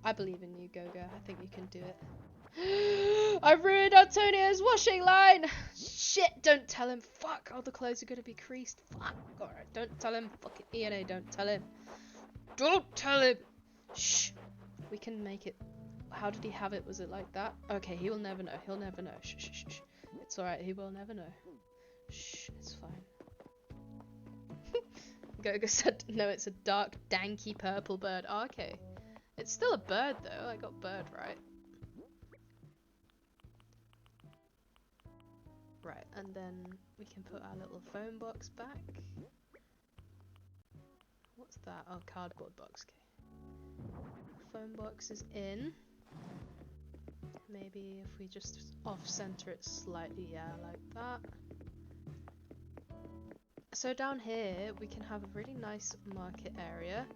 I believe in you, Goga. I think you can do it. I ruined Antonio's washing line! Shit, don't tell him. Fuck, all the clothes are gonna be creased. Fuck, alright, don't tell him. Fucking ENA, don't tell him. Don't tell him! Shh. We can make it. How did he have it? Was it like that? Okay, he will never know. He'll never know. Shh, shh, shh. It's alright, he will never know. Shh, it's fine. Goga said, no, it's a dark, danky purple bird. Oh, okay. It's still a bird, though. I got bird right. Right, and then we can put our little phone box back. What's that? Oh, cardboard box. Okay. Phone box is in. Maybe if we just off-center it slightly, yeah, like that. So down here we can have a really nice market area.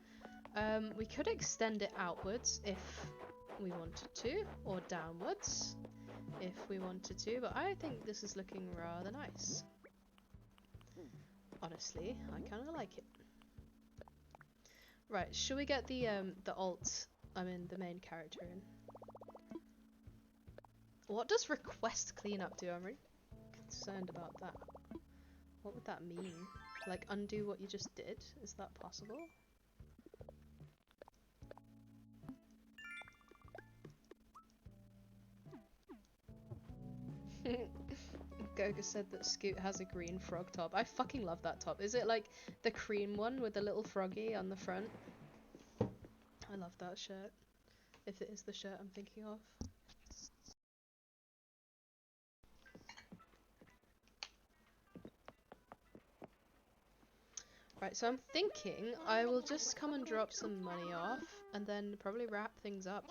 We could extend it outwards if we wanted to, or downwards if we wanted to, but I think this is looking rather nice. Honestly, I kind of like it. Right, should we get the the main character in? What does request cleanup do? I'm really concerned about that. What would that mean? Like undo what you just did? Is that possible? Goga said that Scoot has a green frog top. I fucking love that top. Is it like the cream one with the little froggy on the front? I love that shirt. If it is the shirt I'm thinking of. Right, so I'm thinking I will just come and drop some money off and then probably wrap things up.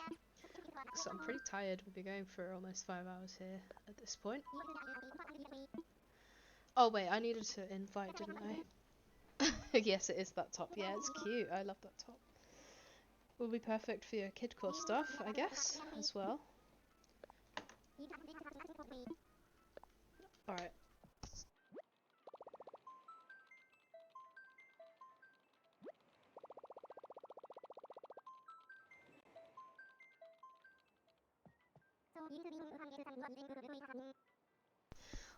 So I'm pretty tired. We've been going for almost 5 hours here at this point. Oh wait, I needed to invite, didn't I? Yes, it is that top. Yeah, it's cute. I love that top. Will be perfect for your kidcore stuff, I guess, as well. Alright.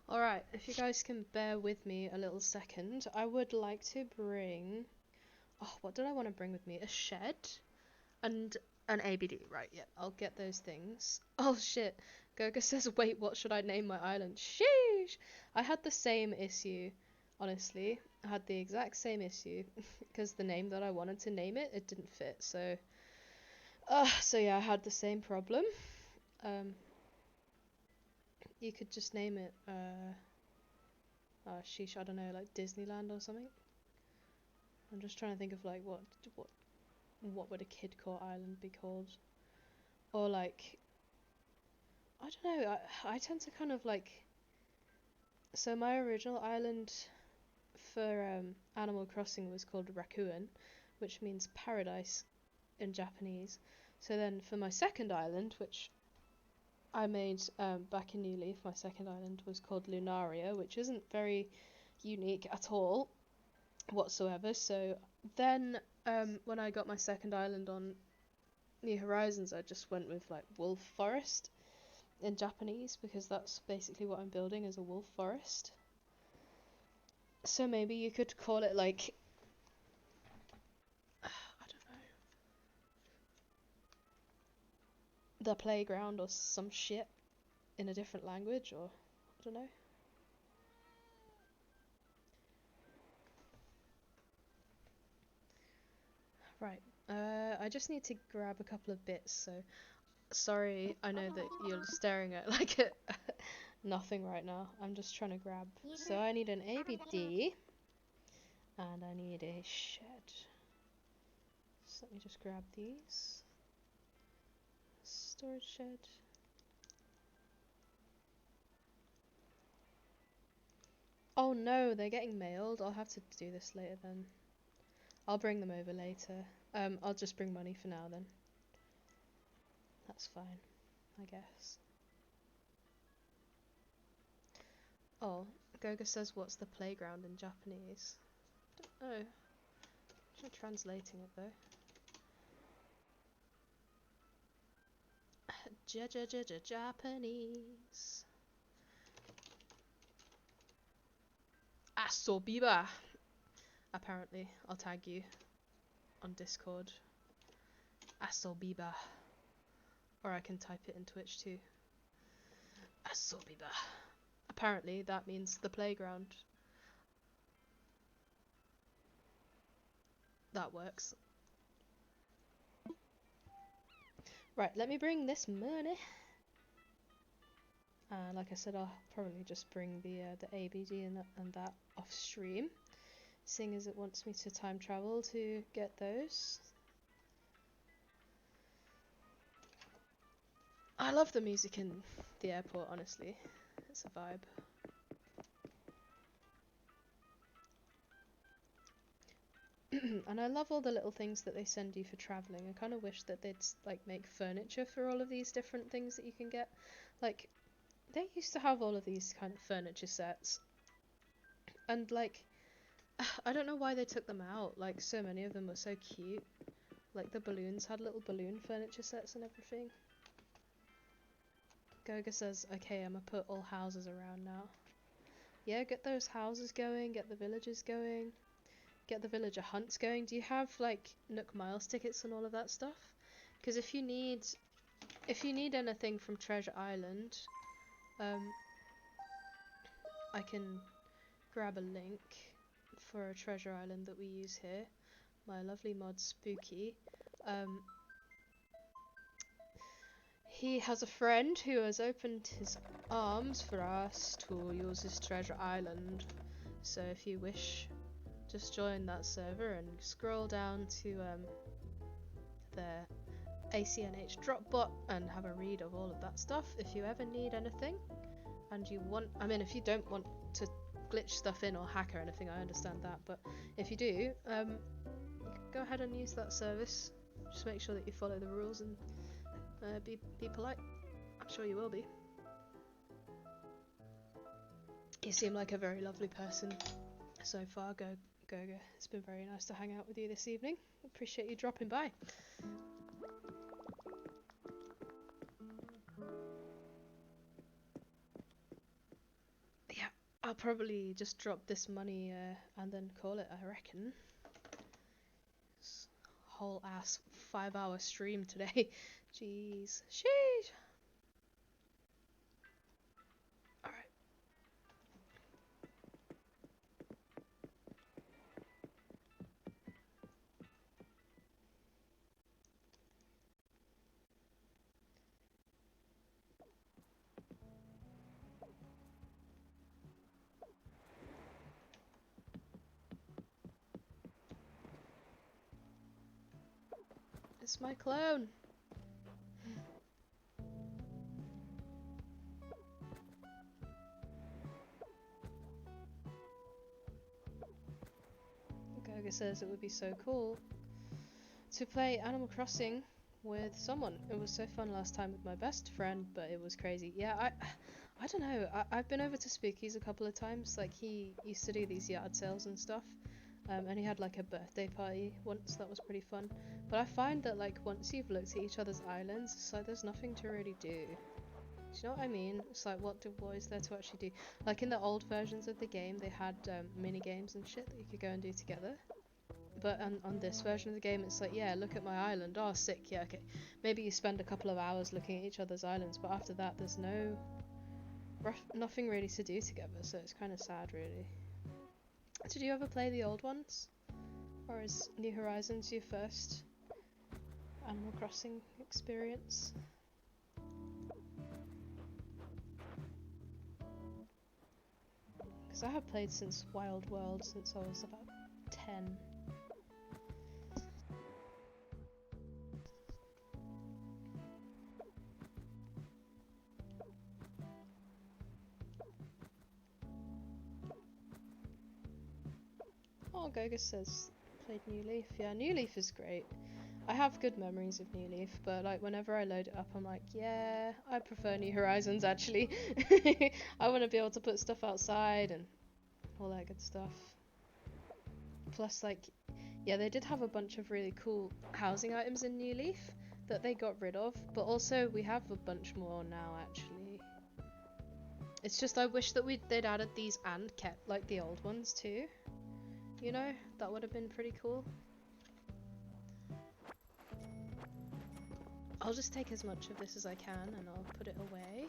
Alright, if you guys can bear with me a little second, I would like to bring... Oh, what did I want to bring with me? A shed? And an ABD, right, yeah, I'll get those things. Oh shit, Goga says, wait, what should I name my island? Sheesh! I had the same issue, honestly. I had the exact same issue, because the name that I wanted to name it, it didn't fit, so... so yeah, I had the same problem. You could just name it, oh sheesh, I don't know, like Disneyland or something? I'm just trying to think of like, what would a kidcore island be called? Or like... I don't know, I tend to kind of like... So my original island for Animal Crossing was called Rakuen, which means paradise in Japanese. So then for my second island, which I made back in New Leaf, my second island was called Lunaria, which isn't very unique at all whatsoever. So then when I got my second island on New Horizons, I just went with like Wolf Forest in Japanese, because that's basically what I'm building, is a wolf forest. So maybe you could call it like... I don't know. The Playground or some shit in a different language, or... I don't know. Right. I just need to grab a couple of bits, so... Sorry, I know that you're staring at like nothing right now. I'm just trying to grab... So I need an ABD. And I need a shed. So let me just grab these. Storage shed. Oh no, they're getting mailed. I'll have to do this later then. I'll bring them over later. I'll just bring money for now then. That's fine, I guess. Oh, Goga says, what's the playground in Japanese? Oh, try translating it though. Japanese. Asobiba. Apparently, I'll tag you on Discord. Asobiba. Or I can type it in Twitch too. Asobiba. Apparently, that means the playground. That works. Right, let me bring this money. Like I said, I'll probably just bring the ABD and that off stream, seeing as it wants me to time travel to get those. I love the music in the airport, honestly. It's a vibe. And I love all the little things that they send you for traveling. I kind of wish that they'd like make furniture for all of these different things that you can get. Like, they used to have all of these kind of furniture sets, and like, I don't know why they took them out. Like, so many of them were so cute. Like, the balloons had little balloon furniture sets and everything. Goga says, okay, I'm gonna put all houses around now. Yeah, get those houses going, get the villagers going. Get the villager hunts going. Do you have like Nook Miles tickets and all of that stuff? Because if you need anything from Treasure Island, I can grab a link for a Treasure Island that we use here. My lovely mod Spooky. He has a friend who has opened his arms for us to use his Treasure Island. So if you wish, just join that server and scroll down to their ACNH Dropbot and have a read of all of that stuff. If you ever need anything and you want, I mean, if you don't want to glitch stuff in or hack or anything, I understand that, but if you do, go ahead and use that service. Just make sure that you follow the rules and be polite. I'm sure you will be. You seem like a very lovely person so far, Goga. It's been very nice to hang out with you this evening. Appreciate you dropping by. Yeah, I'll probably just drop this money and then call it, I reckon. This whole ass 5-hour stream today. Jeez. Sheesh. Alright. It's my clone. Goga says it would be so cool to play Animal Crossing with someone. It was so fun last time with my best friend, but it was crazy. Yeah, I don't know. I've been over to Spooky's a couple of times. Like, he used to do these yard sales and stuff. And he had like a birthday party once that was pretty fun. But I find that like once you've looked at each other's islands, it's like there's nothing to really do. Do you know what I mean? It's like, what is there to actually do? Like in the old versions of the game, they had mini games and shit that you could go and do together. But on this version of the game, it's like, yeah, look at my island. Oh, sick. Yeah, okay. Maybe you spend a couple of hours looking at each other's islands, but after that, there's nothing really to do together. So it's kind of sad, really. Did you ever play the old ones? Or is New Horizons your first Animal Crossing experience? Because I have played since Wild World since I was about 10. Oh, Goga says played New Leaf. Yeah, New Leaf is great. I have good memories of New Leaf, but like whenever I load it up, I'm like, yeah, I prefer New Horizons actually. I want to be able to put stuff outside and all that good stuff. Plus, like, yeah, they did have a bunch of really cool housing items in New Leaf that they got rid of, but also we have a bunch more now actually. It's just I wish that they'd added these and kept like the old ones too. You know, that would have been pretty cool. I'll just take as much of this as I can and I'll put it away.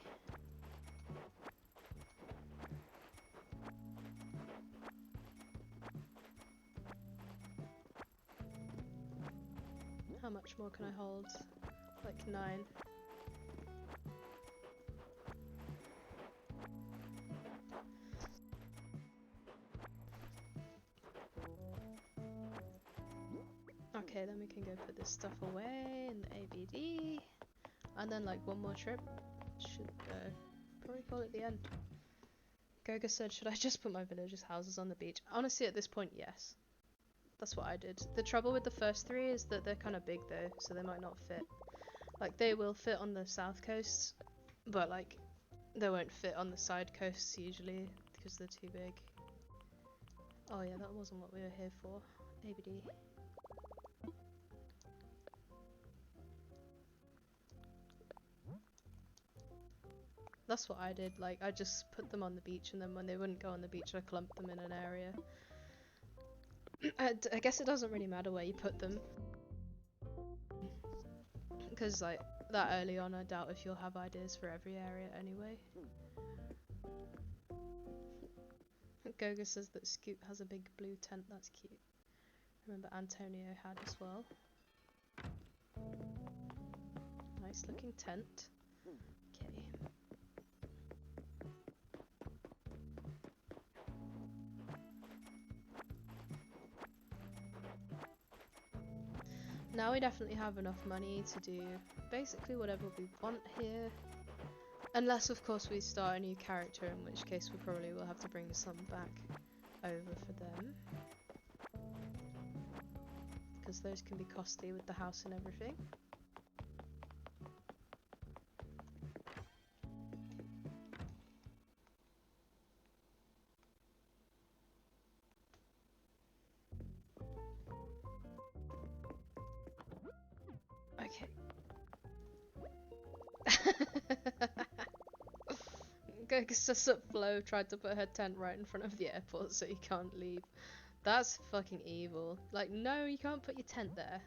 How much more can I hold? Like 9. Okay, then we can go put this stuff away in the ABD. And then like one more trip. Should probably call it the end. Goga said, should I just put my villagers' houses on the beach? Honestly, at this point, yes. That's what I did. The trouble with the first 3 is that they're kind of big though, so they might not fit. Like, they will fit on the south coast, but like, they won't fit on the side coasts usually because they're too big. Oh yeah, that wasn't what we were here for. ABD. That's what I did, like, I just put them on the beach, and then when they wouldn't go on the beach, I clumped them in an area. I guess it doesn't really matter where you put them. Because, like, that early on, I doubt if you'll have ideas for every area anyway. Goga says that Scoot has a big blue tent, that's cute. Remember Antonio had as well. Nice looking tent. Okay. Now we definitely have enough money to do basically whatever we want here. Unless of course we start a new character, in which case we probably will have to bring some back over for them. Because those can be costly with the house and everything. Okay. Flo tried to put her tent right in front of the airport so you can't leave. That's fucking evil. Like, no, you can't put your tent there.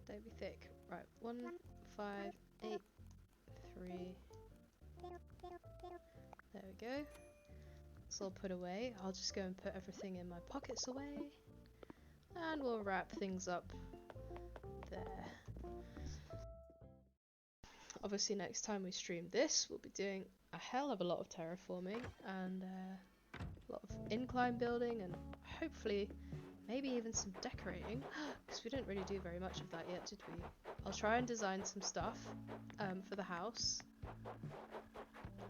Don't be thick. Right, 1, 5, 8, 3. There we go. It's all put away. I'll just go and put everything in my pockets away. And we'll wrap things up there. Obviously next time we stream this, we'll be doing a hell of a lot of terraforming and a lot of incline building and hopefully maybe even some decorating, because we didn't really do very much of that yet, did we? I'll try and design some stuff for the house,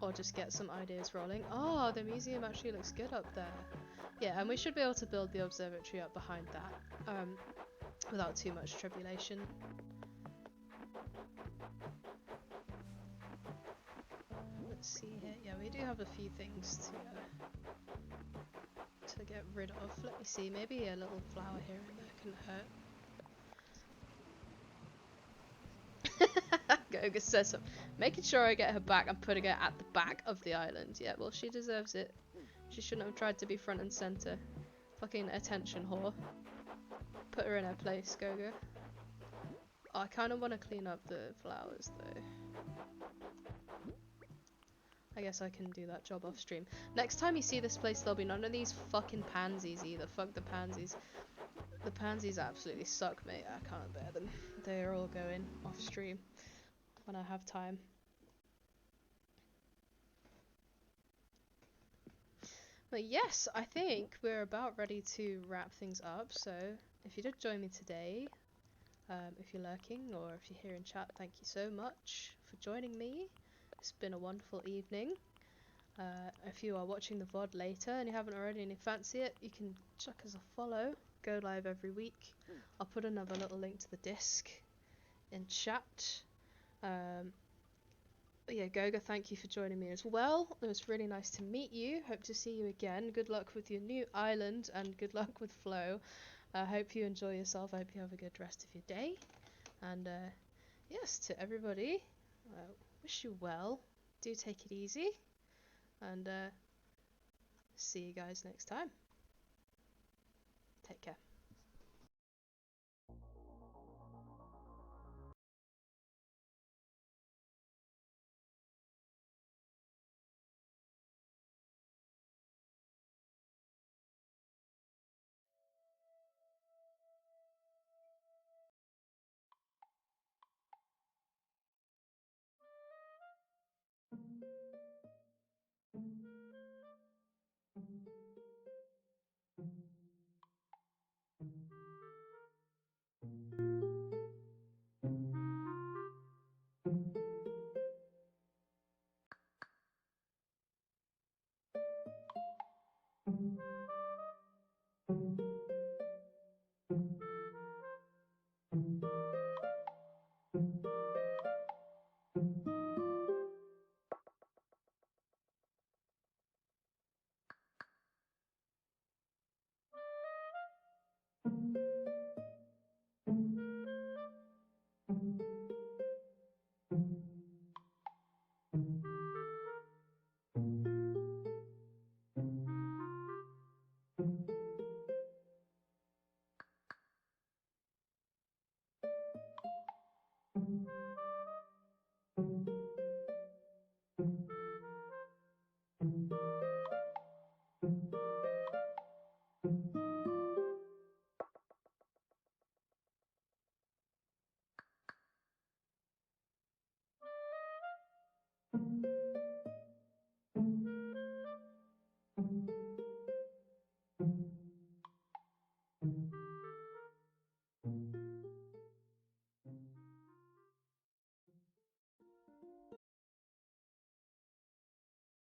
or just get some ideas rolling. Oh, the museum actually looks good up there. Yeah, and we should be able to build the observatory up behind that without too much tribulation. Let's see here. Yeah, we do have a few things to get rid of. Let me see. Maybe a little flower here and there couldn't hurt. Goga says so. Making sure I get her back and putting her at the back of the island. Yeah, well, she deserves it. She shouldn't have tried to be front and center. Fucking attention whore. Put her in her place, Goga. Oh, I kind of want to clean up the flowers though. I guess I can do that job off stream. Next time you see this place, there'll be none of these fucking pansies either. Fuck the pansies. The pansies absolutely suck, mate. I can't bear them. They're all going off stream when I have time. But yes, I think we're about ready to wrap things up. So if you did join me today, if you're lurking or if you're here in chat, thank you so much for joining me. It's been a wonderful evening. If you are watching the VOD later and you haven't already and you fancy it, you can chuck us a follow. Go live every week. I'll put another little link to the disc in chat. But yeah, Goga, thank you for joining me as well. It was really nice to meet you. Hope to see you again. Good luck with your new island and good luck with Flo. I hope you enjoy yourself. I hope you have a good rest of your day. And yes, to everybody, wish you well. Do take it easy. And see you guys next time. Take care.